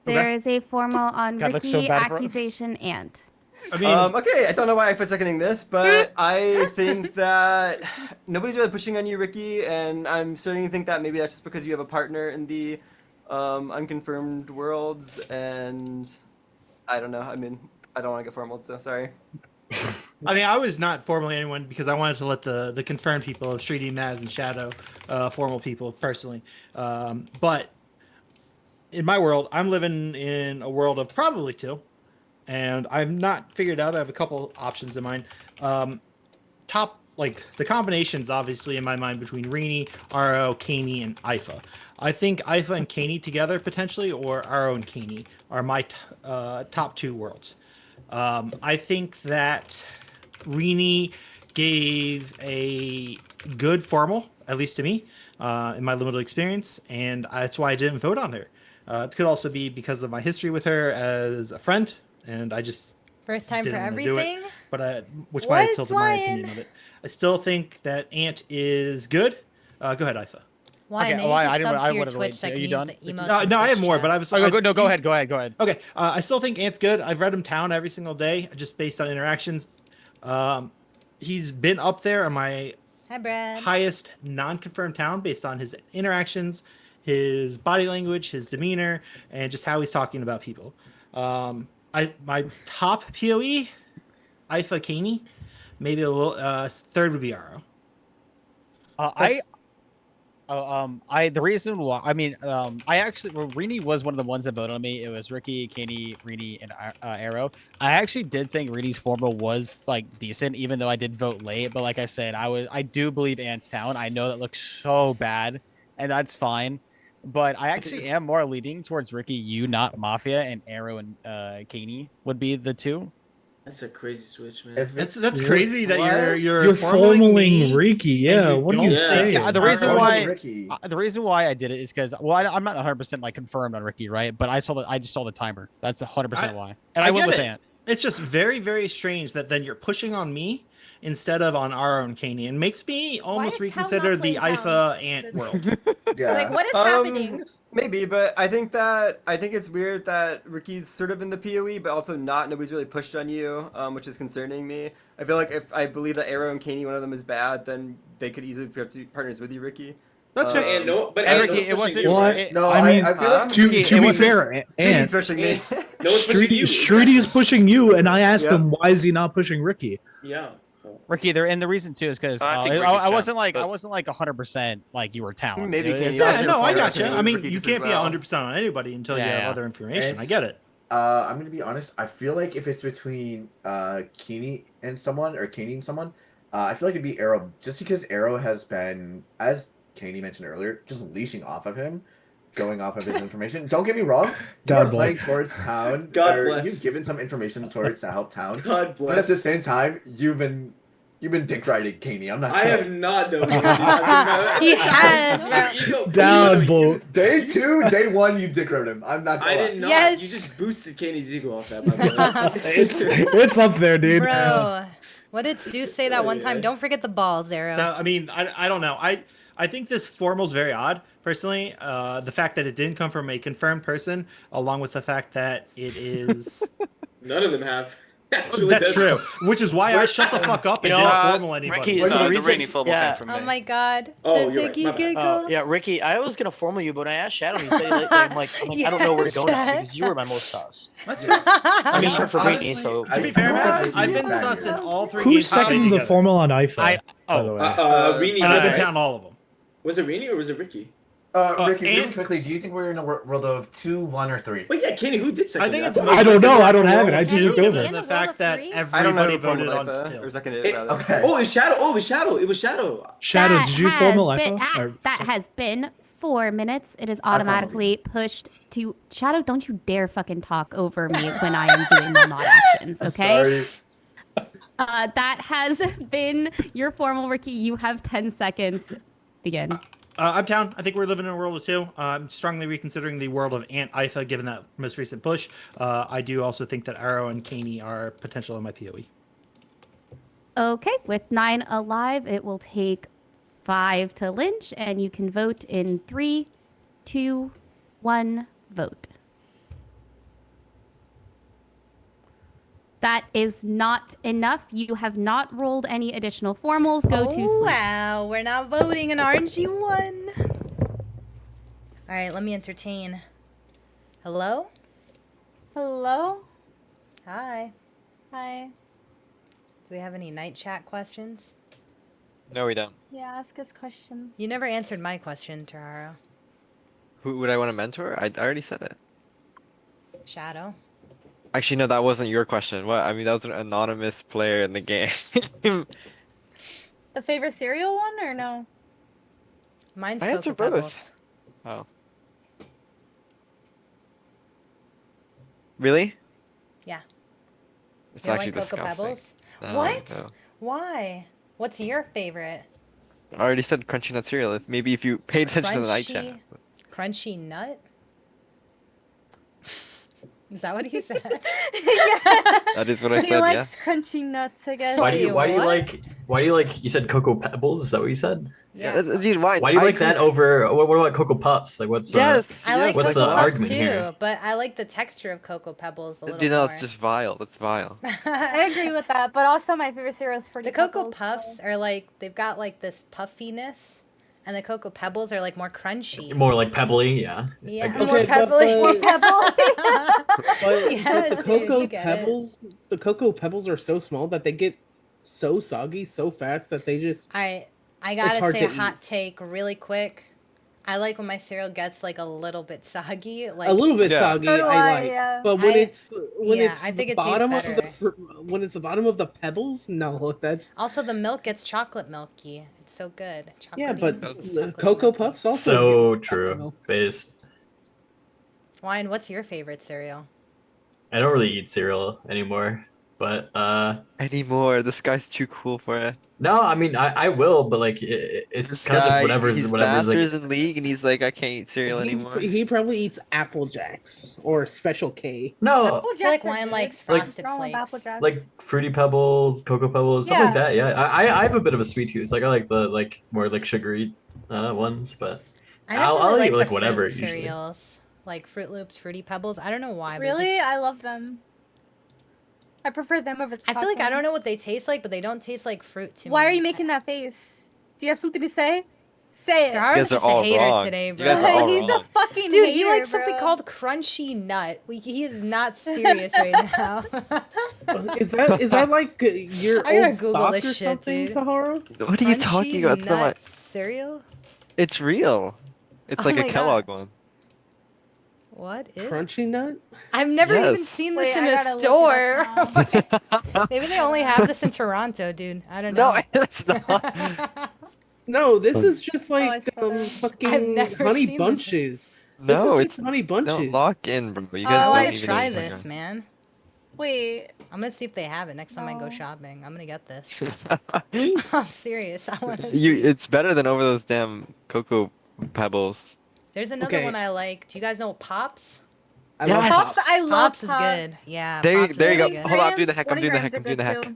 There is a formal on God, looks so Ricky, bad for us. accusation, Ant. I mean, Okay, I don't know why I'm seconding this, but I think that nobody's really pushing on you, Ricky, and I'm starting to think that maybe that's just because you have a partner in the unconfirmed worlds, and I don't know. I mean, I don't want to get formal, so sorry. I mean, I was not formally anyone because I wanted to let the confirmed people of Streety, Maz, and Shadow formal people personally. But in my world, I'm living in a world of probably 2. And I've not figured out. I have a couple options in mind. Top, like the combinations, obviously in my mind between Rini, Aro, Kaney, and Ifa. I think Ifa and Kaney together potentially, or Aro and Kaney are my top 2 worlds. I think that Rini gave a good formal, at least to me, in my limited experience, and that's why I didn't vote on her. It could also be because of my history with her as a friend. And I just First time for didn't wanna do it, everything. but which might have What, tilted my Lion? opinion of it. I still think that Ant is good. Go ahead, Ifa. Why? Okay, Okay, well, I I didn't- I to your wanted to wait. Twitch so I Are can you use done? the emotes No, in no, I have Twitch more, chat. but I was. Oh, no, go ahead. Go ahead. Okay, I still think Ant's good. I've read him town every single day, just based on interactions. He's been up there on my Hi, Brad. highest non-confirmed town based on his interactions, his body language, his demeanor, and just how he's talking about people. My top POE, Ifa Kaney, maybe a little. Third would be Aro. The reason why, I mean, I actually, well, Rini was one of the ones that voted on me. It was Ricky, Kenny, Rini, and Arrow. I actually did think Rini's formal was like decent, even though I did vote late. But like I said, I do believe Ant's Town. I know that looks so bad, and that's fine. But I actually am more leaning towards Ricky, you, not Mafia, and Arrow and Kaney would be the 2. That's a crazy switch, man. That's crazy that you're formaling Ricky. Yeah, what do you say? Yeah, the reason why I did it is because I'm not 100% like confirmed on Ricky, right? But I just saw the timer. That's 100% why. And I went with Ant. It's just very, very strange that then you're pushing on me instead of on our own Kaney, and makes me almost reconsider the Ifa Ant world. Yeah. Like, what is happening? Maybe, but I think it's weird that Ricky's sort of in the POE, but also not. Nobody's really pushed on you, which is concerning me. I feel like if I believe that Arrow and Kaney, one of them is bad, then they could easily be partners with you, Ricky. That's fair. And no, but And Ricky, Ricky, it wasn't. Well, I feel like Huh? to be fair, and He's pushing me. no one's pushing you. Streety is pushing you, and I asked Yep. him why is he not pushing Ricky. Yeah. Ricky, there, and the reason too is because I think I Ricky's wasn't down, like but- I wasn't like 100% like you were town. Maybe It's- Kenny. Yeah, no, I got you. Ricky I mean, just you as can't be well. 100% on anybody until you have Yeah. other information. I And- get it. I'm gonna be honest. I feel like if it's between Keeney and someone or Kaney and someone, I feel like it'd be Arrow, just because Arrow has been, as Kaney mentioned earlier, just leashing off of him, going off of his information. Don't get me wrong. God You're bless. playing towards town. God or bless. You've given some information towards to help town. God But at the bless. same time, you've been dick riding Kaney. I'm not. I have kidding. not done He has, bro. Down, bull. Day 2, day 1, you dick rode him. I'm not. I Gonna did not. Yes. You just boosted Kaney's ego off that. By the way. It's up there, dude. Bro, what did Stu say that one time? Don't forget the balls, Arrow. So, I mean, I don't know. I think this formal's very odd, personally. The fact that it didn't come from a confirmed person, along with the fact that it is... None of them have. Actually, That's true. Which is why I shut the fuck up and didn't formal anybody. Ricky, The reason- Rainy formal yeah. came from Oh me. my god. Oh, the you're right. Ziggy My bad. giggle. Yeah, Ricky, I was gonna formal you, but when I asked Shadow, he said he like, I'm like, I don't know where to go now Yes. because you were my most sus. That's fair. I mean, mean, sure for honestly, Brittany, so I- To be fair, Honestly, I've been back sus here. in all 3 Who games. seconded the together. formal on IFA? I by the way. Rini. And I've been right? counting all of them. Was it Rini or was it Ricky? Ricky, really and- quickly, do you think we're in a world of 2, 1, or 3? Wait, yeah, Kenny. Who did second? I think that? it's thought- I don't know. I don't have it. I just Two, looked over. given In the the fact world of that three? I don't know everybody who formal voted on IFA still. or seconded it, rather. Okay. Oh, it was Shadow. Oh, it was Shadow. It was Shadow. Shadow, That did you has formal been- IFA? that has been 4 minutes. It is automatically pushed to Shadow. Don't you dare fucking talk over me when I am doing my mod actions, okay? Sorry. That has been your formal, Ricky. You have 10 seconds. Begin. I'm down. I think we're living in a world of 2. I'm strongly reconsidering the world of Ant IFA given that most recent push. I do also think that Arrow and Kaney are potential in my PoE. Okay, with 9 alive, it will take 5 to lynch, and you can vote in 3, 2, 1, vote. That is not enough. You have not rolled any additional formals. Go to sleep. Wow, we're not voting an RNG one. All right, let me entertain. Hello? Hello? Hi. Hi. Do we have any night chat questions? No, we don't. Yeah, ask us questions. You never answered my question, Tararo. Who would I want to mentor? I already said it. Shadow. Actually, no, that wasn't your question. What? I mean, that was an anonymous player in the game. The favorite cereal one or no? Mine's I Cocoa answered Pebbles. both. Oh. Really? Yeah. It's You don't actually like Cocoa disgusting. Pebbles? No, What? no. Why? What's your favorite? I already said crunchy nut cereal. Maybe if you paid attention to the night chat. Crunchy nut? Is that what he said? That is what I He said, yeah. likes crunchy nuts, I guess. Why do you like you said Cocoa Pebbles? Is that what you said? Yeah. Dude, why? Why do you like that over what about Cocoa Puffs? Like what's Yes, I like what's Cocoa the Puffs argument too, here? but I like the texture of Cocoa Pebbles a little Dude, no, more. it's just vile. That's vile. I agree with that, but also my favorite cereal is Fruity The Cocoa Pebbles, Puffs are like, they've got like this puffiness, and the Cocoa Pebbles are like more crunchy. More like pebbly, yeah. Yeah, Like- more pebbly. More pebbly. But Yes, the dude, Cocoa you get it. Pebbles, the Cocoa Pebbles are so small that they get so soggy so fast that they just. I It's gotta hard say a to hot take really quick. I like when my cereal gets like a little bit soggy, like a little bit soggy, So do I I, like, yeah. but when I- it's I think the it tastes bottom of better. when it's the bottom of the pebbles, no, that's Also, the milk gets chocolate milky. It's so good. yeah, Chocolatey, but chocolatey Cocoa milky. Puffs also. So gets true. milk. Based. Wine, what's your favorite cereal? I don't really eat cereal anymore, but Anymore. This guy's too cool for it. no, I mean I will, but like it's This kind of just guy, whatever's he's whatever's like. masters in league, and he's like, I can't eat cereal anymore. He probably eats Apple Jacks or Special K. No, I feel like wine likes frosted flakes. like Fruity Pebbles, Cocoa Pebbles, stuff like Yeah. that. Yeah, I have a bit of a sweet tooth. Like I like the like more like sugary ones, but I never I'll really eat like like the whatever fruit usually. cereals, like Fruit Loops, Fruity Pebbles. I don't know why. but Really? they- I love them. I prefer them over the I feel like I chocolate. don't know what they taste like, but they don't taste like fruit to me. Why are you making that face? Do you have something to say? Say it. Zara's guys are just a all hater wrong. today, You bro. guys are all He's wrong. a fucking Dude, hater, he likes something bro. called crunchy nut. He is not serious right now. Is that like your I gotta old Google stock this or shit, something, dude. Tahara? What are you Crunchy talking about? It's not my... nut cereal? It's real. It's Oh like a my Kellogg God. one. What is? Crunchy nut? I've never even Yes. seen Wait, this in I a gotta look store. it up Maybe they only have this in Toronto, dude. I don't No, know. it's not. No, this is just Oh, I like saw that. I've fucking never honey seen this. bunches. This is No, like it's honey don't bunches. lock in, bro. You Oh, guys I don't want I to even know try what you're this, talking man. Wait. I'm gonna see if they have it next time I go No. shopping. I'm gonna get this. about. I'm serious. I want to You, see. it's better than over those damn cocoa pebbles. There's another Okay. one I like. Do you guys know Pops? I love Yes. Pops, pops. I love Pops Pops. is good. Yeah, There, Pops is there you really go. good. Hold on, I'm doing the heck. I'm Golden doing the grams heck.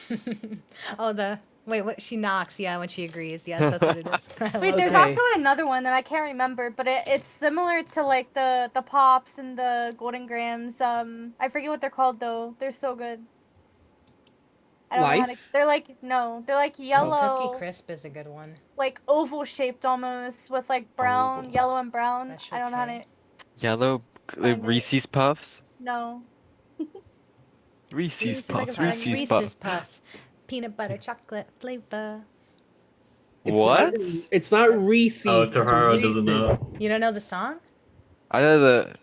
are I'm doing the good heck. too. Oh, wait, what? She knocks. Yeah, when she agrees. Yes, that's what it is. I Wait, love there's that. Okay. also another one that I can't remember, but it's similar to like the Pops and the Golden Grams. I forget what they're called though. They're so good. I don't know how to. Life? They're like no, they're like Oh, yellow, Cookie Crisp is a good one. like oval shaped almost with like brown, yellow and brown. Special I don't know how K. to Yellow find it. Reese's Puffs. No. Reese's Reese's Puffs. Puffs. Reese's Reese's Puffs. Puffs. Peanut butter chocolate flavor. It's not. What? It's not Reese's. Oh, It's Tahara doesn't know. Reese's. You don't know the song? I know the Eat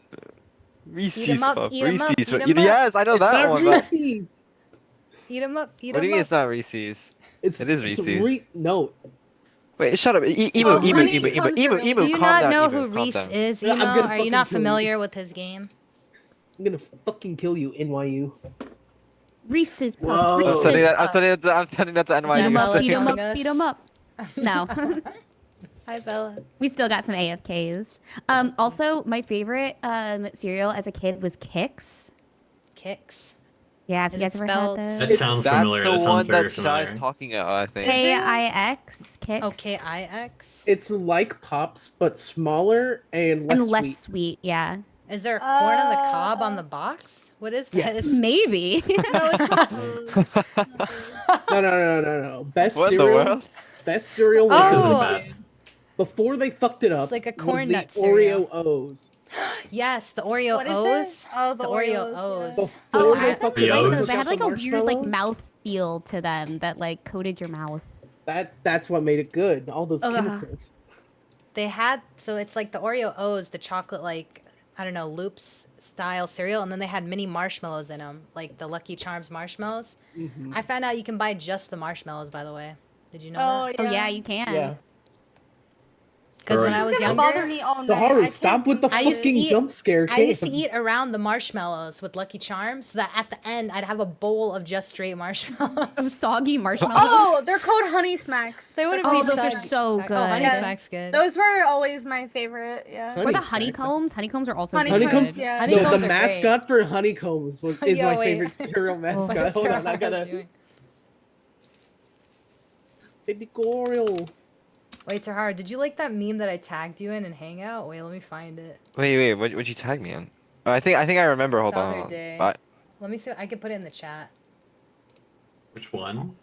'em Reese's up, Puff. eat 'em up, Reese's. eat 'em up. Yes, I know It's that not one. But Reese's. Eat 'em up, eat what do 'em you mean up. it's not Reese's? It's It is Reese's. No. Wait, shut up. Emu, Oh, Emu, honey Emu, Emu, comes Emu, cereal. Emu, Do you calm not down, know Emu, who calm Reese down. is, I'm Emo? gonna Are you fucking not kill you. familiar with his game? I'm gonna fucking kill you, NYU. Reese's Puffs. Whoa. I'm Reese's sending that. I'm Puffs. sending that. I'm sending that to Is that Beat 'em NYU. up, Bella beat 'em telling up, us? beat 'em up. No. Hi, Bella. We still got some AFKs. Also, my favorite cereal as a kid was Kix. Kicks. Yeah, have you Is guys it ever spelled- had That those? sounds That's familiar. the That sounds one very that Shy's familiar. talking about, I think. Kix. Kix. Oh, Kix. It's like Pops, but smaller and less And less sweet. sweet, yeah. Is there corn on the cob on the box? What is that? Yes. Maybe. No, it's not food. No. Best What in the cereal. world? Best cereal Kix isn't Oh. bad. before they fucked it up. It's like a was corn the nut cereal. Oreo O's. Yes, the Oreo What is O's. it? Oh, the Oreo Oreos, O's. yeah. Before I they really fucked The it up, like O's. they those. They took had out like the a weird like marshmallows. mouth feel to them that like coated your mouth. That's what made it good. All those Ugh. chemicals. They had, so it's like the Oreo O's, the chocolate, like, I don't know, loops style cereal, and then they had mini marshmallows in them, like the Lucky Charms marshmallows. Mhm. I found out you can buy just the marshmallows, by the way. Did you know Oh, that? yeah. Oh yeah, you can. Yeah. Because when This I is was It's gonna younger, bother me all night. Sahara, I stop can't with the do I this. used to fucking eat- jump scare. I used to eat around the marshmallows with Lucky Charms, so that at the end I'd have a bowl of just straight marshmallows. Of soggy marshmallows. Oh, they're called Honey Smacks. They would have Oh, been those are such- so Oh, good. Honey Yes. Smacks good. Those were always my favorite. Yeah. Or Honey the Smacks. honeycombs. Honeycombs are also Honeycombs, really Honeycombs? good. yeah. No, Honeycombs the are great. mascot for Honeycombs is Yo, my wait. favorite cereal mascot. Hold on, I gotta. Baby Oreo. Wait, Tahar, did you like that meme that I tagged you in Hangout? Wait, let me find it. Wait. What'd you tag me on? Oh, I think I remember. Hold The on. other day. But Let me see. I could put it in the chat. Which one?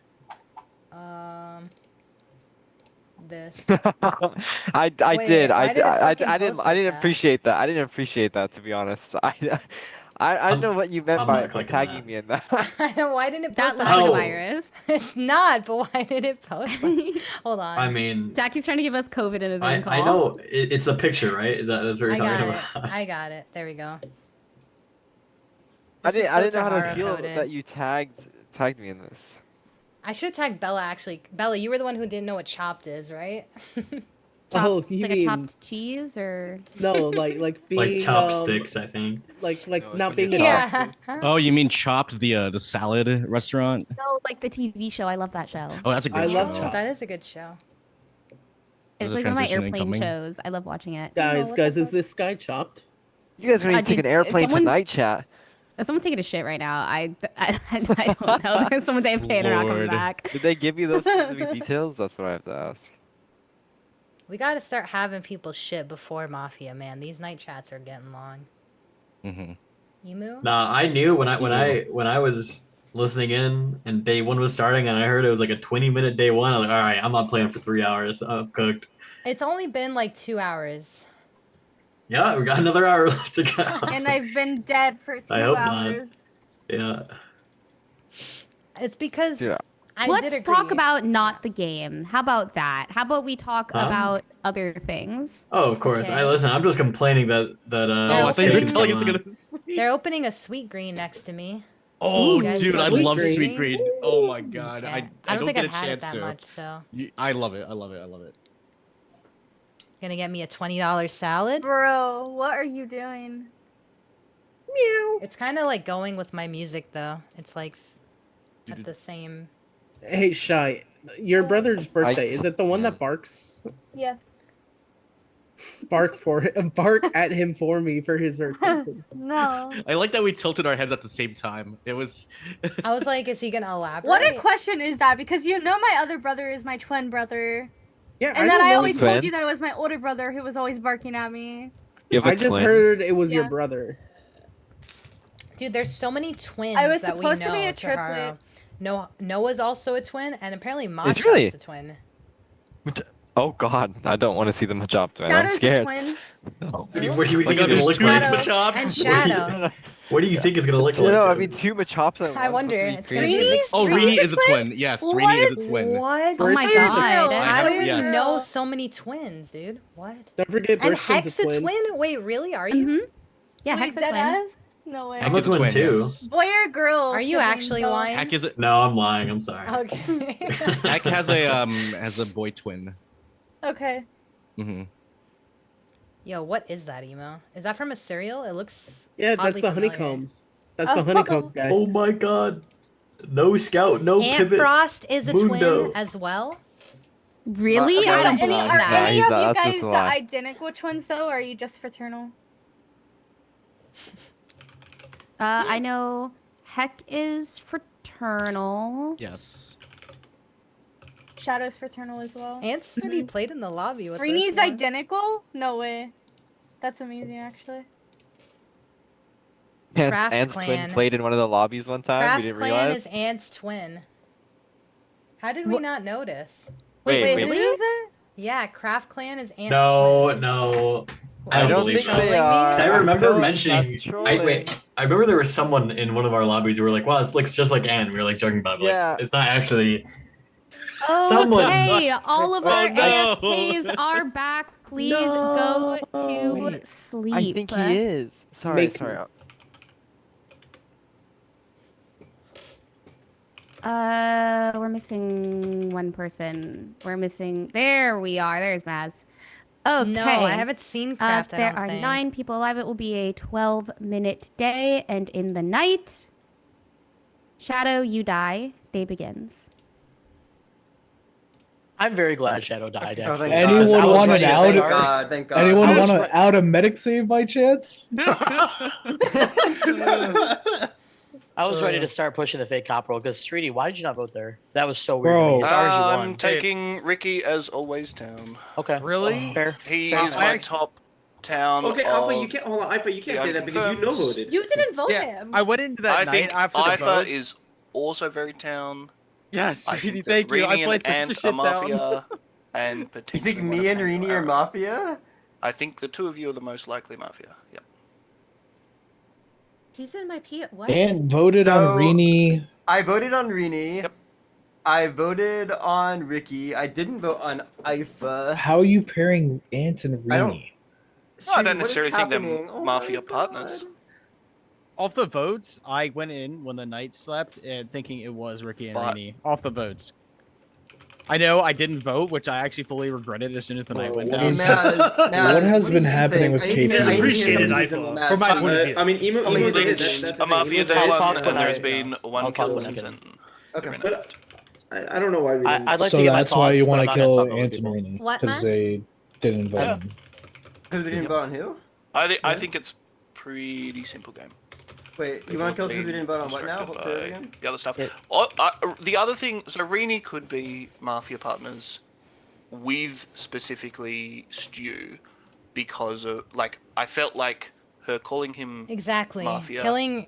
This. I Wait, did. why did it fucking I didn't post like didn't that? appreciate that. I didn't appreciate that, to be honest. I didn't know what you meant I'm by not clicking tagging that. me in that. I know. Why didn't it That post looks that? like a Oh. virus. It's not, but why did it post that? Hold on. I mean, Jackie's trying to give us COVID in his own call. I know it's a picture, right? That's what you're I got talking it. about. I got it. There we go. I This is didn't so know how to Tahara feel coded. that you tagged me in this. I should have tagged Bella, actually. Bella, you were the one who didn't know what Chopped is, right? Oh, Chopped, you like mean a chopped cheese or no, like being Like chopsticks, I think. like No, it's not when being you're an Yeah. Oh, you mean Chopped, the salad restaurant? no, like the TV show. I love that show. Oh, that's a great I show. love Chopped. That is a good show. There's It's a like one of my transition airplane incoming. shows. I love watching it. Guys, is this guy chopped? You guys are gonna Uh, need to take did- an airplane someone's- tonight, chat. Someone's taking a shit right now. I don't know. There's someone's AFK and they're not coming Lord. back. Did they give you those specific details? That's what I have to ask. We gotta start having people shit before Mafia, man. These night chats are getting long. Mm-hmm. Emu? Nah, I knew when I was listening in and day one was starting and I heard it was like a 20-minute day one. I was like, all right, I'm not playing for 3 hours. I'm cooked. It's only been like 2 hours. Yeah, we got another hour left to go. And I've been dead for 2 I hope not. hours. Yeah. It's because I Let's did talk agree. about not the game. How about that? How about we talk about other things? Oh, of course. Okay. Listen. I'm just complaining that I thought you were telling us to They're opening a Sweet Green next to me. Oh, You guys dude, I love love Sweet sweet Green? green. Oh my god, Okay. I don't think get I've a had it chance that to. much, so I love it. I love it. I love it. gonna get me a $20 salad. Bro, what are you doing? Meow. It's kind of like going with my music though. It's like at the same. Hey, Shy, your brother's birthday, is it the one that barks? Yes. Bark at him for me for his birthday. No. I like that we tilted our heads at the same time. It was. I was like, is he gonna elaborate? What a question is that? Because you know my other brother is my twin brother. Yeah, And then don't I know always the told twin. you that it was my older brother who was always barking at me. I just heard it was your brother. Dude, there's so many twins I was that we supposed to know. be a Tahara. triplet. No, Noah's also a twin, and apparently Is he really? Machop's a twin. Oh God, I don't want to see the Machop, man. I'm Shadow's a scared. twin. No. What do you think Oh it's my gonna God, look there's like? two And Shadow. What do you think it's gonna look like? No, I Joe? mean two Machops at once. I wonder. That's It's pretty gonna be a crazy. big. Oh, Rini is a twin. Yes, Rini is a twin. What? Oh my Burston's god. How do we yes. know so many twins, dude? What? Don't forget And Burston's Hex a twin. Wait, really? Are you? Yeah, Wait, Hex a dead twin. ass? No way. I'm a twin too. Boy or girl? Are you sibling, actually though? lying? Heck is a No, I'm lying. I'm sorry. Okay. Heck has a boy twin. Okay. Mm-hmm. Yo, what is that emo? Is that from a cereal? It looks. Yeah, that's oddly the familiar. honeycombs. That's the honeycombs guy. Oh my God. No scout, no Aunt pivot. Frost is a Mundo. twin as well. Really? Are I don't any, believe are that. any he's of not. you That's guys just a lie. identical twins though, or are you just fraternal? I know Heck is fraternal. Yes. Shadow's fraternal as well. Aunt said he played in the lobby with Rini's us. identical? No way. That's amazing, actually. Craft Ant's Clan. twin played in one of the lobbies one time. Craft We didn't Clan realize. is Aunt's twin. How did we not notice? Wait, Wait, really? who is it? Yeah, Craft Clan is Aunt's No, twin. no. I don't believe think so. they I are. remember That's mentioning. trolling. I remember there was someone in one of our lobbies who were like, "Wow, this looks just like Anne." We were like joking about it. But, Yeah. like, it's not actually. Okay, all of our no. AFKs are back. Please go to Wait, sleep. I think he is. Sorry, sorry. We're missing one person. We're missing. There we are. There's Maz. Okay. No, I haven't seen Craft. I There don't are think. 9 people alive. It will be a 12-minute day, and in the night, Shadow, you die. Day begins. I'm very glad Shadow died. Oh, Actually. thank Anyone God. want Thank an God. out? Thank God. Anyone I was want an out of medic save by chance? I was ready to start pushing the fake cop roll because 3D, why did you not vote there? That was so weird. Bro. To me. It's RNG I'm one. taking Ricky as always town. Okay. Really? Fair. He Fair is enough. my top town. Okay, Alpha, you of can't hold on. Alpha, you can't the say that because you no unconfirmed. voted. You didn't vote Yeah, him. I went into that I night think after the Alpha votes. is also very town. Yes, I Rini, think that thank you. I Rini played such and a shit Mafia down. and You potentially think one me of and Hango Rini are Arrow. Mafia? I think the two of you are the most likely Mafia. Yep. He's in my P. What? And voted on No. Rini. I voted on Rini. Yep. I voted on Ricky. I didn't vote on Ifa. How are you pairing Ant and I don't- Rini? No, I don't What is necessarily think they're happening? Oh Mafia my partners. God. Off the votes, I went in when the night slept and thinking it was Ricky and But- Rini. Off the votes. I know I didn't vote, which I actually fully regretted as soon as the night went what down. is Maz, What has do been you happening think? with I need to hear- KP? I need to hear Appreciated some Ifa, reasonable Maz. from my Tell me- point of view. I mean, Emo Tell me did his it. reasons. That's A Mafia the day I'll one, talk and when there's I- been I'll one talk kill when I since can. then. Okay. But I don't know why we didn't. I'd like So to get my that's why you thoughts, but want I'm to not kill gonna talk over Ant and people. Rini What, because Maz? they didn't vote Yeah. him. Because we didn't vote on who? I think it's pretty simple game. Wait, you People want to kill us have because we been didn't vote on what now? distracted Say it by again. the other stuff. It- The other thing, so Rini could be Mafia partners with specifically Stu because of, like, I felt like her calling him Exactly. Mafia Killing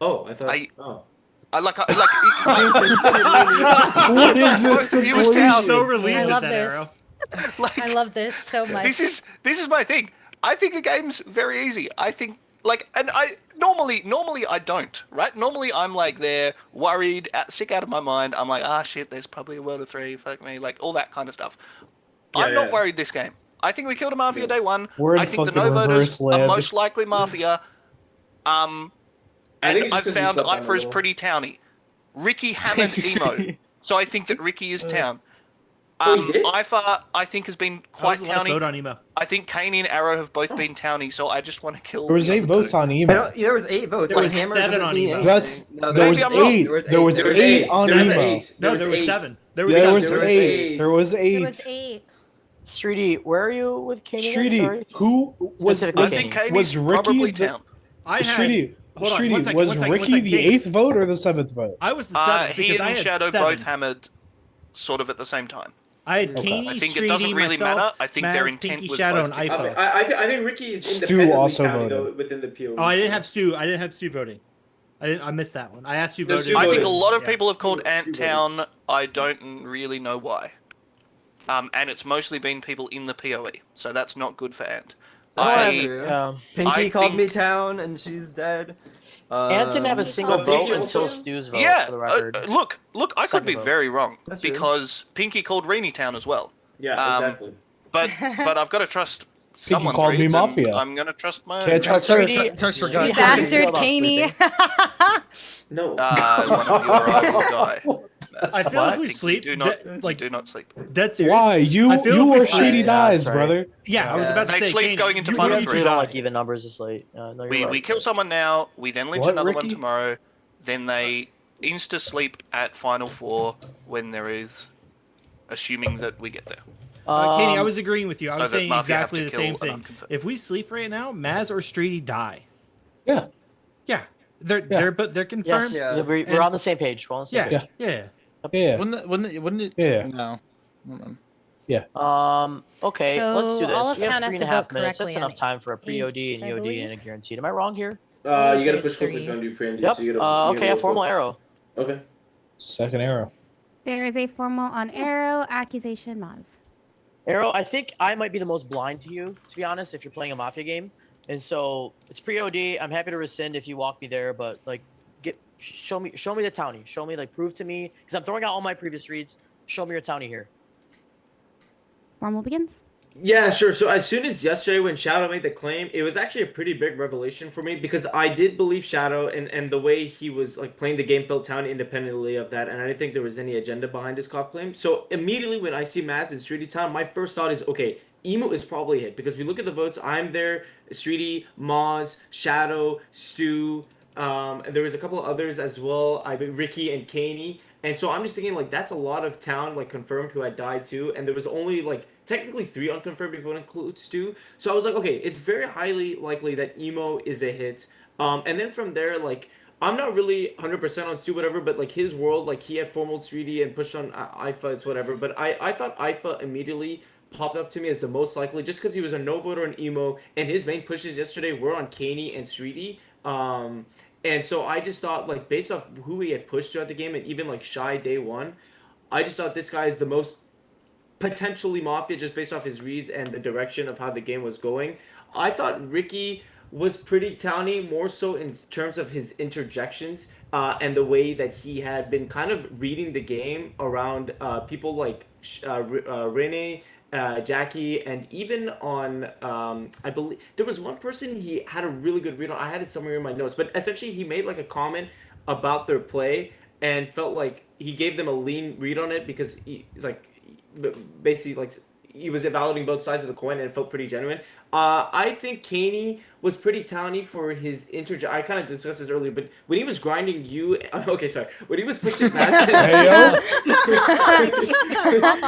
Oh, I thought. Oh. I like. What is this Both of you as town. So relieved I at love that this. arrow. I love this so much. This is my thing. I think the game's very easy. I think and I normally I don't, right? Normally I'm like there worried, sick out of my mind. I'm like, shit, there's probably a world of 3, fuck me, like all that kind of stuff. I'm not worried this game. I think we killed a Mafia day one. We're in I think the fucking no voters reverse are lib. most likely Mafia. I And think it's I've just 'cause we found slept on a Ifra is little. pretty towny. Ricky hammered emo. So I think that Ricky is town. he did? Ifa, I think, has been quite That was the last towny. vote on emo. I think Kaney and Arrow have both been towny, so I just want to kill. There was the 8 other votes two. on emo. There was 8 votes. There was Hammer 7 doesn't on mean emo. anything. No, There was maybe I'm wrong. 8. There was 8 on There was emo. 8. No, there was 8. 7. There was There was 8. There was 8. There was 8. Streety, where are you with Kaney? Streety, Sorry. who was Specifically I think Kaney's was Ricky probably the town. I had. Streety? Hold on, Streety, one second, was one second, Ricky one second, the Katie. 8th vote or the 7th vote? I was the 7th He because I and had Shadow 7. both hammered, sort of at the same time. I had Okay. Kaney, I think Streety, it doesn't really myself, matter. I think their Maz, intent Pinky, was Shadow, both and to Ifa. I think Ricky is Stu independently also towny voted. though within the POE. Oh, I didn't have Stu. I didn't have Stu voting. I missed that one. I asked you No, voted. Stu I think a voted. lot of Yeah. people have called Ant voted. Town. I don't really know why. And it's mostly been people in the POE, so that's not good for Ant. That's I- true. Pinky I called me think- town, and she's dead. Ant didn't have a single Pinky vote also- until Stu's vote, Yeah, for the record. look, I could Second be vote. very wrong That's true. because Pinky called Reenie Town as well. Yeah, exactly. But I've got to trust someone. called me Mafia. I'm gonna trust my. Can't trust Streety, Trust your Streety gut. has Bastard been Kaney. No. One of you or I will die. I feel like we think sleep. Do not, like, do not sleep. dead serious. Why? You I feel you if we were sleep- Streety Yeah, dies, that's right. brother. Yeah, I was about to They say. sleep Kaney, going into you final need three. to We don't die. like even numbers this late. No, you're We right. kill someone now. We then lynch What, another Ricky? one tomorrow. Then they insta sleep at final 4 when there is, assuming that we get there. Kaney, I was agreeing with you. I so was that saying Mafia have exactly to the kill same an thing. unconfirmed. If we sleep right now, Maz or Streety die. Yeah. Yeah, they're confirmed. Yes, Yeah. we're on the same page. We're on the same Yeah, page. yeah. Yeah. Wouldn't it? Yeah. No. Okay, So let's do this. all of We have town has 3.5 to minutes. vote That's correctly enough on time for a pre-OD eights, and I EOD believe. and a guaranteed. Am I wrong here? You gotta There's push quickly 3. if you do pre-ND. Yep. So you gotta, Okay, a formal arrow. Okay. Second arrow. There is a formal on Arrow, accusation, Maz. Arrow, I think I might be the most blind to you, to be honest, if you're playing a Mafia game. And so it's pre-OD. I'm happy to rescind if you walk me there, but like, show me the townie. Show me, like, prove to me, because I'm throwing out all my previous reads. Show me your townie here. Formal begins. Yeah, sure. So as soon as yesterday when Shadow made the claim, it was actually a pretty big revelation for me because I did believe Shadow and the way he was like playing the game felt towny independently of that, and I didn't think there was any agenda behind his cop claim. So immediately when I see Maz and Streety Town, my first thought is, okay, Emo is probably a hit because we look at the votes. I'm there, Streety, Maz, Shadow, Stu, and there was a couple of others as well. Ricky and Kaney. And so I'm just thinking, like, that's a lot of town, like, confirmed who had died too. And there was only, like, technically 3 unconfirmed if you want to include Stu. So I was like, okay, it's very highly likely that Emo is a hit. And then from there, like, I'm not really 100% on Stu, whatever, but, like, his world, like, he had formal 3D and pushed on Ifa, it's whatever. But I thought Ifa immediately popped up to me as the most likely just because he was a no voter on Emo. And his main pushes yesterday were on Kaney and Streety. And so I just thought, like, based off who he had pushed throughout the game and even, like, Shy day 1, I just thought this guy is the most potentially Mafia just based off his reads and the direction of how the game was going. I thought Ricky was pretty towny, more so in terms of his interjections and the way that he had been kind of reading the game around people like Rene, Jackie, and even on I believe there was one person he had a really good read on. I had it somewhere in my notes, but essentially he made like a comment about their play and felt like he gave them a lean read on it because he's like basically like he was evaluating both sides of the coin and it felt pretty genuine. I think Kaney was pretty towny for his I kind of discussed this earlier, but when he was grinding you, okay, sorry, when he was pushing Madsen,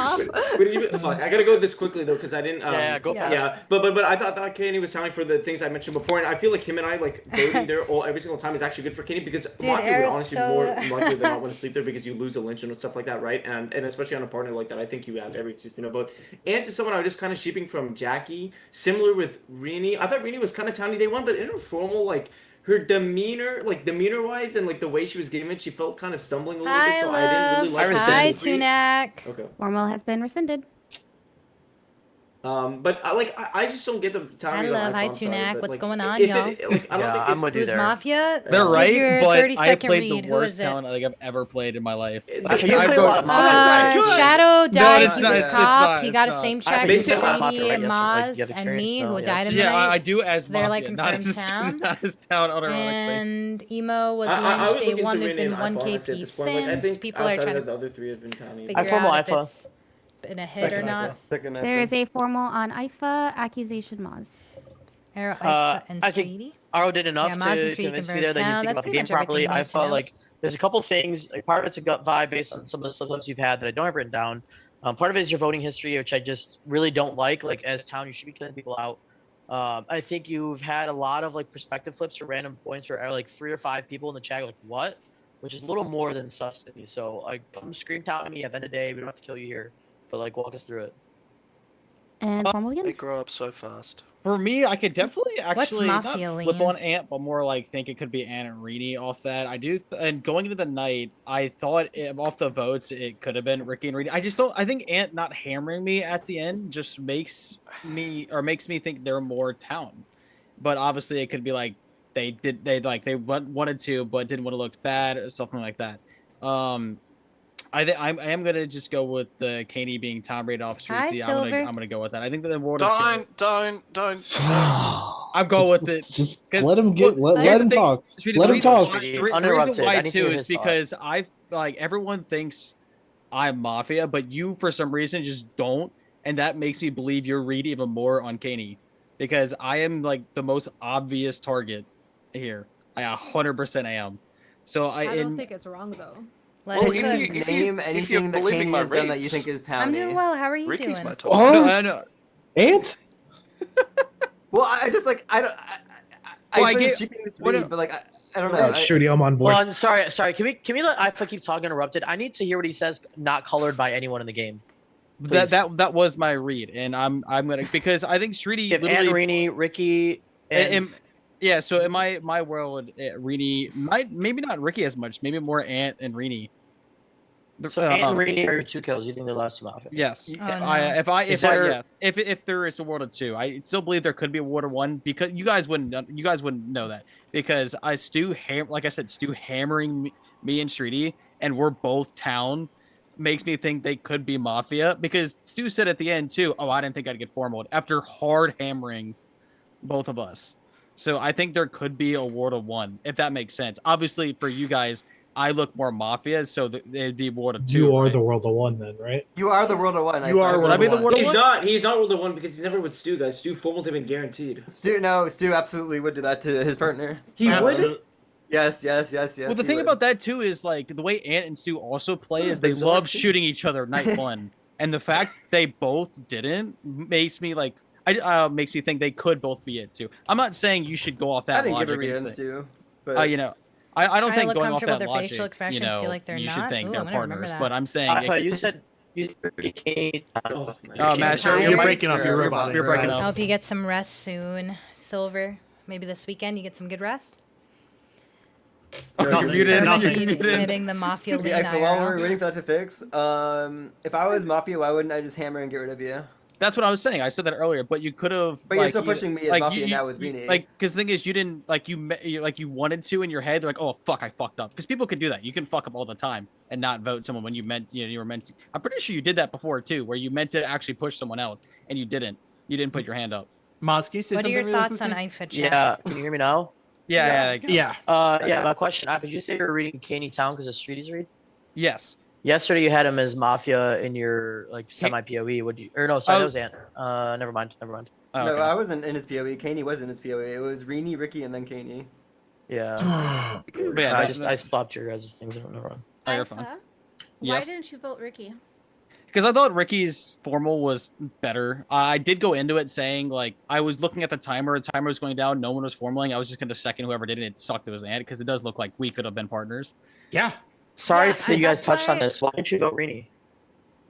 I gotta go this quickly though because I didn't. Go fast. Yeah, but I thought Kaney was towny for the things I mentioned before, and I feel like him and I like voting there every single time is actually good for Kaney because Mafia would honestly be more likely than not want to sleep there because you lose a lynch and stuff like that, right? And especially on a partner like that, I think you have every excuse to vote. And to someone I was just kind of sheeping from Jackie, similar with Rini. I thought Rini was kind of towny day 1, but in her formal, like her demeanor, like demeanor wise, and like the way she was giving it, she felt kind of stumbling a little bit. So I didn't really like. Hi, Tunak. Okay. Formal has been rescinded. But I just don't get the towny. I love Hi, I'm sorry, Tunak. but, What's like, going on, if y'all? it- like, I don't think I'm with you Who's there. Mafia? They're Give right, your but 30 I second played read. the Who worst is it? talent I think I've ever played in my life. You play a lot of Shadow died. it's He not, was it's cop. not, He it's got a not. same I track think as you played a lot of Shady Mafia, and right? Maz You have and me, experience who now, died in the Yeah, night. I do as So they're like Mafia, not confirmed as town. not as town, unironically. And Emo was I lynched would day look 1. into There's Rini been and one Ifa, honestly, at KP this point. Like, I since. think People are outside trying of to the other 3 have been towny. figure formal out if Ifa. it's been a hit or not? There is a formal on IFA, accusation Moz. Arrow, IFA, and I think Streety? Aro did enough Yeah, Maz and to Streety convince me confirmed there that he's town. thinking That's about the pretty game much everything properly. you I need to felt know. like there's a couple things. Like part of it's a gut vibe based on some of the slip-ups you've had that I don't have written down. Part of it is your voting history, which I just really don't like. Like as town, you should be killing people out. I think you've had a lot of like perspective flips or random points where like 3 or 5 people in the chat are like, what? Which is a little more than sus to me. So like, come scream town at me at the end of the day. We don't have to kill you here, but like walk us through it. And formal They begins. grow up so fast. For me, I could definitely actually not Mafia, flip Liam? on Ant, but more like think it could be Ant and Reenie off that. I do, and going into the night, I thought off the votes it could have been Ricky and Reenie. I just don't. I think Ant not hammering me at the end just makes me think they're more town. But obviously, it could be like they wanted to, but didn't want to look bad or something like that. I am gonna just go with the Caney being Tom Brady off street. Hi, Silver. I'm gonna go with that. I think that the World Don't. I'm going with it. Just 'Cause, let him get look, let here's him the thing, talk. Sweetie, Let the him reason talk. why- the reason Uninterrupted. why I need to too hear is his thought. because I've like everyone thinks I'm Mafia, but you for some reason just don't, and that makes me believe you're Reed even more on Caney, because I am like the most obvious target here. I 100% am. So I don't think it's wrong though. Well, name anything that Caney has done that you think is towny. I'm doing well. How are you Ricky's doing? my top. Oh, I know. Ant? Well, I just like I don't. Well, I I was get- shipping this what read, a- but like I don't know. Alright, Shooty, I'm on board. Well, I'm sorry. Can we let IFA keep talking interrupted? I need to hear what he says, not colored by anyone in the game. Please. That was my read, and I'm gonna because I think Streety Give literally Ant, Reenie, Ricky, and yeah. So in my world, Reenie maybe not Ricky as much, maybe more Ant and Reenie. so Ant and Reenie are your 2 kills. You think they're less Mafia? Yes. Oh, no. If there is a world of 2, I still believe there could be a world of 1 because you guys wouldn't know that because Stu hammering me and Streety, and we're both town makes me think they could be Mafia because Stu said at the end too, oh, I didn't think I'd get formal after hard hammering both of us. So I think there could be a world of 1 if that makes sense. Obviously for you guys, I look more Mafia, so it'd be world of 2. You are right? the world of 1 then, right? You are the world of 1. You are Would I be the world of He's 1? not. He's not world of 1 because he's never with Stu, guys. Stu formaled him and guaranteed. Stu absolutely would do that to his partner. He would? Yes. Well, the he thing would. about that too is like the way Ant and Stu also play is they bizarre love team. shooting each other night 1, and the fact they both didn't makes me like makes me think they could both be it too. I'm not saying you should go off that I didn't logic. give a read and on say- Stu, but you know, I don't Trying to think look going off comfortable that with their facial logic, expressions, you know, feel like they're you should not? think Ooh, they're I'm gonna remember partners. that. But I'm saying, IFA, you said Ricky. Oh, Matt, You're breaking up. You're roboting. You're breaking I up. hope you get some rest soon, Silver. Maybe this weekend you get some good rest. You're muted. Nothing. You're muted. Hitting the Mafia lean Yeah, while we're IRL. waiting for that to fix, if I was Mafia, why wouldn't I just hammer and get rid of you? That's what I was saying. I said that earlier, but you could have. But you're still pushing me as Mafia now with Beanie. Like, because the thing is, you didn't you wanted to in your head. Like, oh fuck, I fucked up. Because people could do that. You can fuck up all the time and not vote someone when you were meant to. I'm pretty sure you did that before too, where you meant to actually push someone out and you didn't. You didn't put your hand up. Maz, can you say What are something your really thoughts on quickly? IFA chat? Yeah, can you hear me now? Yeah. Yeah. Yeah. My question: did you say you were reading Caney Town because of Streety's read? Yes. Yesterday you had him as Mafia in your like semi POE. Would you? Or no, sorry, that was Ant. Never mind. Oh, No, okay. I wasn't in his POE. Caney was in his POE. It was Reenie, Ricky, and then Caney. Yeah. But yeah, I stopped your guys' things. I don't know. Oh, you're fine. Why Yes. didn't you vote Ricky? Because I thought Ricky's formal was better. I did go into it saying, like, I was looking at the timer was going down, no one was formaling. I was just going to second whoever did it. It sucked it was Ant, because it does look like we could have been partners. Yeah. Sorry Yeah, that you guys that's touched on why- this. Why didn't you vote Reenie?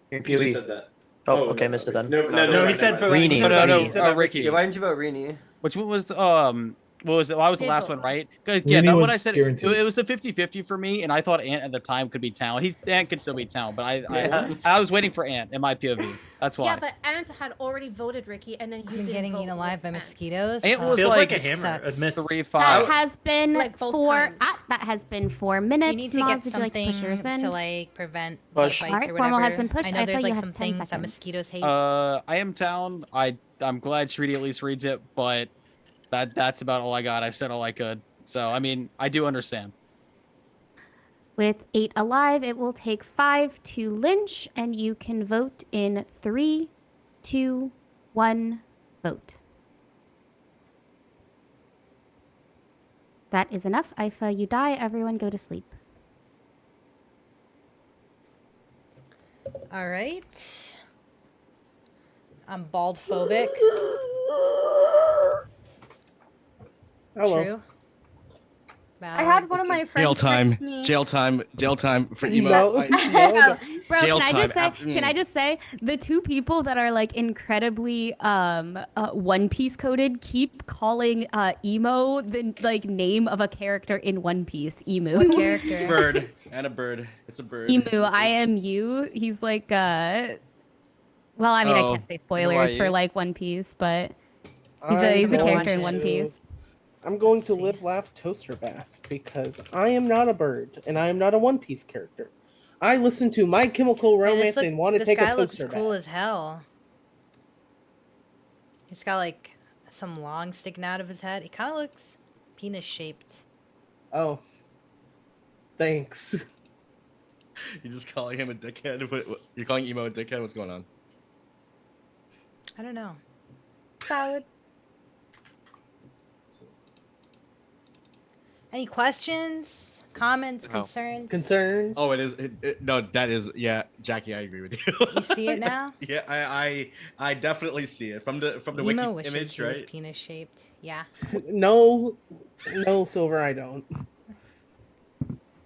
Your He just POE. said that. Oh, okay, missed it then. No, he said for Reenie. Ricky. Yeah, why didn't you vote Reenie? Which one was what was it? Well, I was the Did last vote one, right? 'Cause, Rooney yeah, that was what I said. guaranteed. It was a 50-50 for me, and I thought Ant at the time could be Town. Ant could still be Town, but Yeah. I was waiting for Ant in my POV. That's why. Yeah, but Ant had already voted Ricky, and then you Been didn't getting vote eaten alive with by Ant. mosquitoes. Ant was Feels like a it hammer. sucks. A miss. 3-5. That has been Like both times. that has been 4 minutes. You need to Maz, get would you like to push something yours in? to like prevent Push. bug bites Alright, or formal whatever. has been pushed. I know I there's thought you like had some 10 things that seconds. mosquitoes hate. I am Town. I'm glad Shredy at least reads it, but that's about all I got. I said all I could. So I mean, I do understand. With 8 alive, it will take 5 to lynch, and you can vote in 3, 2, 1, vote. That is enough. Ifa, you die. Everyone go to sleep. All right. I'm bald phobic. Hello. True. I had one of my friends Jail time. text me. Jail time. Jail time for emo. Bro, Jail can I just say? time. Can I just say the two people that are like incredibly One Piece coded keep calling emo the like name of a character in One Piece. Emu. What character? Bird and a bird. It's a bird. Emu. I am you. He's like well, I mean, I can't say spoilers for like One Piece, but he's a character in One Piece. I'm going to live, laugh, toaster bath because I am not a bird and I am not a One Piece character. I listen to My Chemical Romance and want to take a This guy looks toaster cool bath. as hell. He's got like some long sticking out of his head. He kind of looks penis shaped. Oh, thanks. You're just calling him a dickhead. You're calling emo a dickhead. What's going on? I don't know. Valid. Any questions, comments, concerns? Oh, it is. No, that is. Yeah, Jackie, I agree with you. You see it now? Yeah, I definitely see it from the Emo wiki wishes image, he was right? penis shaped. Yeah. No, Silver, I don't.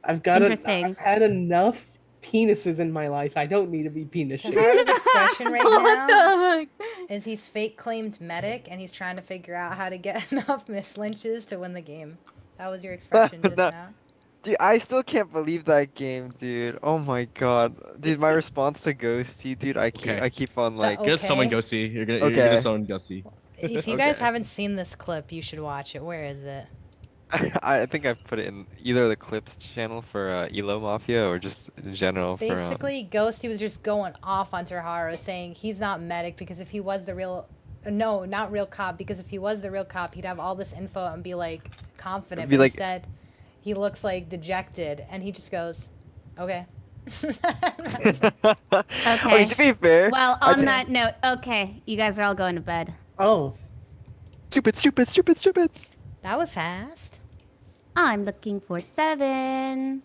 I've had enough penises in my life. I don't need to be penis shaped. Taharo's expression right What now the is he's fake claimed medic and he's trying to figure out how to get enough miss lynches to win the game. That was your expression just now. Dude, I still can't believe that game, dude. Oh my god, dude. My response to Ghosty, dude. I keep on like. Just someone go see. You're gonna someone go see. If you guys haven't seen this clip, you should watch it. Where is it? I think I put it in either the clips channel for Elo Mafia or just in general for. Basically, Ghosty was just going off on Terharu, saying he's not medic because if he was the real, no, not real cop, because if he was the real cop, he'd have all this info and be like confident. Be But like- instead, he looks like dejected, and he just goes, "Okay." Okay. To be fair. Well, on that note, okay, you guys are all going to bed. Oh. Stupid. That was fast. I'm looking for 7.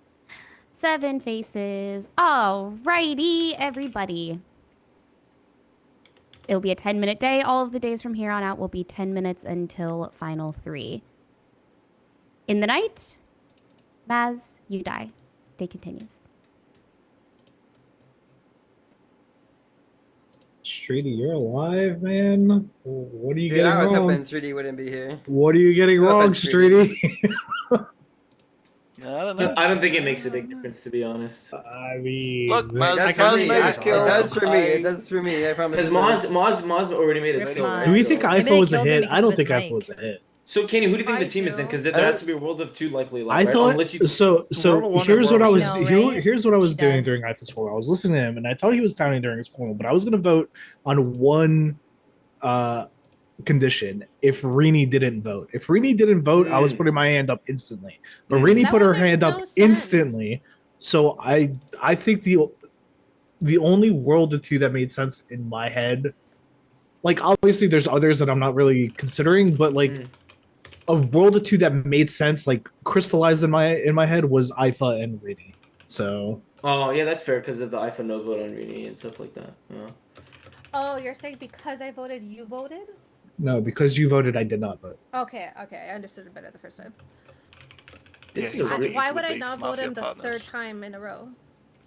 7 faces. Alrighty, everybody. It'll be a 10-minute day. All of the days from here on out will be 10 minutes until final 3. In the night, Maz, you die. Day continues. Streety, you're alive, man. What are you Dude, getting I was wrong? hoping Streety wouldn't be here. What are you getting No wrong, offense, Streety? I don't know. I don't think it makes a big difference, to be honest. I mean, Look, It does for me. It does for me. It does for me. I promise. Because it does. Maz already made his kill. Right? Do we think Maybe iPhone they was a killed him hit? because I don't of think his iPhone mic. was a hit. So, Kenny, who do you think the team is then? Because there has to be a world of 2 likely left. I right? thought Unless you... so. World Here's what I was. I know, right? Here's what I was She doing does. during iPhone's formal. I was listening to him, and I thought he was towning during his formal, but I was going to vote on one condition: if Rini didn't vote. If Rini didn't vote, I was putting my hand up instantly. But Rini That put would her make hand no up sense. instantly, so I think the only world of 2 that made sense in my head, like obviously there's others that I'm not really considering, but like a world of 2 that made sense, like crystallized in my head, was Ifa and Rini. So Oh, yeah, that's fair because of the iPhone no vote on Rini and stuff like that. Yeah. Oh, you're saying because I voted, you voted? no, because you voted, I did not vote. Okay, I understood it better the first time. This is a really Why would would I be not vote mafia him the partners. third time in a row?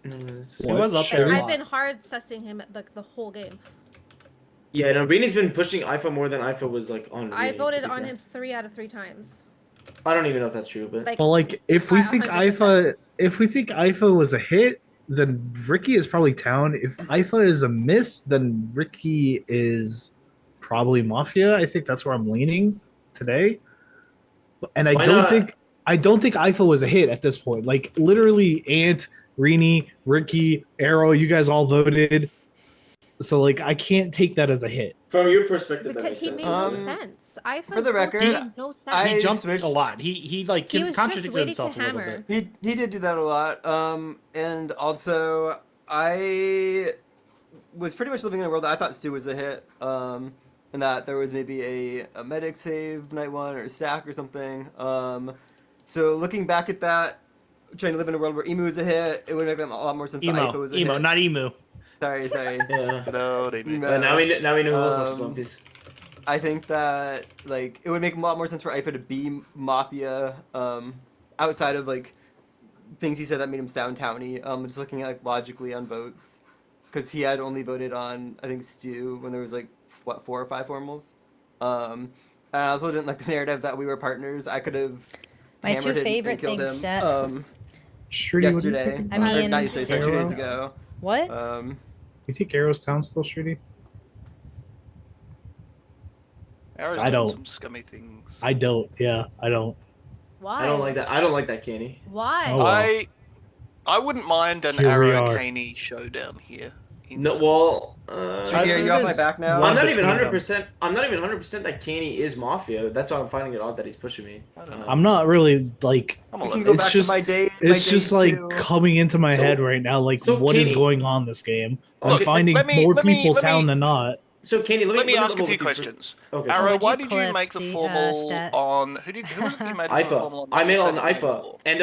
He was up there a I've been hard sussing him the whole game. Yeah, no, Rini's been pushing iPhone more than iPhone was like on. I Rini, voted to be on fair. him 3 out of 3 times. I don't even know if that's true, but Like, But like, if we think 100%. Ifa was a hit, then Ricky is probably town. If Ifa is a miss, then Ricky is probably Mafia. I think that's where I'm leaning today. And I Why don't not? think Ifa was a hit at this point. Like literally, Ant, Rini, Ricky, Arrow, you guys all voted. So like I can't take that as a hit. From your perspective, that Because makes he sense. made no sense. For Ifa's the votes record, made no sense. He jumped switched- a lot. He like He was just contradicted waiting to himself a little hammer. bit. He did do that a lot. And also I was pretty much living in a world that I thought Stu was a hit. And that there was maybe a medic save night one or sack or something. So looking back at that, trying to live in a world where Emu was a hit, it would make a lot more sense that Ifa was a hit. Not Emu. Sorry. Yeah. Emo. But now we know who else watches One Piece. I think that like it would make a lot more sense for Ifa to be Mafia, outside of like things he said that made him sound towny. Just looking at like logically on votes, because he had only voted on I think Stu when there was like 4 or 5 formals. And I also didn't like the narrative that we were partners. I could have My hammered two him favorite and killed things him. set. Shruti, what do you Yesterday. think? I mean, not yesterday, sorry, 2 days Arrow? ago. What? You think Arrow's Town still Shruti? Arrow's I done don't. some scummy things. I don't. Yeah, I don't. Why? I don't like that. I don't like that, Kenny. Why? Oh, well. I wouldn't mind an Here we Arrow are. Caney showdown here. No, well, Shruti, are you off my back now? I'm not even between 100%. I'm not even 100% that Kenny is Mafia. That's why I'm finding it odd that he's pushing me. I'm not really like. We can go It's back just to my day. it's just like two. coming into my So- head right now. Like, so what is Kenny- going on this game? I'm Look, finding let me- more let me- people let me- town than not. So Kenny, Let me ask a level few with you for- questions. Okay. Arrow, Would why you did you clip make the the, formal stat? on who was it you made the formal IFA. on? I made You on said you made IFA. for? End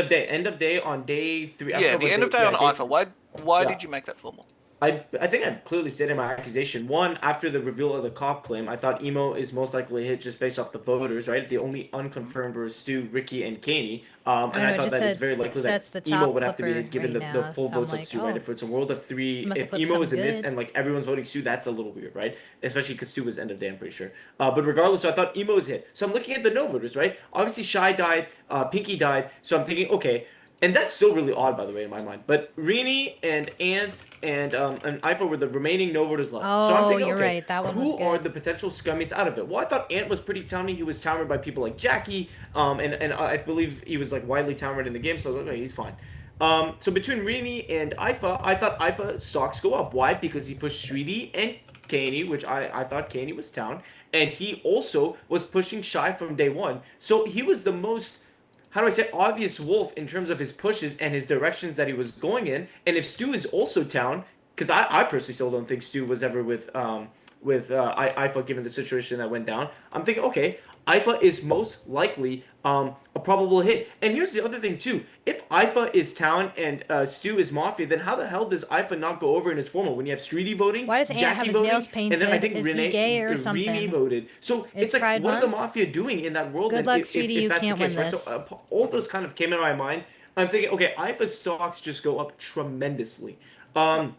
of day on day 3. I Yeah, forgot the what end of day on yeah, IFA. Why Yeah. did you make that formal? I think I clearly stated my accusation. One, after the reveal of the cop claim, I thought Emo is most likely a hit just based off the voters, right? The only unconfirmed were Stu, Ricky, and Kaney. And know, I it thought just that it's very says- likely sets that the Emo top would have to be flipper given right the now, full so votes I'm of like, Stu, right? oh, If it's a world of 3, must have if flipped Emo is in something this good. and like everyone's voting Stu, that's a little weird, right? Especially because Stu was end of day, I'm pretty sure. But regardless, so I thought Emo was hit. So I'm looking at the no voters, right? Obviously, Shy died, Pinky died. So I'm thinking, okay. And that's still really odd, by the way, in my mind. But Rini and Ant and Ifa were the remaining no voters left. So I'm Oh, thinking, you're okay, right. That one who was are good. the potential scummies out of it? Well, I thought Ant was pretty towny. He was towered by people like Jackie, and I believe he was like widely towered in the game. So I was like, okay, he's fine. So between Rini and Ifa, I thought Ifa stocks go up. Why? Because he pushed Shriti and Kaney, which I thought Kaney was town, and he also was pushing Shy from day one. So he was the most, how do I say, obvious wolf in terms of his pushes and his directions that he was going in. And if Stu is also town, because I personally still don't think Stu was ever with Ifa given the situation that went down. I'm thinking, okay, Ifa is most likely a probable hit. And here's the other thing too: if Ifa is town and Stu is Mafia, then how the hell does Ifa not go over in his formal when you have Streety voting, Why does Ant Jackie have his voting, nails and painted? then I think Is he Renee, gay or Rini something? voted. So it's like, Pride what are the Month. Mafia doing in that world? Good then, luck, if Streety, you that's can't the case, win right? this. So all those kind of came into my mind. I'm thinking, okay, Ifa's stocks just go up tremendously. So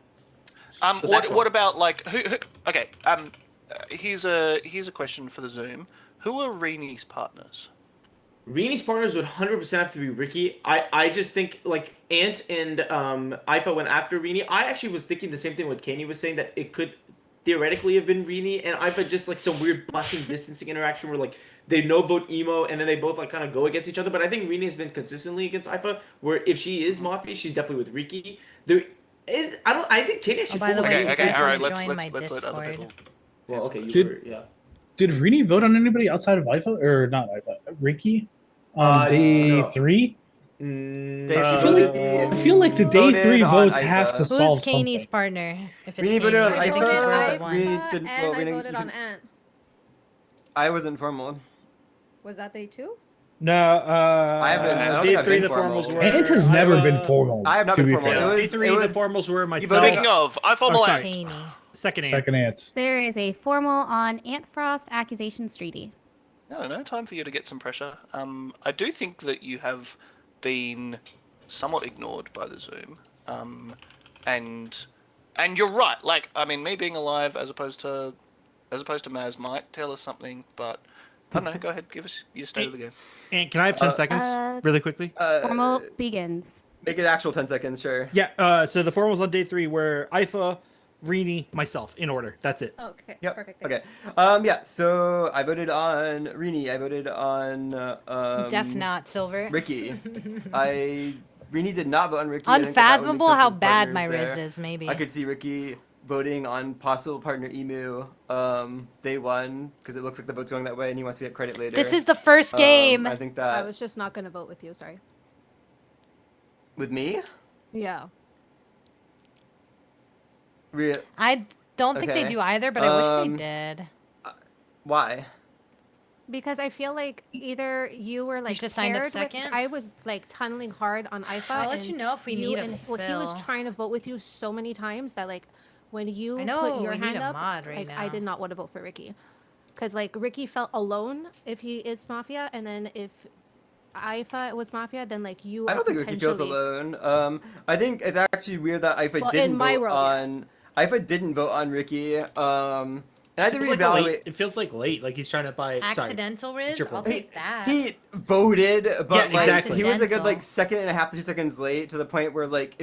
that's What why. about like who? Okay. Here's a question for the Zoom. Who are Rini's partners? Rini's partners would 100% have to be Ricky. I just think like Ant and Ifa went after Rini. I actually was thinking the same thing what Kenny was saying, that it could theoretically have been Rini and Ifa, just like some weird busing distancing interaction where like they no vote Emo and then they both like kind of go against each other. But I think Rini has been consistently against Ifa, where if she is Mafia, she's definitely with Ricky. There is I think Kenny actually. by the way, if you guys all wanna right. Let's join my let other Discord. people. Well, okay, you Did- were, yeah. Did Rini vote on anybody outside of Ifa or not Ifa? Ricky on day no. 3? Day I feel like the day voted 3 on votes Ifa. have to Who's solve Kaney's something. partner? If it's Rini voted on Kaney, I I think voted he's on worth the Ifa, one. Rini didn't- and well, I Rini- voted on Ant. I wasn't formal. Was that day 2? No, I don't day think I've 3 been the formal. formals were. Ant has never been formal. I have not to been be formal. fair. It was Day 3 it the was, formals were you myself. voted- Speaking of, I formal sorry. Ant. Kaney. Second Ant. Second Ant. There is a formal on Ant Frost accusation Streety. No, time for you to get some pressure. I do think that you have been somewhat ignored by the Zoom. And you're right. Like, I mean, me being alive as opposed to Maz might tell us something, but I don't know. Go ahead, give us your state of the game. Ant, can I have 10 seconds really quickly? Formal begins. Make it actual 10 seconds, sure. Yeah. So the formals on day 3 were Ifa, Rini, myself in order. That's it. Okay. Yep. Perfect. Okay. Yeah. So I voted on Rini. I voted on Def not Silver. Ricky. Rini did not vote on Ricky. I think that would make Unfathomable sense how as bad my partners Riz there. is. Maybe I could see Ricky voting on possible partner Emu day one because it looks like the vote's going that way, and he wants to get credit later. This is the first game. I think that I was just not gonna vote with you. Sorry. with me. Yeah. I don't think they do either, but I wish they did. Why? Because I feel like either you were like just signed up paired with, second? I was like tunneling hard on IFA. I'll let and you know if we you need a and, well, he was fill. trying to vote with you so many times that like when you I know, put your we need hand a up, mod right like I now. did not want to vote for Ricky, because like Ricky felt alone if he is Mafia, and then if IFA was Mafia, then like you. I don't think Ricky feels alone. I think it's actually weird that IFA didn't vote on. IFA didn't vote on Ricky. And I had to reevaluate. It feels like late. Like he's trying to buy Accidental Riz? I'll take that. He voted, but Yeah, exactly. he was a good like second and a half to 2 seconds late to the point where like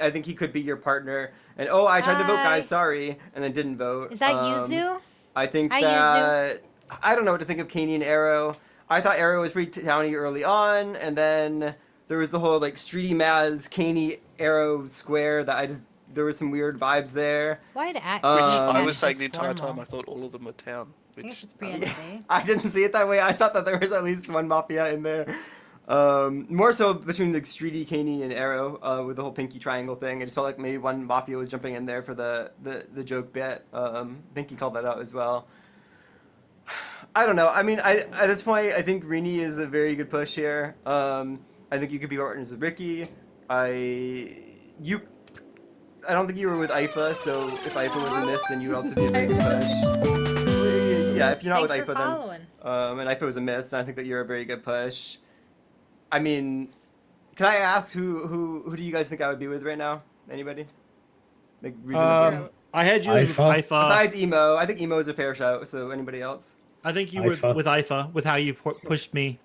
I think he could be your partner. And I tried to vote, guys, sorry, and then didn't vote. Is that Yuzu? I think Hi, that I don't know what to think of Kaney and Arrow. I thought Arrow was pretty towny early on, and then there was the whole like Streety Maz Kaney Arrow square that there were some weird vibes there. Why to act? I was saying the entire time I thought all of them were town. I guess it's pre-editing. I didn't see it that way. I thought that there was at least one Mafia in there. More so between the Streety, Kaney, and Arrow with the whole Pinky triangle thing. I just felt like maybe one Mafia was jumping in there for the joke bit. Pinky called that out as well. I don't know. I mean, at this point, I think Rini is a very good push here. I think you could be partners with Ricky. I don't think you were with IFA, so if IFA was in this, then you would also be a very good push. Yeah, if you're not with IFA, then and IFA was a miss, then I think that you're a very good push. I mean, can I ask who do you guys think I would be with right now? Anybody? Like reasonably. I had you with IFA. Besides Emo, I think Emo is a fair shout. So anybody else? I think you were with IFA with how you pushed me.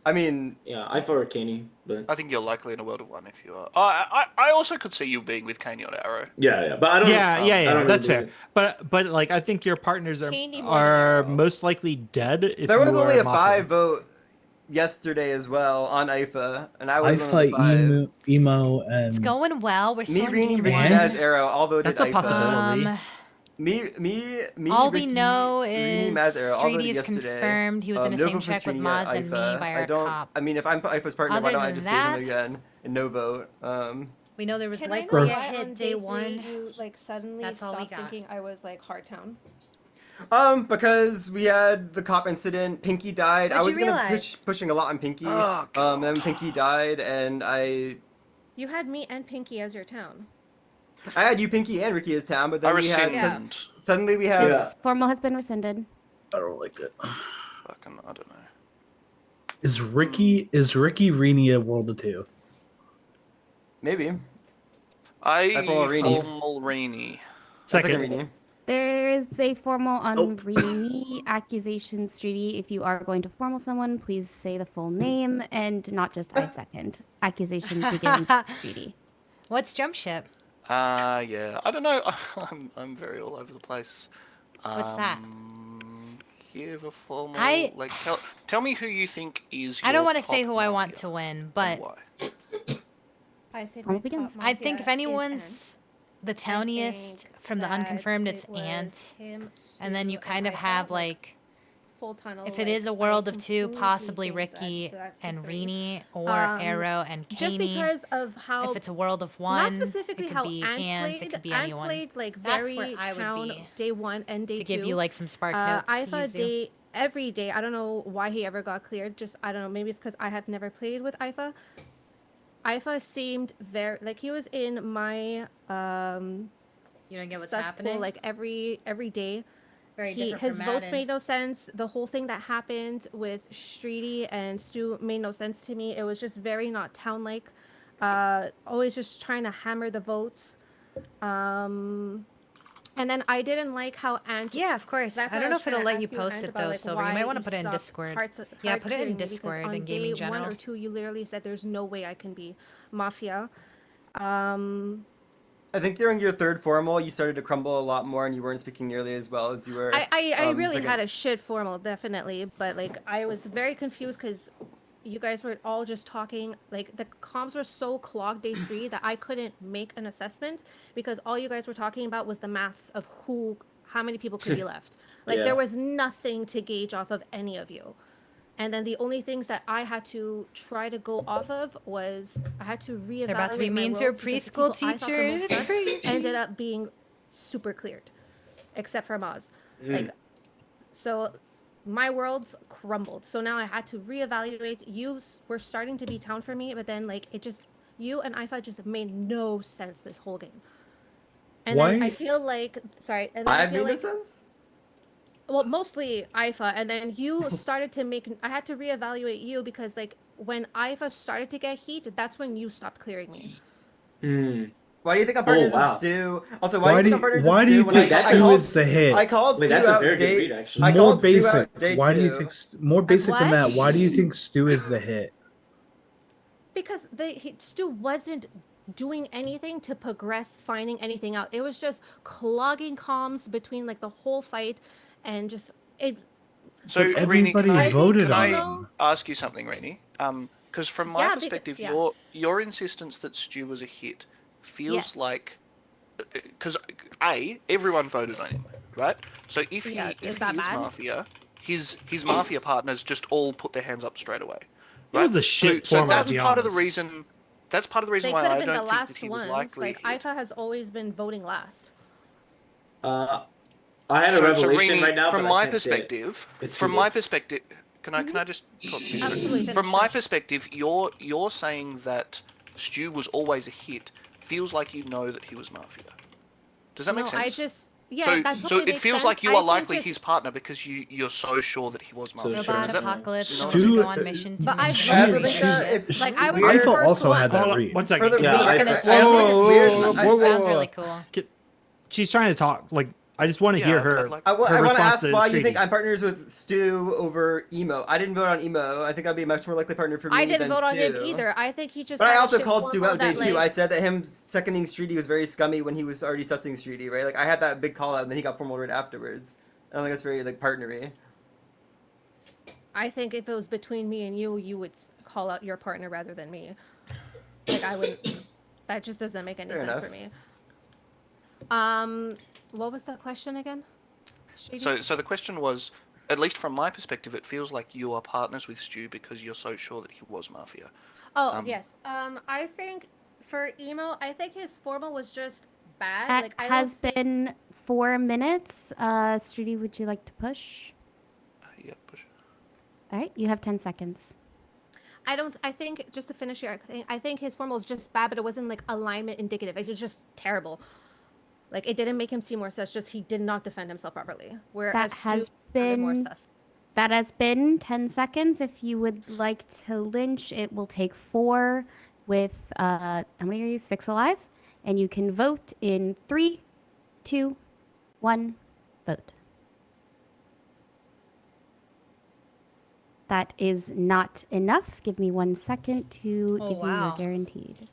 I mean, yeah, IFA or Kaney, but I think you're likely in a world of one if you are. I also could see you being with Kaney on Arrow. Yeah, but I don't. Yeah, I don't that's really fair. But like I think your partners are most likely dead. If there was you only are a 5 vote yesterday as well on IFA, and I was IFA, one of the 5. emo, and It's going well. We're Me, still Rini, in Ricky, one. Maz, Arrow all voted That's a IFA. possibility. Me. All Ricky, we know Rini, is Maz, Arrow all voted Streety is yesterday. confirmed. He was in the Nova same check with Pastrana, Maz and me IFA. by our I don't. cop. I mean, if I'm IFA's partner, why Other don't I than just that- save him again and no vote? We know there was Can I likely know a why hit on day day one. three you like suddenly That's all we stopped got. thinking I was like Hardtown? Because we had the cop incident. Pinky died. I What'd was you gonna realize? pushing a lot on Pinky. Oh, Then Pinky died, and I You had me and Pinky as your town. had you, Pinky, and Ricky as town, but then we had rescind. suddenly we had His formal has been rescinded. I don't like that. Fucking, I don't know. Is Ricky Rini a World of Two? maybe I follow Rini. formal Rini. Second Rini. There is a formal on Rini accusation, Streety. If you are going to formal someone, please say the full name and not just I second. Accusation begins, Streety. What's jump ship? Yeah. I don't know. I'm very all over the place. What's that? Give a formal. I- Like, tell me who you think is. I don't want want to say who I want to win, but I think Formal my begins. top I think if mafia is anyone's the towniest from the that unconfirmed, it it's was Ant. him, And then you Stu, kind of I have thought, like, full tunnel. if it like, is a I world of two, completely possibly think Ricky that's the and three. Rini, or Um, Arrow and Kaney. Just because of how If it's a world of one, not specifically it could how be Ant Ant, played. it could be Ant anyone. played like That's very where I would town be. day 1 and day 2. To give you like some spark notes. IFA Yuzu. day every day. I don't know why he ever got cleared. Just I don't know. Maybe it's because I have never played with IFA. IFA seemed very like he was in my You don't get what's cesspool, happening? like every day. Very He, different his from votes Madden. made no sense. The whole thing that happened with Streety and Stu made no sense to me. It was just very not town-like. Always just trying to hammer the votes. And then I didn't like how Ant. Yeah, of course. That's I what don't know was if it'll trying to let you ask post Ant it about, though, like, Silver. You why might want to put it in stopped Discord. Yeah, Put it in Discord and gaming day general. 1 or 2, you literally said there's no way I can be Mafia. I think during your third formal, you started to crumble a lot more, and you weren't speaking nearly as well as you were. I really second. had a shit formal, definitely, but like I was very confused because you guys were all just talking, like the comms were so clogged day 3 that I couldn't make an assessment because all you guys were talking about was the maths of how many people could be left. Like there was nothing to gauge off of any of you. And then the only things that I had to try to go off of was I had to reevaluate They're about to be my mean to a worlds because the preschool people I thought the teacher. most It's sus crazy. ended up being super cleared, except for Maz. Like, so my worlds crumbled. So now I had to reevaluate. You were starting to be town for me, but then like it just you and Ifa just made no sense this whole game. And then I feel like sorry, and then I feel made no like sense? well, mostly Ifa, and then you started to make. I had to reevaluate you because, like, when Ifa started to get heat, that's when you stopped clearing me. Why do you think I'm partners with Stu? Also, why do you think I'm partners with Why do Stu you when I think Stu is the hit? I called Stu that's a out very good day. read, actually. I More called Stu basic. out day Why 2. do you think more basic than What? that? Why do you think Stu is the hit? Because Stu wasn't doing anything to progress finding anything out. It was just clogging comms between like the whole fight, and just it. So, But Rini, can everybody voted on I him. ask you something, Rini? Because from my Yeah, perspective, yeah. your insistence that Stu was a hit feels Yes. like because everyone voted on him, right? So if he Yeah, if is he that is bad? mafia, his mafia partners just all put their hands up straight away. It Right? was a shit so format, that's to be part of the honest. reason. That's part of the reason They why could have I been the don't think that last he was ones. likely. Like Ifa has always been voting last. I had a So revelation Rini, right now, from but I my can't say it. perspective, It's from too my late. perspective, can I just talk this through? Absolutely, finish, From my finish. perspective, you're saying that Stu was always a hit. Feels like you know that he was mafia. Does that make No, sense? I just that so totally it makes feels sense. like you I are think likely just- his partner because you're so sure that he was mafia. Robot Does that, apocalypse. you know what I Someone mean? should go on mission to But I mission. really it's like I was weird. the Eiffel first also one. had that Hold on, read. one second. For the Yeah, weird, I I think think it's weird. Sounds really cool. She's trying to talk. Like, I just want to hear Yeah, but her. I'd like- I her want to response ask to why you Streety. think I'm partners with Stu over Emo. I didn't vote on Emo. I think I'd be a much more likely partner for me I didn't than vote on him Stu. either. I think he just. But I had a also shit called Stu formal out day that, 2. like- I said that him seconding Streety was very scummy when he was already sussing Streety, right? Like I had that big call out and then he got formal right afterwards. I don't think that's very like partnery. I think if it was between me and you would call out your partner rather than me. Like I wouldn't. That just doesn't make any Fair sense enough. for me. What was the question again? Shady? So the question was, at least from my perspective, it feels like you are partners with Stu because you're so sure that he was mafia. Oh yes. I think for Emo, I think his formal was just bad. That Like I has don't think- been 4 minutes. Strudy, would you like to push? Yeah, push. All right, you have 10 seconds. I think just to finish here, I think his formal was just bad, but it wasn't like alignment indicative. It was just terrible. Like it didn't make him seem more sus. Just he did not defend himself properly. Whereas That has Stu sounded more been sus. that has been 10 seconds. If you would like to lynch, it will take 4 with how many are you? 6 alive, and you can vote in 3, 2, 1. Vote. That is not enough. Give me 1 second to Oh, give you wow. your guaranteed.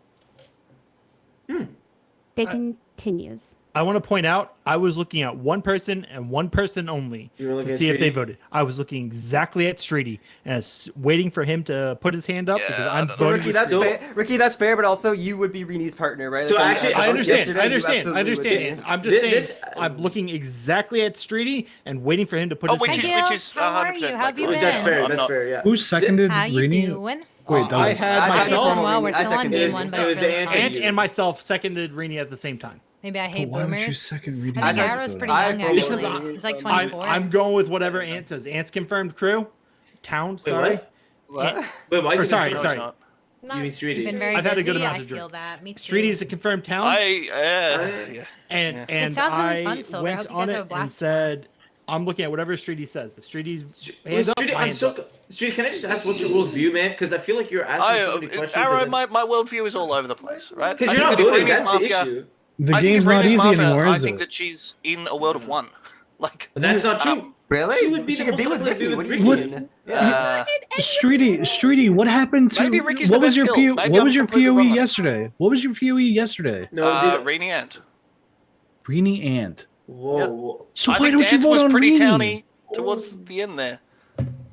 It continues. I want to point out, I was looking at one person and one person only You were looking to at see if they Streety? voted. I was looking exactly at Streety and I was waiting for him to put his hand up because I'm So voting Ricky, with that's Streety. fair. Ricky, that's fair. But also, you would be Rini's partner, right? So Like, actually, at the I vote understand. yesterday, I you understand. I absolutely would understand. be. I'm just saying. This- I'm looking exactly at Streety and waiting for him to put his which hand is up. which is How are 100%. you? How have you like, been? That's fair. I'm That's not- fair. Yeah. Who seconded How you Rini? doing? Wait, that I was had I I just did myself, one well. We're I still on seconded game it. one, It but was it's the really anti- fun. and myself seconded Rini at the same time. Maybe I hate Why don't you boomers. second Rini? I think I- Arrow's pretty I young voted actually. Rini He's like from- 24. I'm going with whatever Ant says. Ant's confirmed crew, town. Wait, Sorry. what? What? Wait, why is Or it sorry, No, confirmed? it's sorry. not. You mean You've Streety? been very I've had a good busy. amount I to drink. feel that. Me too. Streety is a confirmed town. Yeah. And Yeah. and sounds really I fun, Silver. I went hope you on guys have a it and blast said, I'm looking at whatever Streety says. If Streety's Wait, hands up, Streety, my I'm hands so. up. Streety, can I just ask what's your worldview, man? Because I feel like you're asking so many questions. Arrow, and then- my worldview is all over the place, right? Because I you're think not that if voting, Rini's that's the mafia, issue. The I think game's if not Rini's easy mafia, anymore, I is think it? that she's in a world of one. Like That's not true. Really? She would be She the could be most with likely to be Ricky. with What do you Ricky. mean? Streety, what happened to Maybe Ricky's what the was best your kill. PO, Maybe what I'm was your completely POE wrong on it. yesterday? What was your POE yesterday? No, dude. Rini Ant. Rini Ant. Whoa. So I why think don't you Ant vote was on pretty Rini? towny towards the end there.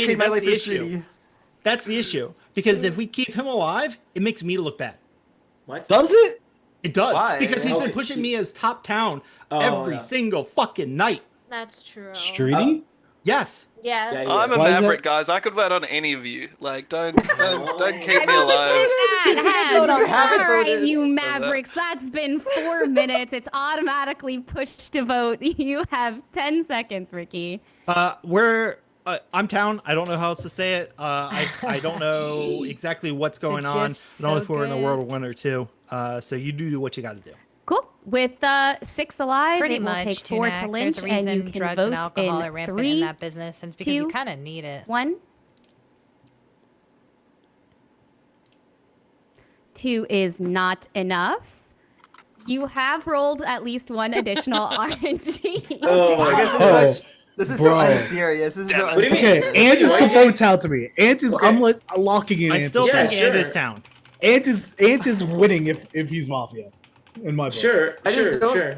just Katie, paid my that's life the for issue. Streety. That's the issue. Because if we keep him alive, it makes me look bad. What? Does it? It does. Why? Because he's been Okay. pushing me as top town Oh, every yeah. single fucking night. That's true. Streety? Yes. Yeah. I'm a Why is maverick, that- guys. I could vote on any of you. Like, don't keep me I alive. think it's Just vote on all right, voted. you Mavericks. That's been 4 minutes. It's automatically pushed to vote. You have 10 seconds, Ricky. I'm town. I don't know how else to say it. I don't know exactly what's going on. gif's I don't know so if we're in a good. World War I or II. So you do what you got to do. Cool. With 6 alive, Pretty it will much, take 4 to Tunak. lynch, There's a and you reason can drugs vote and alcohol in are rampant 3, in that business, and it's because you 2, kind of need it. 1. 2 is not enough. You have rolled at least 1 additional RNG. Oh my gosh, this is so bro. unserious. This is so What do you mean? unserious. Okay, Ant is Why you confirmed town to me. Ant is. Okay. I'm locking in. I Ant still is think Yeah, and sure. is town. Ant is winning if he's mafia, in my book. Sure, I just don't- sure.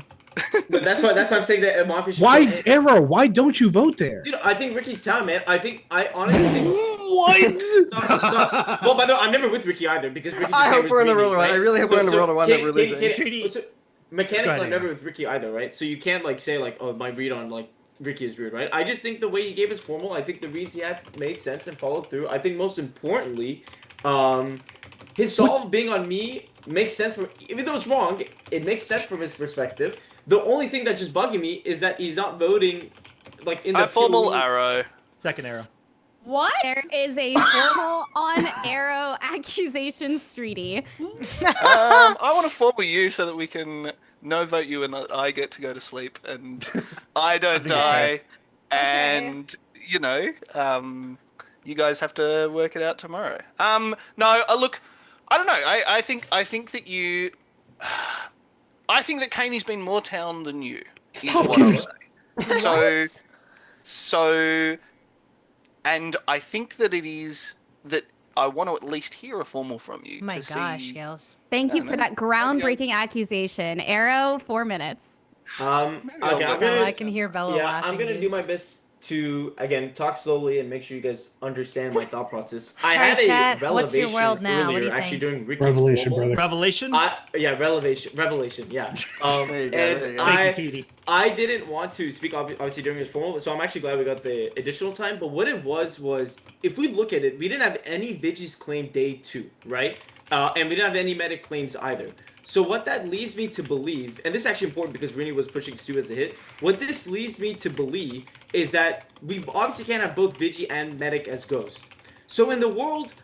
But that's why I'm saying that Mafia should Why, kill Ant. Arrow? Why don't you vote there? Dude, I think Ricky's town, man. I honestly think. What? Well, by the way, I'm never with Ricky either because Ricky. I just hope favors we're in a Ricky, world one. right? I really hope we're in a world one that we're Katie- losing. Katie- so mechanically, Go ahead, I'm never Aaron. with Ricky either, right? So you can't like say like, oh, my read on like Ricky is weird, right? I just think the way he gave his formal, I think the reads he had made sense and followed through. I think most importantly, his solve being on me makes sense from, even though it's wrong, it makes sense from his perspective. The only thing that's just bugging me is that he's not voting like in the Formal POE. arrow. Second arrow. What? There is a formal on arrow accusation, Streety. I want to formal you so that we can no vote you and I get to go to sleep and I don't die. And you know, you guys have to work it out tomorrow. No, look, I don't know. I think that you. I think that Kaney's been more town than you. Stop is what giving- I'm saying. So, and I think that it is that I want to at least hear a formal from you. My to gosh, see... Gales. Thank you I for don't know. that groundbreaking accusation. Arrow, 4 minutes. Okay, I'm Bella, gonna, I can hear Bella yeah, laughing. I'm gonna dude. do my best to again talk slowly and make sure you guys understand my thought process. I Alright, had a chat, revelation what's your world now? What do earlier, you actually think? during Ricky's Revelation, formal. brother. Revelation. Yeah, revelation. Yeah. There you go, there you And go. Thank you, Katie. I didn't want to speak obviously during his formal, so I'm actually glad we got the additional time. But what it was if we look at it, we didn't have any Vigis claim day 2, right? And we didn't have any medic claims either. So what that leaves me to believe, and this is actually important because Rini was pushing Stu as a hit. What this leaves me to believe is that we obviously can't have both Vigi and medic as ghost. So in the world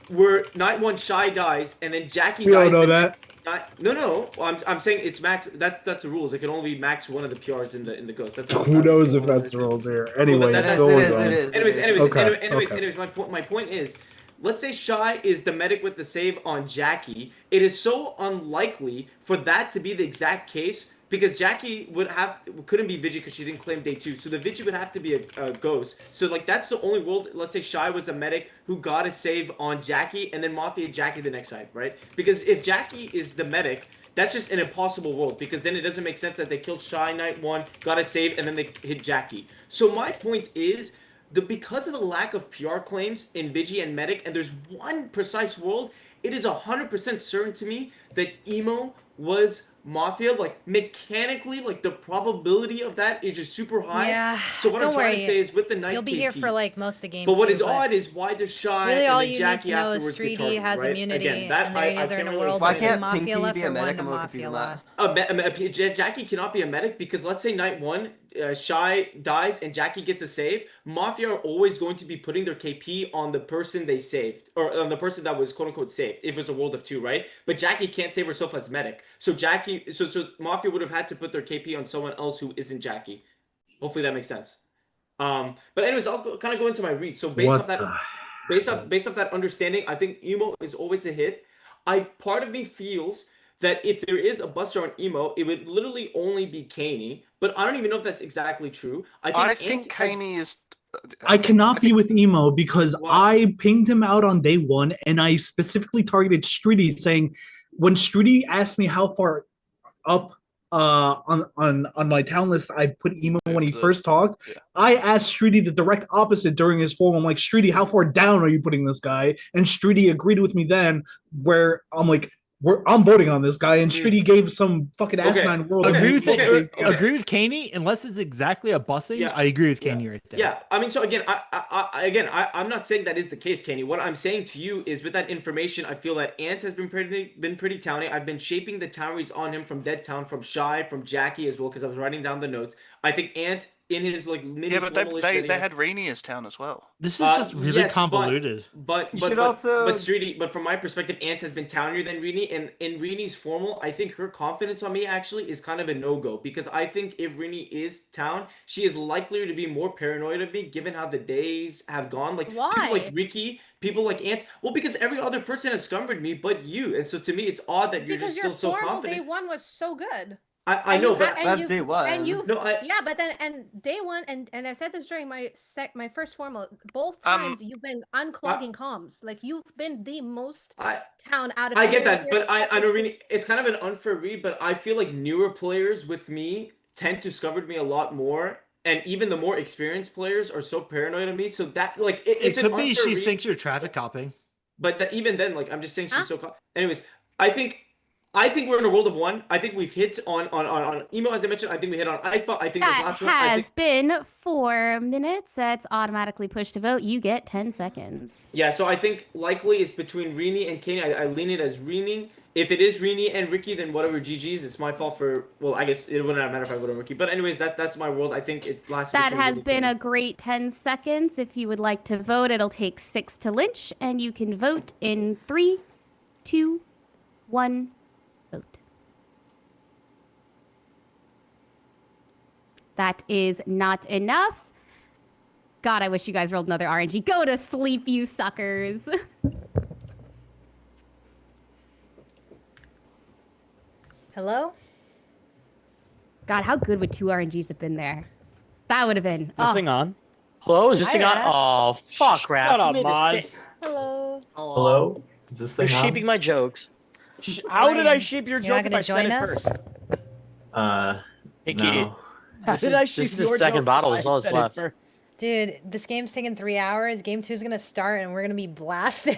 where night 1 Shy dies and then Jackie We dies. don't know the that. next night, no. I'm saying it's max. That's the rules. It can only be max one of the PRs in the ghost. That's Who knows if that's the rules here? Anyway, that- go it on. is. Anyways, my point is, let's say Shy is the medic with the save on Jackie. It is so unlikely for that to be the exact case because Jackie couldn't be Vigi because she didn't claim day 2. So the Vigi would have to be a ghost. So like that's the only world. Let's say Shy was a medic who got a save on Jackie and then Mafia Jackie the next side, right? Because if Jackie is the medic, that's just an impossible world because then it doesn't make sense that they killed Shy night 1, got a save, and then they hit Jackie. So my point is, because of the lack of PR claims in Vigi and Medic, and there's one precise world, it is 100% certain to me that Emo was Mafia. Like, mechanically, like, the probability of that is just super high. Yeah, So what I'm don't trying worry. to say is with the night You'll be here KP, for like most of the game. but what too, is odd is why does Shy really and all then you Jackie need to know is afterwards get 3D targeted, has right? immunity, Again, that and they're either in a world Why with two can't Mafia Pinky left be a or medic? one I'm a little Mafia confused on left. Jackie cannot be a medic because let's say night 1, Shy dies and Jackie gets a save. Mafia are always going to be putting their KP on the person they saved, or on the person that was quote unquote saved. If it's a world of 2, right? But Jackie can't save herself as medic, so so Mafia would have had to put their KP on someone else who isn't Jackie. Hopefully that makes sense. But anyways, I'll kind of go into my read. So based off that understanding, I think Emo is always a hit. Part of me feels that if there is a buster on Emo, it would literally only be Kaney. But I don't even know if that's exactly true. I think Kaney is. I cannot be with Emo because I pinged him out on day 1 and I specifically targeted Strudy saying when Strudy asked me how far up on my town list I put Emo when he first talked. Yeah. I asked Strudy the direct opposite during his form. I'm like, Strudy, how far down are you putting this guy? And Strudy agreed with me then where I'm like, I'm voting on this guy, and Streety gave some fucking asinine world. Agree with okay. agree with Caney, unless it's exactly a busing. Yeah. I agree with Caney right there. Yeah, I mean, so again, I'm not saying that is the case, Kenny. What I'm saying to you is, with that information, I feel that Ant has been pretty towny. I've been shaping the town reads on him from Dead Town, from Shy, from Jackie as well, because I was writing down the notes. I think Ant in his like mini but they had Rini as town as well. This is just really convoluted. But Streety, but from my perspective, Ant has been townier than Rini, and in Rini's formal, I think her confidence on me actually is kind of a no-go, because I think if Rini is town, she is likelier to be more paranoid of me, given how the days have gone. Like Why? people like Ricky, people like Ant. Well, because every other person has scumbered me, but you, and so to me, it's odd that you're Because just your still so formal confident. day one was so good. I know, but that's day one. And you, No, yeah, but then and day one, and I said this during my first formal. Both times you've been unclogging comms. Like you've been the most town out of. I get that, anyone but I know Rini. It's kind of an unfair read, but I feel like newer players with me tend to scuppered me a lot more. And even the more experienced players are so paranoid of me. So that like it's it could an be unfair she read. thinks you're traffic copping. But even then, like I'm just saying, she's so. Anyways, I think we're in a world of one. I think we've hit on emo, as I mentioned. I think we hit on IPA. I think this That last one. has been 4 minutes. That's automatically pushed to vote. You get 10 seconds. Yeah, so I think likely it's between Rini and Kenny. I lean it as Rini. If it is Rini and Ricky, then whatever, GG's. It's my fault for. Well, I guess it wouldn't matter if I voted on Ricky. But anyways, that's my world. I think it lasts. That has been a great 10 seconds. If you would like to vote, it'll take 6 to lynch, and you can vote in 3, 2, 1. Vote. That is not enough. God, I wish you guys rolled another RNG. Go to sleep, you suckers. Hello? God, how good would 2 RNGs have been there? That would have been. Is this thing on? Hello, is this thing on? Hi, Oh, fuck, Raph. Shut You up, made this Maz. thing- Hello. Hello? Is this You're thing on? shaping my jokes. How did I Ryan, shape your you're joke not if gonna I said join it us? first? Pinky, No. How This did is- I this shape is the your second joke bottle if is I all that's said it left. first? Dude, this game's taking 3 hours. Game 2 is gonna start, and we're gonna be blasted.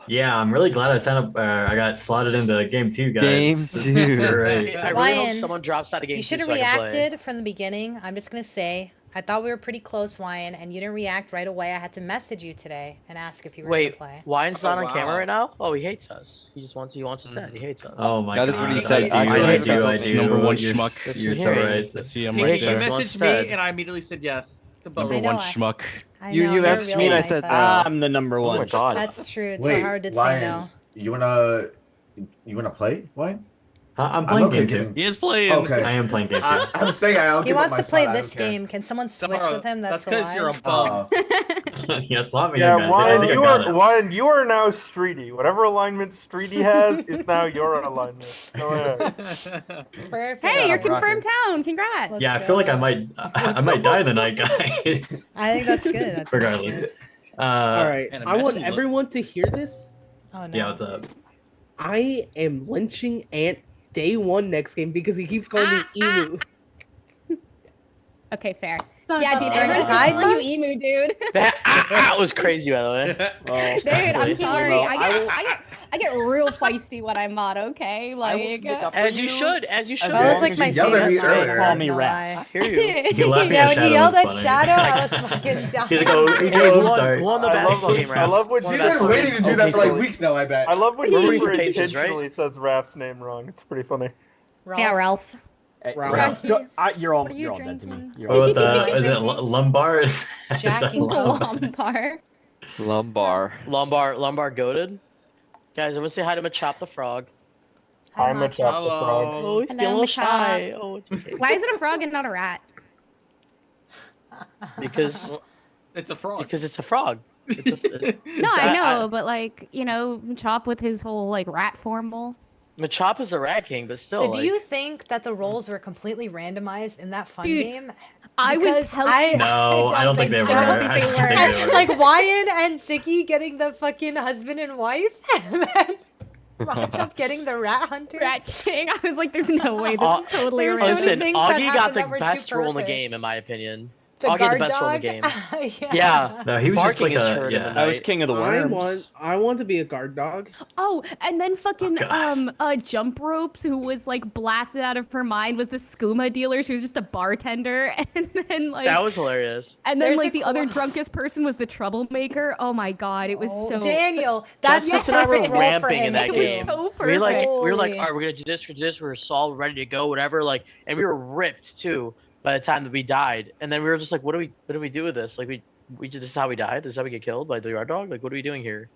Yeah, I'm really glad I signed up. I got slotted into game 2, guys. Game This is 2. great. I really hope Ryan, someone drops out of game You 2 should have so I can play. reacted from the beginning. I'm just gonna say, I thought we were pretty close, Wyan, and you didn't react right away. I had to message you today and ask if you were Wait, gonna play. Wine's not Oh, on camera wow. right now? Oh, he hates us. He wants us dead. He hates us. Oh my That god. is what he I said, do, dude. I do. Number one You're, schmuck. you're Listen so here. right. I see him He right hates You there. us. messaged Instead. me and I immediately said yes to both. Number I know one I- schmuck. I You know, you you're messaged real me and I life, said huh? no. I'm the number Oh one. my god. That's true. It's Wait, hard to say Wyan, no. you wanna play, Wyan? I'm playing game 2. He is playing. Okay. I am playing game 2. I'm saying I'll He give up wants my to play spot, I this don't care. game. Can someone switch Sorry, with him? That's That's because you're a alive. bug. Yeah, slot me Yeah, in, guys. I think I got it. Ryan, you are now Streety. Whatever alignment Streety has is now your alignment. Go ahead. Perfect. Hey, you're Rocket. confirmed town. Congrats. Let's Yeah, I feel like go. I might die tonight, guys. I think that's good. That's Regardless. All right, and I want imagine- everyone to hear this. Oh no. Yeah, what's up? I am lynching Ant day 1 next game because he keeps calling me Emu. Okay, fair. Son Yeah, of dude, a- everyone's Pride calling you Month? emu, dude. That was crazy, by the way. Well, Dude, I'm sorry. well, I get real feisty when I'm mod. Okay, I will like. stick up for As you should, as you should. That was long like as my you yelled at favorite me line, earlier. I'm Call not me gonna Raph. lie. I hear you. You laughing Yeah, at when Shadow you yelled was at funny. Shadow, I was fucking dying. He's like, oh, I'm sorry. Who won the I best love game I round? love what One you of You've the been best waiting to games. do that for like so- weeks now, I bet. I love when We're Super rooting for Pacers, intentionally says Raph's name wrong. It's pretty funny. Yeah, Ralph. Ralph. You're all What are you you're all dead to me. drinking? You're What all about dead. the, is it lumbar? Is that Jackie lumbar? Lumbar. Lumbar goaded. Guys, I'm gonna say hi to Machop the frog. Hi, I'm a Machop. chop the frog. Oh, it's Hello, getting a little Machop. shy. Oh, it's Why is it a frog and not a rat? because It's a frog. because it's a frog. No, I know, but like, you know, Chop with his whole like rat formal. Machop is the rat king, but still. So do like, you think that the roles were completely randomized in that fun Dude, game? I was Because telling. No, I don't think they were. so. I don't think they were. Like Wyan and Siki getting the fucking husband and wife, and then Machop getting the rat hunter. Rat king. I was like, there's no way. This is totally There's random. so many Listen, things that Augie got happened the that were too best role in the perfect. game, in my opinion. I'll get the guard best role in the dog? game. Yeah. Yeah. No, he was just Barking like is a heard in the yeah. night. I was king of the worms. I want to be a guard dog. Oh, and then fucking God. Jump Ropes, who was like blasted out of her mind, was the skooma dealer. She was just a bartender, and then like That was hilarious. and then There's like a the other drunkest person was the troublemaker. Oh my god, it was so Daniel, that's the Justice and I were perfect role for ramping him in that too. game. so We were like, perfect. all Holy. right, we're gonna do this, we were solved, ready to go, whatever. Like, and we were ripped too by the time that we died. And then we were just like, what do we do with this? Like, we this is how we died. This is how we get killed by the yard dog. Like, what are we doing here?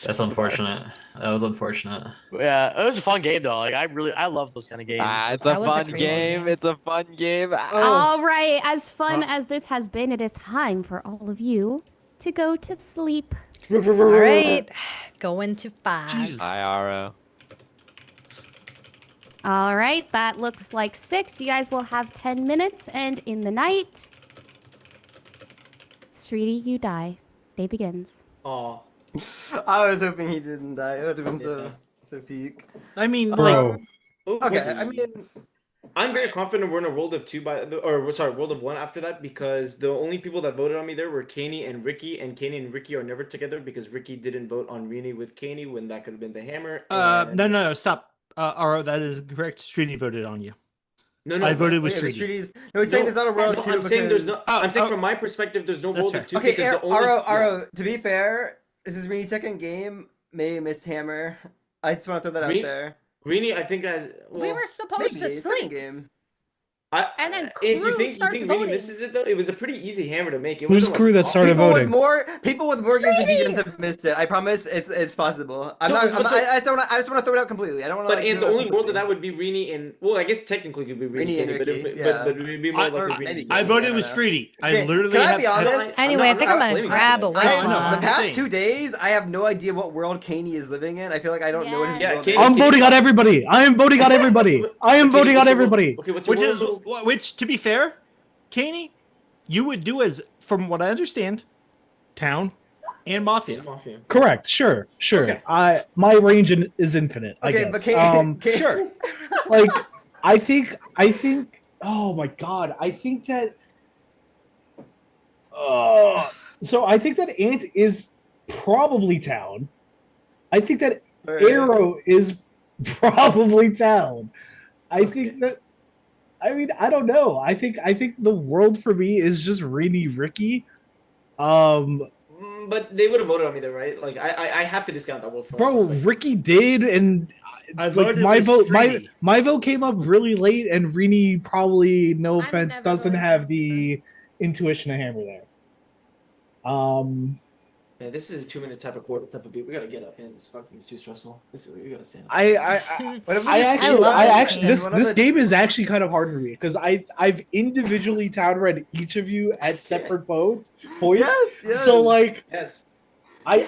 That's unfortunate. That was unfortunate. Yeah, it was a fun game though. Like, I love those kind of games. It's a fun game. It's a fun game. All right, as fun as this has been, it is time for all of you to go to sleep. All right, going to 5. IRO. All right, that looks like 6. You guys will have 10 minutes, and in the night, Streety, you die. Day begins. Oh, I was hoping he didn't die. That would have been so peak. I mean, Bro. Okay, I mean, I'm very confident we're in a world of 2 world of 1 after that, because the only people that voted on me there were Kaney and Ricky, and Kaney and Ricky are never together because Ricky didn't vote on Rini with Kaney when that could have been the hammer. No, stop. Aro, that is correct. Streety voted on you. No, I voted with yeah, Streety. No, he's saying there's not a world no, of 2 I'm saying there's no. because- I'm saying from my perspective, there's no world of 2 Okay, because the only. Aro, to be fair, this is Rini's second game. May missed hammer. I just want to throw that out there. Rini, I think has. Well, We were supposed to maybe, second sleep. game. And then and Crew you think starts Rini voting. misses it though? It was a pretty easy hammer to make. It Who's wasn't Crew that started voting? People with more games than defense have missed it. I promise, it's possible. I just want to throw it out completely. I don't want to. But in the only world that would be Rini and I guess technically it could be Rini and Kenny, Ricky, but it would be more likely Rini. I voted with Streety. I Okay, literally can I have. be honest? Anyway, I think I'm gonna grab a The white past 2 days, I have no idea what world Kaney is living in. I feel like I don't know what his world is. I'm voting on everybody. I am voting on everybody. I am voting on everybody. Okay, what's Which, to be fair, Kaney, you would do as, from what I understand, Town and Mafia. Correct. Sure. Okay. My range is infinite. I Okay, guess. but Sure. Like, I think. Oh my god! I think that. So I think that Ant is probably Town. I think that Arrow is probably Town. I think that. I mean, I don't know. I think the world for me is just Rini Ricky. But they would have voted on me there, right? Like I have to discount that world for Bro, Ricky did, and like my vote, my vote came up really late, and Rini probably, no offense, doesn't have the intuition to hammer there. Man, this is a 2-minute type of beat. We gotta get up, man. This fucking is too stressful. We gotta stand up. This game is actually kind of hard for me because I've individually town read each of you at separate points. Yes. So like, yes. I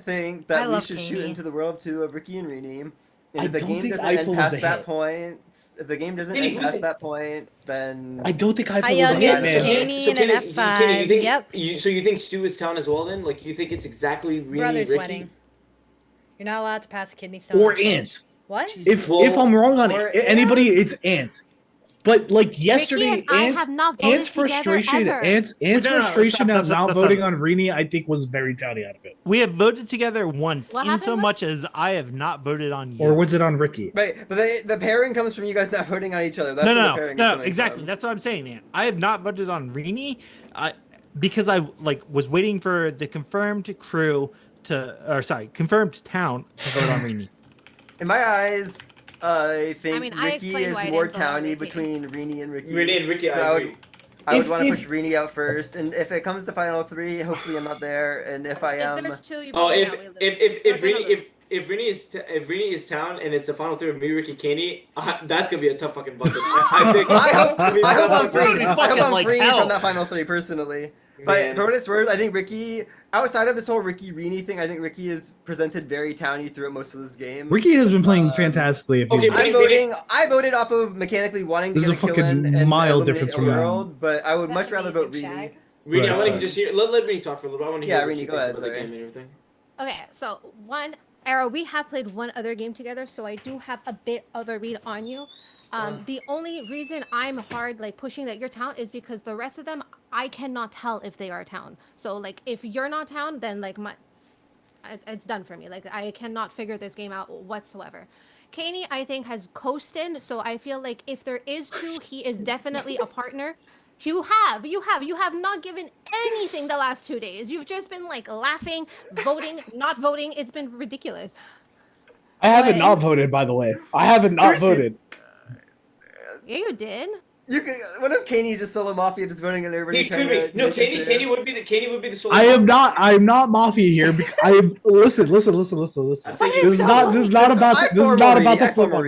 think that I we love should Kaney. shoot into the world of 2 of Ricky and Rini. And I if the don't game think doesn't end Eiffel is past a that hit. point, then I don't think Eiffel Hi, is a hit, youngins. man. Kaney and an F5. Yep. So you think Stu is Town as well then? Like you think it's exactly Rini Brothers Ricky? wedding. You're not allowed to pass a kidney stone. Or on Twitch. Ant. What? If I'm wrong on anybody, it's Ant. But like yesterday, and I have not voted Ant's frustration, together, ever. Ant's frustration of not voting on Rini, I think, was very towny out of it. We have voted together once, What in happened so with- much as I have not voted on you. Or was it on Ricky? Right, but the pairing comes from you guys not voting on each other. That's where the pairing is no, coming exactly. from. That's what I'm saying, man. I have not voted on Rini, because I was waiting for the confirmed confirmed Town to vote on Rini. In my eyes, I think mean, I Ricky explained is why I more didn't vote on towny Ricky. between Rini and Ricky. Rini and Ricky, So I agree. I would If- want to if- push Rini out first, and if it comes to final 3, hopefully I'm not there, and if I am, If there's 2, you Oh, vote if out, we lose. if We're gonna Rini lose. if Rini is Town and it's a final 3 of me, Ricky, Kaney, that's gonna be a tough fucking bucket. I think. I hope I mean, I'm free. fucking I hope I'm like free hell. from that final 3 personally. But Man. for what it's worth, I think Ricky, outside of this whole Ricky Rini thing, I think Ricky is presented very towny throughout most of this game. Ricky has been playing fantastically. If okay, you but- I voted off of mechanically wanting to There's get a a kill fucking in and mild eliminate difference a from that. world, but I would That's much rather vote amazing, Rini. Shaq. Rini, Right, I want to sorry. just hear. Let Rini talk for a little bit. I want to hear. Yeah, what Rini, she go thinks ahead, about the sorry. game and everything. Okay, so one, Arrow, we have played one other game together, so I do have a bit of a read on you. The only reason I'm hard like pushing that you're town is because the rest of them I cannot tell if they are town. So like if you're not town, then like it's done for me. Like I cannot figure this game out whatsoever. Kaney, I think, has coasted, so I feel like if there is two, he is definitely a partner. You have not given anything the last 2 days. You've just been like laughing, voting, not voting. It's been ridiculous. I haven't not voted, by the way. I haven't not voted. Yeah, you did. You could. What if Kaney just solo mafia, just voting and everybody? He could be. No, Kaney would be the solo. I am not. I'm not mafia here. I am. Listen. This is not. This is not about. This is not about the football.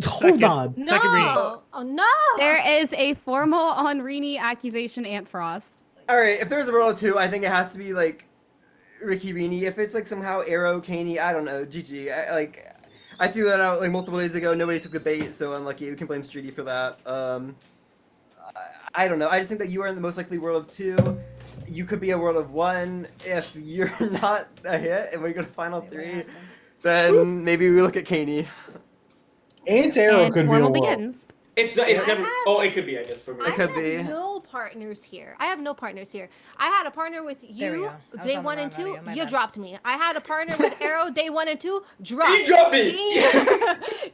Hold on. No. Oh no. There is a formal on Rini accusation, Ant Frost. All right. If there's a world of two, I think it has to be like Ricky Rini. If it's like somehow Arrow, Kaney, I don't know. GG. I threw that out like multiple days ago. Nobody took the bait, so unlucky. We can blame Streety for that. I don't know. I just think that you are in the most likely world of two. You could be a world of one. If you're not a hit and we go to final three, then maybe we look at Kaney. Ant Arrow could be a world. Begins. It's never. Oh, it could be. I guess for me. It could be. No partners here. I have no partners here. I had a partner with you day 1 and 2. You dropped me. I had a partner with Arrow day 1 and 2. Dropped. You dropped me.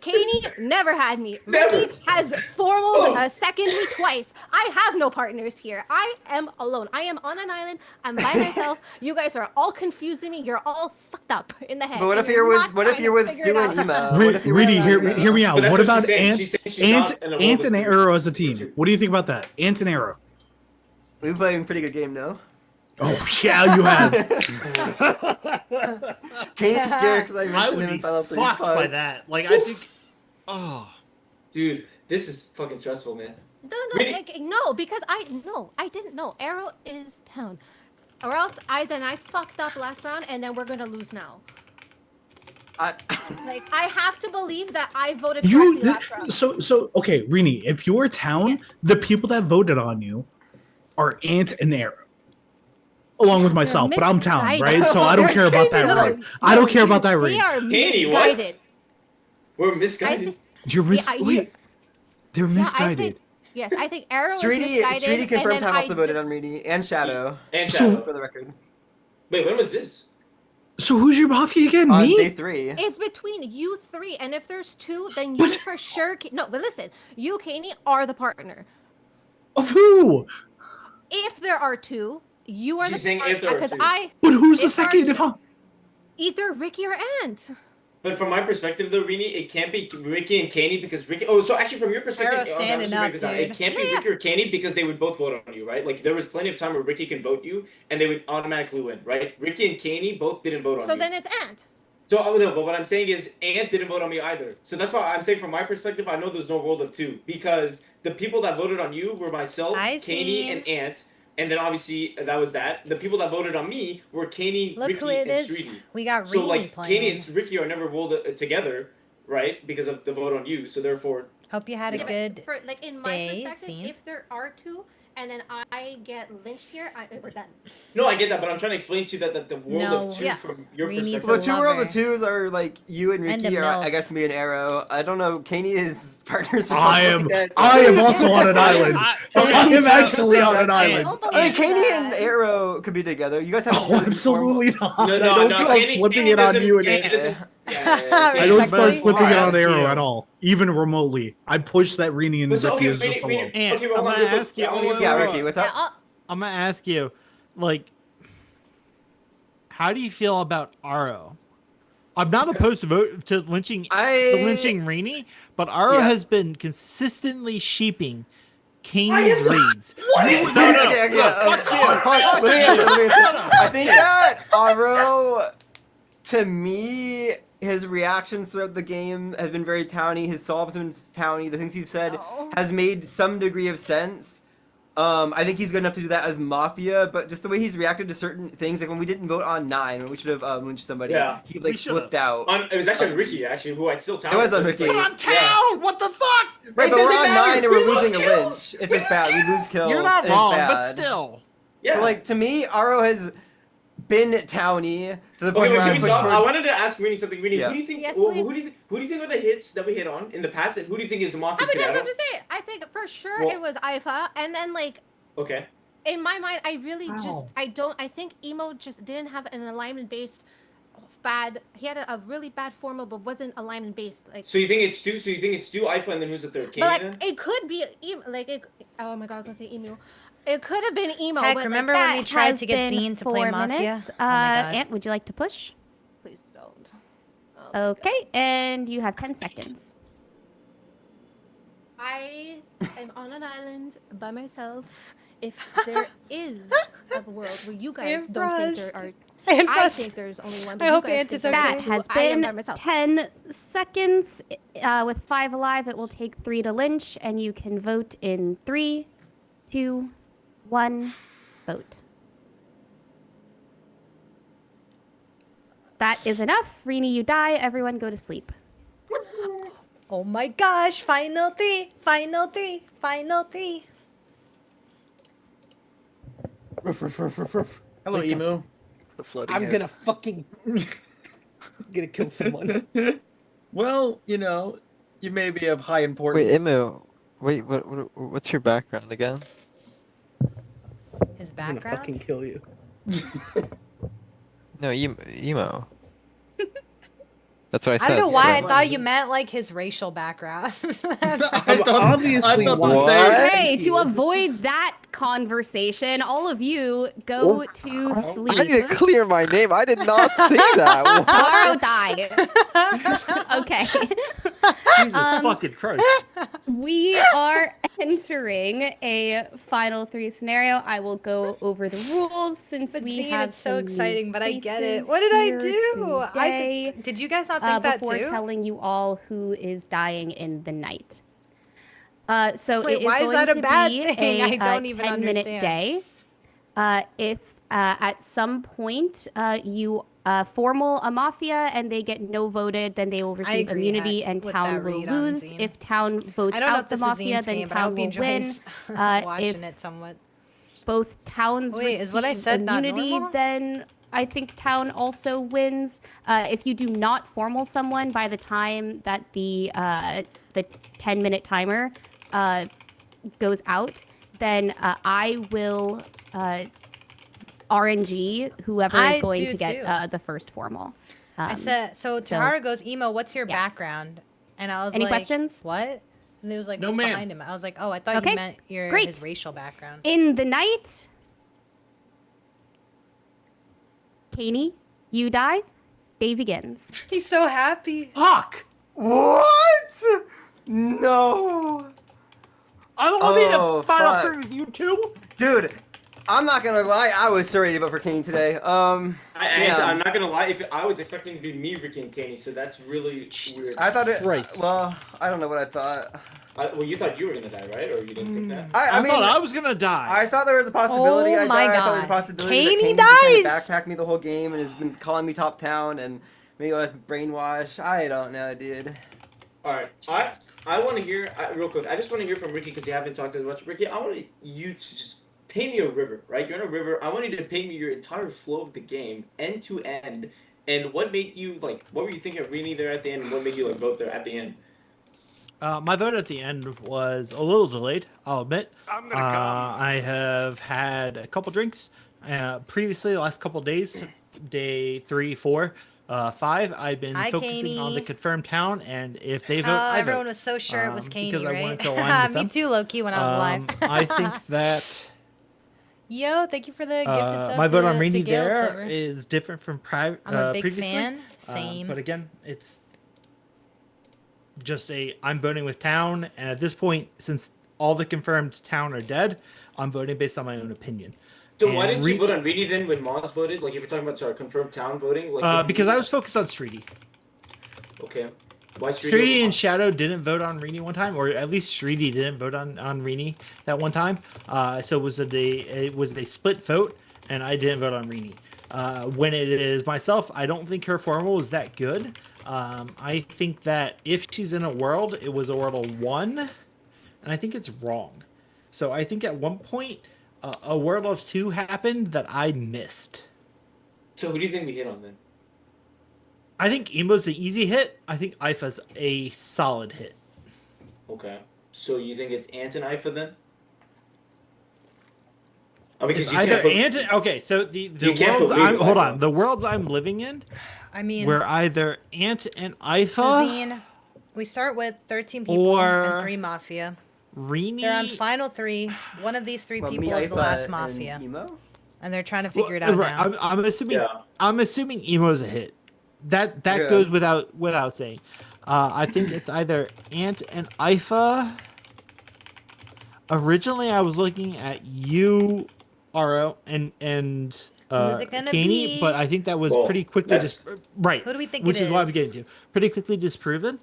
Kaney never had me. Ricky has formal seconded me twice. I have no partners here. I am alone. I am on an island. I'm by myself. You guys are all confusing me. You're all fucked up in the head. But what if you're with Stu and Emo? Really, hear me out. What about Ant and Arrow as a team? What do you think about that? Ant and Arrow. We've played a pretty good game, no? Oh yeah, you have. Kaney's scared because I mentioned him in Final Three. Fucked by that. Like I think. Oh, dude, this is fucking stressful, man. No, because I didn't know. Arrow is town. Or else I fucked up last round and then we're gonna lose now. I have to believe that I voted correctly last round. So okay, Rini, if you're town, the people that voted on you are Ant and Arrow. Along with myself, but I'm town, right? So I don't care about that ring. I don't care about that ring. They are Kaney, misguided. We're misguided. They're misguided. Yes, I think Arrow is misguided. Streety confirmed how also voted on Rini and Shadow. For the record. Wait, when was this? So who's your mafia again? On Me? day 3. It's between you 3, and if there's 2, then you for sure. No, but listen, you, Kaney, are the partner. Of who? If there are 2, you are She's the partner. saying if there are Because 2. But who's the second? Either Ricky or Ant. But from my perspective, though, Rini, it can't be Ricky and Kaney because Ricky. Oh, so actually, from your perspective, Arrow's standing up, it dude. can't be Ricky or Kaney because they would both vote on you, right? Like there was plenty of time where Ricky can vote you and they would automatically win, right? Ricky and Kaney both didn't vote on you. So then it's Ant. So no, but what I'm saying is Ant didn't vote on me either. So that's why I'm saying from my perspective, I know there's no world of 2 because the people that voted on you were myself, Kaney, and Ant. And then obviously that was that. The people that voted on me were Kaney, Look Ricky, who it and is. Streety. We got So Rini like playing. Kaney and Ricky are never rolled together, right? Because of the vote on you. So therefore. Hope you had a good For, like in my day, perspective, scene. if there are 2, and then I get lynched here, we're done. No, I get that, but I'm trying to explain to you that the world No. of 2 Yeah. from your Rini's perspective. The 2 world of 2s are like you and And Ricky, a or I MILF. guess me and Arrow. I don't know. Kaney is partners. I am also on an island. I am actually on an island. I mean, Kaney and Arrow could be together. You guys have absolutely not. No, I don't start Kaney- flipping Kaney it on doesn't- you and Kaney Ant. doesn't- I don't start Respectfully. flipping it on Ask Arrow you. at all, even remotely. I push that Rini and But so, Ricky okay, is just Rini, alone. Ant, okay, I'm hold on, gonna real quick. ask you. Yeah, Ricky, what's up? I'm gonna ask you, like, how do you feel about Aro? I'm not opposed to lynching Rini, but Aro has been consistently sheeping Kaney's reads. What is No, this? Let me answer. I think that Aro, to me, his reactions throughout the game have been very towny. His solves have been towny. The things you've said has made some degree of sense. I think he's good enough to do that as Mafia, but just the way he's reacted to certain things, like when we didn't vote on 9, when we should have lynched somebody, he like flipped out. It was actually on Ricky, actually, who I'd still town. It was on Ricky. But I'm town! What the fuck? Right, but we're on 9 and we're losing a kills. lynch. It's just bad. We lose kills. You're not and it's wrong, bad. but still. Yeah. So like to me, Aro has been towny to the point where can I we pushed stop? towards... I wanted to ask Rini something. Rini, Yeah. who do you think? Yes, who please. do you think? Who do you think are the hits that we hit on in the past? And who do you think is the mafia How many today? times have to say it? I think for sure Well- it was Ifa, and then like Okay. in my mind, I really just I think emo just didn't have an alignment based bad. He had a really bad formal, but wasn't alignment based. Like So you think it's Stu? So you think it's Stu, Ifa, and then who's the third? Katie, but like then? it could be like it, oh my god, I was gonna say emu. It could have been emo. Heck, but remember like, when that we tried has to get been Zine to play 4 Mafia? minutes. Oh my god. Ant, would you like to push? Please don't. Okay, and you have 10 seconds. I am on an island by myself. If there is a world where you guys don't think there are, I think there's only one. But I you hope guys Ant think is there okay. are That two. has I am by been myself. 10 seconds. With 5 alive, it will take 3 to lynch, and you can vote in 3, 2, 1, vote. That is enough. Rini, you die. Everyone go to sleep. Oh my gosh, final 3, final 3, final 3. Hello, Emu. The floating I'm head. gonna fucking gonna kill someone. Well, you know, you may be of high importance. Wait, Emu. Wait, what's your background again? His I'm gonna background? fucking kill you. No, emo. That's what I I said. don't know why I right? thought you meant like his racial background. Obviously, Okay, to avoid that conversation, all of you go to I sleep. need to clear my name. I did not say that. Taro What? died. Okay. Jesus fucking Christ. We are entering a final 3 scenario. I will go over the rules since But we Zine, have it's so some new exciting, but I get it. faces What did I here do? today, Did you guys not think that before too? telling you all who is dying in the night. So Wait, it is why is going that a to bad be thing? a I don't even 10-minute understand. day. If at some point you formal a mafia and they get no voted, then they will receive agree, immunity Heck, and with town that will read on lose. Zine. If town votes I don't know out if the this is mafia, Zine's then game, but I town hope he will win. enjoys watching If it somewhat. both towns Wait, is receive what I said not immunity, normal? then I think town also wins. If you do not formal someone by the time that the 10-minute timer goes out, then I will RNG whoever is I going do to get too. the first formal. I said, so Tahara goes, Emo, what's your background? And I was Any like, questions? What? And it was like, No, what's ma'am. behind him? I was like, oh, I thought Okay, you meant great. his racial background. In the night, Kaney, you die. Day begins. He's so happy. Fuck! What? No. I don't want me Oh, to find out fuck. through you too. Dude, I'm not gonna lie, I was so ready to vote for Kane today. I'm yeah. not gonna lie. If I was expecting to be me, Ricky, and Kenny, so that's really weird. I thought it. Christ. Well, I don't know what I thought. Well, you thought you were gonna die, right? Or you didn't think that? I mean, thought I was gonna die. I thought there was a possibility. Oh my I thought there was a God. possibility Kaney that Kane's been dies! trying to backpack me the whole game and has been calling me top town and maybe I was brainwashed. I don't know, dude. All right, I want to hear real quick. I just want to hear from Ricky because you haven't talked as much. Ricky, I want you to just paint me a river, right? You're in a river. I want you to paint me your entire flow of the game, end to end, and what made you like? What were you thinking of Rini there at the end? And what made you like vote there at the end? My vote at the end was a little delayed, I'll admit. I have had a couple drinks previously, the last couple days, day 3, 4, 5. I've been Hi, focusing on the Kaney. confirmed town, and if they vote, I Everyone vote. was so sure it was Kaney, because I right? wanted to align with Me them. too, low-key, when I was live. I think that Yo, thank you for the gifted sub my vote to, on to Rini Gale there Silver. is different from I'm a big previously. fan. Same. But again, it's just I'm voting with town, and at this point, since all the confirmed town are dead, I'm voting based on my own opinion. So why didn't you vote on Rini then when Moz voted? Like if you're talking about confirmed town voting, like Because I was focused on Streety. Okay. Why Streety and Shadow didn't vote on Rini one time, or at least Streety didn't vote on Rini that one time. So it was a split vote, and I didn't vote on Rini. When it is myself, I don't think her formal is that good. I think that if she's in a world, it was a world of 1, and I think it's wrong. So I think at one point, a world of 2 happened that I missed. So who do you think we hit on then? I think Emo's the easy hit. I think Ifa's a solid hit. Okay. So you think it's Ant and Ifa then? Oh, because It's you either can't put, okay. So the you can't worlds put me I'm with hold Ifa. on. The worlds I'm living in, I mean, we're either Ant and Ifa Shazine, we start with 13 people and 3 mafia. Rini. They're on final 3. One of these 3 Well, people me, is the Ifa, last and mafia. Emo? And they're trying to figure it out Right. now. I'm assuming. I'm assuming Emo's a hit. That Yeah. goes without saying. I think it's either Ant and Ifa. Originally, I was looking at you, Aro, and Who's it gonna Kaney, be? but I think that was Well, pretty quickly right. Who do we think which it is what I'm is? getting to. Pretty quickly disproven.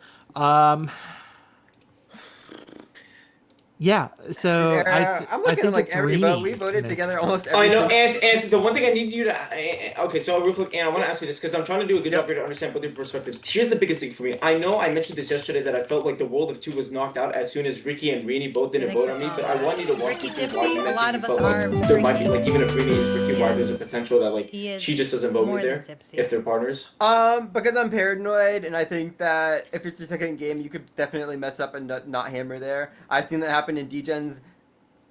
Yeah. So Dude, I'm I looking think at like it's every Rini. vote. We voted together almost every I know, single. and the one thing I need you to okay, so real quick, and I want to ask you this because I'm trying to do a good job here to understand both your perspectives. Here's the biggest thing for me. I know I mentioned this yesterday that I felt like the world of 2 was knocked out as soon as Ricky and Rini both didn't vote on me, but I want you to walk Ricky me through tipsy? why you A mentioned lot you of us felt are like there might be drinking. like even if Rini is Ricky, why there's a Yes. potential that like He is she just doesn't vote me more than there tipsy. if they're partners. Because I'm paranoid, and I think that if it's your second game, you could definitely mess up and not hammer there. I've seen that happen in D-Gens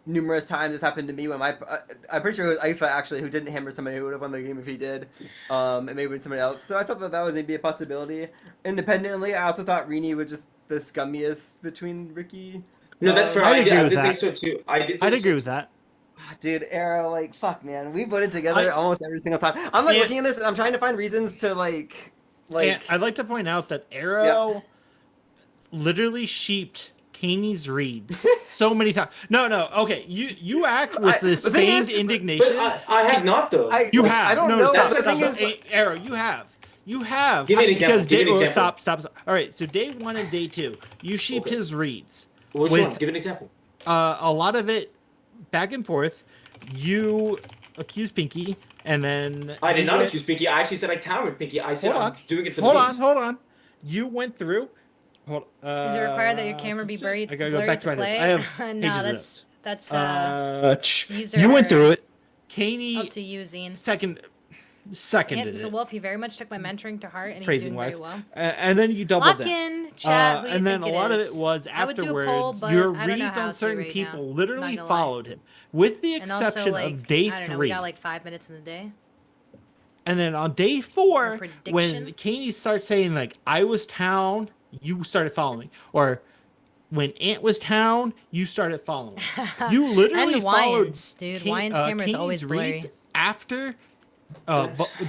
numerous times. This happened to me when I'm pretty sure it was Ifa actually who didn't hammer somebody who would have won the game if he did, and maybe with somebody else. So I thought that was maybe a possibility. Independently, I also thought Rini was just the scummiest between Ricky. No, that's fair. I'd agree I with did that. think so too. I'd agree with that. Dude, Arrow, like, fuck, man. We voted together almost every single time. I'm like looking at this and I'm trying to find reasons to like. And I'd like to point out that Arrow literally sheeped Kaney's reads so many times. No, okay. You act with this feigned indignation. But I have not though. You have. I don't know. Stop, The thing stop. is, Arrow, you have. You have. Give me an example. Because Give me an example. Stop. All right. So day 1 and day 2, you sheeped his reads. Which one? Give an example. A lot of it back and forth. You accused Pinky, and then I did not accuse Pinky. I actually said I towered Pinky. I said I'm doing it for the beans. Hold on. You went through. Is it required that your camera be buried? I gotta go back to my notes. play? I have No, pages of that's user you went error. through it. Kaney Up to you, Zine. seconded Ant it. Wolf, he very much took my mentoring to heart, and he's Phrasing doing very wise, well. and then you doubled Lock it. in, chat. Who you And then think a lot of is. it was I would do a afterwards. poll, but Your I don't know reads how on to certain right people now. literally Not gonna lie. followed him, with the And also, exception like, of day I don't know, 3. we got like 5 minutes in the day. And then on day 4, prediction? when Kaney starts saying like I was town, you started following, or when Ant was town, you started following. You literally And followed Wyans, dude. Wyans' camera is always Kaney's blurry. reads after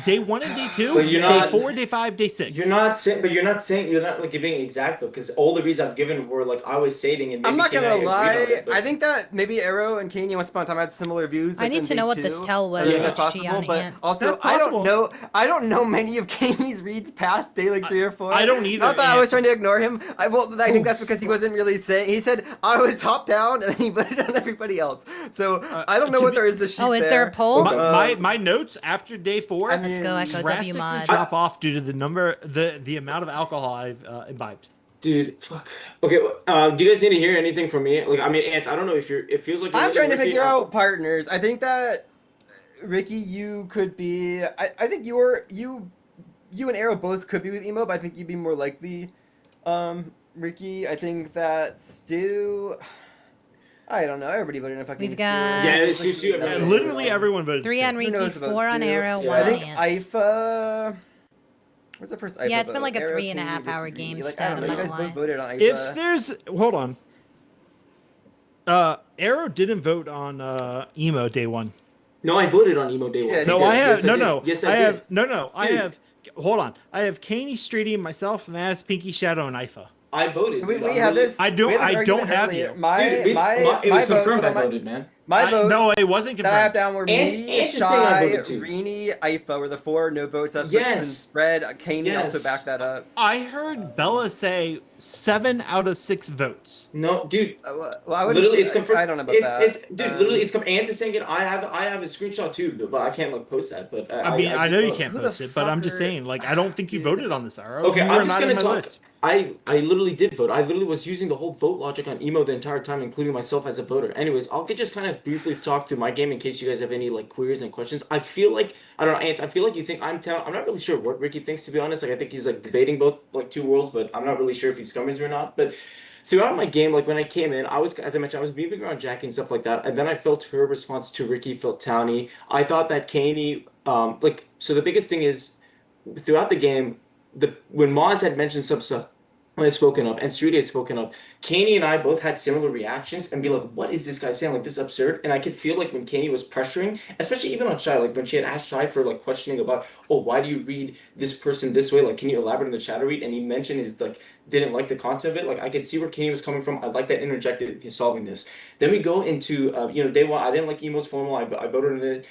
day 1 and day 2, But you're day not- 4, day 5, day 6. You're not saying, but you're not like giving exact though, because all the reasons I've given were like I was stating, and maybe I'm not Kane and gonna agreed on lie. it, but- I think that maybe Arrow and Kanye once upon a time had similar views. I like, need in to know day what this 2. tell was, I think that's HG possible, on but Ant. also That's I possible. don't know many of Kanye's reads past day like 3 or 4. I don't either, Not that I Ant. was trying to ignore him. I think that's because he wasn't really saying. He said I was top down, and then he voted on everybody else. So I don't know what there is to shoot. Oh, is there a poll? My notes after day 4. Let's go, Echo W drastically mod. drop off due to the amount of alcohol I've imbibed. Dude, fuck. Okay, do you guys need to hear anything from me? Like, I mean, Ant, I don't know if you're. It feels like you're I'm trying to Ricky. figure out partners. I think that Ricky, you could be. I think you and Arrow both could be with Emo, but I think you'd be more likely, Ricky. I think that Stu. I don't know. Everybody voted in fucking. We've got- Yeah, Stu. Stu, everyone. Literally everyone voted. 3 on Who Ricky, knows about 4 on Stu? Arrow, Yeah, 1 I on think Ant. Ifa. Where's the first Ifa? Yeah, it's been vote? like a Arrow, 3.5 Kaney, hour Ricky. game Like, stat, I don't know. I'm You not guys gonna both voted on Ifa. If there's hold on. Arrow didn't vote on emo day 1. No, I voted on Emo Day 1. Yeah, No, I have Yes, no did. no. Yes, I I have did. no. I Dude. have hold on. I have Kaney, Streety, myself, and I have Pinky, Shadow, and Ifa. I voted. We dude. had this. I don't- we had this I don't argument have earlier. you. My Dude, it was votes. confirmed I my- voted, man. My votes. No, it wasn't That I have confirmed. down were Ant me, is saying I Shy, voted too. Rini, Ifa were the 4 no votes. That's what's been Yes. spread. Kaney Yes. also backed that up. I heard Bella say 7 out of 6 votes. No, dude. Well, I would Literally, it's confirmed. I don't know about it's, that. It's, dude, literally, it's confirmed. Ant is saying it. I have a screenshot too, but I can't like post that. But I mean, I know you can't Who the post it, but I'm just fucker- saying, like, I don't think you voted on this, Arrow. Okay, You were I'm just not in gonna my talk. list. I literally did vote. I literally was using the whole vote logic on Emo the entire time, including myself as a voter. Anyways, I'll just kind of like briefly talk through my game in case you guys have any like queries and questions. I feel like I don't know, Ant. I feel like you think I'm town. I'm not really sure what Ricky thinks, to be honest. Like I think he's like debating both like two worlds, but I'm not really sure if he's Scummies or not. But throughout my game, like when I came in, I was, as I mentioned, I was beeping around Jackie and stuff like that, and then I felt her response to Ricky felt towny. I thought that Kaney, like so the biggest thing is throughout the game, when Moz had mentioned some stuff had spoken up and Strudy had spoken up, Kaney and I both had similar reactions and be like, what is this guy saying? Like, this is absurd. And I could feel like when Kaney was pressuring, especially even on Shy, like when she had asked Shy for like questioning about, oh, why do you read this person this way? Like, can you elaborate on the chat read? And he mentioned his like didn't like the content of it. Like I could see where Kaney was coming from. I like that interjected he's solving this. Then we go into day one. I didn't like emotes formal. I voted in it.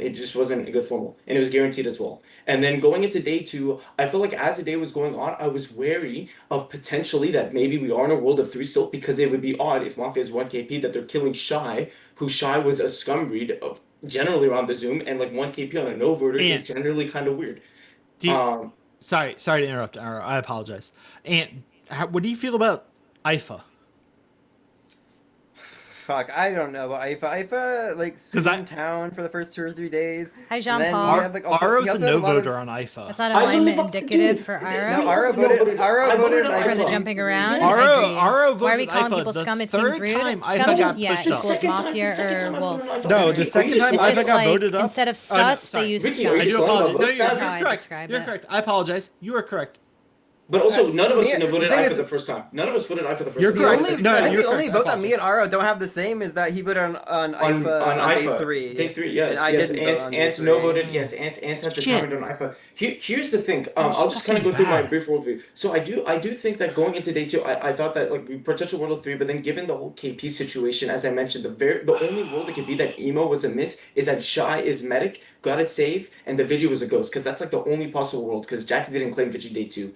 It just wasn't a good formal. And it was guaranteed as well. And then going into day two, I feel like as the day was going on, I was wary of potentially that maybe we are in a world of three still, because it would be odd if Mafia is 1 KP that they're killing Shy, who Shy was a scum breed of generally around the Zoom, and like 1 KP on a no voter is generally kind of weird. Sorry to interrupt, Ara. I apologize. And what do you feel about IFA? Fuck, I don't know about IFA. IFA, like, in town for the first 2 or 3 days. Hi, Jean-Paul. Aro's a no voter on IFA. That's not alignment indicative for Ara. No, Ara voted for the jumping around. Aro voted Why are we calling IFA people the scum? It seems third rude. time Scum IFA just got pushed up. equals mafia or wolf. No, the second time It's IFA just got like, voted up. instead of sus, they use Ricky, scum. are I you do slowing apologize. down? No, That's you're how I correct. describe You're it. correct. I apologize. You are correct. But also, none of us voted thing I is- for the first time. None of us voted I for the first You're time. correct. No, I think you're the only correct. vote that me and Ara don't have the same is that he voted on IFA on day IFA. 3. Day 3, yes. And I yes. didn't vote on day Ant 3. no voted. Yes, Ant had the Shit. timer on IFA. Here's the thing. I'll just kind of go through my brief worldview. So I do think that going into day 2, I thought that like we potential world of 3, but then given the whole KP situation, as I mentioned, the only world it could be that emo was a miss is that Shy is medic, got a save, and the Vigi was a ghost, because that's like the only possible world. Because Jackie didn't claim Vigi day 2.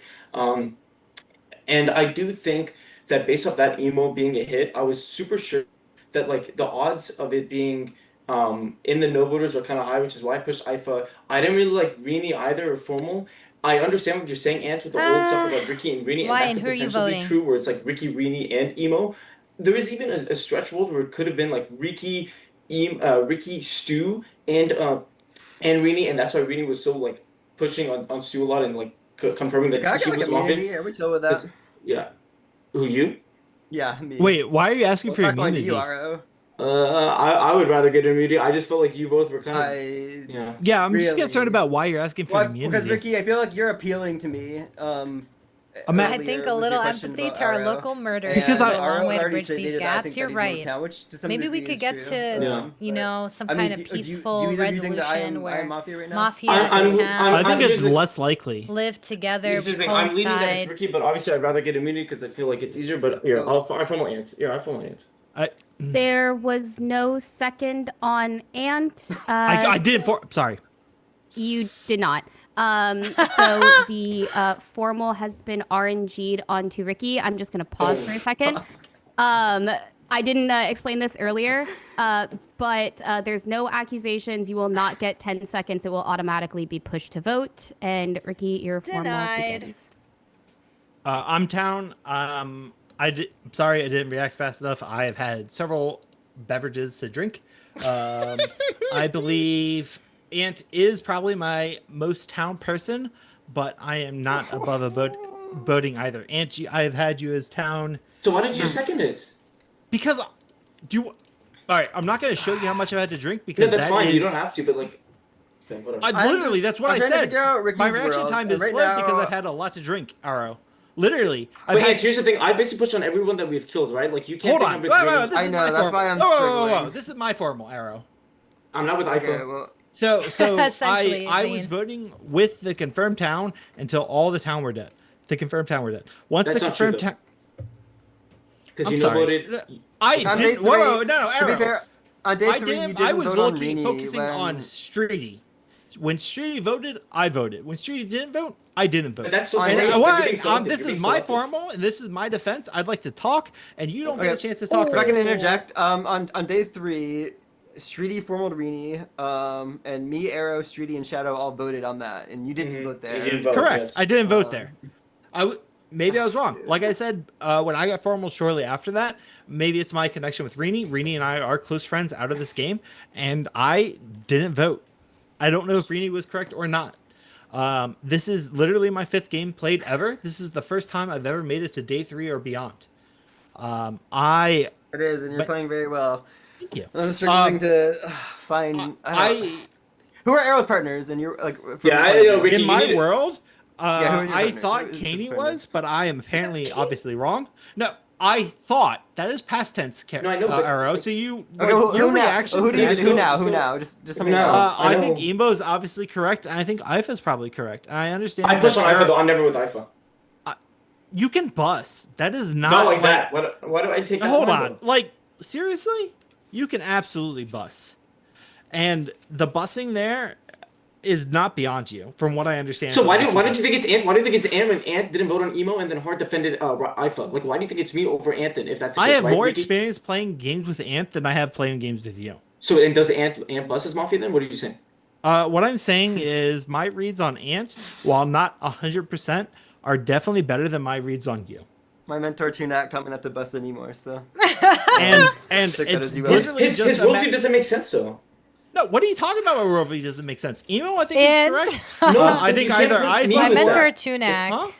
And I do think that based off that emo being a hit, I was super sure that like the odds of it being in the no voters are kind of high, which is why I pushed IFA. I didn't really like Rini either or Formal. I understand what you're saying, Ant, with the old stuff about Ricky and Rini, and why, that and could who are you potentially be voting? true, where it's like Ricky, Rini, and emo. There is even a stretch world where it could have been like Ricky, Ricky, Stu, and Rini, and that's why Rini was so like pushing on Stu a lot and like confirming that I he got like was immunity. Mafia. Are we chill with that? Yeah. Who, you? Yeah, me. Wait, why are you asking What's for not going to immunity? you, Aro? I would rather get immunity. I just felt like you both were kind of yeah. Yeah, I'm just Really? concerned about why you're asking for Well, immunity. because Ricky, I feel like you're appealing to me. I think a little empathy to our local murderers Because go I- a long Aro way to already bridge stated these that I think gaps. that You're he's right. Motown, which to some Maybe we degree could get is to, true. you know, some I mean, kind of do peaceful either of you think that I resolution am where Mafia right now? mafia I'm- and town I think it's using- less likely. live together, Here's the thing. I'm leaning against coincide. Ricky, but obviously I'd rather get immunity because I feel like it's easier. But yeah, I follow Ant. Yeah, I follow Ant. There was no second on Ant. I did for. Sorry. You did not. So the formal has been RNG'd onto Ricky. I'm just gonna pause for a second. I didn't explain this earlier, but there's no accusations. You will not get 10 seconds. It will automatically be pushed to vote. And Ricky, your formal begins. I'm town. Sorry, I didn't react fast enough. I have had several beverages to drink. I believe Ant is probably my most town person, but I am not above voting either. Ant, I have had you as town. So why did you second it? Because all right, I'm not going to show you how much I've had to drink because No, that's fine. is- You don't have to, but like. Okay, whatever. That's what I said. My reaction time is slow because I've had a lot to drink, Aro. Literally. Ant, here's the thing. I basically pushed on everyone that we've killed, right? Like you can't. Hold on. Think I'm Wait, this I is know, my that's formal. why I'm Whoa, struggling. This is my formal, Arrow. I'm not with iPhone. Well, So Essentially, I was Zane. voting with the confirmed town until all the town were dead. The confirmed town were dead. Once That's the not true, confirmed town. Because I'm you sorry. voted. I On day didn't. Whoa, three- no, to be Arrow. fair, on day 3, you didn't I was vote on looking, Rini focusing when... on Streety. When Streety voted, I voted. When Streety didn't vote, I didn't vote. But that's so And selective. why- You're being selective. this You're is being my selective. formal, and this is my defense. I'd like to talk, and you don't get a Okay. chance to talk. If right I can now. interject, on day 3, Streety, Formal, Rini, and me, Arrow, Streety, and Shadow all voted on that, and you didn't vote there. You didn't vote, Correct. yes. I didn't vote there. Maybe I was wrong. Like I said, when I got formal shortly after that, maybe it's my connection with Rini. Rini and I are close friends out of this game, and I didn't vote. I don't know if Rini was correct or not. This is literally my 5th game played ever. This is the first time I've ever made it to day 3 or beyond. It is, and you're playing very well. Thank you. I'm struggling to find. Who are Arrow's partners? And you're like, in my world, who are your I partners? thought Who is Kaney your partners? was, but I am apparently obviously wrong. No, I thought that is past tense. No, I know, but Arrow. So you, Okay, your who now? reaction. Who to do you? that- Who now? Who now? Just tell me now. I think Emo's obviously correct, and I think Ifa's probably correct. And I understand. I push on that IFA though. I'm never with IFA. You can bus. That is not Not like that. Why do I take that? Hold line, on. Like, seriously? You can absolutely bus. And the busing there is not beyond you, from what I understand. So why don't you think it's Ant? Why do you think it's Ant when Ant didn't vote on Emo and then Hard defended IFA? Like, why do you think it's me over Ant then? If that's the I case, have right, more Ricky? experience playing games with Ant than I have playing games with you. So and does Ant bus as Mafia then? What are you saying? What I'm saying is my reads on Ant, while not 100%, are definitely better than my reads on you. My mentor Tunak taught me not to bust anymore, so. And Take that it's as you will. literally His just worldview doesn't make sense though. No, what are you talking about? My worldview doesn't make sense. Emo, I think is And- correct. No, I think you can't either put I me My with mentor that. Tunak. Huh?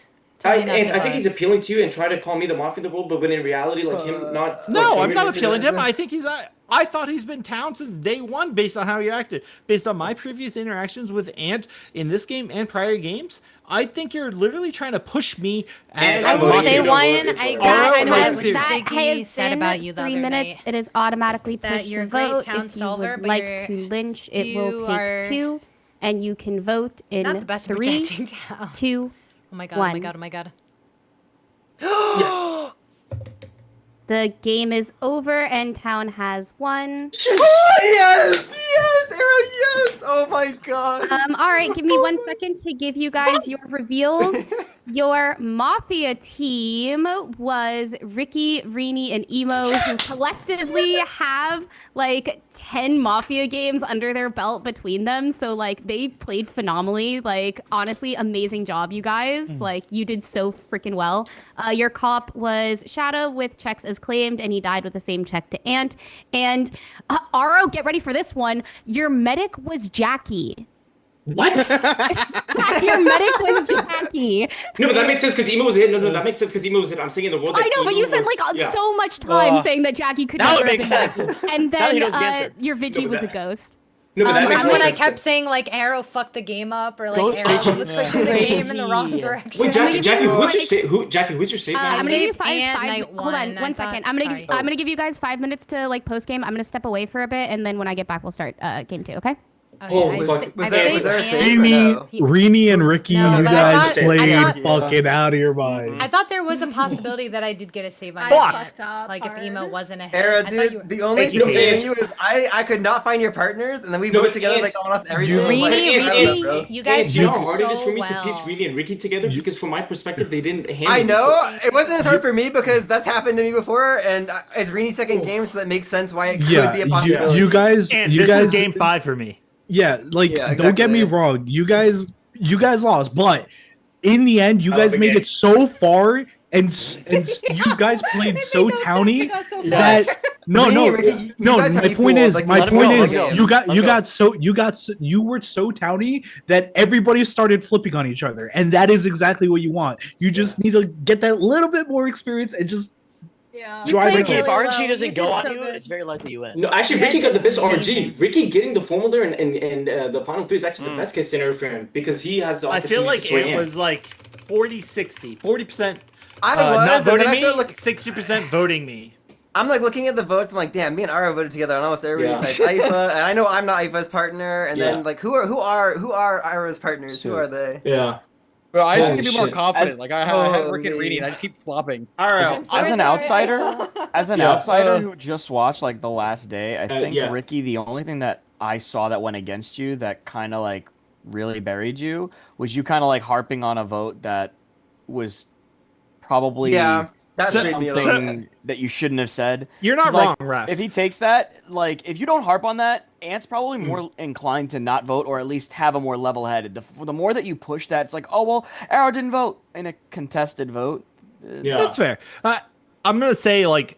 I think he's appealing to you and trying to call me the Mafia of the world, but when in reality, like him not. No, like, I'm not saying appealing to him. that- I think he's. I thought he's been town since day 1 based on how he acted. Based on my previous interactions with Ant in this game and prior games, I think you're literally trying to push me. And I will say, Wyan, I know like, what seriously. Siggy said about you the 3 other minutes. night. It is automatically That pushed you're to a great vote. town If you solver, would but like you're- to lynch, it you will take are 2, and you can vote in Not the best at 3, projecting town. 2, Oh my god, 1. oh my god, oh my god. Yes. The game is over, and town has won. Yes! Yes! Arrow, yes! Oh my god. All right, give me 1 second to give you guys your reveals. Your Mafia team was Ricky, Rini, and Emo, who collectively have like 10 Mafia games under their belt between them. So like they played phenomenally. Like honestly, amazing job, you guys. Like you did so freaking well. Your cop was Shadow with checks as claimed, and he died with the same check to Ant. And Aro, get ready for this one. Your medic was Jackie. What? Your medic was Jackie. No, but that makes sense because Emo was hit. No, that makes sense because Emo was hit. I'm saying in the world. I that know, but you Emo spent was- like yeah. so much time saying that Jackie could Now never it makes have been sense. Jackie. And Now he then knows the answer. your Vigi No, but was a that- ghost. No, but that makes Remember more when I sense. kept saying like Arrow fucked the game up, or like Ghost Arrow Vision was is pushing the game in the wrong crazy. direction? Wait, Jackie, you who's your like- save? Jackie, who's your save? I I'm gonna give you saved Ant five. night Hold on, one. I one thought- second. I'm gonna sorry. I'm gonna give you guys 5 minutes to like post game. I'm gonna step away for a bit, and then when I get back, we'll start game 2. Okay? Oh, I fuck. sa- Was I there saved a Ant. save? Rini and Ricky, No, you but I guys thought- played I thought- fucking out of your minds. I thought there was a possibility that I did get a save on I Ant. fucked up Like if hard. Emo wasn't a hit. Arrow, I thought you dude, were- the only Thank thing you, saving Ant. you is I could not find your partners, and then we No, voted but together Ant- like almost everything. You- like, Rini, I don't know, bro. Ricky, you guys Do you know did how hard it is so for me to piece well. Rini and Ricky together? Because from my perspective, they didn't handle I it. know it wasn't as hard for me because that's happened to me before, and it's Rini's second game, so that makes sense why it could Yeah, be a possibility. you guys, And you this guys, is game 5 for me. yeah, like Yeah, don't get me exactly. wrong, you guys lost, but in the end, you I love guys the made game. it so far, and you guys played so towny that no, Rini no, and Ricky, you no. guys had My me point fooled, is, like, my let 'em point go, is, let's go. you got Let's go. you were so towny that everybody started flipping on each other, and that is exactly what you want. You just need to get that little bit more experience and just Yeah. drive played it Ricky, home. if really RNG well. doesn't You go did on so you, good. it's very likely you win. No, actually, You Ricky guys got the best did amazing. RNG. Ricky getting the full molder and the final 3 is actually the best case scenario for him because he has the I feel opportunity like to sway it in. was like 40-60. 40% I not was, and voting then I me, started looking. 60% voting me. I'm like looking at the votes. I'm like, damn, me and Ara voted together on almost everybody Yeah. besides Ifa, and I know I'm not Ifa's partner. And Yeah. then like, who are Ara's partners? Who are they? Yeah. Bro, I just Holy need to be more shit. confident. Like I had Rick and Holy- Reedy, and I just keep flopping. All right. so As an sorry, outsider, Ifa. as an Yeah. outsider who just watched like the last day, I think yeah. Ricky, the only thing that I saw that went against you that kind of like really buried you was you kind of like harping on a vote that was probably Yeah, that screwed me a little bit. something that you shouldn't have said. You're not 'Cause, like, wrong, Ref. If he takes that, like if you don't harp on that, Ant's probably more inclined to not vote or at least have a more level-headed. The more that you push that, it's like, oh well, Arrow didn't vote in a contested vote. Yeah. That's fair. I'm gonna say like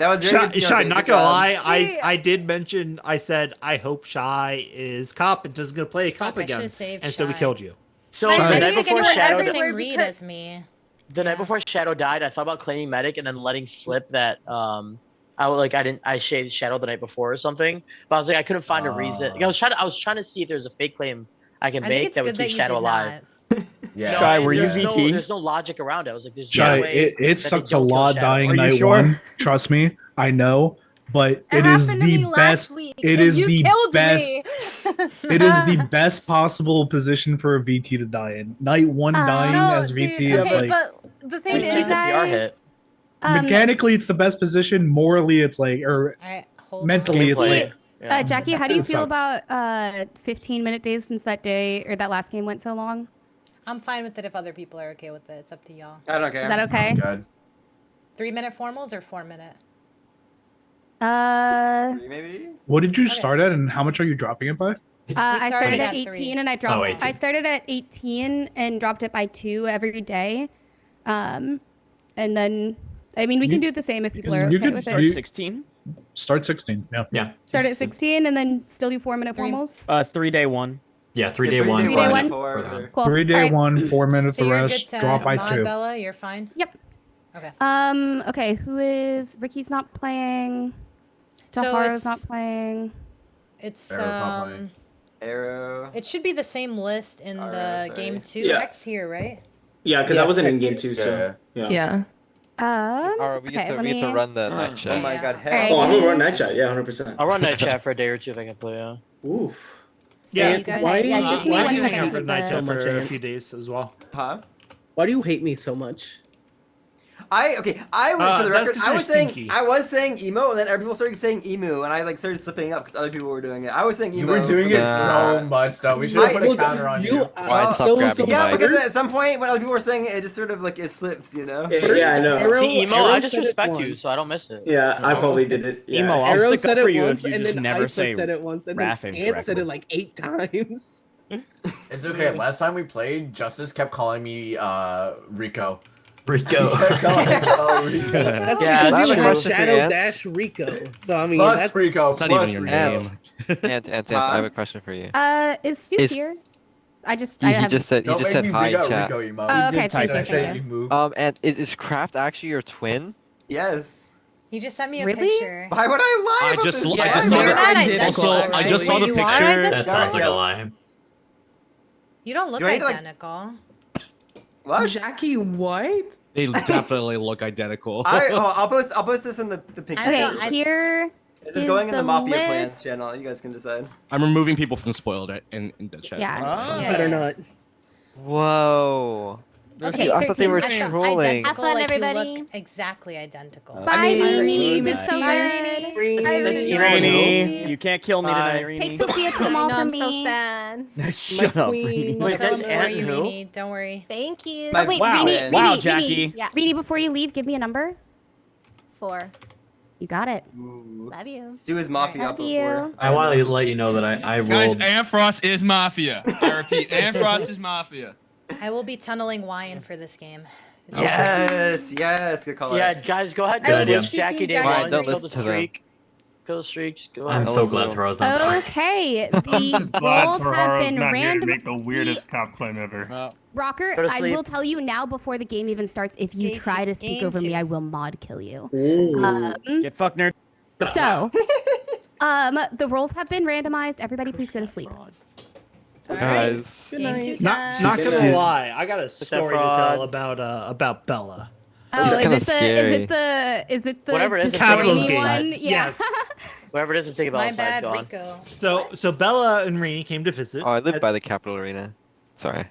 That was very good. Shy, not gonna lie, Wait. I did mention. I said I hope Shy is cop and just gonna play a cop I again, should've saved and so we Shy. killed you. So I the need night to get before you in Shadow, everywhere Same read because- as me. the night before Shadow died, I thought about claiming medic and then letting slip that I shaved Shadow the night before or something. But I was like I couldn't find a reason. I was trying to see if there's a fake claim I can I think make it's that would good that keep you Shadow did alive. not. Yeah. Shy, were you there's VT? there's no logic around it. I was like, there's Shy, no way it that they sucks a don't kill lot Shadow. dying Are you night sure? one. Trust me, I know. But it is happened to the me last best. week, It and is you the killed best. me. It is the best possible position for a VT to die in. Night one dying No, as VT dude. is Okay, like but the thing Wait, is, take a PR hit. mechanically it's the best position. Morally, it's like, or Alright, hold mentally, it's Gameplay. like. Yeah. Jackie, how do you It feel sucks. about 15-minute days since that day or that last game went so long? I'm fine with it if other people are okay with it. It's up to y'all. I don't care. Is that okay? Good. 3-minute formals or 4-minute? Maybe. What did you start at, and how much are you dropping it by? I started at 3. 18 and I dropped. 18. I started at 18 and dropped it by 2 every day, and then I mean we can do it the same if people are You okay could with start it. 16. Start 16. Yeah. Yeah. Start at 16 and then still do 4-minute formals. 3-day one. Yeah, 3-day one. 3-day one. Cool. 3-day Alright. one, 4 minutes So the you're rest. good to Drop by mod 2. Bella? You're fine? Yep. Okay. Okay, who is Ricky's not playing? So Taharo's it's- not playing. It's Arrow's not playing. Arrow. it should be the same list in the sorry. game 2. Yeah. X here, right? Yeah, because I Yes, wasn't in X- game 2, so yeah. Yeah. Alright, we okay, get to let we get to me- run the night chat. Oh my god, hell. Alright, Oh, I'm let gonna run me- night chat. Yeah, 100%. I'll run night chat for a day or two if I can play. Yeah. Oof. Yeah, Yeah, you guys. why- yeah, just give me I'm one hanging second out for with night the- chat So much, for a Ant. few days as well. Huh? Why do you hate me so much? I for the That's record, 'cause I you're was saying stinky. emo, and then people started saying emu, and I like started slipping up because other people were doing it. I was saying You emo. were doing it Nah. so much, though. We should have put a counter on you. Why stop grabbing Yeah, mics? because at some point when other people were saying it, just sort of like it slips, you know. Yeah, I know. See, emo, I just said it respect you, once. so I don't miss it. Yeah, I You know? probably did it. Yeah. Emo, I'll Arrow stick said up for it you once, if you and just then never Ifa say said it once, and then Raph Ant incorrectly. said it like 8 times. It's okay. Last time we played, Justice kept calling me Rico. Rico. He kept calling me Rico. That's Yeah, because that's you true. have Question for Shadow Ant. Dash Rico. So I mean, Plus that's Rico. It's not plus even your Rico. name. Ant, I have a question for you. Is Stu Is- here? I He have. just said Don't make me hi bring out chat. Rico, emo. Oh, okay, Did thank I you, say thank you you. moved? And is Kraft actually your twin? Yes. He just sent me a Really? picture. Why would I lie I about just this? I Yeah, just I saw mean, You're not the identical, also I just saw actually. the You are picture. identical? That sounds like a lie. You don't look Do I need to, like- identical. What? Jackie, what? They definitely look identical. I'll post this in the pink. Okay, I- here This is is going in the Mafia Plans list. channel. You guys can decide. I'm removing people from spoiled in the chat. Yeah. Yeah, better yeah. not. Whoa. Okay, I thought they 13. were I thought trolling. identical, Have fun, like you everybody. look exactly identical. Bye, Rainy. Miss See you. ya. Rainy, you can't kill me tonight, Rainy. Take Sophia to the I mall know, for I'm me. so sad. Shut My up, queen. Rainy. Wait, Fill that's them for Ant you, and who? Rini. Don't worry. Thank you. My- Oh, wait, Wow. Rini, Wow, Rini, Jackie. Rini. Yeah. Rini, before you leave, give me a number. 4. You got it. Love you. Stu is Mafia Love off of you. 4. I want to let you know that I Guys, rolled. Amfrost is Mafia. I repeat, Amfrost is Mafia. I will be tunneling wine for this game. Yes, yes, good call. Yeah, guys, go ahead. I will be Wish keeping Jackie day Jackie one. Ryan, don't Kill listen the to them. streak. Kill the streaks. Go ahead. I'm so glad Taro's not playing. Okay, I'm the just glad roles have Toharo's been not here to random. make the weirdest cop claim ever. Rocker, Go to I sleep. will tell you now before the game even starts. If you Game try two, to speak game over me, two. I will mod kill you. Get fucked, nerd. So, the roles have been randomized. Everybody, please go to sleep. Guys. Game 2 Not time. gonna lie, I got a story to fraud. tell about Bella. Oh, He's is kinda it the scary. is it the Whatever it is, it's Capital's disappointing game. one? Yeah. Yes. Whatever it is, I'm taking My Bella's side. bad, Go on. Rico. So Bella and Rini came to visit. Oh, I live at by the Capital Arena. Sorry.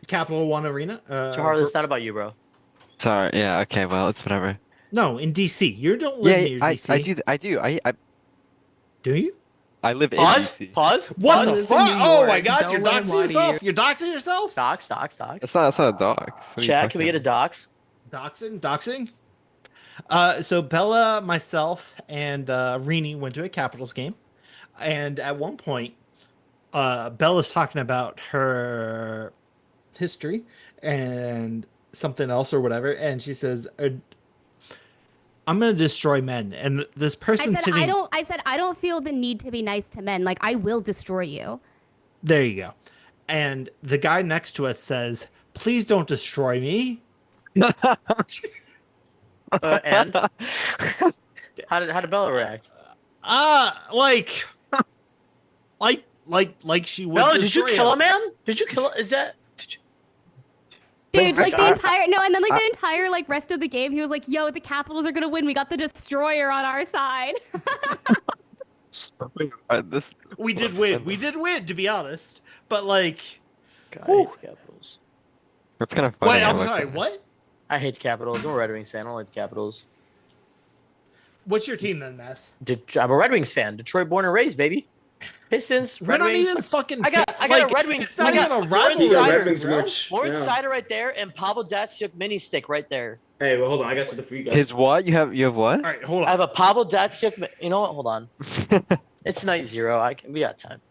Capital One Arena. Taharo, it's not about you, bro. Sorry. Yeah. Okay. Well, it's whatever. No, in DC. You don't live Yeah. near I DC. I do. I Do you? I live in Pause. DC. Pause. What Pause. the lives in fuck? New Oh York. my god, Don't you're let him doxing lie to yourself? you. You're doxing yourself? Docs. That's not a dox. What are you Chat, talking can we get a about? docs? Doxing? So Bella, myself, and Rini went to a Capitals game. And at one point, Bella's talking about her history and something else or whatever. And she says, I'm going to destroy men. And this person sitting... I said I don't feel the need to be nice to men. Like I will destroy you. There you go. And the guy next to us says, please don't destroy me. And how did Bella react? Like she would. Bella, did you destroy kill him. a man? Did you kill? Is that? Dude, like the entire and then like the entire like rest of the game, he was like, "Yo, the Capitals are gonna win. We got the Destroyer on our side." We did win. We did win, to be honest. But like, God, I hate the Capitals. That's kind of funny. wait, I'm like sorry. that. What? I hate the Capitals. I'm a Red Wings fan. I don't like the Capitals. What's your team then, Mass? I'm a Red Wings fan. Detroit born and raised, baby. Pistons, We're Red not Wings. even fucking. I got like, a Red Wings. It's not I got even a Lawrence rivalry. Seider, bro. Lawrence Seider right there, and Pavel Datsyuk mini stick right there. Hey, well, hold on. I got something for you guys. His what? You have what? All right, hold on. I have a Pavel Datsyuk. You know what? Hold on. It's night 0. We got time.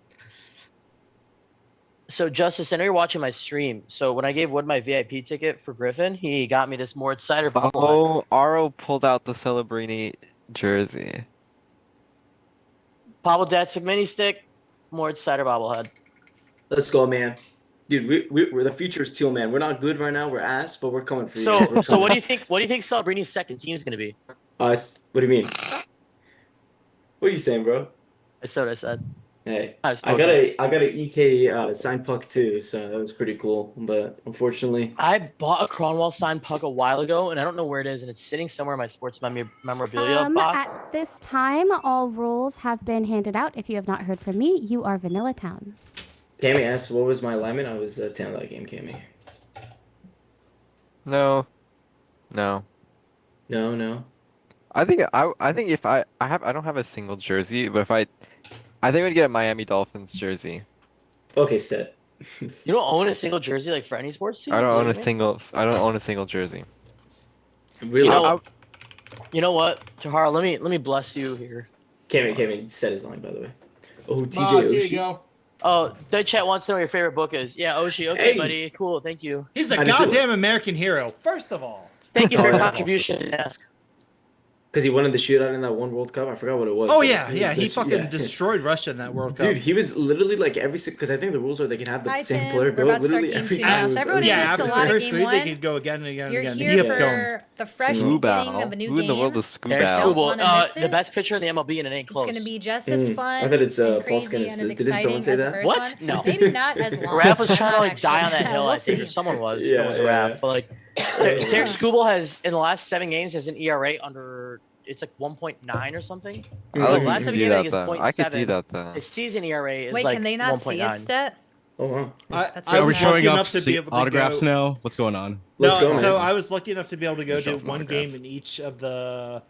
So Justice, I know you're watching my stream. So when I gave Wood my VIP ticket for Griffin, he got me this Moritz Seider bobblehead. Oh, Aro pulled out the Celebrini jersey. Pavel Datsyuk mini stick, Moritz Seider bobblehead. Let's go, man. Dude, we're the future is teal, man. We're not good right now. We're ass, but we're coming for you. So what do you think? What do you think Celebrini's second team is going to be? Us? What do you mean? What are you saying, bro? That's what I said. Hey, I got a EK signed puck too, so that was pretty cool. But unfortunately, I bought a Cronwall signed puck a while ago, and I don't know where it is, and it's sitting somewhere in my sports memorabilia box. At this time, all rules have been handed out. If you have not heard from me, you are Vanilla Town. Cammy asked, "What was my alignment?" I was 10 that game, Cammy. No. No. I think if I don't have a single jersey, but I think I'd get a Miami Dolphins jersey. Okay, set. You don't own a single jersey like for any sports team? I don't own a single jersey. Really? You know what, Tahara? Let me bless you here. Cammy set his line, by the way. Oh, TJ Boss, here Oshie. you go. Oh, Dead Chat wants to know what your favorite book is. Yeah, Oshie. Okay, Hey. buddy. Cool. Thank you. He's a How do you feel? goddamn American hero. First of all. Thank you for Oh, your yeah. contribution. Ask. Because he won in the shootout in that one World Cup. I forgot what it was. Oh but yeah, it was yeah. He this- fucking yeah. destroyed Russia in that World Cup. Dude, he was literally like every because I think the rules are they can have the Hi, same Tim. player We're go about to start literally game every 2 time. now. It was So everyone amazing. who missed after a the lot of first game three, they 1, could go again and again and you're again. here He kept for going. the fresh Scoobow. beginning of a new Who in the world game. is There's Scoobow? Don't Scooble. wanna miss The it. best picture in the MLB and it ain't It's close. going to be just as fun I thought it's and Paul crazy Skinner. and as Didn't someone exciting say as the that? first What? one. No. Maybe not as long. Raph was trying to Not like die on actually. that hill, We'll I think, see. or someone was. Yeah, it was yeah, Raph. yeah. But like, Derek Scooble has in the last 7 games has an ERA under. It's like 1.9 or something. I last could 7 do games, I that think it's then. 0.7. I could do that then. His season ERA is Wait, like can they not see 1.9. it, Stet? Oh wow. That's I Are we was showing lucky off enough to be able to autographs go. now? What's going on? Let's go, So man. I was lucky enough to be able to go Show to off an one autograph. game in each of the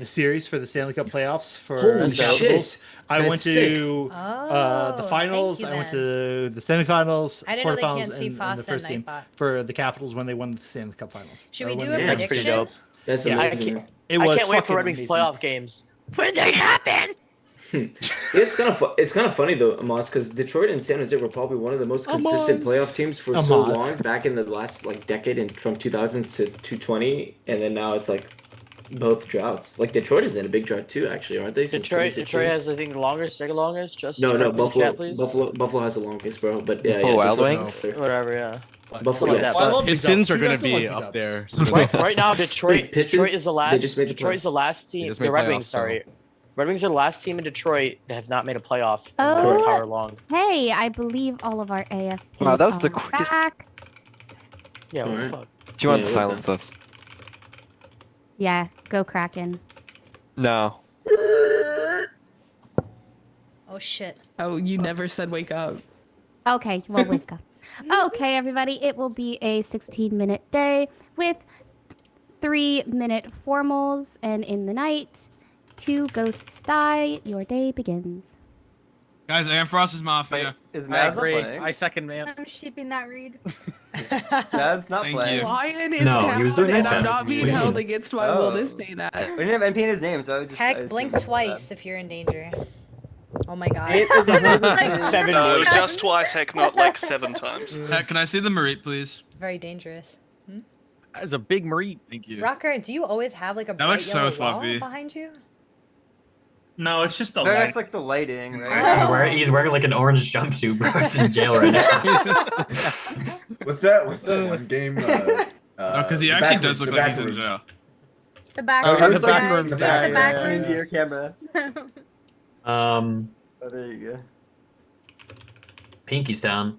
series for the Stanley Cup playoffs for Holy the Capitals. shit. I That's went to the Oh, finals. thank you I went then. to the semifinals, I didn't know they quarterfinals, can't see and the Fossa first at game Nightbot. for the Capitals when they won the Stanley Cup finals. Should Or we when do they a won That's pretty prediction? dope. That's Yeah, amazing. Man. It I was can't wait for fucking Red Wings amazing. playoff games. When they happen. It's kind of funny though, Amos, because Detroit and San Jose were probably one of the most consistent Amos. playoff teams for so Amos. long back in the last like decade, and from 2000 to 2020, and then now it's like both droughts. Like Detroit is in a big drought too, actually, aren't they? Since Detroit 2016? has I think the longest, second longest. Just No, correct me in the Buffalo, chat, please. Buffalo has the longest, bro. But yeah, Buffalo Wild Detroit Wings? has- Whatever, yeah. Buffalo, Something like yes. that. Well, I But love big Pistons ups. are Who going to doesn't like be big up ups? there. right now, Detroit Pistons? is the last. They just made the Detroit's the playoffs. last They team. just The made Red playoffs, Wings, so- sorry. Red Wings are the last team in Detroit that have not made a playoff in Oh. however long. Hey, I believe all of our AFPs Wow, that was the are quickest- back. Yeah, what the Alright. fuck? Do you want Yeah, to what silence us? Yeah, go Kraken. No. Oh shit. Oh, you never said wake up. Okay, well, wake up. Okay, everybody, it will be a 16-minute day with 3-minute formals, and in the night, 2 ghosts die. Your day begins. Guys, Amfrost's Mafia. Is I Maz not agree. playing? I second, man. I'm sheeping that read. Maz not Thank playing. you. Lion is No, down, he was doing and night I'm chat. not being What do you held mean? against my will Oh. to say that. We didn't have NP in his name, so I just. I Heck, assumed blink it was twice if you're in danger. Oh my god. It is 100%. 7 No, it was just twice, heck, not like 7 times. Can I see the Marit, please? Very dangerous. That's a big Marie. Thank you. Rocker, do you always have like a bright looks so yellow wall fluffy. behind you? No, it's just the Maybe light. that's like the lighting, right? He's wearing like an orange jumpsuit, bro. He's in jail right now. What's that? What's that one game? No, because he the actually back does rooms, look the like back he's in rooms. jail. The back Oh, rooms. it was the like back rooms, the yeah, back, the back yeah, rooms. into your camera. Um, Oh, there you go. Pinky's down.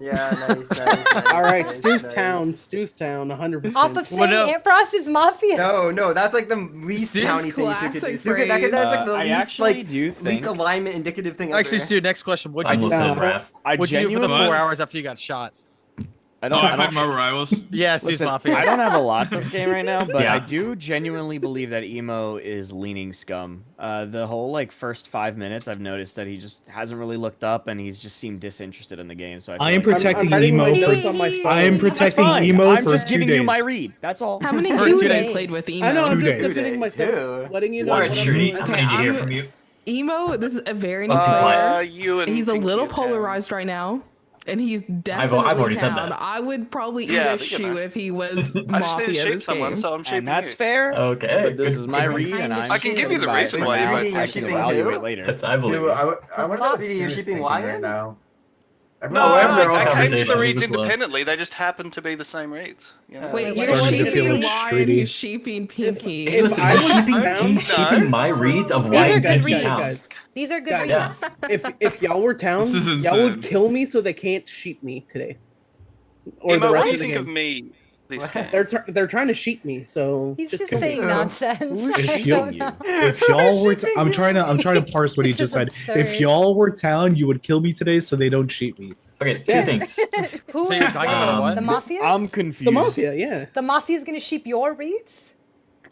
you. Yeah, nice. All right, nice, Stu's nice. town, 100%. Off of saying Ampros is mafia. No, that's like the least Stu's towny thing you could do. classic Stu, that's like the I least actually do least think. alignment indicative thing ever. Actually, Stu, next question. What'd I'm you do? listening, Raph. What'd you do for the What? 4 hours after you got shot? I don't. I played Marvel Rivals. Yes, Listen, Mafia. I don't have a lot this game right now, but Yeah. I do genuinely believe that Emo is leaning scum. The whole like first 5 minutes, I've noticed that he just hasn't really looked up, and he's just seemed disinterested in the game. So I am feel like protecting I'm writing Emo my for. notes on my phone. I am That's protecting fine. Emo I'm for just 2 giving days. you my read. That's all. How many For games 2 have you days. played with Emo? I know. I'm 2 just days. defending myself, letting you know. All right, what I'm Shruti, doing. how many did you hear I'm- from you? Emo, this is a very new Multiplayer. player. You and He's a Pinky little of Town. polarized right now, and he's definitely I've already said town. that. I would probably eat Yeah, a but, you shoe know. if he was I just need to Mafia shape this someone, game. so I'm shaping And that's you. fair. Okay. But this good- is my good read, kind and of I'm I can give you the standing by it reason for why you now. might You're I shipping can evaluate who? later. That's I believe. Dude, I wonder what Did you Stu's shipping thinking Wyatt? right now. No, Everyone- I came to conversation. the He reads was low. independently. They just happen to be the same reads. You know? Wait, Wait, you're Starting to feel sheeping like Wyatt, Shruti. who's sheeping Pinky. Hey, listen, I he's was sheeping, down- he's sheeping my reads of These why are he good beat reads. town. These are good Guys, reads. if y'all were town, This is y'all would insane. kill me so they can't sheep me today, or Emo, the what rest do you of the think of game. me this game? They're trying to sheep me, so He's just kill me. saying nonsense. Who's I sheeping don't you? know. If y'all were, Shipping I'm you. trying to parse what he This just is said. If absurd. y'all were town, you would kill me today, so they don't cheat me. Okay, two Yeah. things. Who So is you're talking about what? the Mafia? I'm confused. The Mafia, yeah. The Mafia's gonna sheep your reads?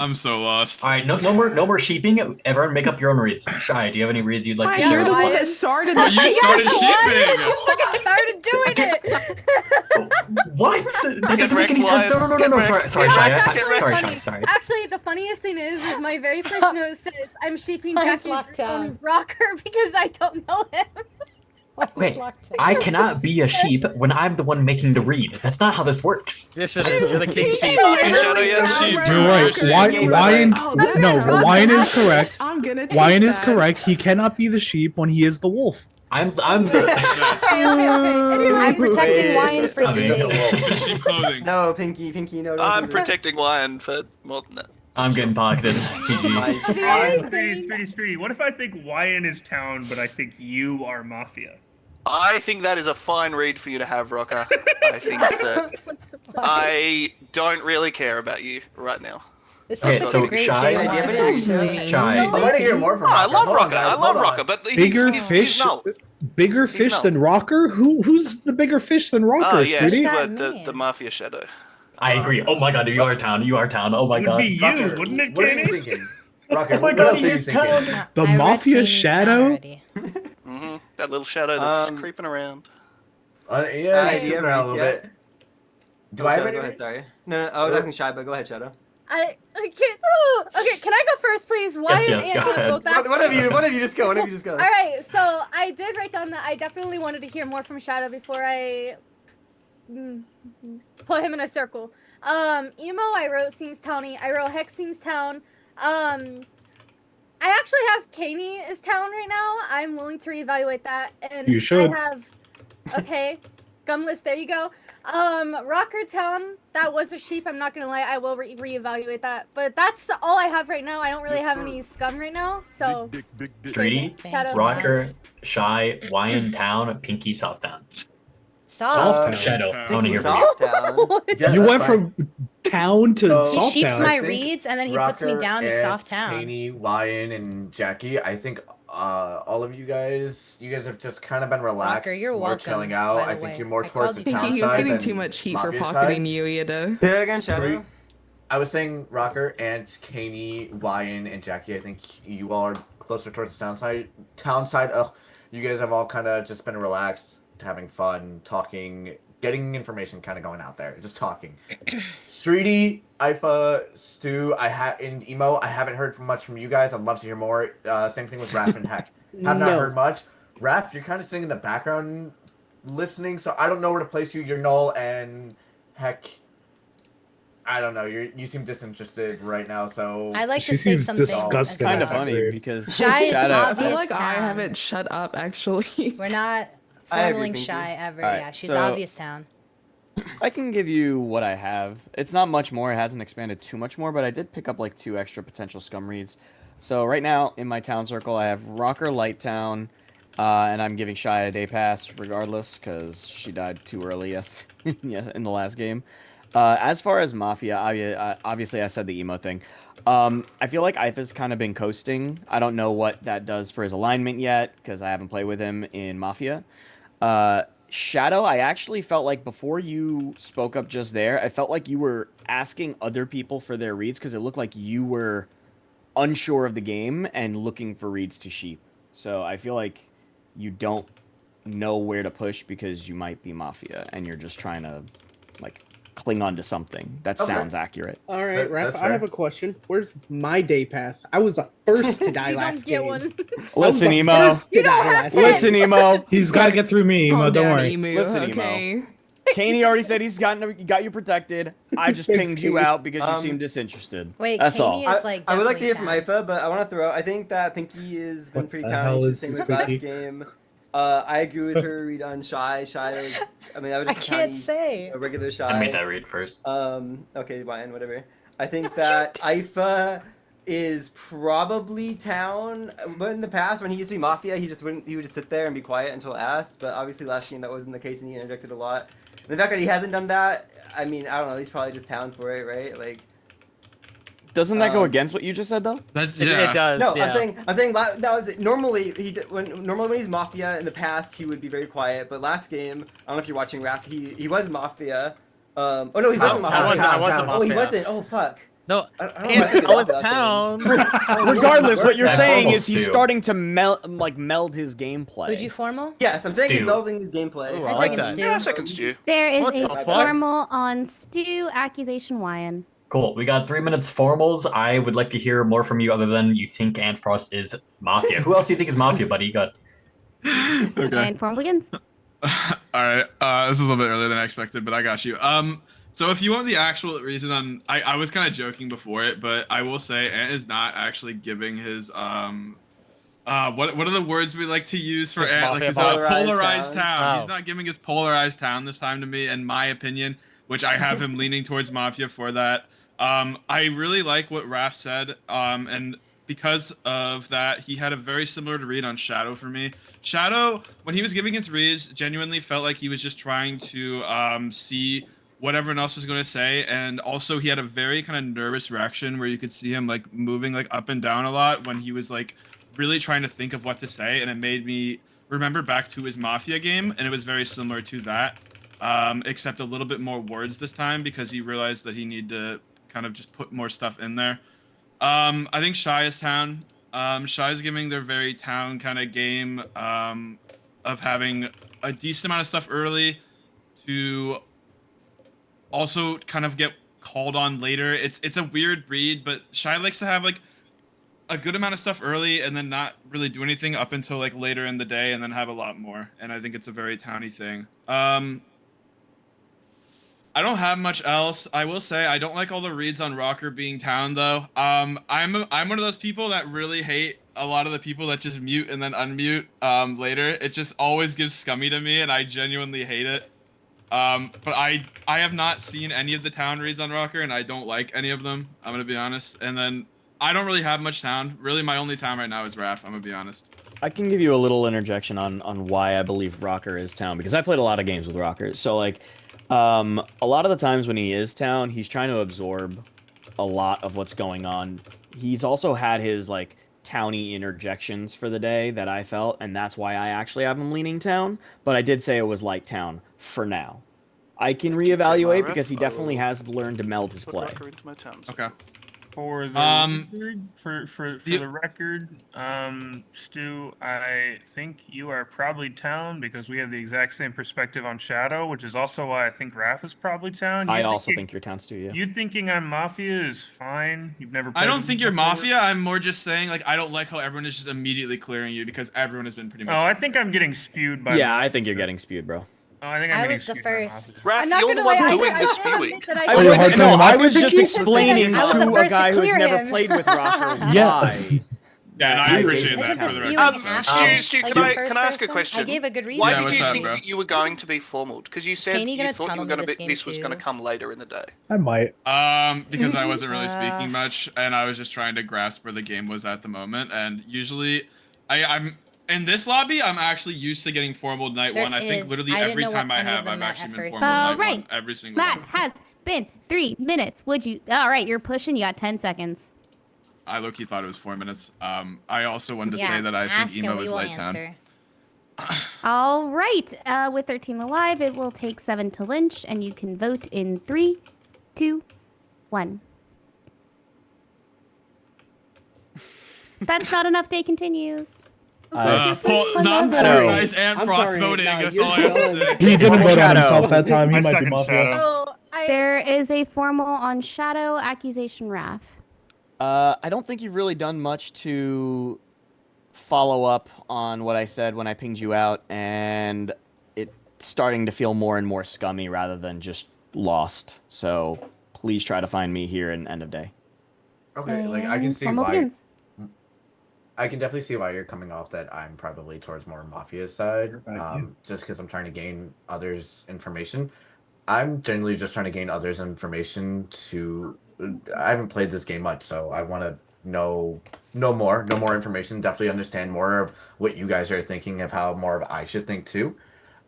I'm so lost. All right, no more sheeping. Everyone, make up your own reads. Shy, do you have any reads you'd like to You're share? the one Wyatt. that started Oh, the you sheep. started Wyatt, shipping. you fucking started doing it. What? That doesn't make any wrecked, sense. No, no, no, no, no. Get Sorry, wrecked. sorry, No, Shy. it's actually Sorry, funny. Shy. Sorry. Actually, the funniest thing is my very first note says I'm sheeping Mine's Jackie's locked down. own rocker because I don't know him. Okay, I cannot be a sheep when I'm the one making the read. That's not how this works. Yes, it is. You're the king sheep. Shadow, yeah, sheep. You're right. Wyan, Oh, that's no, so Wyan is bad. correct. I'm gonna take Wyan is that. correct. He cannot be the sheep when he is the wolf. I'm the Okay. Anyways, I'm protecting Wait. Wyan for I 2 mean, days. Sheep clothing. No, Pinky, no. Don't I'm do this. protecting Lion for more than that. I'm getting pocketed. Oh GG. my the God. only Streety, thing. Streety, Streety. What if I think Wyan is town, but I think you are Mafia? I think that is a fine read for you to have, Rocker. I think that I don't really care about you right now. This is Okay, such so a great Shy- J1, Yeah, but actually. Shy. I want to hear more from Oh, I Rocker. love Hold on, Rocker. guys, I love hold on. Rocker, but Bigger he's fish, null. bigger He's fish null. than Rocker. Who's the bigger fish than Rocker? Oh yeah, Streety? that but mean? the Mafia Shadow. I agree. Oh my god, you are town. You are town. Oh my It would god. be you, Rocker, wouldn't it, what are you Kenny? thinking? Rocker, Oh my what god, else he are you is thinking? town. The I read Mafia Kenny's Shadow? town already. That little shadow that's Um, creeping around. Yeah, Do he's you have moving around a little reads bit. yet? Do Oh, I have Shadow, any go ahead, reads? sorry. No, I was asking Shy, but go ahead, Shadow. I can't. Oh, okay, can I go first, please? Wyatt yes, and go Anna ahead. both asked. One of you just go. One of you just go. All right, so I did write down that I definitely wanted to hear more from Shadow before I put him in a circle. Emo, I wrote seems towny. I wrote Hex seems town. I actually have Kaney is town right now. I'm willing to reevaluate that. And You should. I have, okay, Gumless, there you go. Rocker town, that was a sheep. I'm not gonna lie, I will reevaluate that. But that's all I have right now. I don't really have any scum right now, so. Streety, Shadow Rocker, has. Shy, Wyan Town, Pinky Soft Town. Soft. Shadow. I want to Pinky hear from you. soft down. Yeah, You that's went fine. from town to So- He soft sheeps town. my I think reads and then he puts me Rocker down to and soft town. Kaney, Wyan, and Jackie. I think all of you guys have just kind of been relaxed. Rocker, you're more welcome, chilling out. by the I think way. you're more I towards called the you Pinky, town he was side getting than too much heat for Mafia pocketing side. you, Ida. Say that again, Shadow. I was saying Rocker, Ant, Kaney, Wyan, and Jackie. I think you all are closer towards the town side. Ugh, you guys have all kind of just been relaxed, having fun, talking, getting information kind of going out there, just talking. Streety, Ifa, Stu, and Emo, I haven't heard much from you guys. I'd love to hear more. Same thing with Raph and Heck. Have not heard much. Raph, you're kind of sitting in the background listening, so I don't know where to place you. You're null, and Heck, I don't know. You seem disinterested right now, so I like She to say seems something. disgusted. Kind of Yeah. funny because Shy is Shadow. I feel obvious like I town. haven't shut up, actually. We're not I agree, foiling Pinky. Shy ever. Alright, Yeah, she's so- obvious town. I can give you what I have. It's not much more. It hasn't expanded too much more, but I did pick up like 2 extra potential scum reads. So right now in my town circle, I have Rocker Light Town, and I'm giving Shy a day pass regardless because she died too early in the last game. As far as Mafia, obviously I said the emo thing. I feel like Ifa's kind of been coasting. I don't know what that does for his alignment yet because I haven't played with him in Mafia. Shadow, I actually felt like before you spoke up just there, I felt like you were asking other people for their reads because it looked like you were unsure of the game and looking for reads to sheep. So I feel like you don't know where to push because you might be Mafia and you're just trying to like cling on to something. That sounds accurate. All right, Raph, I have a question. Where's my day pass? I was the first to die last game. One. Listen, Emo. Listen, Emo. He's got to get through me, Emo. Calm Don't down, worry. Emu, Listen, okay? Emo. Kaney already said he's got you protected. I just Thanks, pinged you Kaney. out because you seem disinterested. Wait, that's Kaney all. is like I would like to hear from definitely Ifa, but I want to throw out. I think that Pinky has been pretty the towny. hell She's is the same this as last Pinky? game. I agree with her read on Shy. Shy was, I mean, that was I just a can't towny, say. a regular Shy. I made that read first. Okay, fine, whatever. I think that Ifa is probably town, but in the past when he used to be Mafia, he would just sit there and be quiet until asked. But obviously last game that wasn't the case, and he interjected a lot. And the fact that he hasn't done that, I mean, I don't know. He's probably just town for it, right? Like. Doesn't that go against what you just said, though? It does. No, yeah. I'm saying. No, normally when he's Mafia in the past, he would be very quiet. But last game, I don't know if you're watching Raph. He was Mafia. Oh no, he wasn't Mafia. I wasn't Oh, he Mafia. wasn't. Oh fuck. No, I don't know why I think I was Mafia last town. game. Regardless, what you're Yeah, saying formal is he's stew. starting to meld his gameplay. Would you formal? Yes, I'm saying he's Stew. melding his gameplay. Ooh, I like that. Yeah, second stew. There is What a the fuck? formal on Stu accusation Wyan. Cool. We got 3 minutes formals. I would like to hear more from you other than you think Ant Frost is Mafia. Who else do you think is Mafia, buddy? You got Okay. And formal begins. All right. This is a little bit earlier than I expected, but I got you. So if you want the actual reason on, I was kind of joking before it, but I will say Ant is not actually giving his what are the words we like to use for His Ant? Like Mafia his vibe. polarized town. Oh. He's not giving his polarized town this time to me, in my opinion, which I have him leaning towards Mafia for that. I really like what Raph said, and because of that, he had a very similar to read on Shadow for me. Shadow, when he was giving his reads, genuinely felt like he was just trying to see what everyone else was going to say, and also he had a very kind of nervous reaction where you could see him like moving like up and down a lot when he was like really trying to think of what to say, and it made me remember back to his Mafia game, and it was very similar to that, except a little bit more words this time because he realized that he needed to kind of just put more stuff in there. I think Shy is town. Shy is giving their very town kind of game of having a decent amount of stuff early to also kind of get called on later. It's a weird read, but Shy likes to have like a good amount of stuff early and then not really do anything up until like later in the day and then have a lot more. And I think it's a very towny thing. I don't have much else. I will say I don't like all the reads on Rocker being town though. I'm one of those people that really hate a lot of the people that just mute and then unmute later. It just always gives scummy to me, and I genuinely hate it. But I have not seen any of the town reads on Rocker, and I don't like any of them. I'm gonna be honest. And then I don't really have much town. Really, my only town right now is Raph. I'm gonna be honest. I can give you a little interjection on why I believe Rocker is town, because I played a lot of games with Rocker. So like, a lot of the times when he is town, he's trying to absorb a lot of what's going on. He's also had his like towny interjections for the day that I felt, and that's why I actually have him leaning town. But I did say it was light town for now. I can reevaluate because he definitely has learned to meld his play. Okay. For the record, Stu, I think you are probably town because we have the exact same perspective on Shadow, which is also why I think Raph is probably town. I also think you're town, Stu. Yeah. You thinking I'm Mafia is fine. You've never. I Played don't with think me you're before. Mafia. I'm more just saying like I don't like how everyone is just immediately clearing you because everyone has been pretty much. Oh, I think I'm getting spewed by. Yeah, I think you're getting spewed, bro. Oh, I think I'm I getting was the spewed by first. Raph, I'm not you're the gonna one lie, doing I the will spewing. admit that I I was- wasn't, no, I was just I explaining was the to a first to guy who's clear never him. played with Rocker Yeah. why. Yeah, no, I appreciate Isn't that the for the spewing record. after Stu, I can do I first ask a person? question? I gave a good reason. Why Yeah, did what's you up, think bro? that you were going to be formal? Because you said Kaney you gonna thought you tunnel were me going to this be. game This was going to too? come later in the day. I might. Because I wasn't really speaking much, and I was just trying to grasp where the game was at the moment. And usually, I'm in this lobby. I'm actually used to getting formal night There one. I think is. literally I didn't every know time what I any of have, them I've meant actually at been first. formal All night right. one every single That one. has been 3 minutes. Would you? All right, you're pushing. You got 10 seconds. I low-key thought it was 4 minutes. I also wanted to Yeah, say that I ask think and emo we is will late town. answer. All right. With 13 alive, it will take 7 to lynch, and you can vote in 3, 2, 1. That's not enough. Day continues. Not very nice and Frost voting. That's all I have to say. He didn't vote on Shadow. himself that time. He I might be second mafia. Shadow. There is a formal on Shadow accusation, Raph. I don't think you've really done much to follow up on what I said when I pinged you out, and it's starting to feel more and more scummy rather than just lost. So please try to find me here in end of day. Okay, like I can And see formal why. begins. I can definitely see why you're coming off that I'm probably towards more Mafia's side, just because I'm trying to gain others' information. I'm generally just trying to gain others' information to. I haven't played this game much, so I want to know more information. Definitely understand more of what you guys are thinking of how more of I should think too.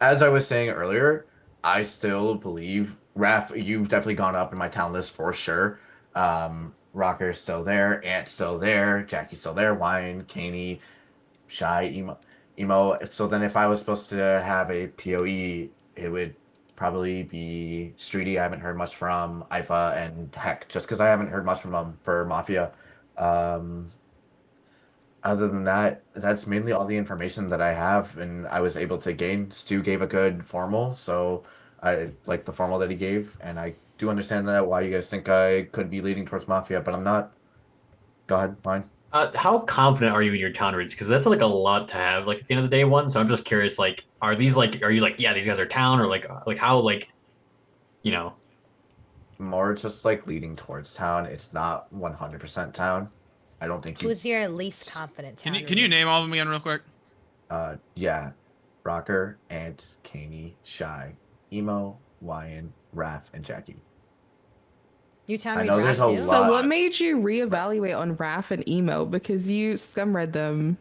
As I was saying earlier, I still believe Raph. You've definitely gone up in my town list for sure. Rocker's still there, Ant's still there, Jackie's still there, Wine, Caney, Shy, Emo. So then if I was supposed to have a PoE, it would probably be Streety. I haven't heard much from Ifa and Heck, just because I haven't heard much from them for Mafia. Um, Other than that, that's mainly all the information that I have, and I was able to gain. Stu gave a good formal, so I like the formal that he gave, and I do understand that why you guys think I could be leading towards Mafia, but I'm not. Go ahead, fine. How confident are you in your town reads? Because that's like a lot to have, like at the end of the day one. So I'm just curious, like, are these like, are you like, yeah, these guys are town, or like how, like, you know? More just like leading towards town. It's not 100% town. I don't think you. Who's your least confident town? Can you name all of them again real quick? Yeah, Rocker, Ant, Caney, Shy, Emo, Wyan, Raph, and Jackie. You town I know there's a lot. So what made you reevaluate on Raph and Emo? Because you scum read them.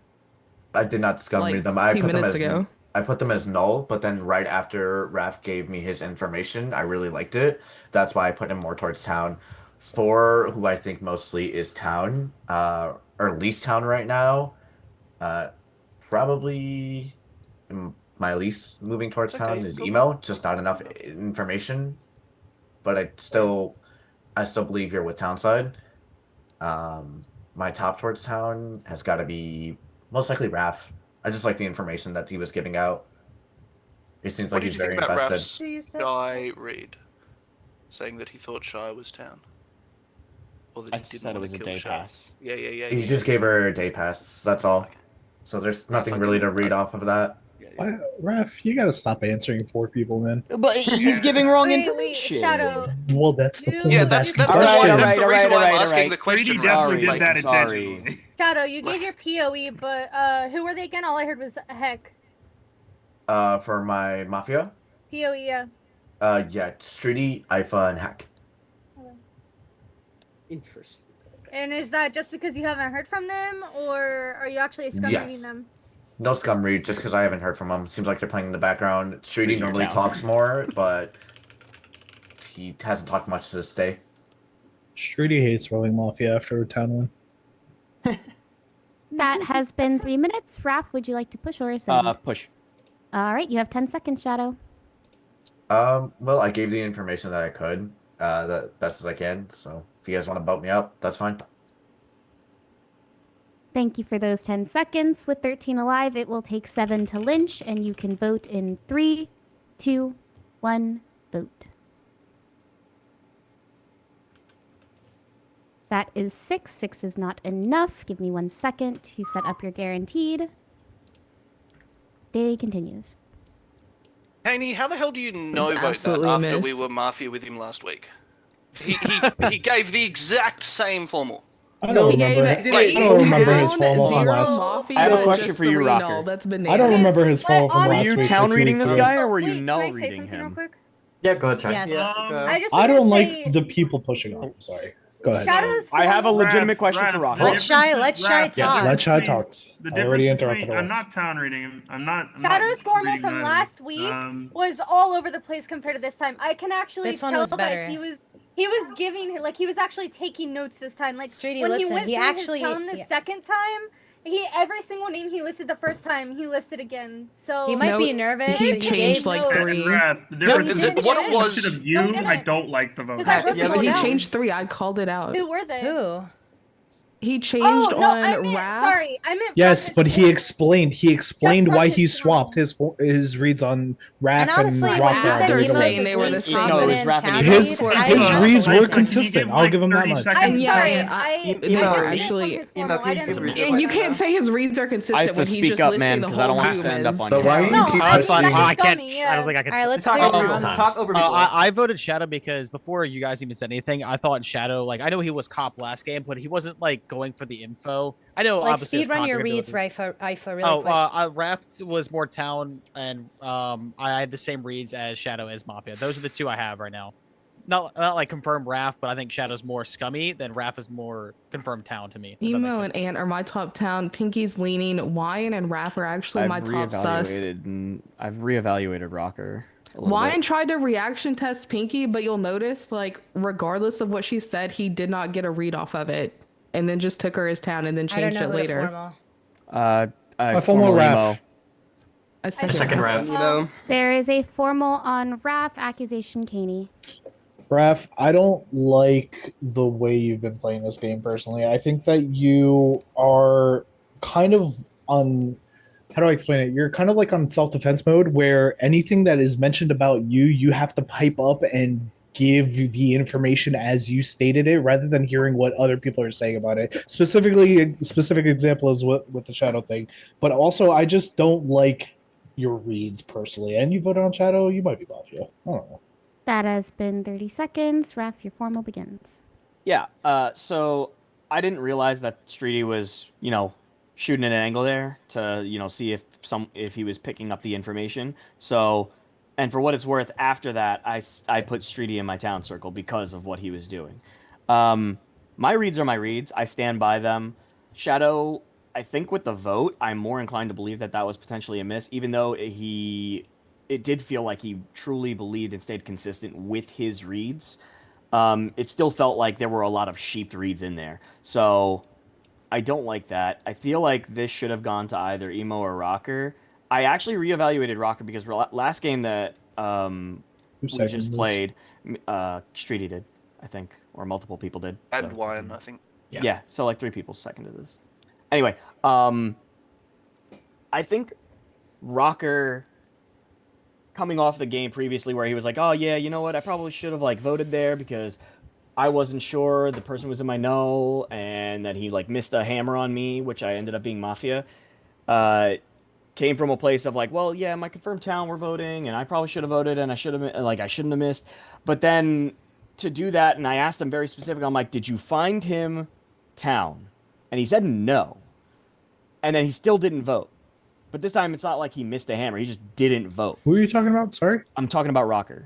I did not scum Like read them. I 2 put them minutes as ago. I put them as null, but then right after Raph gave me his information, I really liked it. That's why I put him more towards town. For who I think mostly is town, or least town right now, probably my least moving towards town is emo. Just not enough information, but I still believe you're with town side. My top towards town has got to be most likely Raph. I just like the information that he was giving out. It seems like he's very invested. What did you think about Raph's Shy read, saying that he thought Shy was town? Or that he didn't said it want was to a kill day Shy? pass. Yeah. He just gave her a day pass. That's all. So there's nothing really to read off of that. Raph, you gotta stop answering for people, man. But he's giving wrong Wait, information. Shadow. Well, that's the point Yeah, of that's asking the questions. point. That's the reason why I'm asking the question. Greedy definitely Raph. did that sorry. intentionally. Shadow, you gave your POE, but who were they again? All I heard was Heck. For my Mafia? POE, yeah. Yeah, Streety, Ifa, and Heck. Interesting. And is that just because you haven't heard from them, or are you actually scum reading them? No scum read, just because I haven't heard from them. Seems like they're playing in the background. Streety normally town. talks more, but he hasn't talked much to this day. Streety hates rolling Mafia after a town win. That has been 3 minutes. Raph, would you like to push or send? Push. All right, you have 10 seconds, Shadow. Well, I gave the information that I could, the best as I can. So if you guys want to bump me up, that's fine. Thank you for those 10 seconds. With 13 alive, it will take 7 to lynch, and you can vote in 3, 2, 1, vote. That is 6. 6 is not enough. Give me 1 second to set up your guaranteed. Day continues. Haney, how the hell do you know It's vote that absolutely a after we miss. were Mafia with him last week? He gave the exact same formal. I don't remember. I don't remember his formal from last. Mafia, I have a question just for you, 3 Rocker. null. That's bananas. I don't remember his formal from Were last you week. town like 2 reading weeks this ago. guy, or were you Wait, null can I say reading something real him? quick? Yeah, go ahead, Shy. I just I don't wanna like say- the people pushing on. I'm sorry. Go ahead. Shadow's I have a formal- legitimate question for Rocker. Let Shy talk. Let Shy talk. The I already difference interrupted between, I'm once. not town reading him. I'm not Shadow's formal reading from either. last week was all over the place compared to this time. I can actually This one tell was better. that he was giving, like, he was actually taking notes this time. Like Streety, when he listen, went he through actually- his tone the yeah. second time, every single name he listed the first time, he listed again. So he might be nervous. He but changed like gave... 3. The difference what it was. of you, I don't like the vote. Yeah, but he changed 3. I called it out. Who were they? Who? He changed no, on I meant, Raph. sorry, I meant. Yes, but he explained why he his swapped his reads on Raph And honestly, and when Rocker. you said After Emo's saying his they were the least same. confident town His lead, I reads were Can you consistent. give, I'll give him that 30 much. seconds? I'm sorry. Actually, you can't say his reads are consistent when he's just listing the whole Zoom as So why do you keep That's fine. questioning? I can't. Yeah. I don't think I can. All right, let's Talk clear over comms. people. Talk over people. I voted Shadow because before you guys even said anything, I thought Shadow, like, I know he was cop last game, but he wasn't like going for the info. I know, Like obviously, speed run your reads, Ifa, really quick. Raft was more town, and I had the same reads as Shadow as Mafia. Those are the two I have right now. Not like confirmed Raft, but I think Shadow's more scummy than Raft is more confirmed town to me. Emo and Ant are my top town. Pinky's leaning. Wyan and Raph are actually my top sus. I've reevaluated Rocker. Wyan tried to reaction test Pinky, but you'll notice, like, regardless of what she said, he did not get a read off of it, and then just took her as town and then changed it later. Formal Raph. A second Raph. There is a formal on Raph accusation, Caney. Raph, I don't like the way you've been playing this game personally. I think that you are kind of on, how do I explain it? You're kind of like on self-defense mode where anything that is mentioned about you, you have to pipe up and give the information as you stated it rather than hearing what other people are saying about it. Specifically, a specific example is with the Shadow thing. But also, I just don't like your reads personally. And you voted on Shadow, you might be Mafia. I don't know. That has been 30 seconds. Raph, your formal begins. Yeah. So I didn't realize that Streety was, shooting at an angle there to, see if he was picking up the information. So, and for what it's worth, after that, I put Streety in my town circle because of what he was doing. My reads are my reads. I stand by them. Shadow, I think with the vote, I'm more inclined to believe that was potentially a miss, even though it did feel like he truly believed and stayed consistent with his reads. It still felt like there were a lot of sheeped reads in there. So I don't like that. I feel like this should have gone to either Emo or Rocker. I actually reevaluated Rocker because last game that we just played, Streety did, I think, or multiple people did. And one, I think. Yeah, so like 3 people seconded this. Anyway, I think Rocker, coming off the game previously where he was like, oh yeah, you know what, I probably should have voted there because I wasn't sure the person was in my know and that he missed a hammer on me, which I ended up being Mafia. Came from a place of well, yeah, my confirmed town we're voting and I probably should have voted and I shouldn't have missed. But then to do that, and I asked him very specific, I'm like, did you find him town? And he said no. And then he still didn't vote. But this time, it's not like he missed a hammer. He just didn't vote. Who are you talking about? Sorry? I'm talking about Rocker.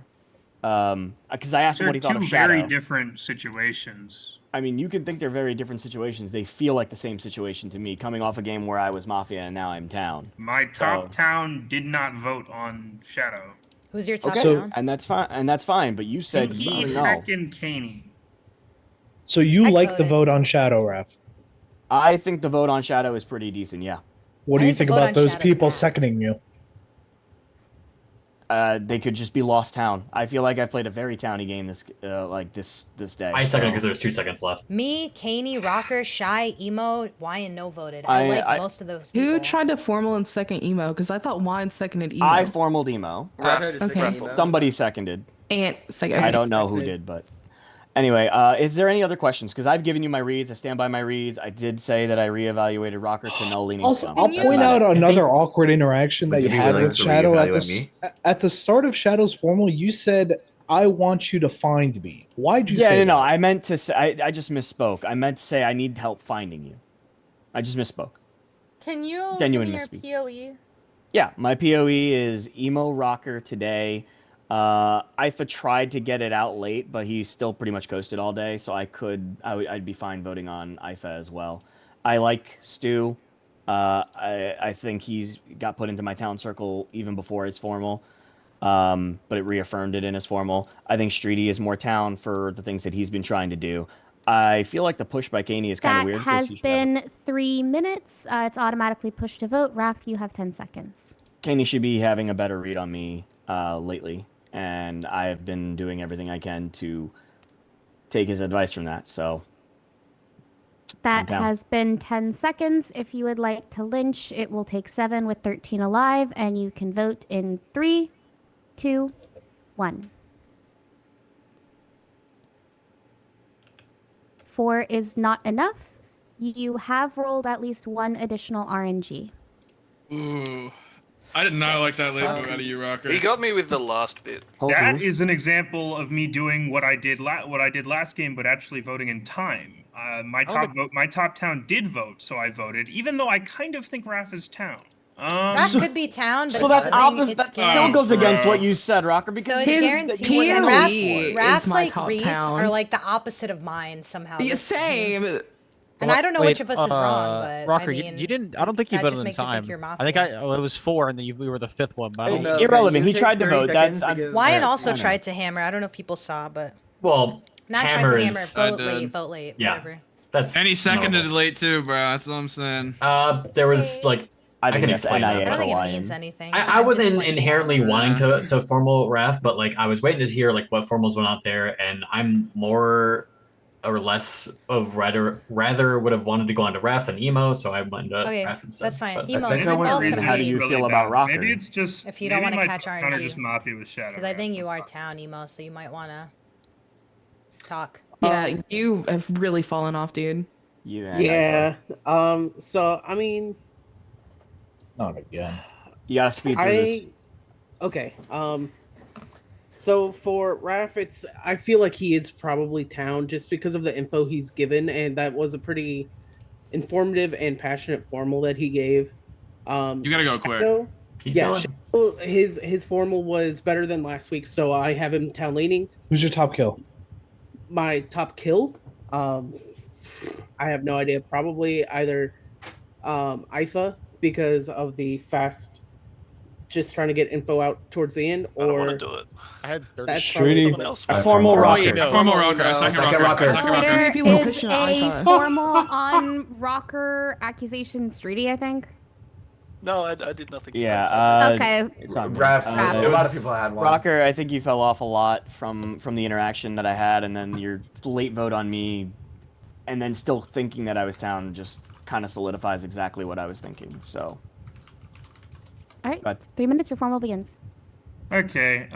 Because I asked him what he thought of Shadow. They're two very different situations. I mean, you can think they're very different situations. They feel like the same situation to me, coming off a game where I was Mafia and now I'm Town. My top town did not vote on Shadow. Who's your top town? And that's fine. But you said Pinky, no. Heck, and Caney. So you like the vote on Shadow, Raph? I think the vote on Shadow is pretty decent, yeah. What do you think about those people seconding you? They could just be lost town. I feel like I've played a very towny game this day. I seconded because there's 2 seconds left. Me, Caney, Rocker, Shy, Emo, Wyan no voted. I like most of those people. Who tried to formal and second Emo? Because I thought Wyan seconded Emo. I formaled Emo. Okay. Somebody seconded. Ant seconded. I don't know who did, but anyway, is there any other questions? Because I've given you my reads. I stand by my reads. I did say that I reevaluated Rocker to no leaning. Also, I'll point out another awkward interaction that you had with Shadow at the start of Shadow's formal. You said, "I want you to find me." Why'd you say? No. I meant to say. I just misspoke. I meant to say I need help finding you. I just misspoke. Can you Genuine give me your POE? Yeah, my POE is Emo Rocker today. Ifa tried to get it out late, but he still pretty much coasted all day, so I'd be fine voting on Ifa as well. I like Stu. I think he's got put into my town circle even before his formal, but it reaffirmed it in his formal. I think Streety is more town for the things that he's been trying to do. I feel like the push by Kaney is kind of weird. That has been 3 minutes. It's automatically pushed to vote. Raph, you have 10 seconds. Kaney should be having a better read on me lately, and I have been doing everything I can to take his advice from that. So that has been 10 seconds. If you would like to lynch, it will take 7 with 13 alive, and you can vote in 3, 2, 1. 4 is not enough. You have rolled at least 1 additional RNG. Ooh. I did not like that late vote out of you, Rocker. He got me with the last bit. That is an example of me doing what I did last game, but actually voting in time. My top town did vote, so I voted, even though I kind of think Raph is town. That could be town, but so that's opposite. That still goes against what you said, Rocker. Because so it's guaranteed. And Raph's like top reads town. are like the opposite of mine somehow. Yeah, same. And I don't know which of us is wrong, but Rocker, I mean, you didn't. I don't think you that voted just in makes me time. think you're I think it was 4, and then we were the 5th one. But I don't. Irrelevant. He tried to vote. That's Wyatt also tried to hammer. I don't know if people saw, but well, not tried to hammer. Vote late. Yeah, whatever. that's. And he seconded late too, bro. That's what I'm saying. There was like. I can explain that. I don't think it means anything. I wasn't inherently wanting to formal ref, but like I was waiting to hear like what formals went out there, and I'm more or less of rather would have wanted to go on to ref than emo, so I went to ref instead. That's fine. But Emo. How do you feel about Rocker? Maybe it's just if you don't want to catch RNG. RNG. Just mafia with Shadow. Because I think you are town emo, so you might want to talk. Yeah, you have really fallen off, dude. Yeah. So I mean. Not again. You gotta speed through this. Okay. So for Raph, I feel like he is probably town just because of the info he's given, and that was a pretty informative and passionate formal that he gave. You gotta go quick. Shadow, his formal was better than last week, so I have him town leaning. Who's your top kill? My top kill? I have no idea. Probably either Ifa, because of the fast, just trying to get info out towards the end, or I don't want to do it. I had 30. That's Streety. A formal Rocker. A formal Rocker. A second Rocker. There is a formal on Rocker accusation, Streety, I think. No, I did nothing. Yeah. Okay. It's on Raph, me. a lot of people had one. Rocker, I think you fell off a lot from the interaction that I had, and then your late vote on me, and then still thinking that I was town just kind of solidifies exactly what I was thinking. So. All right. 3 minutes. Your formal begins. Okay.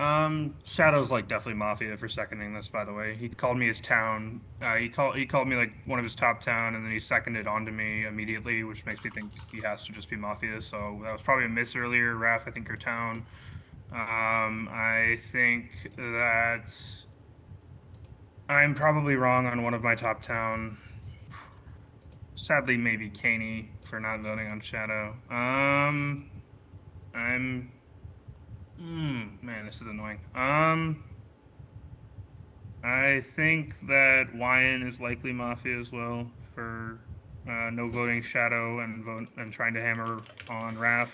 Shadow's like definitely mafia for seconding this. By the way, he called me his town. He called me like one of his top town, and then he seconded onto me immediately, which makes me think he has to just be mafia. So that was probably a miss earlier. Raph, I think you're town. I think that I'm probably wrong on one of my top town. Sadly, maybe Kaney for not voting on Shadow. Man, this is annoying. I think that Wyan is likely mafia as well for no voting Shadow and trying to hammer on Raph.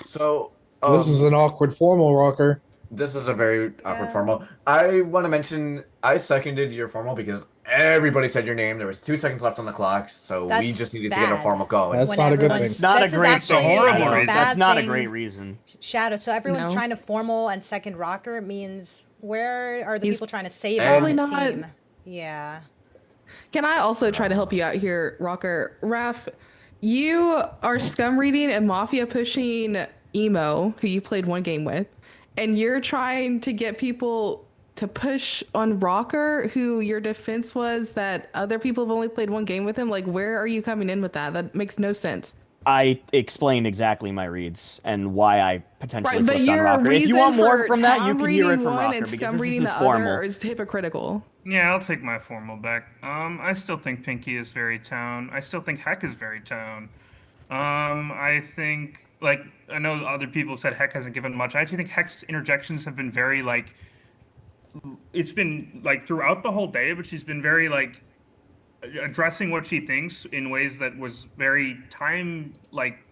So this is an awkward formal, Rocker. This is a very awkward formal. I want to mention I seconded your formal because everybody said your name. There was 2 seconds left on the clock, so we just needed to get a formal going. That's not a good thing. It's not a great horrible. That's not a great reason. Shadow. So everyone's trying to formal and second Rocker means where are the people trying to save probably on this not. team? Yeah. Can I also try to help you out here, Rocker? Raph, you are scum reading and mafia pushing emo, who you played 1 game with, and you're trying to get people to push on Rocker, who your defense was that other people have only played 1 game with him. Like, where are you coming in with that? That makes no sense. I explained exactly my reads and why I potentially Right, but flipped on your Rocker. If you want more from that, you town can hear it reading from one Rocker and because scum this is reading his the formal. other is hypocritical. Yeah, I'll take my formal back. I still think Pinky is very town. I still think Heck is very town. I think, like, I know other people said Heck hasn't given much. I actually think Heck's interjections have been very, like, it's been, like, throughout the whole day, but she's been very, like, addressing what she thinks in ways that was very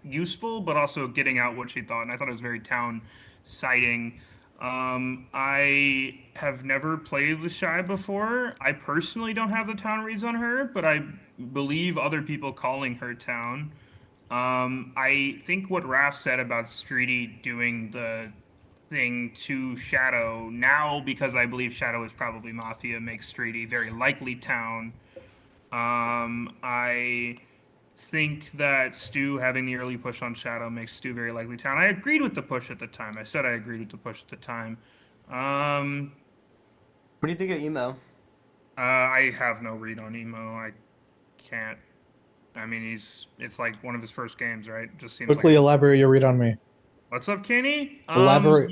useful, but also getting out what she thought. And I thought it was very town citing. I have never played with Shy before. I personally don't have the town reads on her, but I believe other people calling her town. I think what Raph said about Streety doing the thing to Shadow now, because I believe Shadow is probably Mafia, makes Streety very likely town. I think that Stu having the early push on Shadow makes Stu very likely town. I agreed with the push at the time. I said I agreed with the push at the time. What do you think of emo? I have no read on emo. I can't. I mean, it's like one of his first games, right? Just seems Quickly like. elaborate your read on me. What's up, Kenny? Elaborate.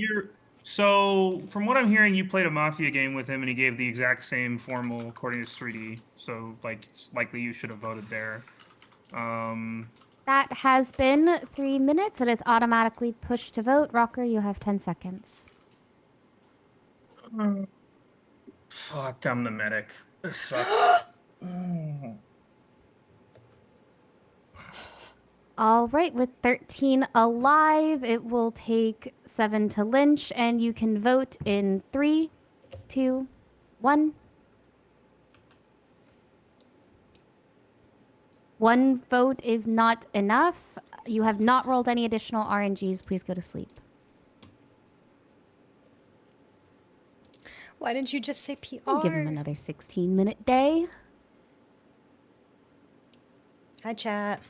So from what I'm hearing, you played a Mafia game with him, and he gave the exact same formal according to 3D. So like, it's likely you should have voted there. That has been 3 minutes. It is automatically pushed to vote. Rocker, you have 10 seconds. Fuck, I'm the medic. This sucks. All right, with 13 alive, it will take 7 to lynch, and you can vote in 3, 2, 1. One vote is not enough. You have not rolled any additional RNGs. Please go to sleep. Why didn't you just say PR? We'll give him another 16-minute day. Hi, chat.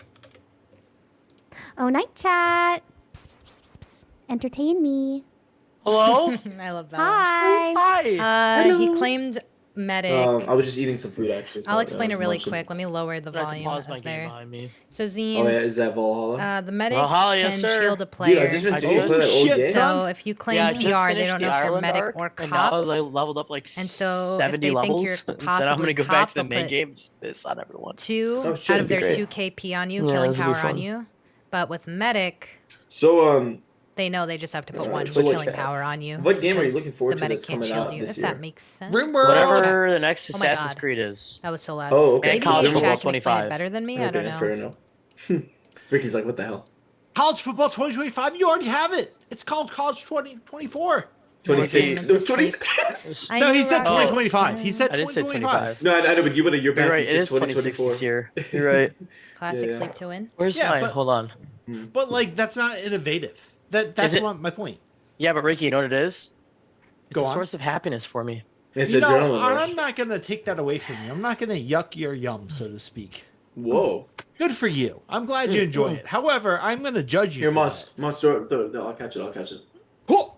Oh, night chat. Psst, psst, psst, psst. Entertain me. Hello? I love that. Hi. He claimed medic. I was just eating some food actually. I'll explain it really quick. Let me lower the volume pause my of game there. behind me. So Zine. Oh yeah, is that Valhalla? The medic Valhalla, can yes, sir. shield a player. Dude, I just been seeing you play that old game. So if you claim I just PR, they finished don't the know if you're Ireland medic arc, or and cop. now they leveled up like And so 70 if they levels. think you're So now I'm possibly gonna go cop, back to the they'll main put games. Piss on everyone. 2 Oh, shit, out of their great. 2 KP on you, Yeah, killing this'll be power on fun. you. But with medic, So they know they just have to put 1 so, like, killing power on you. what game are you because looking forward the to medic that's can't coming shield out you, this if that year? makes sense. Whatever the next Oh my Assassin's God. Creed is. That was so loud. Oh, okay. Maybe College in Football chat can explain 25. it better than me. I don't know. Fair enough. Ricky's like, what the hell? College football 2025. You already have it. It's called College 2024. 26. No, 26. No, he said I knew 2025. He said I did say 2025. No, I know, but you would have your You're back. right. You It said is 26 2024. this year. You're right. Classic Yeah. sleep to win. Where's Yeah, my? but- Hold on. But like, that's not innovative. That's it- my point. Yeah, but Ricky, you know what it is? It's Go a on. source of happiness for me. It's You a know, journal rush. I'm not gonna take that away from you. I'm not gonna yuck your yum, so to speak. Whoa. Good for you. I'm glad you enjoy it. However, I'm gonna judge you. Here, for Moss, I'll catch it. I'll catch it. Oh.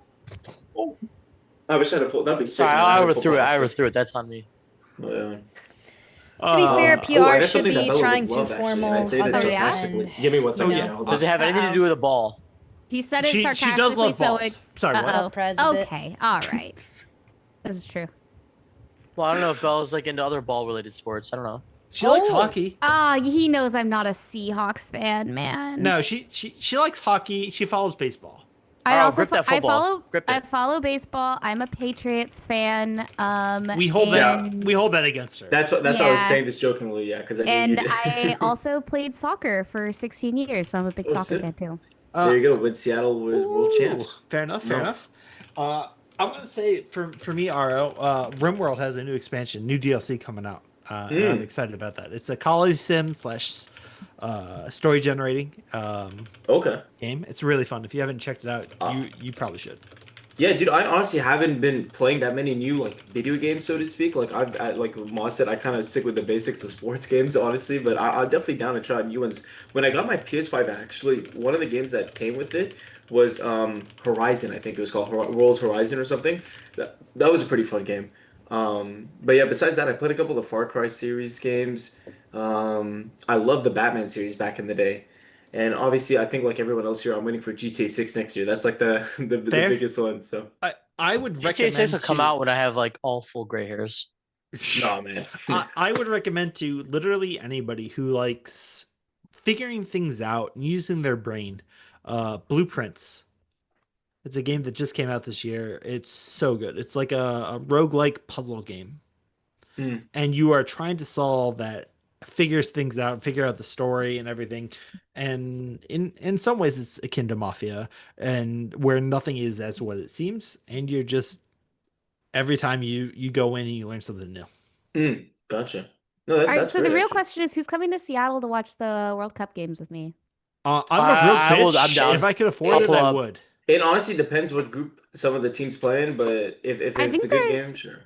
Oh. I wish I had a full. That'd be sick. Sorry, man. I had a overthrew it. football. I overthrew it. That's on me. Yeah. To be fair, I PR got should something that be Bella would trying to love, actually, and formal I say that sarcastically. understand. Give me 1 second. Yeah. Hold Does on. it have anything to do with a ball? He said it She sarcastically, does love so balls. it's. Sorry, what? Uh-oh. Okay, all right. This is true. Well, I don't know if Bella's like into other ball-related sports. I don't know. She likes hockey. Ah, he knows I'm not a Seahawks fan, man. No, she likes hockey. She follows baseball. I Oh, also grip that football. Grip I it. follow baseball. I'm a Patriots fan. We hold that. and- We hold that against her. That's what I was Yeah. saying this jokingly, yeah, because I knew you And did. I also played soccer for 16 years, so I'm a big soccer sick. fan too. There you go. With Seattle world champs. Fair enough. Fair No. enough. I'm gonna say for me, Ro, RimWorld has a new expansion, new DLC coming out. And I'm excited about that. It's a college sim / story generating game. It's really fun. If you haven't checked it out, you probably should. Yeah, dude, I honestly haven't been playing that many new like video games, so to speak. Like I like Moss said, I kind of stick with the basics of sports games, honestly. But I'm definitely down to try new ones. When I got my PS5, actually, one of the games that came with it was Horizon. I think it was called World's Horizon or something. That was a pretty fun game. But yeah, besides that, I played a couple of the Far Cry series games. I love the Batman series back in the day. And obviously, I think like everyone else here, I'm waiting for GTA 6 next year. That's like the biggest one. So I would GTA recommend 6 will come to- out when I have like all full gray hairs. No, man. I would recommend to literally anybody who likes figuring things out and using their brain. Blueprints. It's a game that just came out this year. It's so good. It's like a roguelike puzzle game. And you are trying to solve that figures things out, figure out the story and everything. And in some ways, it's akin to Mafia, and where nothing is as what it seems, and you're just every time you go in and you learn something new. Gotcha. No, All right, that's so great. the real Actually. question is, who's coming to Seattle to watch the World Cup games with me? I'm a real bitch. I'm down. If I could afford it, I would. It honestly depends what group some of the teams play in, but if I it's think a good there's- game, sure.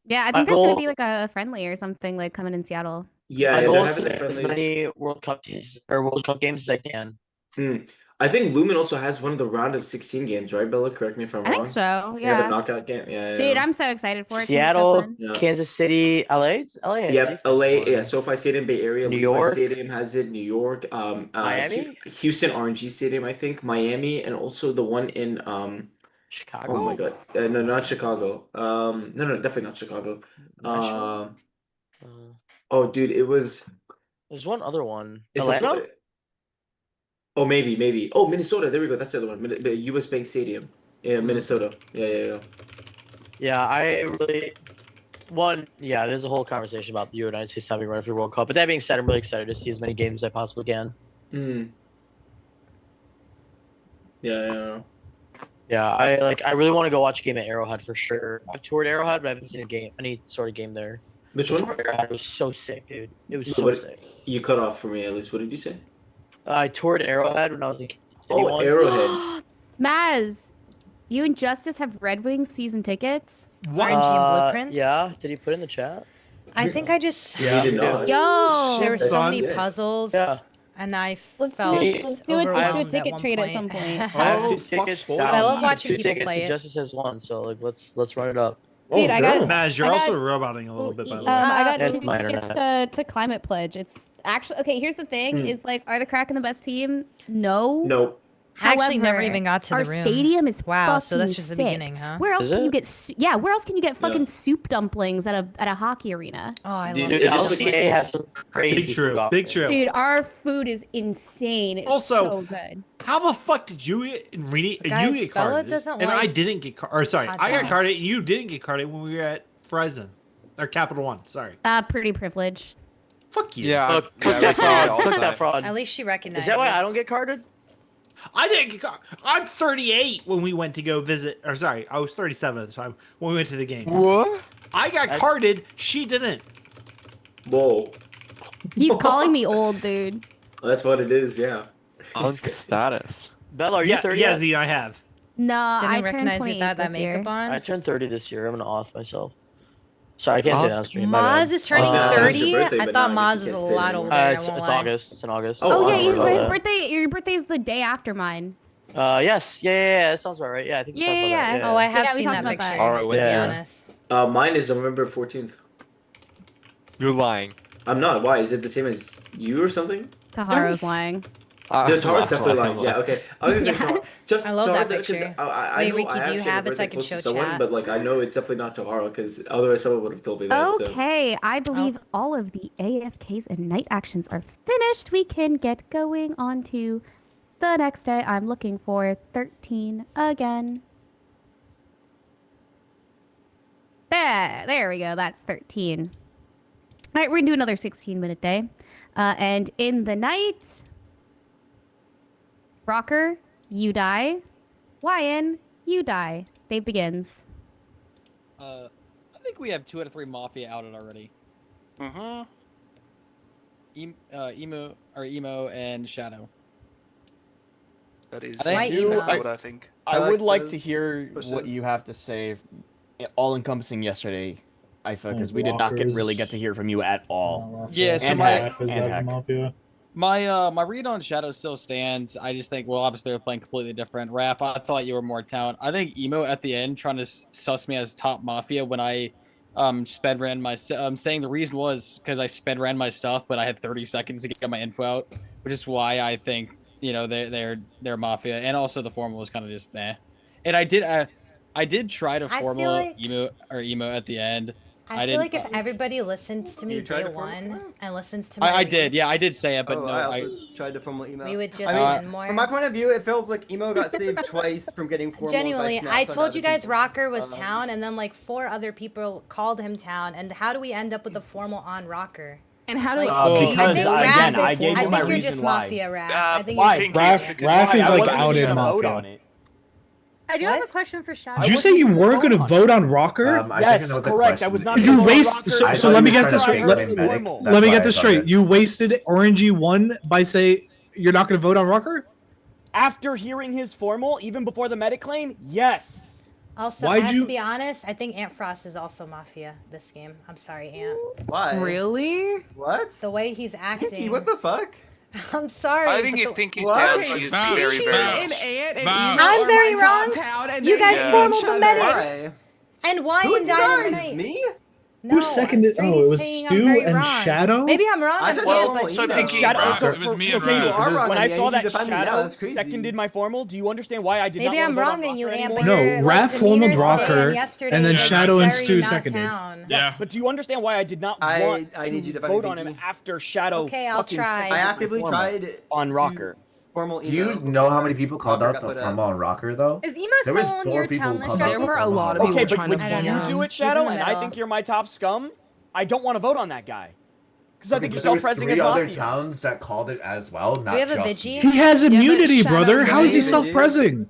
Yeah, I think there's gonna be like a friendly or something like coming in Seattle. Yeah, My yeah, goal they're is having to the get as friendlies. many World Cup games as I can. I think Lumen also has one of the round of 16 games, right, Bella? Correct me if I'm I wrong. think so. They have Yeah. a knockout game. Yeah, Dude, I'm so excited for it. It's gonna be so Seattle, fun. Yeah. Kansas City, LA. LA has Yep, decent LA, yeah, scoring. SoFi Stadium, Bay Area, New Levi York. Stadium has it, New York, Miami? Houston RNG Stadium, I think, Miami, and also the one in Chicago. oh my God, no, not Chicago. No, definitely not Chicago. Nashville? Oh, dude, it was. There's one other one. It's Atlanta? Oh, maybe. Oh, Minnesota. There we go. That's the other one. The U.S. Bank Stadium. Yeah, Minnesota. Yeah. Yeah, I really yeah, there's a whole conversation about the United States having run for World Cup. But that being said, I'm really excited to see as many games as I possibly can. Yeah. Yeah, I really want to go watch a game at Arrowhead for sure. I've toured Arrowhead, but I haven't seen any sort of game there. Which one? Arrowhead was so sick, dude. It was No, so what- sick. You cut off for me at least. What did you say? I toured Arrowhead when I was in Kansas City once. Arrowhead. Maz, you and Justice have Red Wings season tickets? RNG and blueprints? Yeah, did he put in the chat? I think I just. Yeah, we do. Yo, There were so Son. many puzzles. Yeah. And I Let's do felt it. Let's do it. Let's do a overwhelmed ticket one trade at point. some point. I have Oh, two tickets fuck, down. I love have watching two people tickets play and it. Justice has one, so like let's run it up. Dude, I got. Maz, you're I also got- roboting a little bit, by the way. I got That's two my tickets to Climate Pledge. It's actually okay. Here's the thing: is like, are the Kraken the best team? No. No. I actually never However, even got to our the room. stadium is Wow, so that's fucking just the sick. beginning, huh? Where else Is can you it? get? Yeah, where else can you get fucking Yeah. soup dumplings at a hockey arena? Oh, I Dude, love it Dude, just that. looked LCA has some crazy Big true. food Big offerings. true. Dude, our food is insane. It's Also, so good. How the fuck did you get Guys, you get Bella carded? doesn't And I like didn't get carded. Or sorry, hot I got dogs. carded and you didn't get carded when we were at Verizon. Or Capital One, sorry. Pretty privileged. Fuck you. Yeah, Look, yeah, cook we that play it all fraud. the Cook time. that fraud. At least she recognizes. Is that why I don't get carded? I didn't get carded. I'm 38 when we went to go visit. Or sorry, I was 37 at the time when we went to the game. What? I got carded. She didn't. Whoa. He's calling me old, dude. That's what it is. Yeah. Unk status. Bella, are you 30 Yeah, yet? Z, I have. No, Didn't I turned recognize you 28 without that this year. makeup on. I turned 30 this year. I'm gonna off myself. Sorry, I can't say that on stream. my Maz bad. is turning It's your 30. birthday, I but thought now I Maz guess was you a can't say it lot anymore. older. I It's won't lie. August. It's in August. Oh, Oh yeah, honestly. his birthday. Your birthday is the day after mine. Yes. Yeah. That sounds about right. Yeah, I think we talked about that. Oh, I have Yeah, we seen talked that about picture. that. All right, To what's be Yeah. honest. Mine is November 14th. You're lying. I'm not. Why? Is it the same as you or something? Taharo's lying. Dude, Tara's definitely lying. lying. Yeah, okay. I was gonna say Tara. I love Tara, that 'cause picture. I Wait, know Ricky, I do you actually have a it so I birthday can close to show someone, chat? but like I know it's definitely not Tahara because otherwise someone would have told me that. So. Okay, I believe all of the AFKs and night actions are finished. We can get going on to the next day. I'm looking for 13 again. There we go. That's 13. All right, we're gonna do another 16-minute day. And in the night, Rocker, you die. Wyan, you die. Day begins. I think we have 2 out of 3 Mafia outed already. Mm-hmm. Emo and Shadow. That is I think- what I think. I I would like like to those hear pushes. what you have to say, all encompassing yesterday, Ifa, because we did not really get to hear from you at all. Yeah, so and my- Heck, and Heck. Mafia. My read on Shadow still stands. I just think, well, obviously they're playing completely different. Raph, I thought you were more talent. I think Emo at the end trying to suss me as top Mafia when I sped ran my saying the reason was because I sped ran my stuff, but I had 30 seconds to get my info out, which is why I think they're Mafia, and also the formal was kind of just meh. And I did try to I feel formula like- emo at the end. I feel like if everybody listens to me day one and listens to my I did, reads, yeah, I did say it, but no, I also tried to formal email. We would just I win more. From my point of view, it feels like emo got saved twice from getting formal. Genuinely, by I snaps on told other you guys people. Rocker was town, and then like 4 other people called him town. And how do we end up with a formal on Rocker? And how do because again, I I gave you think my you're reason just why. Mafia, Raph. I think Why? you're just Raph is I like wasn't out even in gonna vote Mafia. on it. I do have a question for Shadow. Did you say you weren't going to vote on Rocker? Yes, correct. I was not. You gonna vote on waste. Rocker. So let me get this straight. Let me get this straight. You wasted RNG 1 by say you're not going to vote on Rocker. After hearing his formal, even before the medic claim, yes. Also, I have to be honest. I think Ant Frost is also Mafia this game. I'm sorry, Ant. Why? Really? What? The way he's acting. Pinky, what the fuck? I'm sorry. I think but if Pinky's What? down, Okay, she is Pinky very, very and wrong. Ant and I'm very wrong. You guys formaled the medic. Why? And why Who in you Diamond guys? Knight? Me? No, Who seconded? Oh, it was saying I'm Stu very and wrong. Shadow. Maybe I'm wrong. I said Well, formal so email. Pinky and Shadow. Raph. So, It was me so and Pinky, Raph. are wrong when on I me. I saw need you that to find me now. Shadow That's crazy. seconded my formal, do you understand why I did Maybe not I'm want to vote wrong on in you, Rocker Ant, but anymore? No, you're, Raph formaled Rocker, and yesterday then was Shadow and very Stu not seconded. town. Yeah. But do you understand why I did not want I need you to find vote me, on him Pinky. after Shadow Okay, I'll fucking try. seconded I my actively formal tried on Rocker. Formal Do email. you know how many people called Rocker out got the put up. formal on Rocker though? Is Emo There was still on 4 your people town who list, called out There the were a formal lot on of people Okay, Rocker. but trying when to I don't you know. do it, He's in the Shadow, and I middle. think you're my top scum, I don't want to vote on that guy. Because I Okay, think but you're there was self-pressing 3 as other Mafia. towns that called it as well, not we have a just Vigi? me. He has Yeah, but immunity, Shadow, brother. How is he Yeah, self-pressing?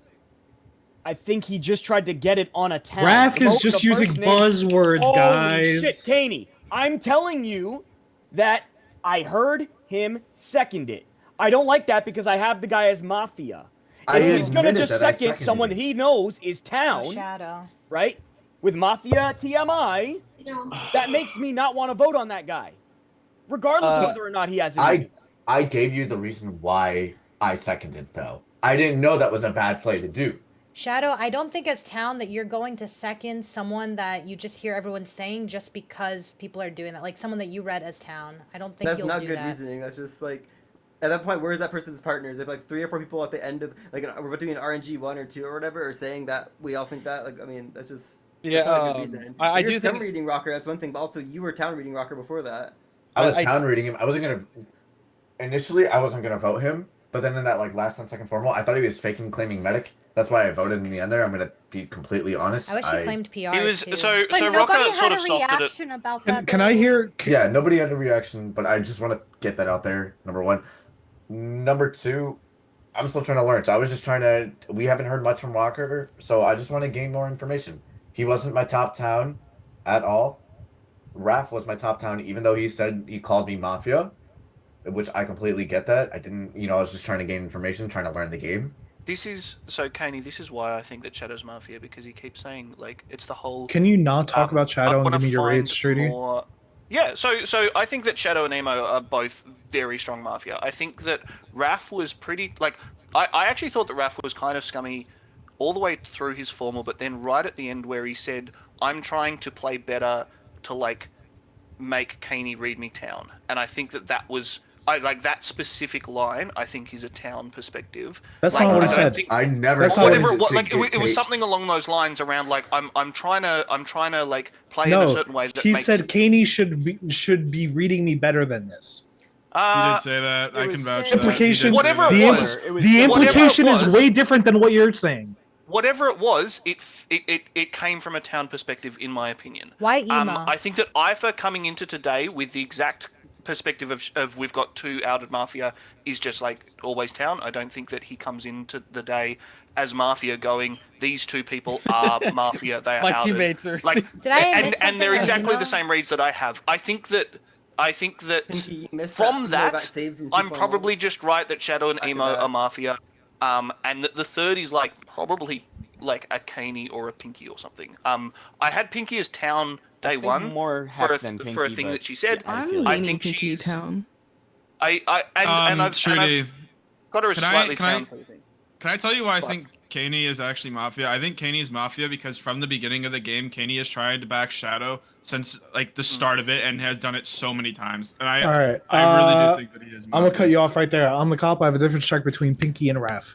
I think he just tried to get it on a town. Raph is Vote just the using first name. buzzwords, Holy guys. shit, Caney. I'm telling you that I heard him second it. I don't like that because I have the guy as Mafia. I If he's gonna admitted just that I second someone that seconded he knows is Oh, town, Shadow. right? With Mafia TMI, that makes me not want to vote on that guy. Regardless of whether or not he has immunity. I gave you the reason why I seconded though. I didn't know that was a bad play to do. Shadow, I don't think as town that you're going to second someone that you just hear everyone saying just because people are doing that. Like someone that you read as town. I don't think That's you'll not do good that. reasoning. That's just like, at that point, where is that person's partners? If like 3 or 4 people at the end of like we're doing an RNG 1 or 2 or whatever, are saying that we all think that, like I mean, that's just that's not a good reason. I You're do scum think reading Rocker. That's one thing, but also you were town reading Rocker before that. I was town reading him. I wasn't gonna initially I wasn't gonna vote him, but then in that like last 10-second formal, I thought he was faking claiming medic. That's why I voted in the end there. I'm gonna be completely honest. I wish he claimed PR. He was too. so But so nobody Rocker had sort a of softed it. reaction about that. Can I hear? Yeah, nobody had a reaction, but I just want to get that out there. Number 1. Number 2, I'm still trying to learn. So I was just trying to. We haven't heard much from Walker, so I just want to gain more information. He wasn't my top town at all. Raph was my top town, even though he said he called me Mafia, which I completely get that. I didn't, I was just trying to gain information, trying to learn the game. This is so Caney. This is why I think that Shadow's Mafia, because he keeps saying like it's the whole. Can you not talk about I Shadow and wanna give me your find raids, Strudy? more- Yeah, so I think that Shadow and Emo are both very strong Mafia. I think that Raph was pretty like I actually thought that Raph was kind of scummy all the way through his formal, but then right at the end where he said, "I'm trying to play better to like make Caney read me town," and I think that was. I like that specific line. I think is a town perspective. That's Like, not what I he don't said. think- I never That's said not whatever it it was, to like it was dictate- something along those lines around like I'm trying to like play in a No, certain way that he makes said Caney should be reading me better than this. You did say that. I can vouch. Implication. Whatever the it was, the implication is way different than what you're saying. Whatever it was, it came from a town perspective, in my opinion. Why Emo? I think that Ifa coming into today with the exact perspective of we've got 2 outed Mafia is just like always town. I don't think that he comes into the day as Mafia going, these 2 people are Mafia, they are My outed. teammates are. Like, Did I miss and something they're on exactly Emo? the same reads that I have. I think that Pinky, you missed from Emo that, got saved from I'm 2.0. probably just right that Shadow and After Emo that. are Mafia, and that the third is like probably like a Caney or a Pinky or something. I had Pinky as town day think one more for a, Hep than for a Pinky, thing but that she said. yeah, I I'm feel I leaning think Pinky she's Town. and I've Trudy, got her as can I- slightly can I- town facing. Can I tell you why I think Caney is actually Mafia? I think Caney is Mafia because from the beginning of the game, Caney has tried to back Shadow since like the start of it and has done it so many times. And I All right. I really do think that he is Mafia. I'm gonna cut you off right there. I'm the cop. I have a different strike between Pinky and Raph.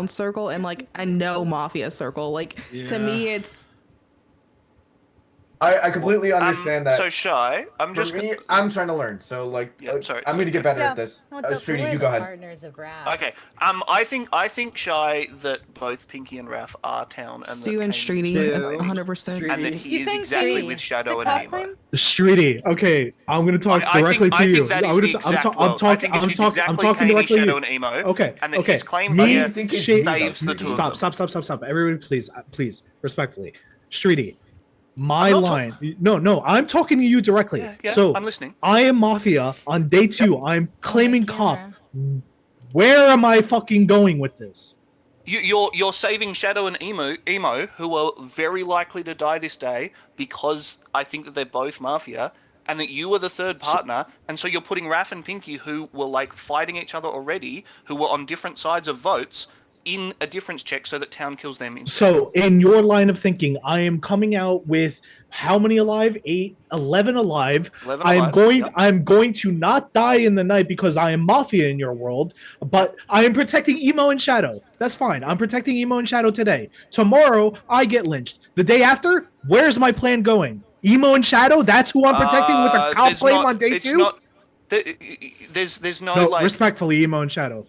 town circle and like a no mafia circle. Like to me, it's I completely understand that. So Shy, I'm For just. me, I'm trying to learn. So like, Sorry. I'm gonna get better at this. Streety, you go ahead. Partners of Raph. Okay. I think Shy that both Pinky and Raph are town, and Stu that and Kane Streety, is 100%. and that he You is think exactly Streety- with Shadow the and cop Nemo. claim? Streety, okay, I'm gonna talk directly to you. that is I'm gonna the exact world. I think it's I'm exactly talking Kaney, directly to Shadow, you. and Emo. Okay, And that okay. his claim Me, here Shay, saves the two stop, of them. stop. Everybody, please, respectfully. Streety, my line. No, I'm talking to you directly. Yeah, so I'm listening. I am Mafia on day 2. I'm claiming cop. Where am I fucking going with this? You're saving Shadow and Emo, who are very likely to die this day because I think that they're both Mafia, and that you are the third partner, and so you're putting Raph and Pinky, who were like fighting each other already, who were on different sides of votes, in a difference check so that town kills them instead. So in your line of thinking, I am coming out with how many alive? 11 alive. 11 I'm alive, going to not die in the night because I am Mafia in your world, but I am protecting Emo and Shadow. That's fine. I'm protecting Emo and Shadow today. Tomorrow, I get lynched. The day after, where's my plan going? Emo and Shadow? That's who I'm protecting with a cop claim on day 2? There's no like respectfully, Emo and Shadow.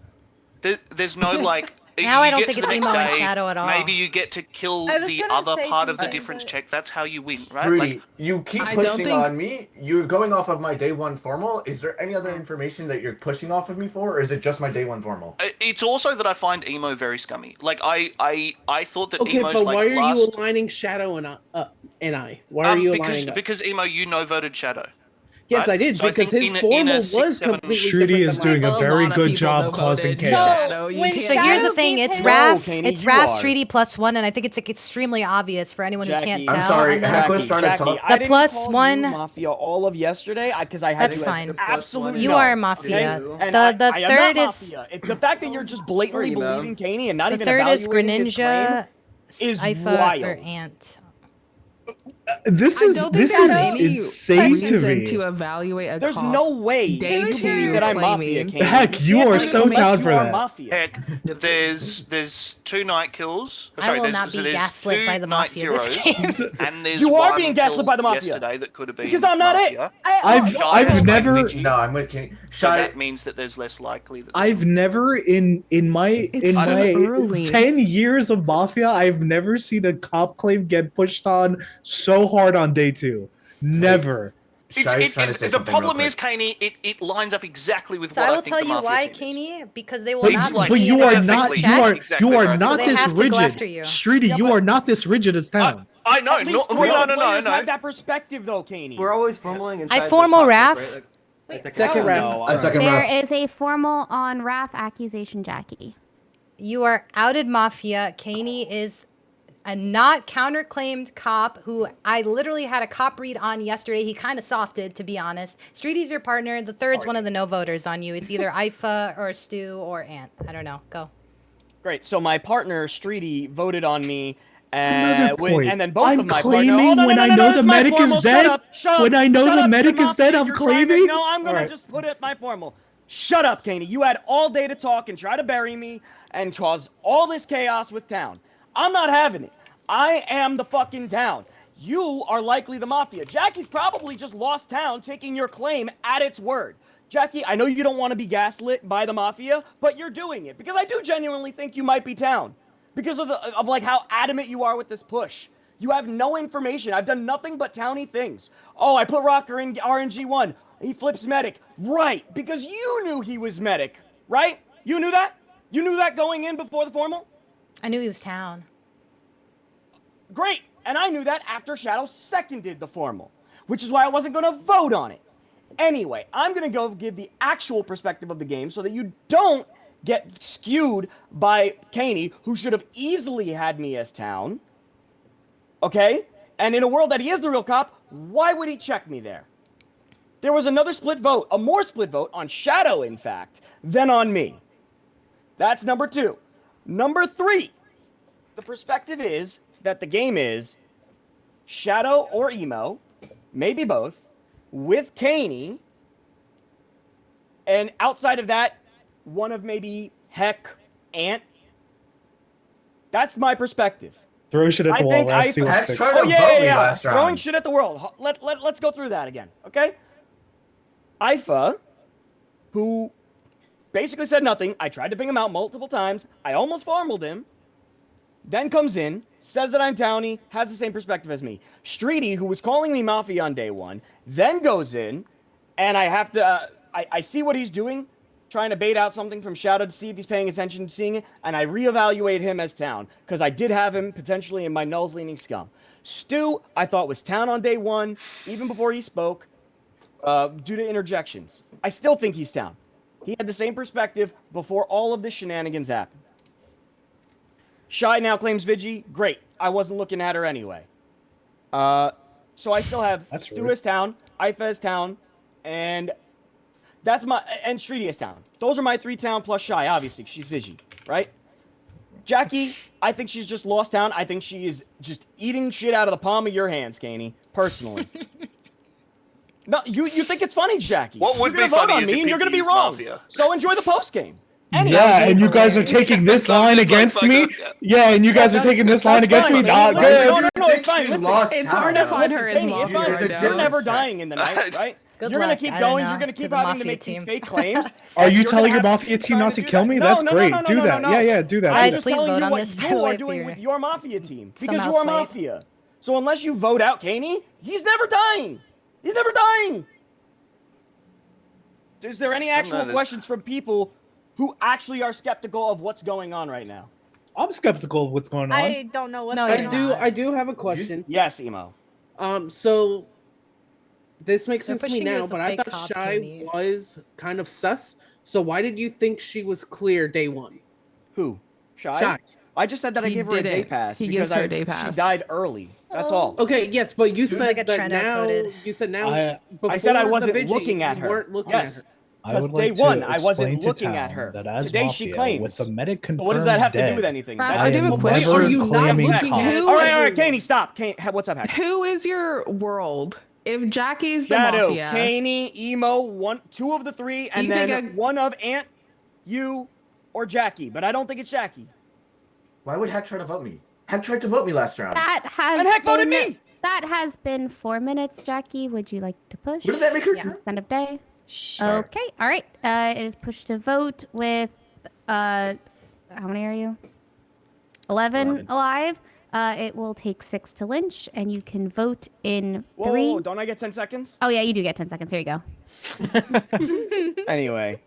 There's no like. Now I you don't get think to it's the next Emo and day, Shadow at all. Maybe you get to kill I was the gonna other say part of the something, difference but- check. That's how you win, right? Streety, Like, you keep I don't pushing think- on me. You're going off of my day 1 formal. Is there any other information that you're pushing off of me for, or is it just my day 1 formal? it's also that I find Emo very scummy. Like I thought that Okay, Emo's but like why are last. you aligning Shadow and I? Why are you aligning us? Because Emo, you voted Shadow. Yes, right? I did, So because think his in formal a 6, was 7 completely Shruti different is than doing mine. a very lot of good people job no causing voted chaos. Shadow. You when can't- So Shadow here's the thing: gave it's his- Raph, Kenny, it's you Raph, are. Streety +1, and I think it's like extremely obvious for anyone who can't tell. I'm sorry, and then- Heck was trying to Jackie, talk. I The didn't plus call one- you Mafia all of yesterday because I had That's you fine. as absolute You no. are Mafia. Okay? And The I am third not is Mafia. The fact that you're just blatantly Or Emo. believing Kaney and not the even third is evaluating his claim Greninja, is Sypha, wild. or Ant. This I is don't think this there's is any insane to reason me. to evaluate a There's cop. no way Day you two believe that I'm Mafia, claiming. Kaney. Heck, you can't are do it so unless down you for are that. Mafia. Heck, there's 2 night kills. I Sorry, will there's, not so be there's gaslit 2 by the night Mafia this zeros, game. and there's You are one being gaslit kill by the Mafia. yesterday that could have been Because I'm not it. Mafia. I've Shy never is No, I'm with Kenny. So Shy, that means that there's less likely that. I've never in my It's so early. 10 years of Mafia, I've never seen a cop claim get pushed on so hard on day 2. Never. Shy's trying to say The something problem real is, quick. Kaney, it lines up exactly with So what I will think tell the you Mafia why, team is. Kaney, because they will But, not like- but be you in are a not defense you check. are Exactly you where are I not think they this have to go rigid. after you. Streety, Yeah, you but- are not this rigid as town. I know, At least no, three no, of the no, no, players no. have that perspective, though, Kaney. We're always formaling inside I formal the Raph. top group, right? Like, a Second I don't Raph. know. A second There round. is a formal on Raph accusation, Jackie. You are outed Mafia. Kaney is a not counterclaimed cop who I literally had a cop read on yesterday. He kind of softed, to be honest. Streety's your partner. The third's one of the no voters on you. It's either Ifa or Stu or Ant. I don't know. Go. Great. So my partner, Streety, voted on me. Another point. And then both I'm of my claiming partner. Oh, no, when no, I no, know no, the this is my medic is formal. dead. Shut up. Shut When up. I know Shut the up. medic You're is dead, Mafia. I'm You're trying to- claiming. No, I'm gonna Alright. just put it my formal. Shut up, Kaney. You had all day to talk and try to bury me and cause all this chaos with town. I'm not having it. I am the fucking town. You are likely the Mafia. Jackie's probably just lost town, taking your claim at its word. Jackie, I know you don't want to be gaslit by the Mafia, but you're doing it because I do genuinely think you might be town because of like how adamant you are with this push. You have no information. I've done nothing but towny things. Oh, I put Rocker in RNG1. He flips medic. Right, because you knew he was medic, right? You knew that? You knew that going in before the formal? I knew he was town. Great, and I knew that after Shadow seconded the formal, which is why I wasn't going to vote on it. Anyway, I'm going to go give the actual perspective of the game so that you don't get skewed by Kaney, who should have easily had me as town. Okay? And in a world that he is the real cop, why would he check me there? There was another split vote, a more split vote on Shadow, in fact, than on me. That's number 2. Number 3, the perspective is that the game is Shadow or Emo, maybe both, with Kaney, and outside of that, one of maybe Heck, Ant. That's my perspective. Throw shit at the wall, Raph, see what sticks. tried to vote me last round. Throwing shit at the world. Let's go through that again, okay? Ifa, who basically said nothing. I tried to ping him out multiple times. I almost farmeled him. Then comes in, says that I'm townie, has the same perspective as me. Streety, who was calling me Mafia on day 1, then goes in, and I have to, I see what he's doing, trying to bait out something from Shadow to see if he's paying attention to seeing it, and I reevaluate him as town, because I did have him potentially in my nulls leaning scum. Stu, I thought was town on day 1, even before he spoke, due to interjections. I still think he's town. He had the same perspective before all of this shenanigans happened. Shy now claims Vigi. Great. I wasn't looking at her anyway. So I still have Stu as town, Ifa as town, and that's my and Streety as town. Those are my 3 town plus Shy. Obviously, she's Vigi, right? Jackie, I think she's just lost town. I think she is just eating shit out of the palm of your hands, Caney. Personally. No, you think it's funny, Jackie? What would you're be funny on is me, if and you're gonna be PP's wrong. Mafia. So enjoy the post game. Yeah, and you guys are taking this line against me? Yeah, and you guys are taking this line against me? Not good. No, it's fine. Listen, It's hard to find her as It's Mafia. fine. You're never dying in the night, right? You're gonna keep going. You're gonna keep having to make these fake claims. Are you telling your Mafia team not to kill me? That's great. Do that. Yeah, do that. I'm just telling you what you are doing with your Mafia team. Because you are Mafia. So unless you vote out Caney, he's never dying. He's never dying. Is there any actual questions from people who actually are skeptical of what's going on right now? I'm skeptical of what's going on. I don't know what's going on. I do have a question. Yes, Emo. So this makes They're sense to me pushing you now, as the but I fake thought cop, Shy Tony. was kind of sus. So why did you think she was clear day 1? Who? Shy? Shy. I just said that I He gave her a day didn't. pass He because gives her a day pass. she died early. That's all. Okay, yes, but you Seems said like a that trend now. coded. You said now. I said I before the wasn't Vigi, looking at you her. weren't looking Yes. at her. I Because would like day to 1, I explain wasn't to looking town at her. that as Today she Mafia, claims. with the medic confirmed What does that have to do dead, with anything? Raph, I I do have am a question. never Are you not claiming looking cop. at All right, Caney, stop. What's up, Hack? Who is your world? If Jackie's the Shadow, Mafia, Caney, Emo, 2 of the 3, and You think then one of Ant, you, or Jackie. But I don't think it's Jackie. Why would Hack try to vote me? Hack tried to vote me last round. That has And Heck voted been- me! That has been 4 minutes, Jackie. Would you like to push? What did that make her Instead of day? Sure. Okay, all right. It is pushed to vote with, how many are you? 11 alive. It will take 6 to lynch, and you can vote in 3. Whoa, don't I get 10 seconds? Oh, yeah, you do get 10 seconds. Here you go. Anyway,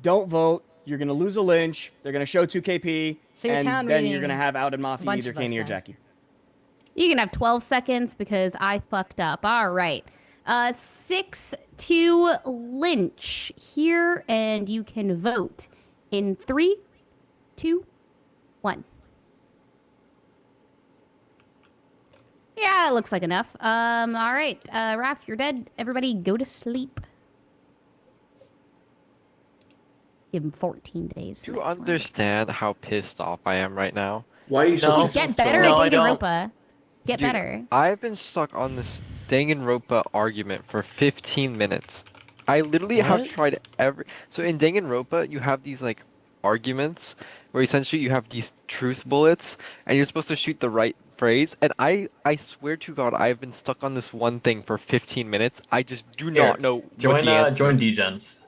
don't vote. You're going to lose a lynch. They're going to show 2KP. So your and town then you're reading going to have out in Mafia bunch either of us Caney or then. Jackie. You can have 12 seconds because I fucked up. All right. 6 to lynch here, and you can vote in 3, 2, 1. Yeah, that looks like enough. All right. Raph, you're dead. Everybody go to sleep. Give him 14 days. Do you understand how pissed off I am right now? Why are you so pissed Get off, better Charles? at Danganronpa. Get Dude, better. I've been stuck on this Danganronpa argument for 15 minutes. I literally have What? tried So in Danganronpa, you have these like arguments where essentially you have these truth bullets and you're supposed to shoot the right phrase. And I swear to God, I've been stuck on this one thing for 15 minutes. I just do not know Join what the answer. join Degens.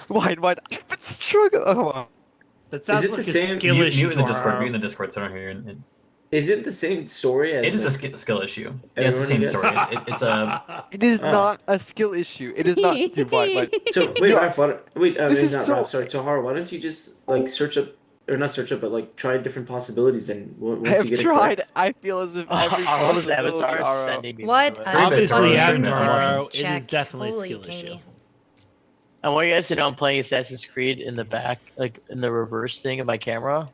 Why? I've been struggling. Oh. That Is it the same? Mute in the Discord. Mute in the Discord so I don't hear you. Is it the same story as? It is a skill issue. Yeah, it's the same story. It's a. It is not a skill issue. It is not. Dude, why? So wait, Raph, This is so- Raph, sorry, Tahar, why don't you just like search up, or not search up, but like try different possibilities, and once I have you get tried. it correct. I feel as if every All those possibility avatars are- sending me. What? to it. Obviously, Stream it. Avatar, it Check. is definitely a Holy skill Katie. issue. I want you guys to know I'm playing Assassin's Creed in the back, like in the reverse thing of my camera.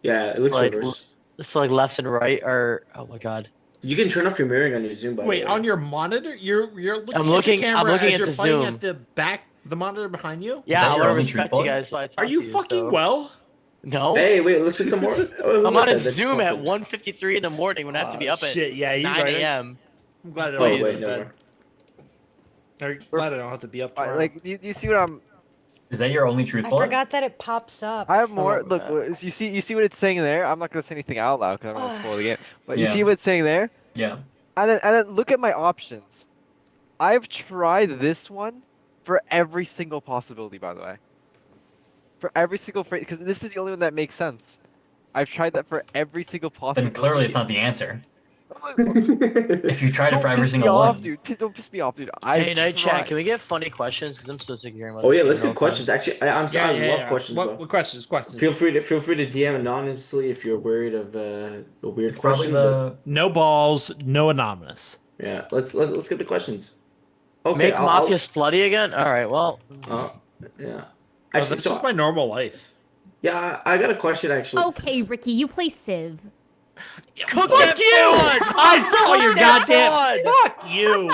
Yeah, it looks like, reverse. So like left and right are. Oh my god. You can turn off your mirroring on your Zoom. By Wait, the way. on your monitor, you're looking I'm at looking- your camera I'm looking as at you're the playing Zoom. at the back, the monitor behind you. Yeah, I your want to own respect truth you guys. While I talk Are you to fucking so- well? No. Hey, wait, let's get some more. I'm on a Zoom at 1:53 in the morning when I have to be up at Shit, yeah, you're 9 right. a.m. I'm glad I Oh don't wait, have never to mind. bed. I'm glad I don't have to be up tomorrow. Like, you see what I'm? Is that your only truth I bullet? forgot that it pops up. I have more. Look, you see what it's saying there. I'm not gonna say anything out loud because I don't want to spoil the game. But you see what it's saying there. Yeah. And then look at my options. I've tried this one for every single possibility, by the way. For every single phrase, because this is the only one that makes sense. I've tried that for every single possibility. Then clearly it's not the answer. If you tried it for every single one. Dude. Don't piss me off, dude. Hey, night chat. Can we get funny questions? Because I'm so sick of hearing about Oh this yeah, game let's in do real time. questions. Actually, I love questions. bro. What questions? Feel free to DM anonymously if you're worried of a weird It's probably question. no balls, no anonymous. Yeah, let's get the questions. Okay, Make Mafia slutty again? All right, well. Yeah. Actually, that's just my normal life. Yeah, I got a question actually. Okay, Ricky, you play Civ. Cook Fuck that you! fraud! I saw your Cook that goddamn. fraud! Fuck you!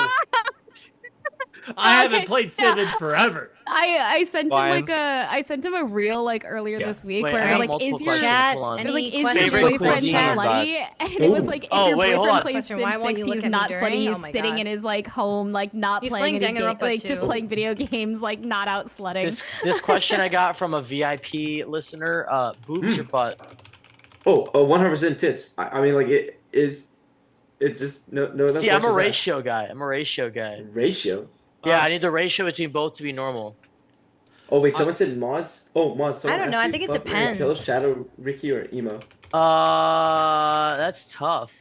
I haven't played Civ in forever. I sent him Lion. I sent him a reel like earlier this week Wait, where I I have was like, multiple "Is your questions. Chat, Hold on. I was like, any is your questions? Favorite boyfriend cuisine? slutty?" And it was like, if Oh, your wait, hold boyfriend on. plays Question, Civ why won't 6, you look he's at me not during? slutty. He's Oh my sitting God. in his like home, like not He's playing playing any Danganronpa like just too. playing video games, like not out slutting. This question I got from a VIP listener. Boobs or butt? Oh, 100% tits. I mean, like it is. It's just no. See, I'm a questions asked. ratio guy. I'm a ratio guy. Ratio. Yeah, I need the ratio between both to be normal. Oh wait, someone said Moz. Oh Moz. Someone I don't know, asked I you, think it fuck, Mary, Kill, depends. Shadow, Ricky, or Emo. That's tough.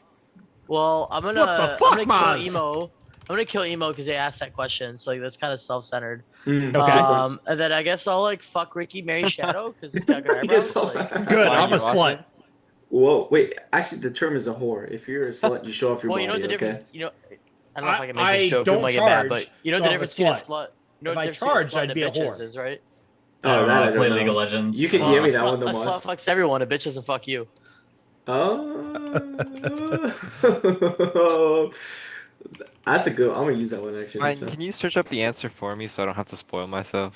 Well, I'm gonna What the fuck, I'm gonna Maz? kill emo. I'm gonna kill emo because they asked that question, so like, that's kind of self-centered. Okay. And then I guess I'll like fuck Ricky, marry Shadow because he's got good eyebrows. Like, Good. Why, I'm a you watching? slut. Whoa, wait. Actually, the term is a whore. If you're a slut, you show off your well, body. you know the okay. difference. You know, I don't know if I can make I this joke. don't People might get mad, charge, but you know so the I'm a difference between a slut. slut. You know If the I difference between a charged, slut I'd and be a bitches whore. is, right? I don't know. I play know. League of Legends. You can Well, give me a that slut, one, though, a slut Moz. fucks everyone. A bitch doesn't fuck you. Oh. That's a good. I'm gonna use that one actually. Ryan, next time. can you search up the answer for me so I don't have to spoil myself?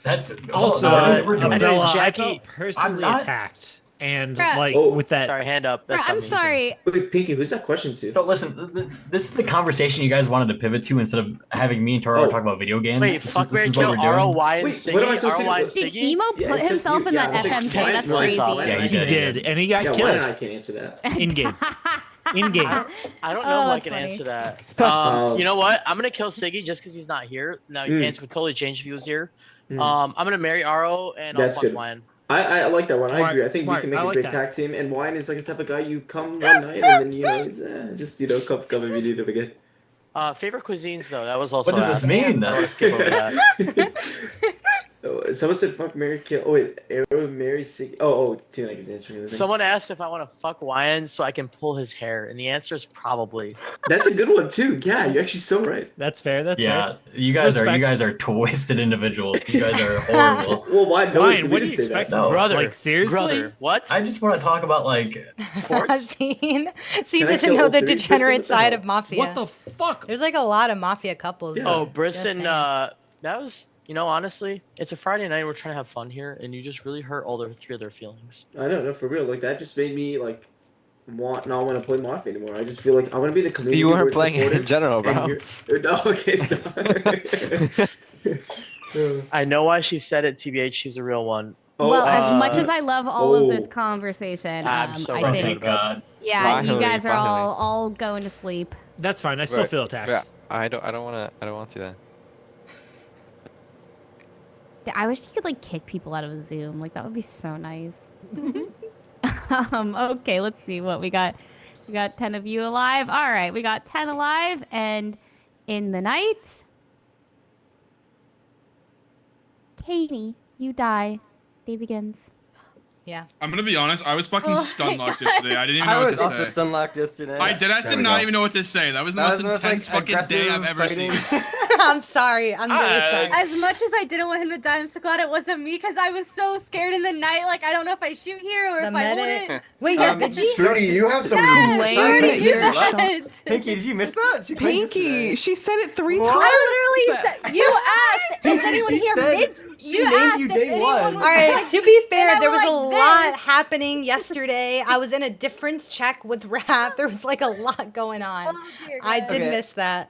That's Also, we're doing Bella, this. I Jackie, felt personally not- attacked, and Bruh. like Oh. with that. Sorry, hand up. That's I'm on me. sorry. Wait, Pinky, who's that question to? So listen, this is the conversation you guys wanted to pivot to instead of having me and Toro talk about video games. Wait, this fuck, is Mary, what kill we're doing. ROY and Wait, what am I Siggy? supposed to do? ROY and Did Siggy? emo Yeah, put it says himself you- in yeah, that it says FMK? Ryan- That's Ryan's crazy. top. Yeah, He did, and he got Yeah, killed Why I can't answer that? in game. In game. I don't know Oh, if I that's can funny. answer that. Um, You know what? I'm gonna kill Siggy just because he's not here. Now, your answer would totally change if he was here. I'm gonna marry Aro and That's I'll fuck good. Wyan. I like that one. I Smart, agree. I think smart. we can make I a like great that. tag team. And Wine is like the type of guy you come one night and then he's, just come if you need him again. Favorite cuisines though. That was also. What does this asked. mean? I don't want to skip over that. Someone said fuck Mary Kill. Oh wait, Arrow Mary Sig. Oh, T-Nike is answering the thing. Someone asked if I want to fuck Wyan so I can pull his hair, and the answer is probably. That's a good one too. Yeah, you're actually so right. That's fair. That's Yeah, fair. you guys Respect. are twisted individuals. You guys are horrible. Well, why? No, Ryan, we what do didn't you say expect that. from us? Brother, Like seriously? brother, what? I just want to talk about like Sports? Scene Can I doesn't kill know all the three? degenerate What the side hell? of Mafia. What the fuck? There's like a lot of Mafia couples. Yeah. Oh, Just Briston, saying. that was, honestly, it's a Friday night. We're trying to have fun here, and you just really hurt all three of their feelings. I don't know, for real. Like that just made me like not want to play Mafia anymore. I just feel like I want to be in a community. You where weren't it's playing it in supportive general, and bro. you're- No, okay, so. I know why she said it, TBH. She's a real one. Well, as much as I love all of this conversation, I'm so I ready think, to go to bed. yeah, you Finally, guys are finally. all going to sleep. That's fine. I still Right. feel attacked. Yeah, I don't want to then. I wish you could like kick people out of a Zoom. Like that would be so nice. Okay, let's see what we got. We got 10 of you alive. All right, we got 10 alive, and in the night, Katie, you die. Day begins. Yeah. I'm gonna be honest. I was fucking Oh stun my locked God. yesterday. I didn't even I know was what off to the say. sunlocked yesterday. I did There we not go. even know what to say. That was the That most was the most, intense like, fucking day I've ever aggressive seen. fighting. I'm sorry. I'm really sorry. As much as I didn't want him to die, I'm so glad it wasn't me because I was so scared in the night. Like, I don't know if I shoot here or The if I hold medic. it. Wait, you're Vigi? Trudy, you have some. Yes, Lane, you you're said. Pinky, did you miss that? She played Pinky, yesterday. she said it 3 What? times. I literally said, you asked, is Pinky, anyone she here said mid? she You named asked you if day anyone one. was All right, mid. to be fair, And I there was went a like lot this. happening yesterday. I was in a difference check with Raph. There was like a lot going on. Oh, dear I God. did Okay. miss that.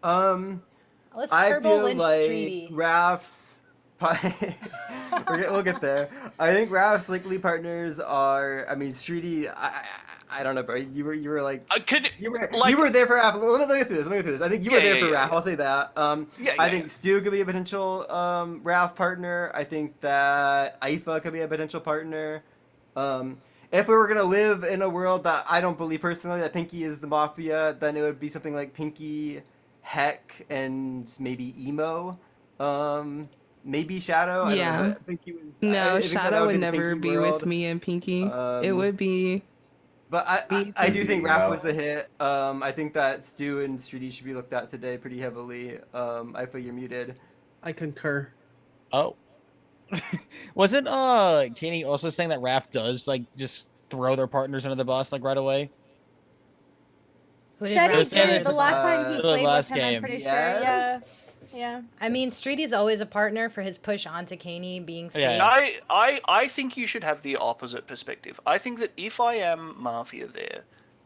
I Let's I turbo feel lynch like Streety. Raph's. We'll get there. I think Raph's likely partners are. I mean, Streety. I don't know, bro. You were like. you were there for Raph. Let me go through this. I think you were there for Raph. I'll say that. I think Stu could be a potential Raph partner. I think that Ifa could be a potential partner. If we were gonna live in a world that I don't believe personally that Pinky is the Mafia, then it would be something like Pinky, Heck, and maybe Emo. Maybe Shadow. I don't know, but Pinky was. No, I think Shadow would the never Pinky be world. with me and Pinky. It would be. But I do think Raph was the hit. I think that Stu and Streety should be looked at today pretty heavily. I feel you're muted. I concur. Oh. Wasn't Katie also saying that Raph does like just throw their partners under the bus like right away? Who Said he did the last time he the played with last him, I'm game. pretty sure. Yeah. Yeah. I mean, Streety's always a partner for his push onto Kaney being fake. I think you should have the opposite perspective. I think that if I am Mafia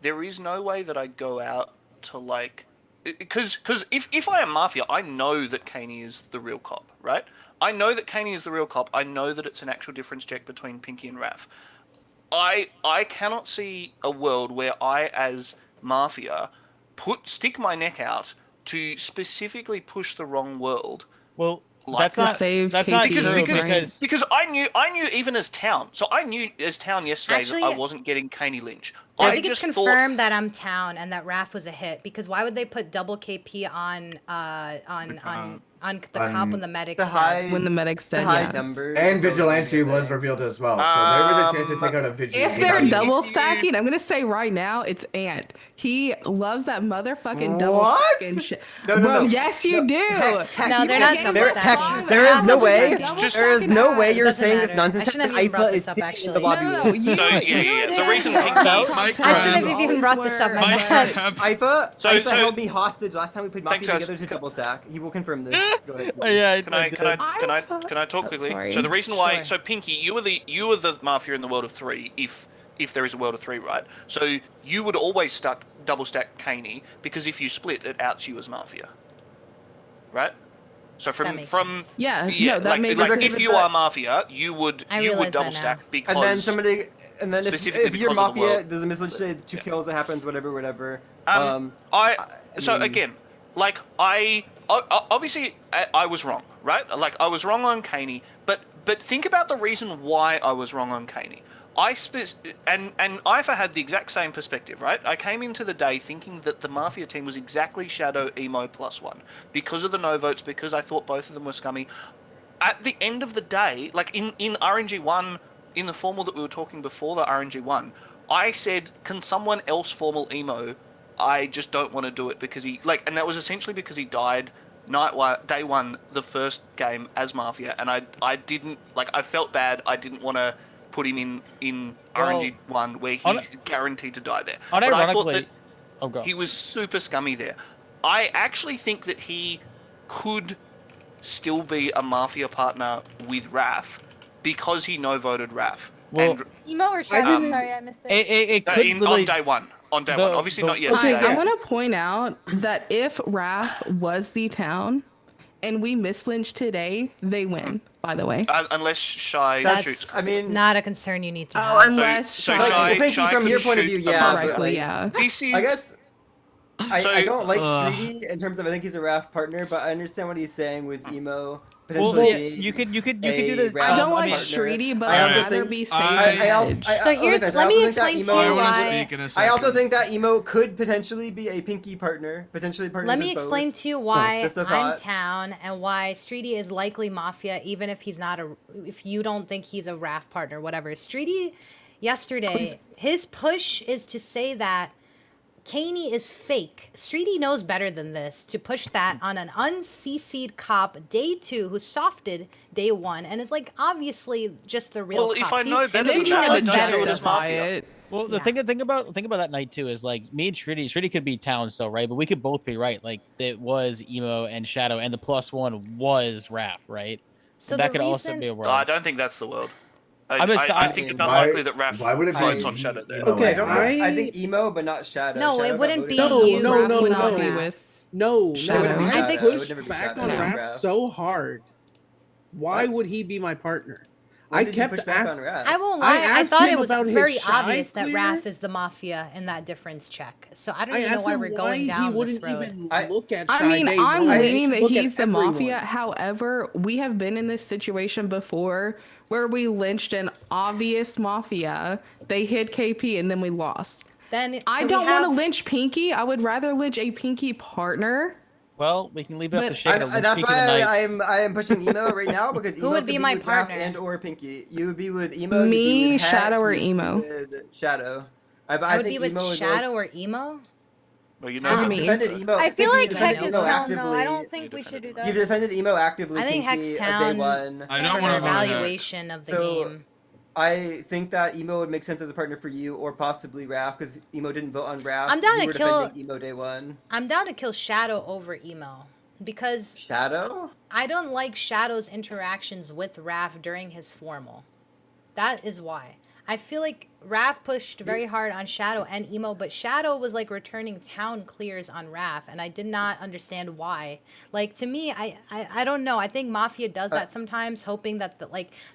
there is no way that I go out to like... Because if I am Mafia, I know that Kaney is the real cop, right? I know that Kaney is the real cop. I know that it's an actual difference check between Pinky and Raph. I cannot see a world where I, as Mafia, stick my neck out to specifically push the wrong world. Well, like that's not true because I knew even as town. So I knew as town yesterday Actually, that I wasn't getting Kaney Lynch. I think it's confirmed that I'm town and that Raph was a hit, because why would they put double KP on the cop when the medic's dead? When the medic's dead, yeah. And Vigilante was revealed as well, so there was a chance to take out a Vigilante. If they're double stacking, I'm gonna say right now it's Ant. He loves that motherfucking double stacking shit. Bro, yes you do. No, they're not double stacking. There is no way. There is no way you're Doesn't saying this matter. nonsense. I shouldn't have even brought Ifa is this up, sitting in actually. the lobby. No, you The reason Pinky... I shouldn't have even brought this up. My bad. Ifa held me hostage last time we played Mafia together to double stack. He will confirm this. Go ahead. Yeah. Can I talk quickly? sorry. So the reason why, so Pinky, you were the Mafia in the world of 3, if there is a world of 3, right? So you would always double stack Kaney, because if you split, it outs you as Mafia, right? So no, that makes like sense. if you are Mafia, you would double that stack now. because And then if you're Mafia, there's a mislead say 2 kills that happens, whatever. Again, like obviously I was wrong, right? Like I was wrong on Kaney, but think about the reason why I was wrong on Kaney. And Ifa had the exact same perspective, right? I came into the day thinking that the Mafia team was exactly Shadow, Emo +1 because of the no votes, because I thought both of them were scummy. At the end of the day, like in RNG1, in the formal that we were talking before the RNG1, I said, can someone else formal Emo? I just don't want to do it because and that was essentially because he died day one, the first game as Mafia, and I didn't, I felt bad. I didn't want to put him in RNG1 where he's guaranteed to die there. But I thought that he was super scummy there. I actually think that he could still be a Mafia partner with Raph because he no-voted Raph. Well, Emo or Shadow? Sorry, I missed it. It could on day one. On day one. Obviously not yesterday. I want to point out that if Raph was the town and we miss Lynch today, they win, by the way. Unless Shy shoots. I mean, not a concern you need to have. Oh, unless Shy from your point of view, correctly, yeah. This is... I guess I don't like Streety in terms of I think he's a Raph partner, but I understand what he's saying with Emo. Potentially you could do the. I don't like Streety, but I'd rather be safe. Let me explain to you why. I also think that Emo could potentially be a Pinky partner, potentially partners. Let me explain to you why I'm thought. town and why Streety is likely Mafia, even if he's not if you don't think he's a Raph partner, whatever. Streety, yesterday, his push is to say that Kaney is fake. Streety knows better than this to push that on an un-CC'd cop day 2 who softed day 1, and it's obviously just the real cop. If I know better than that, I don't do it as Mafia. Well, the thing about that night too is me and Streety could be town still, right? But we could both be right. It was Emo and Shadow, and the +1 was Raph, right? So that could also be a world. I don't think that's the world. I think it's unlikely that Raph votes on Shadow there. Okay, I think Emo, but not Shadow. No, Shadow it wouldn't be voted. you. Raph would not be with No, Shadow. I Shadow. It would pushed never be back Shadow. on No. Raph so hard. Why What? would he be my partner? When I did you kept push back on asking. Raph? I won't lie. I asked thought him it was about his very shy obvious that clear. Raph is the mafia in that difference check. So I don't I even know asked why him we're why going he down this wouldn't road. even look at I Shy mean, Day I'm more than leaning that look at he's the everyone. mafia. However, we have been in this situation before where we lynched an obvious mafia. They hit KP and then we lost. Then I can we don't want to have- lynch Pinky. I would rather lynch a Pinky partner. Well, we can leave it up to But- Shane to lynch That's Pinky why tonight. I am pushing Emo right now because Who Emo would could be my with Raph partner? and or Pinky. You would be with Emo. Me, you'd be with Shadow, or you'd be Emo? with Shadow. I would think be with Emo is Shadow or Emo. Well, you Well, know, you've me. defended Emo. I feel Pinky, like you've Heck defended is Emo town, though. I actively. don't think we should do that. You've defended Emo actively. I think Pinky, Hex day Town one. I for don't an want to vote Heck. evaluation of the So, game. I think that Emo would make sense as a partner for you, or possibly Raph, because Emo didn't vote on Raph. I'm down you to were kill- defending Emo day one. I'm down to kill Shadow over Emo because Shadow? I don't like Shadow's interactions with Raph during his formal. That is why. I feel like Raph pushed very hard on Shadow and Emo, but Shadow was like returning town clears on Raph, and I did not understand why. Like to me, I don't know. I think Mafia does that sometimes, hoping that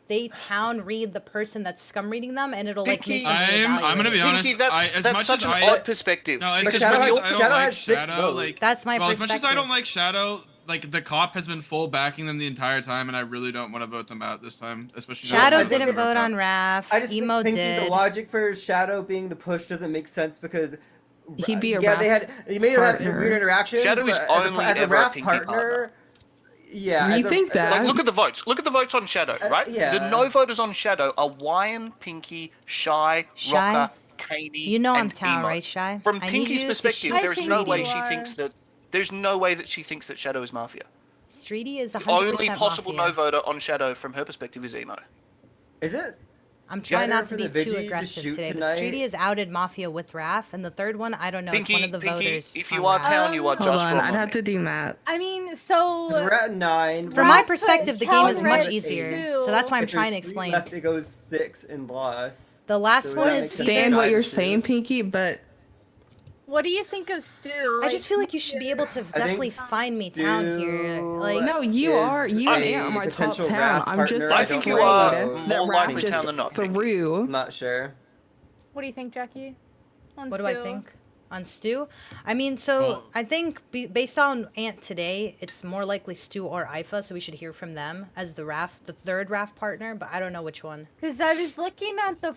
they town read the person that's scum reading them, and it'll like make them I'm gonna be reevaluate. honest. Pinky, that's as that's much such as an I, odd perspective. No, it's But because Shadow as much has- as I don't Shadow like has six Shadow, votes. like That's my well, as much as I perspective. don't like Shadow, like the cop has been full backing them the entire time, and I really don't want to vote them out this time, especially now Shadow that they didn't vote out. on Raph. I just Emo think Pinky, did. the logic for Shadow being the push doesn't make sense because He'd be a they may have partner. weird interactions. Shadow is but only as a ever a Raph Pinky partner. partner. Yeah, You think that? Like, look at the votes. Look at the votes on Shadow, right? yeah. The no voters on Shadow are Wyan, Pinky, Shy, Shy? Rocker, Kaney, You know I'm and town, Emo. right, Shy? From I need Pinky's you to perspective, shoot there is no way Streety. she thinks that. There's no way that she thinks that Shadow is Mafia. Streety is 100% The only possible Mafia. no voter on Shadow from her perspective is Emo. Is it? I'm trying Better not to for be the too Vigi to aggressive shoot today, but tonight? Streety has outed Mafia with Raph, and the third one, I don't know, it's one of the voters. if on you are Raph. town, you are Hold just on, wrong I'd on have me. to do math. I mean, so Because we're at 9. From my Raph perspective, the put game is town much red easier, too. so that's why I'm If trying to there's 3 explain. left, it goes 6 in loss. The last So one that is makes sense. Stand either. what you're Shoot. saying, Pinky, but What do you think of Stu? I just feel like you should be able to definitely find me town here. Like, no, you are. You are my top potential town. Raph I'm just partner. I think you are afraid that more Raph likely just town than not, Pinky. threw. I'm not sure. What do you think, Jackie? On what do I Stu? think? On Stu? I mean, so I think based on Ant today, it's more likely Stu or Ifa, so we should hear from them as the third Raph partner, but I don't know which one. Because I was looking at the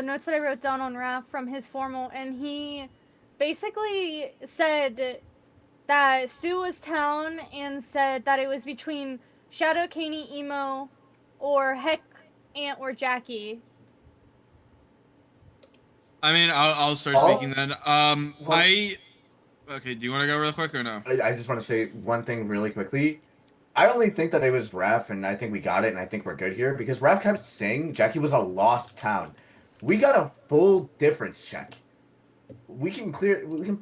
notes that I wrote down on Raph from his formal, and he basically said that Stu was town and said that it was between Shadow, Kaney, Emo, or Heck, Ant, or Jackie. I mean, I'll start speaking then. Okay, do you want to go real quick or no? I just want to say one thing really quickly. I only think that it was Raph, and I think we got it, and I think we're good here because Raph kept saying Jackie was a lost town. We got a full difference check. We can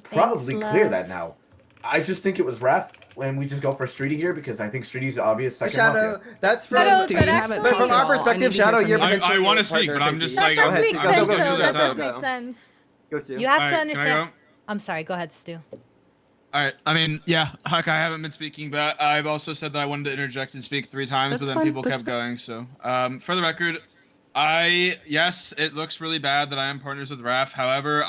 probably clear that now. I just think it was Raph, and we just go for Streety here because I think Streety's the obvious second Shadow, mafia. that's from, but from our perspective, Shadow, you're potentially I want to a speak, partner, but I'm Pinky. just That like does make I'm sense, go, though. That does go. make sense. Go, Stu. You have to Alright, can I understand. go? I'm sorry, go ahead, Stu. All right. I mean, yeah, Huck, I haven't been speaking, but I've also said that I wanted to interject and speak 3 times, but That's then fine, people that's kept going. So, for the record, yes, it looks really bad that I am partners with Raph. However,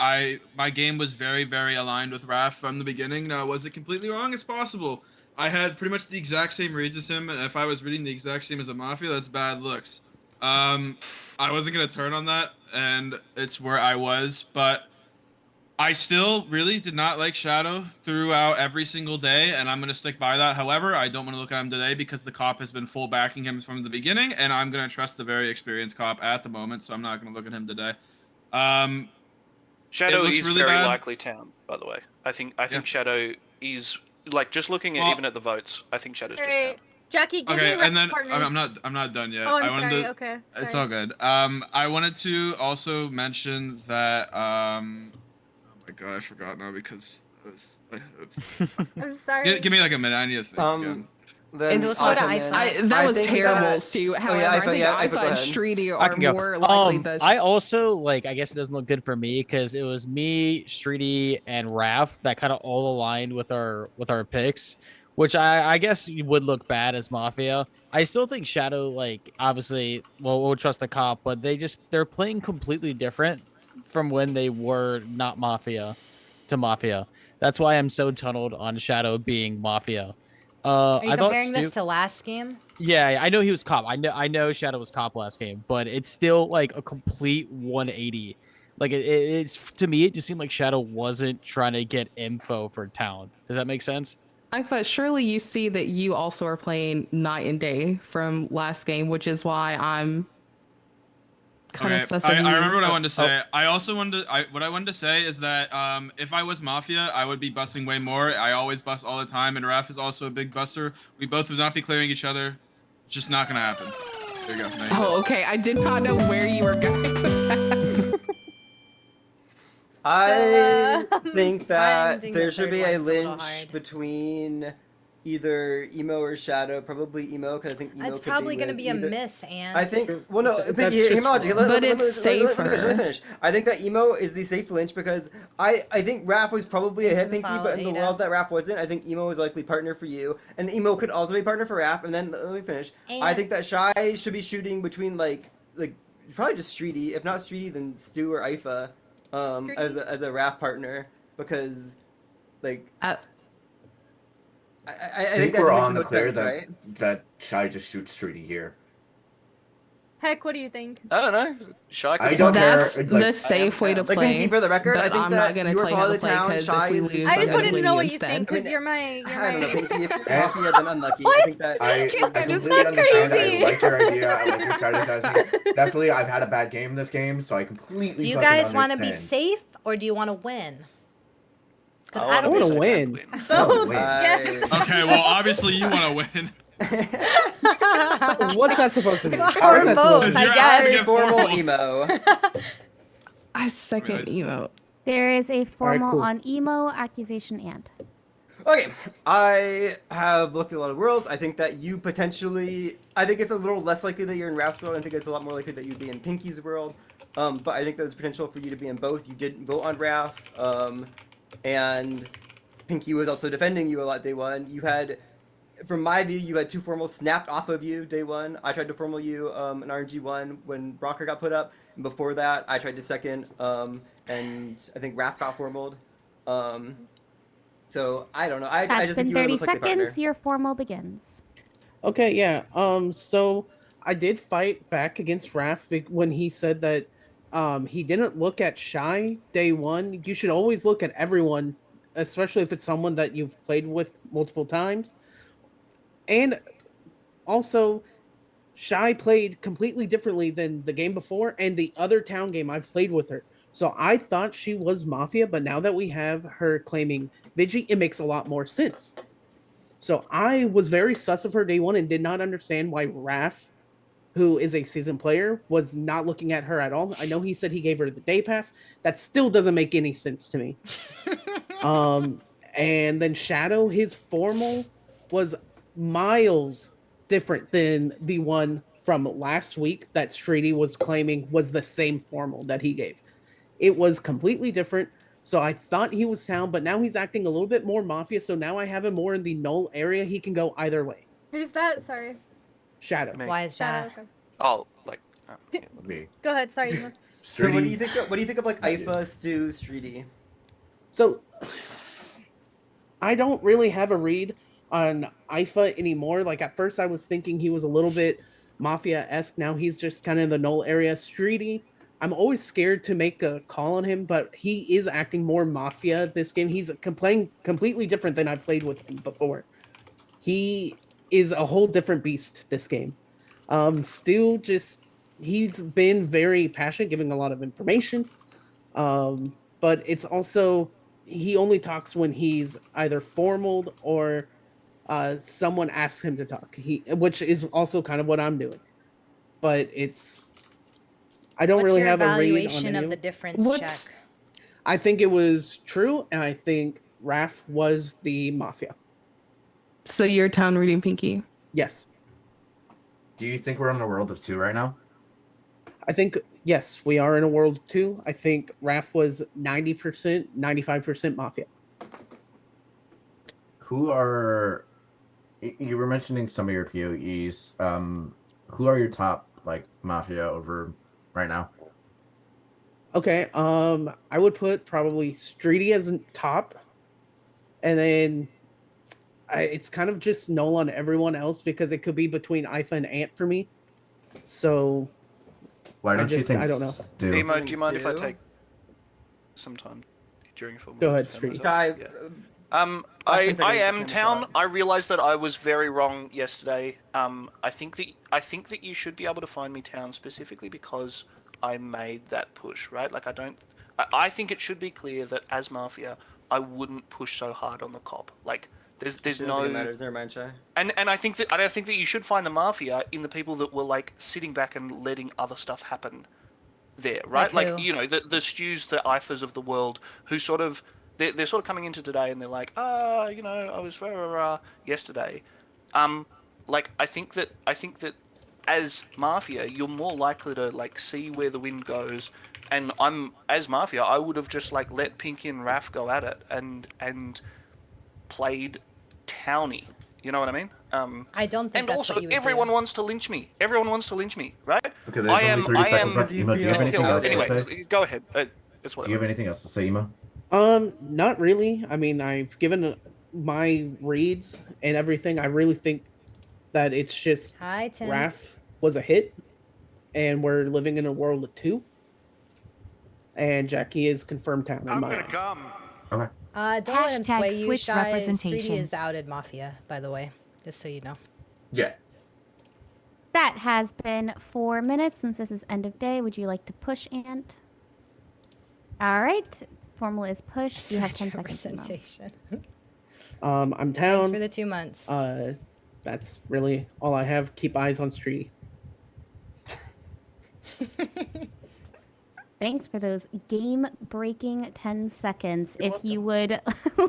my game was very, very aligned with Raph from the beginning. Now, was it completely wrong? It's possible. I had pretty much the exact same reads as him, and if I was reading the exact same as a mafia, that's bad looks. I wasn't gonna turn on that, and it's where I was, but I still really did not like Shadow throughout every single day, and I'm going to stick by that. However, I don't want to look at him today because the cop has been full backing him from the beginning, and I'm going to trust the very experienced cop at the moment, so I'm not going to look at him today. Shadow looks is really very bad. likely town, by the way. I think Shadow is like just looking at even at the votes. I think Shadow's just town. Alright, Jackie, give Okay, me and then partners. I'm not done yet. Oh, I'm I wanted sorry. to, Okay. It's sorry. all good. I wanted to also mention that oh my god, I forgot now because I was I'm sorry. give me like a minute. I need to think again. Then It's I'll go to come IFA. in. that I was think we terrible, got- Stu. Oh, However, yeah, I think Ifa, Ifa go and ahead. Streety I are can go. more likely the. I also like. I guess it doesn't look good for me because it was me, Streety, and Raph that kind of all aligned with our picks, which I guess you would look bad as Mafia. I still think Shadow, like obviously, well, we'll trust the cop, but they're playing completely different from when they were not Mafia to Mafia. That's why I'm so tunneled on Shadow being Mafia. Are you I thought comparing this Stu. to last game? Yeah, I know he was cop. I know Shadow was cop last game, but it's still like a complete 180. Like it's to me, it just seemed like Shadow wasn't trying to get info for town. Does that make sense? Ifa, surely you see that you also are playing night and day from last game, which is why I'm kind of Okay, sus of you. I remember what I wanted to say. I also wanted to, what I wanted to say is that if I was Mafia, I would be busting way more. I always bust all the time, and Raph is also a big buster. We both would not be clearing each other. It's just not gonna happen. There you go. Now you know. Oh, okay. I did not know where you were going with that. I think my that ending there the should third be a one's a little lynch hard. between either Emo or Shadow. Probably Emo, because I think Emo It's could probably be going to with be a either... miss, and I think. Well, no, but That's hear just my logic. wrong. But it's Let me safer. finish. I think that Emo is the safe lynch because I think Raph was probably a hit Pinky, but in the world that Raph wasn't, I think Emo was likely partner for you, and Emo could also be partner for Raph. And then let me finish. I think that Shy should be shooting between like probably just Streety. If not Streety, then Stu or Ifa, as a Raph partner because like. I think that we're just makes on the the most clear sense, that right? that Shy just shoots Streety here. Heck, what do you think? I don't know. Shy could I be don't fun. care. That's the safe way to Like play. Pinky, for the record, but I think I'm that not going to you are tell you how part to of the play town. because Shy if we is lose, I I'm just going wanted to to blame know you what you instead. think because you're my. I don't know, Pinky. If you're Mafia, then unlucky. I think that I completely understand. I like your idea. I like your strategizing. Definitely, I've had a bad game this game, so I completely. do you fucking guys want to be understand. safe or do you want to win? Because I want to win. Okay, well, obviously you want to win. What's that supposed to mean? Or both, I guess. Formal Emo. I second emo. There is a formal cool. on emo, accusation, and. Okay, I have looked at a lot of worlds. I think that you potentially... I think it's a little less likely that you're in Raph's world. I think it's a lot more likely that you'd be in Pinky's world. But I think there's potential for you to be in both. You did vote on Raph. And Pinky was also defending you a lot day one. You had... From my view, you had two formals snapped off of you day one. I tried to formal you an RNG1 when Brocker got put up. And before that, I tried to second. And I think Raph got formaled. So I don't know. I That's just been think you were 30 most likely partner. seconds. Your formal begins. Okay, yeah. So I did fight back against Raph when he said that he didn't look at Shy day one. You should always look at everyone, especially if it's someone that you've played with multiple times. And also, Shy played completely differently than the game before and the other town game I've played with her. So I thought she was Mafia, but now that we have her claiming Vigi, it makes a lot more sense. So I was very sus of her day one and did not understand why Raph, who is a seasoned player, was not looking at her at all. I know he said he gave her the day pass. That still doesn't make any sense to me. And then Shadow, his formal was miles different than the one from last week that Streety was claiming was the same formal that he gave. It was completely different. So I thought he was town, but now he's acting a little bit more Mafia. So now I have him more in the null area. He can go either way. Who's that? Sorry. Shadow. Why is Shadow, that? okay. Oh, like. Me. Go ahead. Sorry. Emo. So what do you think? What do you think of like Ifa, Stu, Streety? So I don't really have a read on Ifa anymore. Like at first I was thinking he was a little bit Mafia-esque. Now he's just kind of in the null area. Streety, I'm always scared to make a call on him, but he is acting more Mafia this game. He's playing completely different than I played with him before. He is a whole different beast this game. Stu just, he's been very passionate, giving a lot of information. But it's also, he only talks when he's either formaled or someone asks him to talk. Which is also kind of what I'm doing. But it's, I don't What's really your have a read on evaluation any of the difference, Check? I think it was true, and I think Raph was the Mafia. So you're town reading Pinky? Yes. Do you think we're in a world of 2 right now? I think, yes, we are in a world of 2. I think Raph was 90%, 95% Mafia. Who are... You were mentioning some of your PoEs. Who are your top, like, Mafia over right now? Okay, I would put probably Streety as top. And then it's kind of just null on everyone else because it could be between Ifa and Ant for me. So Why don't you think I don't know. Stu? Emo, do you mind if I take some time during full Go ahead, to myself? Streety. I am town. I realized that I was very wrong yesterday. I think that you should be able to find me town specifically because I made that push, right? Like I think it should be clear that as Mafia, I wouldn't push so hard on the cop. Like there's no. It matters. Never mind, Shy. And I think that you should find the Mafia in the people that were like sitting back and letting other stuff happen there, right? Like Like who? you know, the Stews, the Ifas of the world, who sort of they're sort of coming into today and they're like, you know, I was yesterday. Like I think that as Mafia, you're more likely to like see where the wind goes. And as Mafia, I would have just like let Pinky and Raph go at it and played towny. You know what I mean? I don't think and that's also, what you would everyone do. wants to lynch me. Everyone wants to lynch me, right? Okay, there's only 30 seconds left. Emo, do you have anything else to anyway, say? go ahead. It's Do you have anything else to say, Emo? Not really. I mean, I've given my reads and everything. I really think that it's just Hi, Tim. Raph was a hit, and we're living in a world of 2. And Jackie is confirmed town. I'm gonna come. Okay. Don't let him Hashtag sway you, switch Shy. representation. Streety is outed Mafia, by the way, just so you know. Yeah. That has been 4 minutes since this is end of day. Would you like to push, Ant? All right. Formula is pushed. You have 10 seconds. Representation. I'm town. Thanks for the 2 months. That's really all I have. Keep eyes on Streety. Thanks for those game-breaking 10 seconds. If you would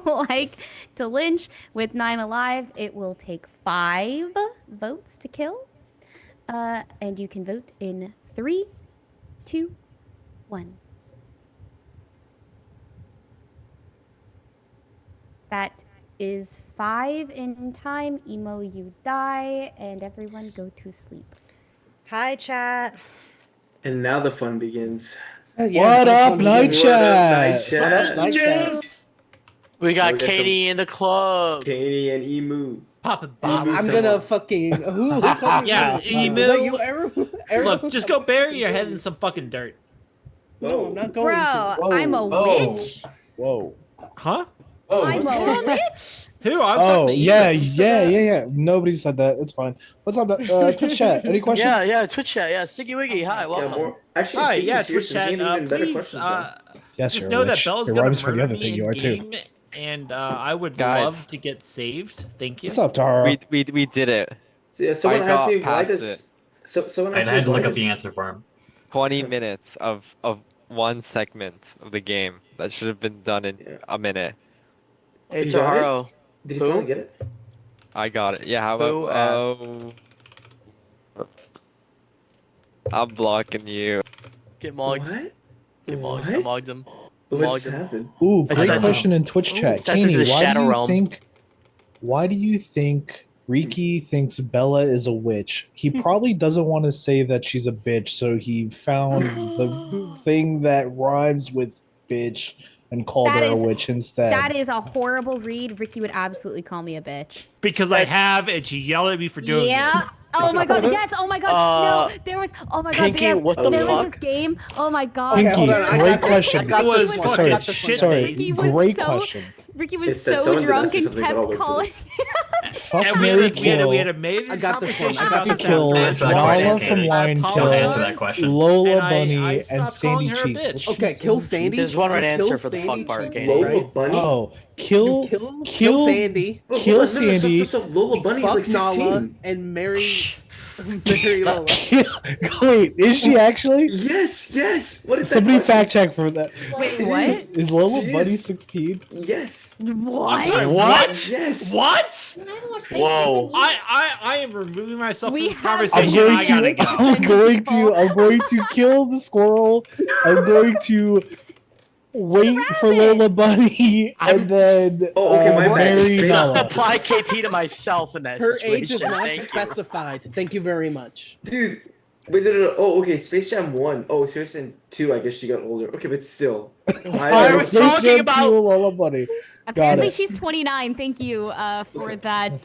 like to lynch with 9 alive, it will take 5 votes to kill. And you can vote in 3, 2, 1. That is 5 in time. Emo, you die, and everyone go to sleep. Hi, chat. And now the fun begins. What up, Night Chat? Night Chat? We got some Katie in the club. Katie and Emu. Papa I'm gonna fucking who Yeah, Emu. Emu. You, Arrow? Look, just go bury your head in some fucking dirt. No, I'm not going Bro, to. I'm a witch. Whoa. Huh? I'm a witch. Who? I'm Oh, talking to yeah. Nobody said that. It's fine. What's up, Twitch chat? Any questions? Yeah, Twitch chat. Yeah, Siggy Wiggy. Hi, welcome. Actually, Hi, Siggy's yeah, here, Twitch so chat. he can even better Please, questions then. Yes, just you're know a that witch. Bella's It gonna rhymes for the murder other me thing in you are too. game, and I would Guys. love to get saved. Thank you. What's up, Tara? We did it. Yeah, someone I asked got me why past does it. someone I asked had me to why look up the does- answer for him. 20 minutes of one segment of the game that should have been done in a minute. Hey, You got it? Taro. Did you finally get it? I got it. Yeah, how Who about I'm blocking you. Get mogged. What? Get mogged. I mogged him. What Mogged just him. happened? Ooh, I great sent question him. in Twitch chat. Sent him to Kaney, the why Shadow do you Realm. think? Why do you think Riki thinks Bella is a witch? He probably doesn't want to say that she's a bitch, so he found the thing that rhymes with bitch and called That her a is- witch instead. That is a horrible read. Ricky would absolutely call me a bitch. Because I have, and she yelled at me for doing Yeah. it. Oh my god, yes, oh my god, no, there was, oh my god, Pinky, yes, what the there was fuck? this game, oh my god. Pinky, hold on, I great got this question. one. I got It this was one. fucking I got this one. Sorry, Ricky was great so- question. Ricky It was said so someone did drunk ask me and something, but I'll kept wait for calling. this. Fuck And Mary we Kill. had a major I got this one. conversation I got about this this one. Answer after. that question, Nala Kaney. from Lion He'll Kill, answer that question. Lola And I Bunny, stopped and Sandy calling her a Cheeks. bitch. What's she- Okay, kill Sandy. There's one right Kill answer for the Sandy fuck part, Cheeks, Katie. Lola right? Bunny? Oh, kill Kill Sandy. Hold kill on, no, Sandy. Lola Bunny's Fuck like 16. Nala and marry Mary Lola. Wait, is she actually? Yes. What is Somebody that question? fact check for that. Wait, what? Is Lola She Bunny is. 16? Yes. What? I'm sorry, What? Yes. What? Whoa! I am removing myself We from this have conversation. I gotta go. I'm going to kill the squirrel. I'm going to wait for Lola Bunny and then Oh, okay, my bad. marry Space- Nala. Apply KP to myself in that Her situation. age is not Thank you. specified. Thank you very much. Dude. Wait, no. Oh, okay. Space Jam 1. Oh, Space Jam 2, I guess she got older. Okay, but still. Are we talking about? Lola Bunny. Apparently it. she's 29. Thank you for that.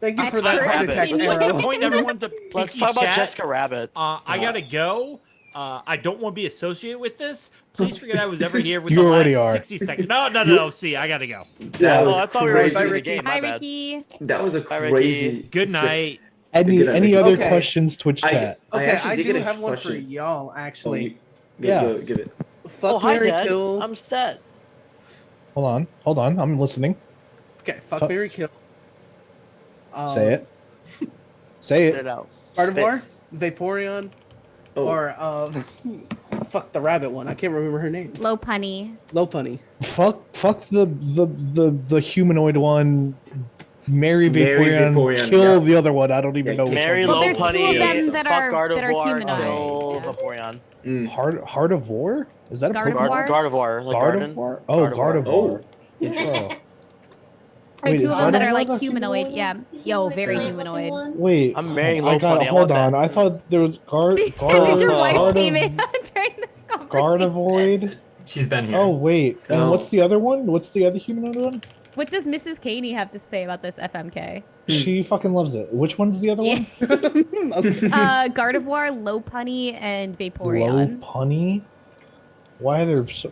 Thank you for expert that heart opinion. attack, I'd like to Arrow. point everyone to Let's Pinky's talk about chat. Jessica Rabbit. I gotta go. I don't want to be associated with this. Please forget I was ever here with You the already last are. 60 seconds. No. See, I gotta go. That was I thought we were crazy. restarting the game. Hi, My bad. Ricky. That was a Bye, Ricky. crazy. Good night. Any other Okay. questions, Twitch I- chat? Okay, actually I did do get a have one for question. y'all, actually. Yeah. Give it. Fuck, Oh, hi, Mary, Dad. kill. I'm set. Hold on. I'm listening. Okay, fuck, Fuck. Mary, kill. Say it. Say Get it. it out. Gardevoir, Spit. Vaporeon, Oh. or fuck the rabbit one. I can't remember her name. Lopunny. Lopunny. Fuck the humanoid one. Marry Marry Vaporeon. Vaporeon, Kill yeah. the other one. I don't even know which Mary one. Well, there's two of Lopunny. them that Fuck are Gardevoir. humanoid. Kill Yeah. Vaporeon. Heart of War? Is that a Gardevoir? Pokemon? Gardevoir. Like garden. Gardevoir? Oh, Gardevoir. Oh. Oh. Or Wait, two is of them that are Gardevoir like the humanoid. Yeah. Yo, very Yeah. humanoid. Wait, I'm marrying I got Lopunny, it. I Hold want on. that. I thought there was Did your wife Gardevoir. came in during this conversation? Gardevoid. She's been here. Oh wait, and Oh. what's the other one? What's the other humanoid one? What does Mrs. Caney have to say about this FMK? She fucking loves it. Which one's the other Yeah. one? Gardevoir, Lopunny, and Vaporeon. Lopunny. Why are there so?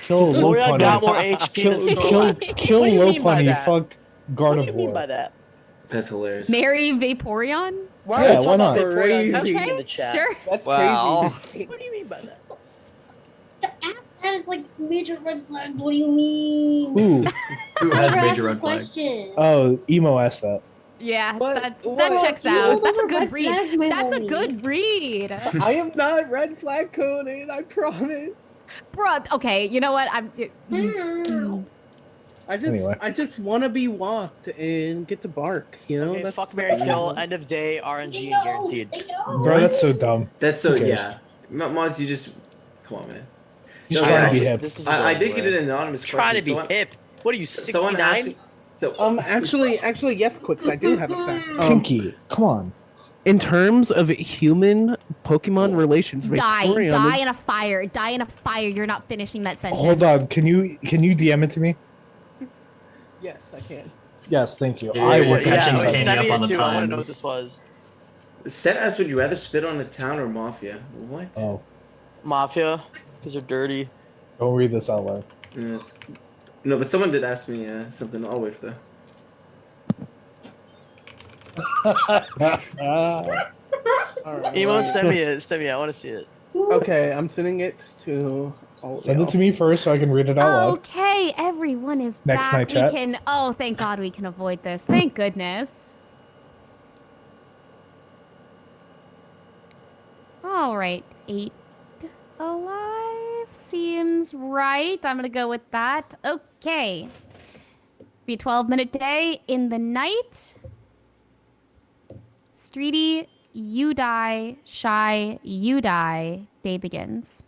Kill Vaporeon got Lopunny. more HP Kill than Snorlax. kill What do you mean by Lopunny. that? Fuck What do you mean by Gardevoir. that? That's hilarious. Marry Vaporeon? Why Yeah, are we why talking about not? Vaporeon's Crazy. HP in Okay, the chat? sure. That's Wow. crazy. What do you mean by that? That is like major red flags. What do you mean? Ooh. Who has Whoever major asked red this flags? question. Oh, emo asked that. Yeah, What? that What? checks You know out. That's those a are good red read. flags, my That's a homie. good read. I am not red flag coded. I promise. Bruh, okay, you know what? I'm. Anyway. I just want to be walked and get to bark. You know, Okay, that's fuck Mary Kill, end of day, RNG, and guaranteed. Bro, that's so dumb. That's so Who cares? yeah. Moz, you just come on, man. He's No, trying to actually, be hip. This was I going did get away. an anonymous Trying question. to be hip. What are you, Someone asked 69? me. So, Actually, yes, Quicks. I do have a fact. Pinky, come on. In terms of human Pokemon relations, Die Vaporeon is- in a fire. Die in a fire. You're not finishing that sentence. Hold on. Can you DM it to me? Yes, I can. Yes, thank you. Yeah, I will yeah, catch yeah, this wait, up. send me it up on the too. I want to know what times. this was. Seth asked, would you rather spit on a town or mafia? What? Oh, Mafia, because they're dirty. don't read this out loud. Yes. No, but someone did ask me something. I'll wait for that. All right. Emo, send me it. Send me it. I want to see it. Okay, I'm sending it to all of Send it y'all. to me first so I can read it out loud. Okay, everyone is Next back. night chat. We can. Oh, thank God we can avoid this. Thank goodness. All right, 8 alive seems right. I'm gonna go with that. Okay. Be a 12-minute day in the night. Streety, you die. Shy, you die. Day begins.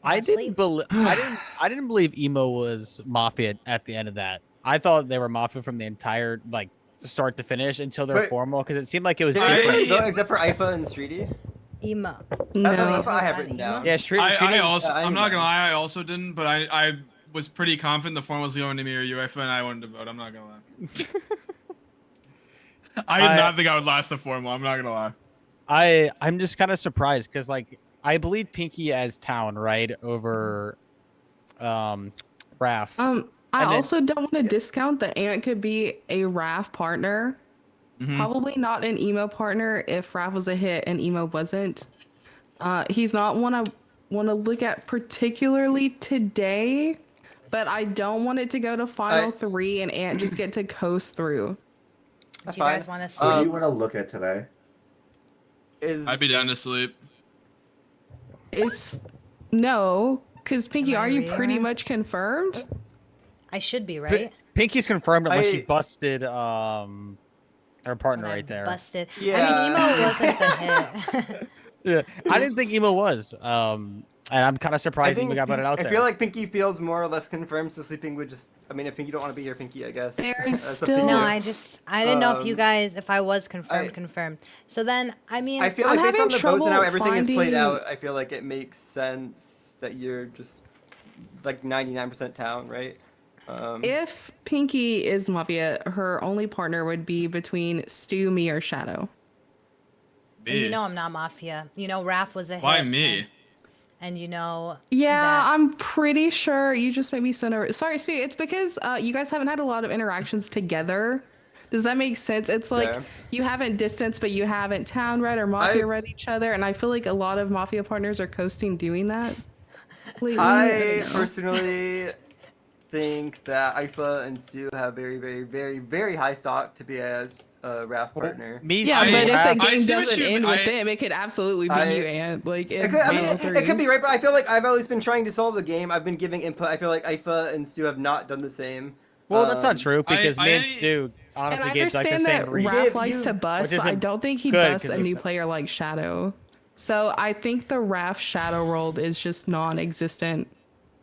I didn't believe I didn't believe emo was mafia at the end of that. I thought they were mafia from the entire like start to finish until they're Wait. formal because it seemed like it was No, different. except for Ifa and Streety. Emo. That's what I have written down. Yeah, Street. I also, I I'm knew not that. gonna lie, I also didn't, but I was pretty confident the form was going to me or UFO, and I wanted to vote. I'm not gonna lie. I did not think I would last the formal. I'm not gonna lie. I'm just kind of surprised because like I believe Pinky as town right over, Raph. I And then- also don't want to discount that Ant could be a Raph partner. Mhm. Probably not an emo partner if Raph was a hit and emo wasn't. He's not one I want to look at particularly today, but I don't want it to go to final 3 and Ant just get to coast through. Do you guys want to see? What do you want to look at today? I'd be down to sleep. It's no, because Pinky, are you pretty reading? much confirmed? I should be, right? Pinky's confirmed unless she busted her partner When I right there. busted. Yeah. I mean, emo wasn't the hit. Yeah, I didn't think emo was. And I'm kind of surprised we got put it out there. I feel like Pinky feels more or less confirmed, so sleeping would just. I mean, if Pinky don't want to be here, Pinky, I guess. There's No, I didn't know if you guys, if I was confirmed. So then, I mean, I feel like based on the votes and how everything is played out, I feel like it makes sense that you're just like 99% town, right? If Pinky is Mafia, her only partner would be between Stu, me, or Shadow. and you know I'm not Mafia. You know, Raph was a hit. Why me? And you know. Yeah, I'm pretty sure you just made me so nervous. Sorry, Stu. It's because you guys haven't had a lot of interactions together. Does that make sense? It's like you haven't distanced, but you haven't town read or Mafia read each other. And I feel like a lot of Mafia partners are coasting doing that. Lately. I personally think that Ifa and Stu have very, very, very, very high stock to be as a Raph partner. But if the game doesn't end with them, it could absolutely be you, Ant. Like, it could be right, but I feel like I've always been trying to solve the game. I've been giving input. I feel like Ifa and Stu have not done the same. Well, that's not true because me and Stu honestly gave like the same read. Raph likes to bust, but I don't think he busts a new player like Shadow. So I think the Raph Shadow role is just non-existent.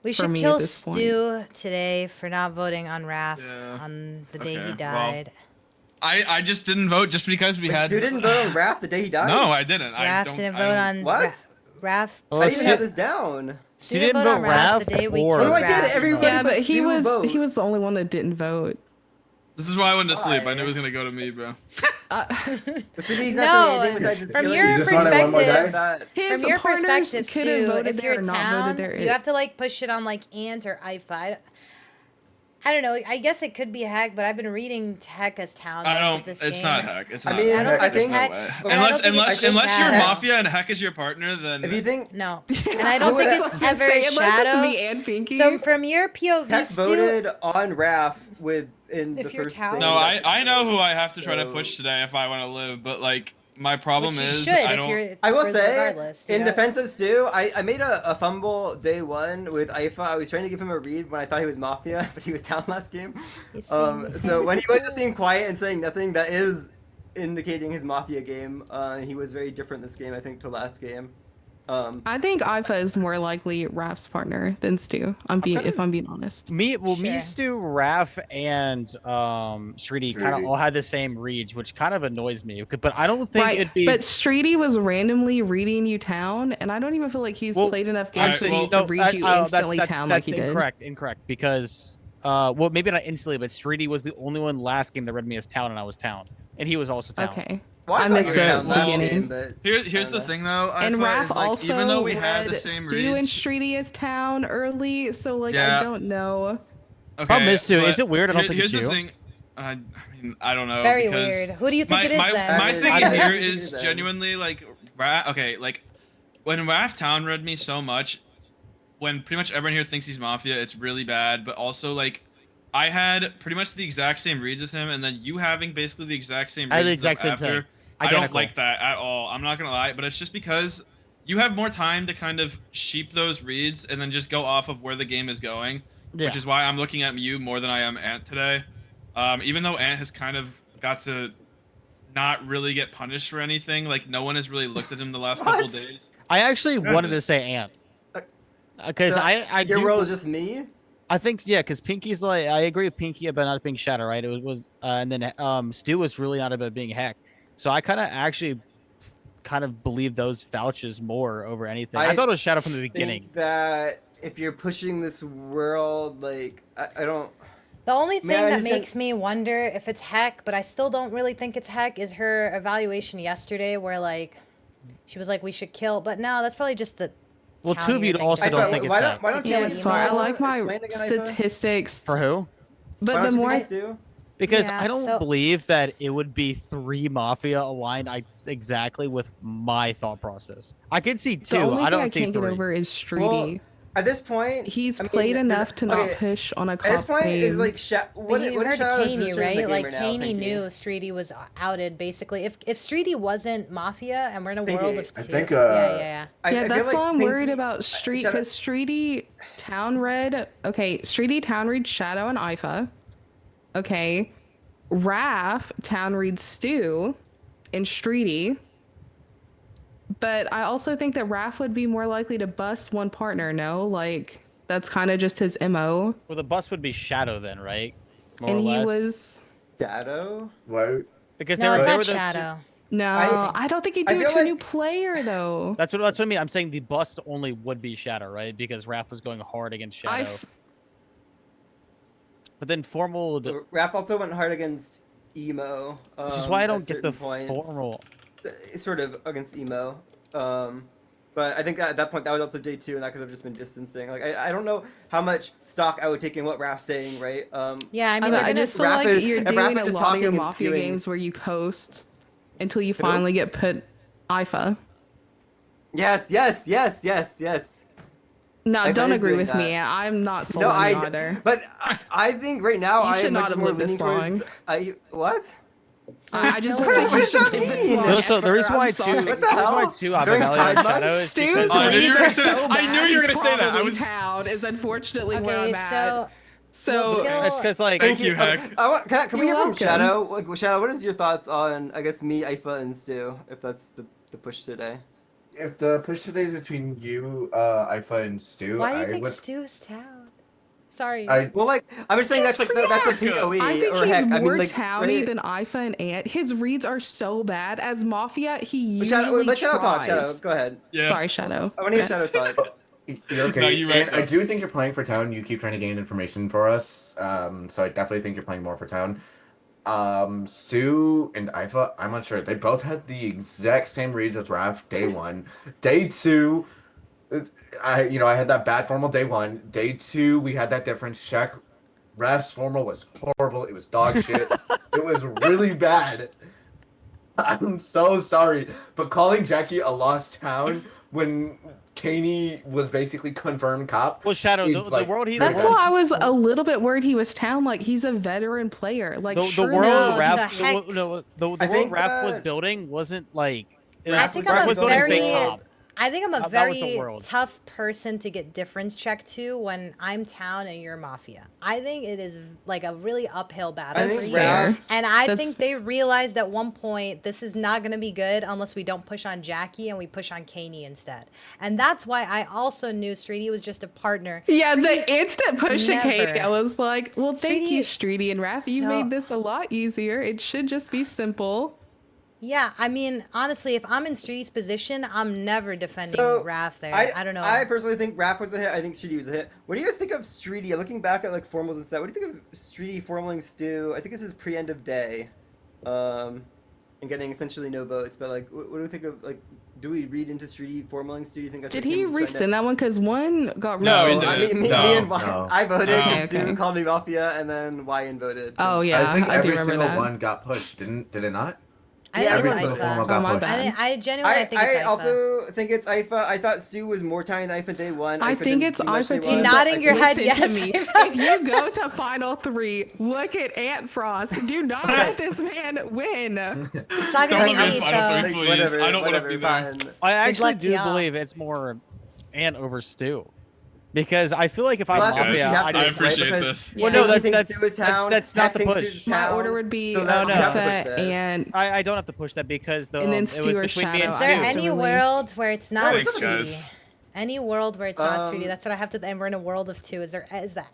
We should kill Stu today for not voting on Raph on the day he died. I just didn't vote just because we had. Stu didn't vote on Raph the day he died? No, I didn't. Raph didn't vote on what? Raph. I didn't have this down. Stu didn't vote Raph the day we or. killed I did. Everybody yeah, but he was the only one that didn't vote. This is why I went to sleep. I knew it was gonna go to me, bro. No, from your perspective, his from your partners perspective, could have Stu, voted if there you're or not town, voted there. you have to like push it on like Ant or Ifa. I don't know. I guess it could be Heck, but I've been reading Heck as town. I don't. This It's game. not Heck. It's not. I mean, I think There's no way. Unless you're Mafia and Heck is your partner, then. If you think no, and I don't think it's ever Shadow. To me and Pinky. So from your POV, Heck Stu, voted on Raph in the first thing. No, I know who I have to try to push today if I want to live, but like my problem is I don't. I will say, in defense of Stu, I made a fumble day one with Ifa. I was trying to give him a read when I thought he was Mafia, but he was down last game. So when he was just being quiet and saying nothing, that is indicating his Mafia game. He was very different this game, I think, to last game. I think Ifa is more likely Raph's partner than Stu. If I'm being honest. Me, Stu, Raph, and Shridi kind of all had the same reads, which kind of annoys me. But I don't think it'd be. But Shridi was randomly reading you town, and I don't even feel like he's played enough games to read you instantly town like he did. Incorrect. Because well, maybe not instantly, but Shridi was the only one last game that read me as town, and I was town, and he was also town. Okay. Well, I missed the beginning. beginning. Here's the thing, though. And Raph also even though we had the same Stu reads, and Shridi as town early, so like Yeah. I don't know. Okay, Problem is, Stu, but is it weird? I don't think here's it's the you. thing. I mean, I don't know. Very because weird. Who do you think it is then? My thing I here think is genuinely like, okay, like when Raph Town read me so much, when pretty much everyone here thinks he's Mafia, it's really bad. But also like, I had pretty much the exact same reads as him, and then you having basically the exact same reads I had the as exact him same after. thing. I don't Identical. like that at all. I'm not gonna lie, but it's just because you have more time to kind of sheep those reads and then just go off of where the game is going, which is why I'm looking at you more than I am Ant today. Even though Ant has kind of got to not really get punished for anything, like no one has really looked at him the last couple days. I actually wanted to say Ant. Because So your do- role is just me? I think because Pinky's like I agree with Pinky about not being Shadow, right? It was and then Stu was really not about being Heck. So I kind of believe those vouches more over anything. I thought it was Shadow from the beginning. Think that if you're pushing this world, like I don't. The only I thing mean, I that just makes me wonder if it's Heck, but I still don't really think it's Heck, is her evaluation yesterday where like she was like we should kill, but no, that's probably just the. Well, town two of you you're also thinking don't of. think it's Heck. Why don't you? Yeah, sorry, I like my Explain again, Ifa? statistics. For who? But the more Because Yeah, I don't so- believe that it would be 3 Mafia aligned exactly with my thought process. I could see 2. the only I thing don't I see can't 3. get over is Streety. At this point, he's played enough to not push on a cop At this point, claim. is like what you is heard Shadow's Kaney, position in right? the game Like right now, Kaney Pinky? knew Streety was outed. Basically, if Streety wasn't Mafia and we're in a Pinky, world of two, I think, yeah. Yeah, that's like why I'm Pinky- worried about Street, because Streety, Town Red, okay, Streety, Town Reed, Shadow, and Ifa. Okay, Raph, Town Reed, Stu, and Streety. But I also think that Raph would be more likely to bust one partner, no? Like, that's kind of just his MO. Well, the bust would be Shadow then, right? More And or he less. was... Shadow? What? Because No, it's they not were the Shadow. No, I don't think he'd I do it feel to a like- new player, though. That's what I mean. I'm saying the bust only would be Shadow, right? Because Raph was going hard against Shadow. But then Formal would... Raph also went hard against Emo. Which is why I don't at get the certain points. Formal. Sort of against Emo. But I think at that point that was also day 2, and that could have just been distancing. Like I don't know how much stock I would take in what Raph's saying, right? Yeah, I mean, I just feel like you're if doing Raph a is just lot of your talking and Mafia spewing- games where you coast until you finally get put IFA. Yes. No, IFA don't is agree doing with that. me. I'm not sold on you either. But I think right now You I should am not much have more lived this leaning towards. What? I just What don't think you does should that live this mean? long So the ever. reason why I'm sorry. What the hell? During Abagalia Pride and Month? Shadow is Stu's because... I knew you reads were are gonna say so that. I bad. knew you were He's gonna say that. I probably was- Town is unfortunately where Okay, I'm at. So it's because like... Thank you, Heck. Can we You're hear from welcome. Shadow? Like, Shadow, what is your thoughts on I guess me, Ifa, and Stu? If that's the push today. If the push today is between you, Ifa, and Stu, Why do you I think would. Stu's Town? Sorry. Well, like I'm just saying that's like that's the POE. I think or he's heck, more I mean, like, towny right? than Ifa and Ant. His reads are so bad. As Mafia, he usually Let Shadow talk. tries. Shadow, go ahead. Yeah. Sorry, Shadow. I want to hear Shadow's thoughts. You're okay. No, you're right, And I though. do think you're playing for town. You keep trying to gain information for us. So I definitely think you're playing more for town. Stu and Ifa, I'm not sure. They both had the exact same reads as Raph day 1. Day 2, I had that bad formal day 1. Day 2, we had that difference. Check. Raph's formal was horrible. It was dog shit. It was really bad. I'm so sorry. But calling Jackie a lost town when Kaney was basically confirmed cop. Well, Shadow, is, the world he... That's why I was a little bit worried he was Town. Like, he's a veteran player. Like, The sure world enough- Raph... The world think Raph was that- building wasn't like... I think Raph I'm was a building very, fake cop. I think I'm a That was the very world. tough person to get difference checked to when I'm Town and you're Mafia. I think it is like a really uphill battle I think for you. Raph- And I That's- think they realized at one point this is not going to be good unless we don't push on Jackie and we push on Kaney instead. And that's why I also knew Streety was just a partner. Yeah, the instant push to Katie, Never. I was like, well, thank you, Streety- Streety and Raph. You So- made this a lot easier. It should just be simple. Yeah, I mean, honestly, if I'm in Streety's position, I'm never defending So, Raph there. I don't know. I personally think Raph was a hit. I think Streety was a hit. What do you guys think of Streety? I'm looking back at like formals and stuff. What do you think of Streety formaling Stu? I think this is pre-end of day, and getting essentially no votes. But like, what do we think of like? Do we read into Streety formaling Stu? Do you think that's Did like he him just trying rescind that one? Because one got No, he rescinded. didn't. I mean, me and Wyatt, No. I voted. Okay, Stu okay. called me Mafia, and then Wyan voted. Oh, yeah, I think I do every remember single that. one got pushed. Did it not? I Yeah, think Every it's single Ifa. formal Oh, got my pushed. bad. I genuinely think it's I Ifa. also think it's Ifa. I thought Stu was more tiny than Ifa day 1. I Ifa think did it's pretty much Ifa day too. one, but nodding your head, listen to yes, me. Ifa. If you go to Final 3, look at Ant Frost. Do not let this man win. It's not Don't gonna be let me me, in Final so Three, please. Whatever, I don't want to whatever, be there. fine. I actually luck to do y'all. believe it's more Ant over Stu. Because I feel like if I'm Well, that's what Mafia, you have I to I just... do, right? appreciate Because this. Yeah. Well, no, Pinky thinks that's Stu is town, that's not Heck the thinks push. Stu's My town, order would be so that no. you have to push Ifa this. and I don't have to push that because the And then it Stu was or between me Shadow. and Is there Stu. any Really? world where it's not Thanks, Streety? guys. Any world where it's not Streety? Um, That's what I have to. And we're in a world of 2. Is there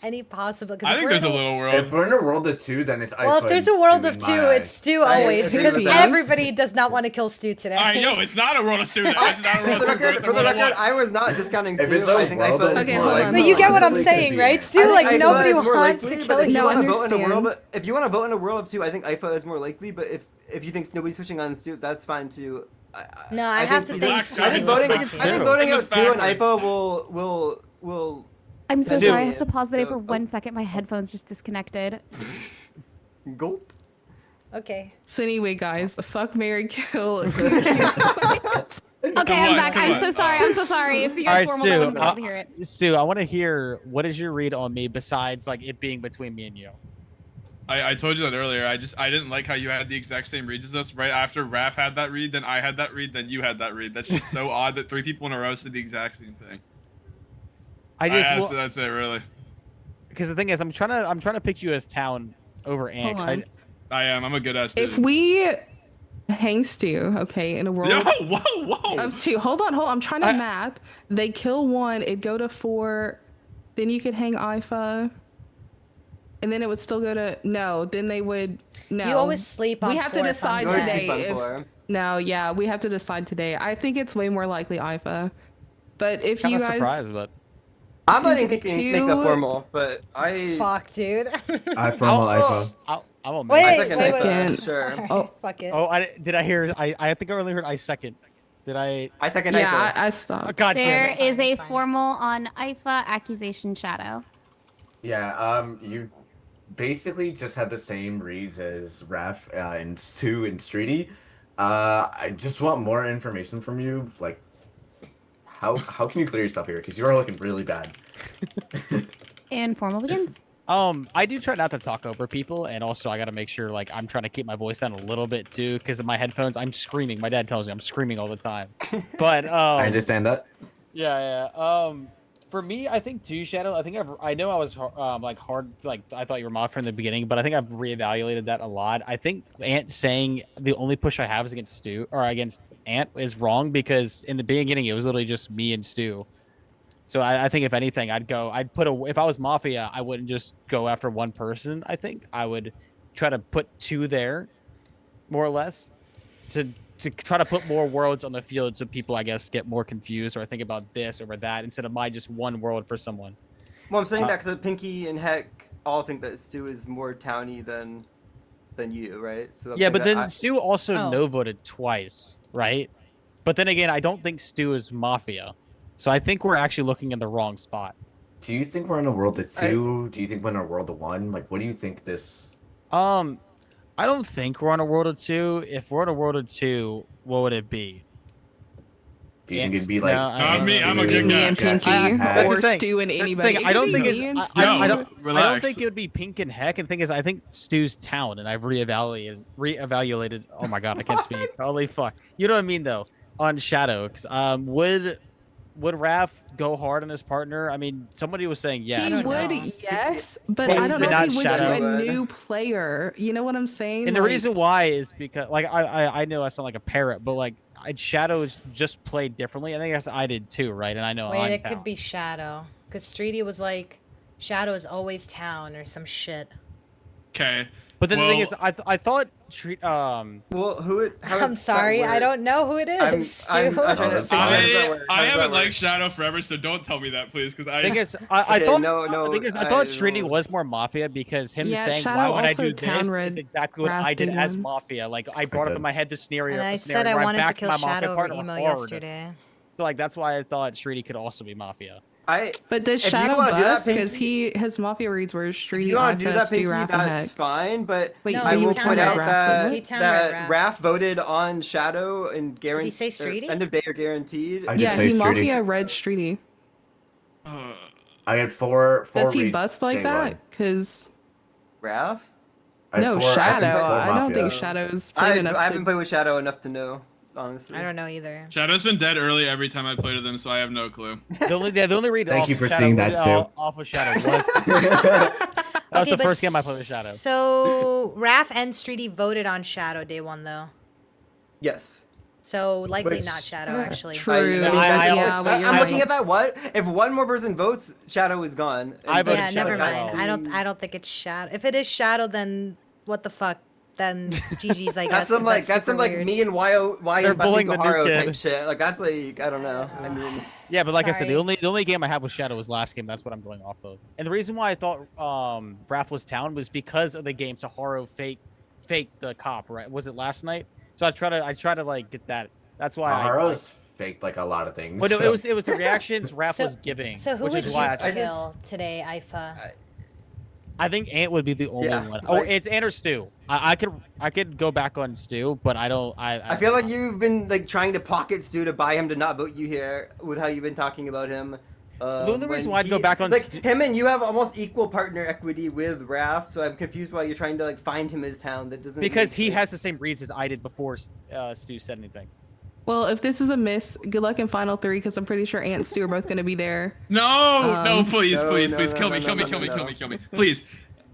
any possible? 'cause I if think we're there's in a little If world. we're in a world of 2, then it's Well, Ifa if there's and a world Stu of in 2, my it's eyes. Stu I always agree because with that. everybody does not want to kill Stu today. I know it's not a world of Stu. It's not a For world the of Stu. record, It's a for the world of record, one. I was not discounting If Stu. it's a I think world Ifa of is Okay, more hold on, likely. But you get what I'm Honestly, saying, could be right? Ant. Stu, I like think nobody Ifa is more wants likely, to but kill if you No, want to vote in a understand. world, if you want to vote in a world of 2, I think Ifa is more likely. But if you think nobody's pushing on Stu, that's fine too. No, I have to think. Black I think Stars voting. is I backwards. think voting out It's Stu and backwards. Ifa will. I'm so Stu. sorry. I have to pause the day for Oh. 1 second. My headphones just disconnected. Gulp. Okay. So anyway, guys, fuck, marry, kill. Okay, I'm back. I'm so sorry. I'm so sorry. If you All guys right, formal, I Stu. wouldn't be able to hear it. Stu, I want to hear what is your read on me besides like it being between me and you. I told you that earlier. I didn't like how you had the exact same reads as us. Right after Raph had that read, then I had that read, then you had that read. That's just so odd that 3 people in a row said the exact same thing. That's it, really. Because the thing is, I'm trying to pick you as town over Ant. Hold on. I am. I'm a good ass dude. If we hang Stu, okay, in a world whoa. of 2. Hold on. I'm trying to math. They kill 1, it'd go to 4. Then you could hang Ifa. And then it would still go to no. Then they would no. You always sleep on We have to 4 decide if I'm today. right. If, no, yeah, we have to decide today. I think it's way more likely Ifa. But if Kind you of guys, surprised, but I'm letting it's Pinky make the too- formal, but I. Fuck, dude. I formal IFA. I'm a Wait, man. wait, second. Sure. Oh, fuck it. Did I hear? I think I only heard I second. Did I? I second. Yeah, I stopped. Oh, God There damn it. is a formal on IFA accusation shadow. Yeah, you basically just had the same reads as Raph and Stu and Streety. I just want more information from you. Like, how can you clear yourself here? Because you are looking really bad. And formal begins. I do try not to talk over people, and also I gotta make sure like I'm trying to keep my voice down a little bit too, because of my headphones. I'm screaming. My dad tells me I'm screaming all the time. But I understand that. Yeah. For me, I think too, Shadow. I know I was like hard. Like I thought you were mod from the beginning, but I think I've reevaluated that a lot. I think Ant saying the only push I have is against Stu or against Ant is wrong, because in the beginning it was literally just me and Stu. So I think if anything, if I was Mafia, I wouldn't just go after one person. I think I would try to put 2 there, more or less, to try to put more worlds on the field so people, I guess, get more confused or think about this over that instead of my just one world for someone. Well, I'm saying that because Pinky and Heck all think that Stu is more towny than you, right? So Yeah, but then Stu also no voted twice, right? But then again, I don't think Stu is Mafia. So I think we're actually looking in the wrong spot. Do you think we're in a world of 2? Do you think we're in a world of 1? Like, what do you think this? I don't think we're on a world of 2. If we're on a world of 2, what would it be? Do you think it'd be like Not me, I'm a good me guy. and Pinky, or Stu and anybody. I don't think I don't think it would be Pink and Heck. And the thing is, I think Stu's town, and I've reevaluated. Oh my god, I can't speak. Holy fuck! You know what I mean, though. On Shadow, would Raph go hard on his partner? I mean, somebody was saying yes. He would, yes, but I don't know if he would to a new player. You know what I'm saying? And the reason why is because, like, I know I sound like a parrot, but like, Shadow's just played differently. I think I did too, right? And I know Wait, it could be Shadow, because Streety was like, Shadow is always town or some shit. Okay. But then the thing is, I thought Well, I'm sorry, I don't know who it is. I'm trying to think how does that work? I How does haven't that work? liked Shadow forever, so don't tell me that, please, because I. Thing is, Okay, thought no, the thing is, I thought Streety was more Mafia because him saying, "Why would I do this?" is exactly what I did as Mafia. Like I brought up in my head the scenario. And I scenario said I where wanted to backed kill my Mafia Shadow over partner emo hard. yesterday. So like that's why I thought Streety could also be Mafia. But does if you Shadow wanna do that, bust? Because Pinky- his Mafia reads were If Streety, you want to do Ifa, that, Stu, Pinky, Raph, and that's Heck. fine. But Wait, I you will town point red out Raph, that wouldn't it? Raph voted on Shadow and guaranteed say Streety? end of day or guaranteed. Yeah, he Mafia read Streety. I had four Does he reads bust like day that? one. Because Raph? I had no, four- I Shadow. think four I don't think Mafia. Shadow's played enough I haven't to. played with Shadow enough to know, honestly. I don't know either. Shadow's been dead early every time I played with him, so I have no clue. The only read. Thank off you of for Shadow, seeing that, Stu. Off of Shadow was. That was Okay, the but first game I played with Shadow. So Raph and Streety voted on Shadow day 1 though. Yes. So likely Which- not Shadow actually. True. I mean, Yeah, but you're I'm right. looking at that. What if one more person votes? Shadow is gone. I voted Yeah, Shadow never as mind. well. I don't think it's Shadow. If it is Shadow, then what the fuck? Then GG's, I guess. That's some 'cause like that's some super like weird. me and Y They're and bullying the new Haro kid. type shit. Like that's like I don't know. I mean, Yeah, but like I said, the Sorry. only game I have with Shadow was last game. That's what I'm going off of. And the reason why I thought Raph was town was because of the game Saharo faked the cop, right? Was it last night? So I try to like get that. That's why Haro's faked like a lot of things. But it was the reactions Raph So- was giving, So who which would is you why I kill today, Ifa? I think Ant would be the only one. Oh, it's Ant or Stu. I could go back on Stu, but I don't. I feel like you've been like trying to pocket Stu to buy him to not vote you here with how you've been talking about him. The only reason why I'd go back on him and you have almost equal partner equity with Raph, so I'm confused why you're trying to like find him his town that doesn't. Because he has the same reads as I did before Stu said anything. Well, if this is a miss, good luck in final 3 because I'm pretty sure Ant and Stu are both going to be there. No, please, kill me, please.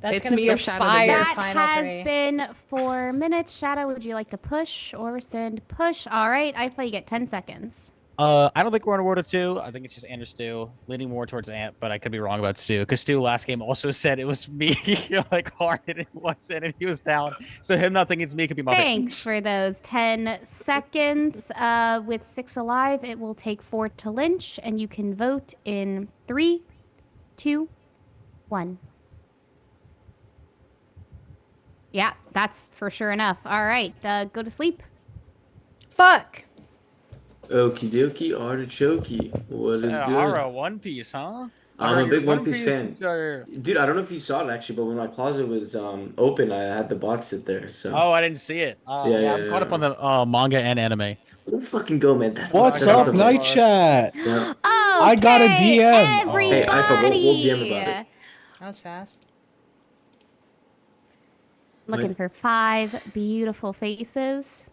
That's it's gonna me be or a Shadow. fire That has been 4 minutes. Shadow, would you like to push or rescind? Push. All right. I thought you get 10 seconds. I don't think we're on a word of 2. I think it's just Ant or Stu, leaning more towards Ant, but I could be wrong about Stu because Stu last game also said it was me like hard and it wasn't, and he was down. So him not thinking it's me could be my Thanks for those 10 seconds. With 6 alive, it will take 4 to lynch, and you can vote in 3, 2, 1. Yeah, that's for sure enough. All right, go to sleep. Fuck. Okie dokie, artichokey. What is good? Hara One Piece, huh? I'm a big One Piece fan. Dude, I don't know if you saw it actually, but when my closet was open, I had the box sit there. So. Oh, I didn't see it. I'm caught up on the manga and anime. Let's fucking go, man. What's up, Night Chat? Yeah. I got a DM. Everybody. Hey, Ifa, we'll DM about it. That was fast. Looking for 5 beautiful faces.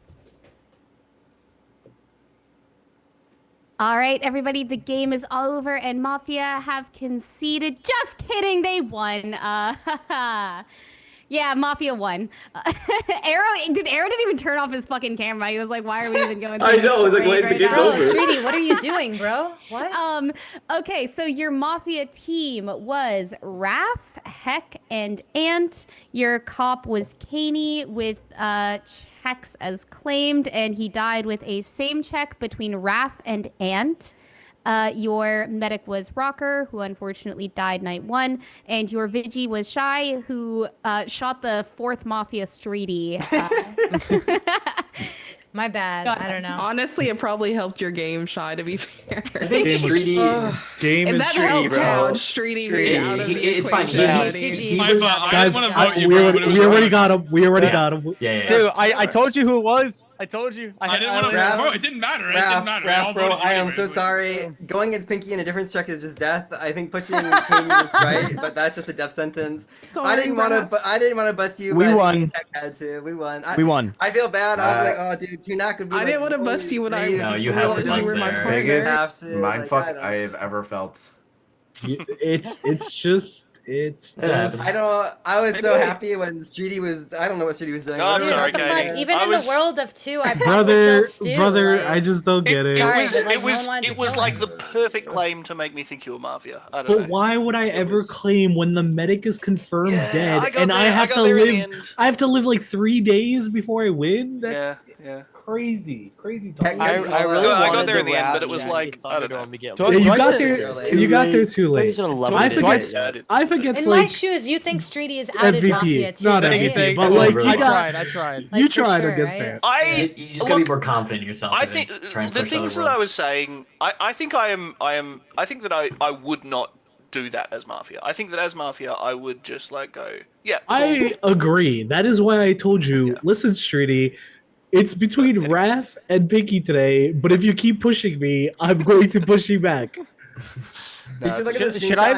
All right, everybody, the game is over and Mafia have conceded. Just kidding, they won. Yeah, Mafia won. Arrow didn't even turn off his fucking camera. He was like, why are we even going through I know, I was like, wait, right the game's now? over. Streety, what are you doing, bro? What? Okay, so your Mafia team was Raph, Heck, and Ant. Your cop was Caney with checks as claimed, and he died with a same check between Raph and Ant. Your medic was Rocker, who unfortunately died night 1, and your Vigi was Shy, who shot the 4th Mafia Streety. My bad. I don't know. Honestly, it probably helped your game, Shy, to be fair. I think Streety. Game and is that Streety, helped bro. out Streety being out of the It's fine. equation. He I was, Guys, didn't want to vote you, we bro, already, but it was we already fine. got him. We already got him. Yeah. Stu, I told you who it was. I told you. I didn't want to vote. It didn't matter. It didn't matter. Raph, bro, I am so anyways. sorry. Going against Pinky in a different check is just death. I think pushing Caney was right, but that's just a death sentence. I didn't want to bust you. We but won. Heck had to. We won. We won. I feel bad. I was like, oh, dude, Tunak could be. I didn't want to bust you when I No, you have to bust you were my there. partner. Biggest Like, mindfuck I've ever felt. It's just I was so happy when Streety was. I don't know what Streety was doing. No, I'm Dude, sorry, what the fuck? Katie. Even I in was- the world of 2, I probably kill Stu. brother, like- I just don't get it. Sorry, but, like, It no one wanted to was kill like him. the perfect claim to make me think you were Mafia. I don't But know. why would I ever claim when the medic is confirmed dead I got and there- I have I got to there in the live? end. I have to live like 3 days before I win. That's Yeah. crazy talk. I really I got wanted there in to the end, wrap but it was Jack like, I don't know. Yeah, you got there. You got there too late. I forget. In Like my shoes, you think Streety is outed MVP, Mafia too, not right? MVP, but like really you got. I tried. Like, You for tried sure, against right? that. You just gotta be more confident in yourself. I think Try and the push other things that I worlds. was saying, I think I think that I would not do that as Mafia. I think that as Mafia, I would just like go, yeah. Cool. I agree. That is why I told you. Listen, Streety. It's between Raph and Pinky today, but if you keep pushing me, I'm going to push you back. Should I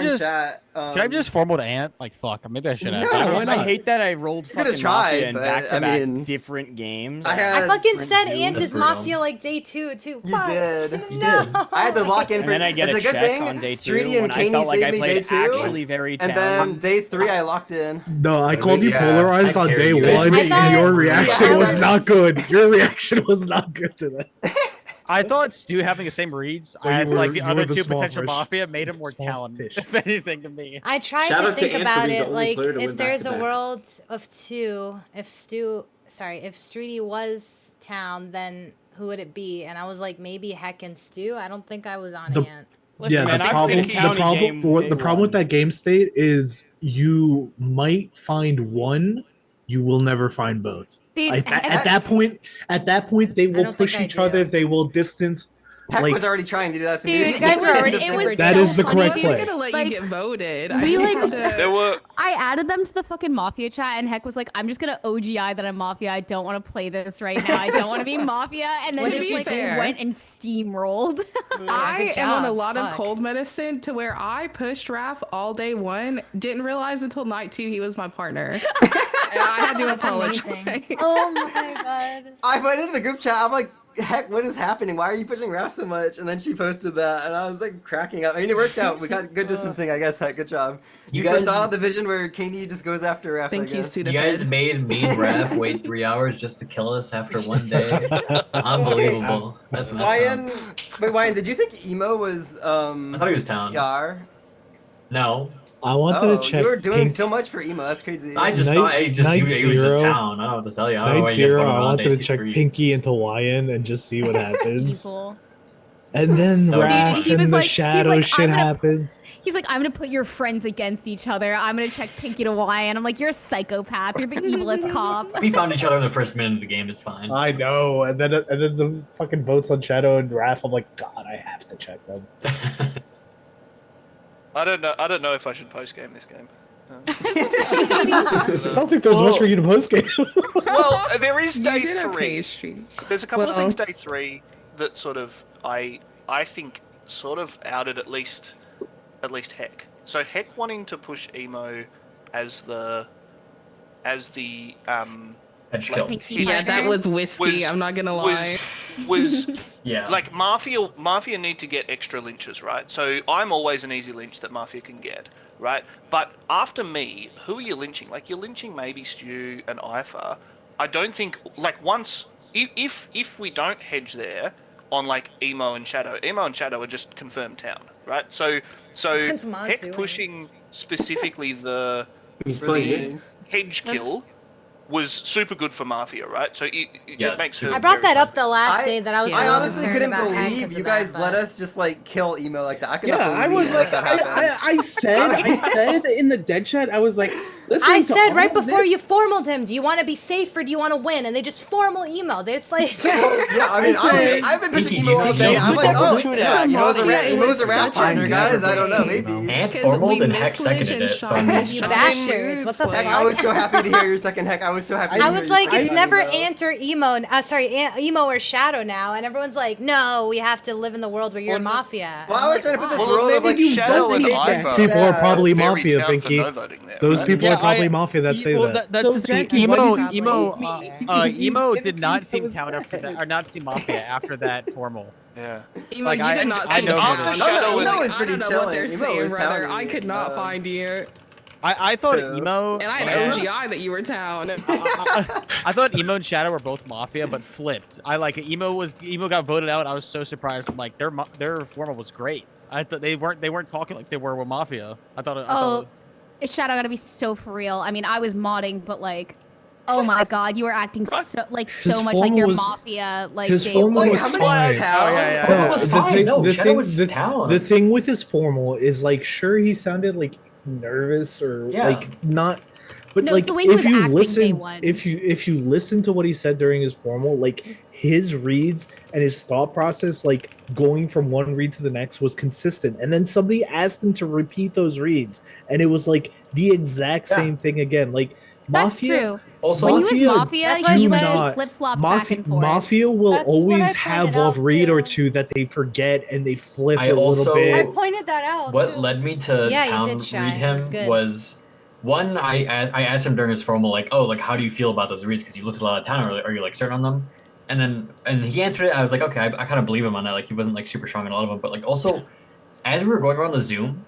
have just formal to Ant? Like fuck, maybe I should have. No, why not? I hate that I rolled You could've fucking Mafia tried, in but, back-to-back I mean, different games. I fucking said Zoom. Ant That's is brutal. Mafia like day 2 too. You Fuck. did. No. I had to lock in And for. then I get it's a a good check thing. on day 2 Streety when and I Caney felt like I saved me day played 2. actually very And talented. then day 3, I locked in. No, I called you Yeah, polarized I on carried day you. 1, I and thought- your reaction I was was- not good. Your reaction was not good to that. I thought Stu having the same reads Well, you as were- like the you other were the two small potential fish. Mafia made him more Small talented, fish. if anything, to me. I tried Shout to out to think Ant for about being the it, only like player to if win there's a back-to-back. world of 2, if Streety was town, then who would it be? And I was like, maybe Heck and Stu. I don't think I was on The- Ant. Yeah, man, the I problem, played County game day the problem with one. that game state is you might find one, you will never find both. Dude, At that point, they will don't push think I each other. do. They will distance Heck Like was already trying to do that to Dude, me. you guys were already. It was that so is the funny. correct I wasn't play. gonna let Like, you get voted. we, I like- had to- There were. I added them to the fucking Mafia chat, and Heck was like, I'm just gonna OGI that I'm Mafia. I don't want to play this right now. I don't want to be Mafia. And then To just be like fair- went and steamrolled. I good am on a job. lot of Fuck. cold medicine to where I pushed Raph all day one. Didn't realize until night 2 he was my partner. And I had to apologize. Oh my god. I went into the group chat. I'm like, heck, what is happening? Why are you pushing Raph so much? And then she posted that, and I was like cracking up. I mean, it worked out. We got good distancing, I guess. Heck, good job. You You guys- foresaw the vision where Kaney just goes after Raph. Thank I you, guess. You guys made me and Raph wait 3 hours just to kill us after one day. Unbelievable. That's messed Wyan, up. wait, Wyan, did you think emo was I thought he was town. Yar? No. I wanted Oh, to check. you were doing Pink. so much for emo. That's crazy. I just Night- thought he Night was just Zero. town. I don't know what to tell you. I don't know Night why you guys Zero, voted I on wanted day to check 3. Pinky into Wyan and just see what happens. Evil. And then That would be Raph fun. He and was the like- he's shadow like, shit I'm gonna- happens. He's like, I'm gonna put your friends against each other. I'm gonna check Pinky to Y, and I'm like, you're a psychopath. You're the evilest cop. We found each other in the first minute of the game. It's fine. I know, and then the fucking votes on Shadow and Raph. I'm like, God, I have to check them. I don't know if I should post game this game. I don't think there's much for you to post game. Well, there is You day did have 3. pastry. There's a couple of Well- things day 3 that sort of I think sort of outed at least Heck. So Heck wanting to push emo as the Edge like, kill. Yeah, that was whiskey. I'm not gonna lie. was Yeah. like Mafia need to get extra lynches, right? So I'm always an easy lynch that Mafia can get, right? But after me, who are you lynching? Like you're lynching maybe Stu and Ifa. I don't think like once if we don't hedge there on like emo and shadow are just confirmed town, right? So Depends on what Heck doing. pushing specifically the He's playing hedge kill was super good for Mafia, right? So Yeah, it makes super her. I brought very that up the last day that I was. I really honestly concerned couldn't about Heck believe 'cause you of guys that, let but- us just like kill emo like that. I could Yeah, not I believe was like, that happened. I said in the dead chat, I was like, listen. I said right before you formaled him, do you want to be safe or do you want to win? And they just formal email. It's like, Yeah, I mean, I've been pushing Pinky, emo all you day. know I'm like, oh, who yeah, emo's a rap, it emo's was a rap such a partner, good guys. I don't know, game. maybe. Ant Because formal we and Heck missed Lynch seconded and it. So Sean I'm missed you Sean. bastards. What the Heck, fuck? I was so happy to hear your second Heck. I was so happy. I to was hear like, your it's second never emo. Ant or emo. Emo or Shadow now, and everyone's like, no, we have to live in the world where you're Mafia. Well, And I I'm was trying to put this why? Well, world of like maybe you Shadow just and hate Ifa. that. People are probably Very Mafia, town for Pinky. no voting there, Those right? people Yeah, are probably I- Mafia that say well, that. that's So, the thing. Jackie, why Emo, did you emo, vote me? emo If did he not seem was town after bad. that, or not see Mafia after that formal. Yeah. Emo, Like, you I- did not I see know Town. Shadow and- Emo is I pretty don't know what they're chilling. Emo saying, is brother. towny. I could not find you. I thought True. emo And I had and- OGI that you were Town. I thought emo and shadow were both Mafia, but flipped. I like emo got voted out. I was so surprised. I'm like their formal was great. I thought they weren't talking like they were with Mafia. I thought. Oh, is Shadow gotta be so for real? I mean, I was modding, but like, oh my god, you were acting so like His so much like formal your was- Mafia. Like his day formal one. was how many fine. towns? yeah. Formal was fine. No, Shadow was town. The thing with his formal is like, sure, he sounded like nervous or Yeah. like not, but No, it's like the way he if was you acting day listen, one. if you listen to what he said during his formal, like his reads and his thought process, like going from one read to the next was consistent. And then somebody asked him to repeat those reads, and it was like the exact same thing again. Like That's Mafia. true. Also, when he was Mafia Mafia, That's why he I would said flip flop back Mafia, and forth. Mafia will That's what I always have pointed a out, read or too. two that they forget and they flip I a little also- I bit. pointed that out. What too. led me to Yeah, you town did, Shy. read It him was good. was one. I asked him during his formal, like, oh, like how do you feel about those reads? Because you listed a lot of town. Are you like certain on them? And he answered it. I was like, okay, I kind of believe him on that. Like he wasn't like super strong in a lot of them, but like also, as we were going around the Zoom,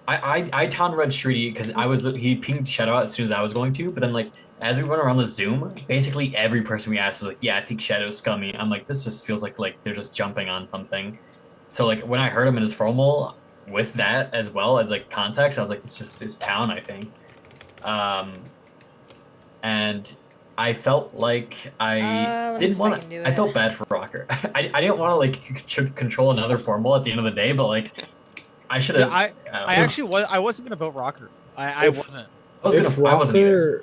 I town read Shreedy because he pinged Shadow out as soon as I was going to, but then like as we went around the Zoom, basically every person we asked was like, yeah, I think Shadow's scummy. I'm like, this just feels like they're just jumping on something. So like when I heard him in his formal with that as well as like context, I was like, this just is town, I think. And I felt like I let me see didn't if I want can do to. I it. felt bad for Rocker. I didn't want to like control another formal at the end of the day, but like I should have. I actually was. I wasn't gonna vote Rocker. I wasn't. I was If gonna. I wasn't either.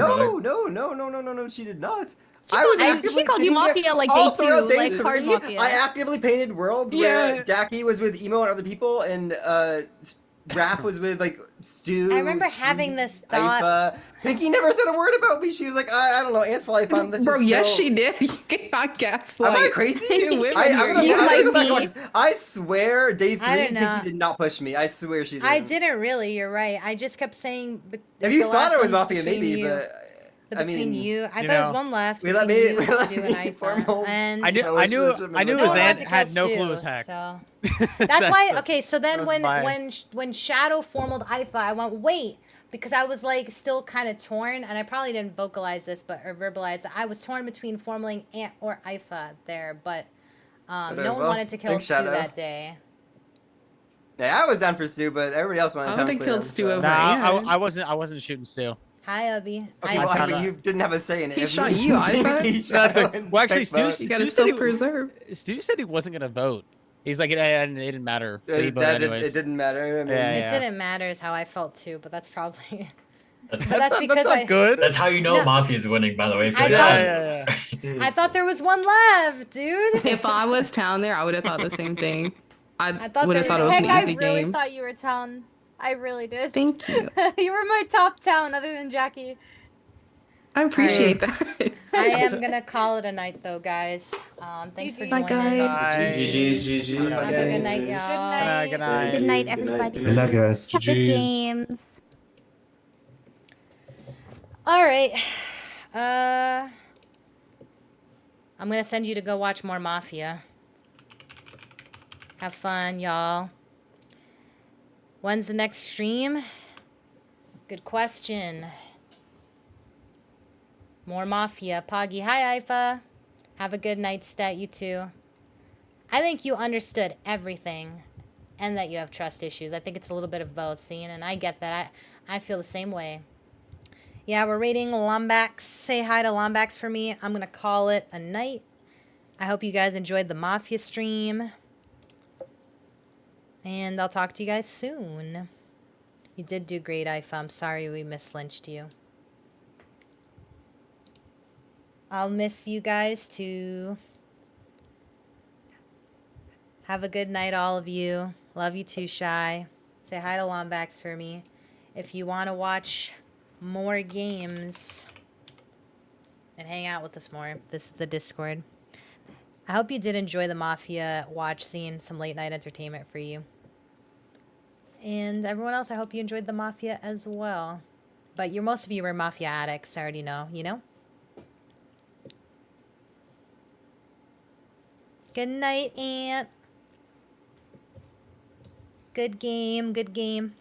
brother. No, she did not. I was she actively called you sitting there Mafia like all day throughout 2, day like hard 3. Mafia. I actively painted worlds Yeah. where Jackie was with Emo and other people, and Raph was with like Stu. I remember Shree, having this thought. Ifa. Pinky never said a word about me. She was like, I don't know. Ants probably found this. Bro, just yes, kill. she did. You cannot gaslight. Am I crazy? Two women I'm here. gonna, You I'm gonna might go back and be. watch this. I swear, day 3, I don't know. Pinky did not push me. I swear she did. I didn't really. You're right. I just kept saying. If you the thought last it was one's Mafia, between maybe, you. but I Between mean, you, I you thought there was know, one left. we let Between me- you, we let Stu, me and form Ifa. home. And I knew I it wish was I no one wanted Ant to had kill no clue it Stu, was hacked. So that's why. a- Okay, so then that was when Shadow formaled Ifa, I went wait because I was like still kind of torn, and I probably didn't vocalize this, or verbalize that I was torn between formaling Ant or Ifa there, but no one wanted to kill Thanks, Stu Shadow. that day. Yeah, I was down for Stu, but everybody else wanted I to would've clear killed him, Stu so. over Nah, I wasn't shooting Stu. Hi, Ubby. Okay, Hi, well, Ubby. Ifa, you didn't have a say in it. He If shot me, you, Ifa. Pinky, Shadow, and Well, actually, Tech vote. You gotta Stu said self-preserve. Stu said he wasn't gonna vote. He's like, it didn't matter, so he voted anyways. It didn't matter. I mean, It didn't matter is how I felt too, but that's probably. That's, But that's because not good. That's how you know No. Mafia's winning, by the way. I Yeah. I thought there was one left, dude. If I was town there, I would have thought the same thing. I thought would have there thought it was was Heck, an I easy really game. thought you were town. I really did. Thank you. You were my top town other than Jackie. I appreciate that. I am gonna call it a night though, guys. Thanks for Bye, joining. guys. GG's. Have a good night, y'all. Good night. Good night, everybody. Good night, guys. Have good games. All right. I'm gonna send you to go watch more Mafia. Have fun, y'all. When's the next stream? Good question. More Mafia. Poggy. Hi, Ifa. Have a good night, Stat. You too. I think you understood everything and that you have trust issues. I think it's a little bit of both, seeing, and I get that. I feel the same way. Yeah, we're rating Lombax. Say hi to Lombax for me. I'm going to call it a night. I hope you guys enjoyed the Mafia stream. And I'll talk to you guys soon. You did do great, Ifa. I'm sorry we mislynched you. I'll miss you guys too. Have a good night, all of you. Love you too, Shy. Say hi to Lombax for me. If you want to watch more games and hang out with us more, this is the Discord. I hope you did enjoy the Mafia watch scene, some late night entertainment for you. And everyone else, I hope you enjoyed the Mafia as well. But most of you were Mafia addicts, I already know, you know? Good night, Aunt. Good game, good game.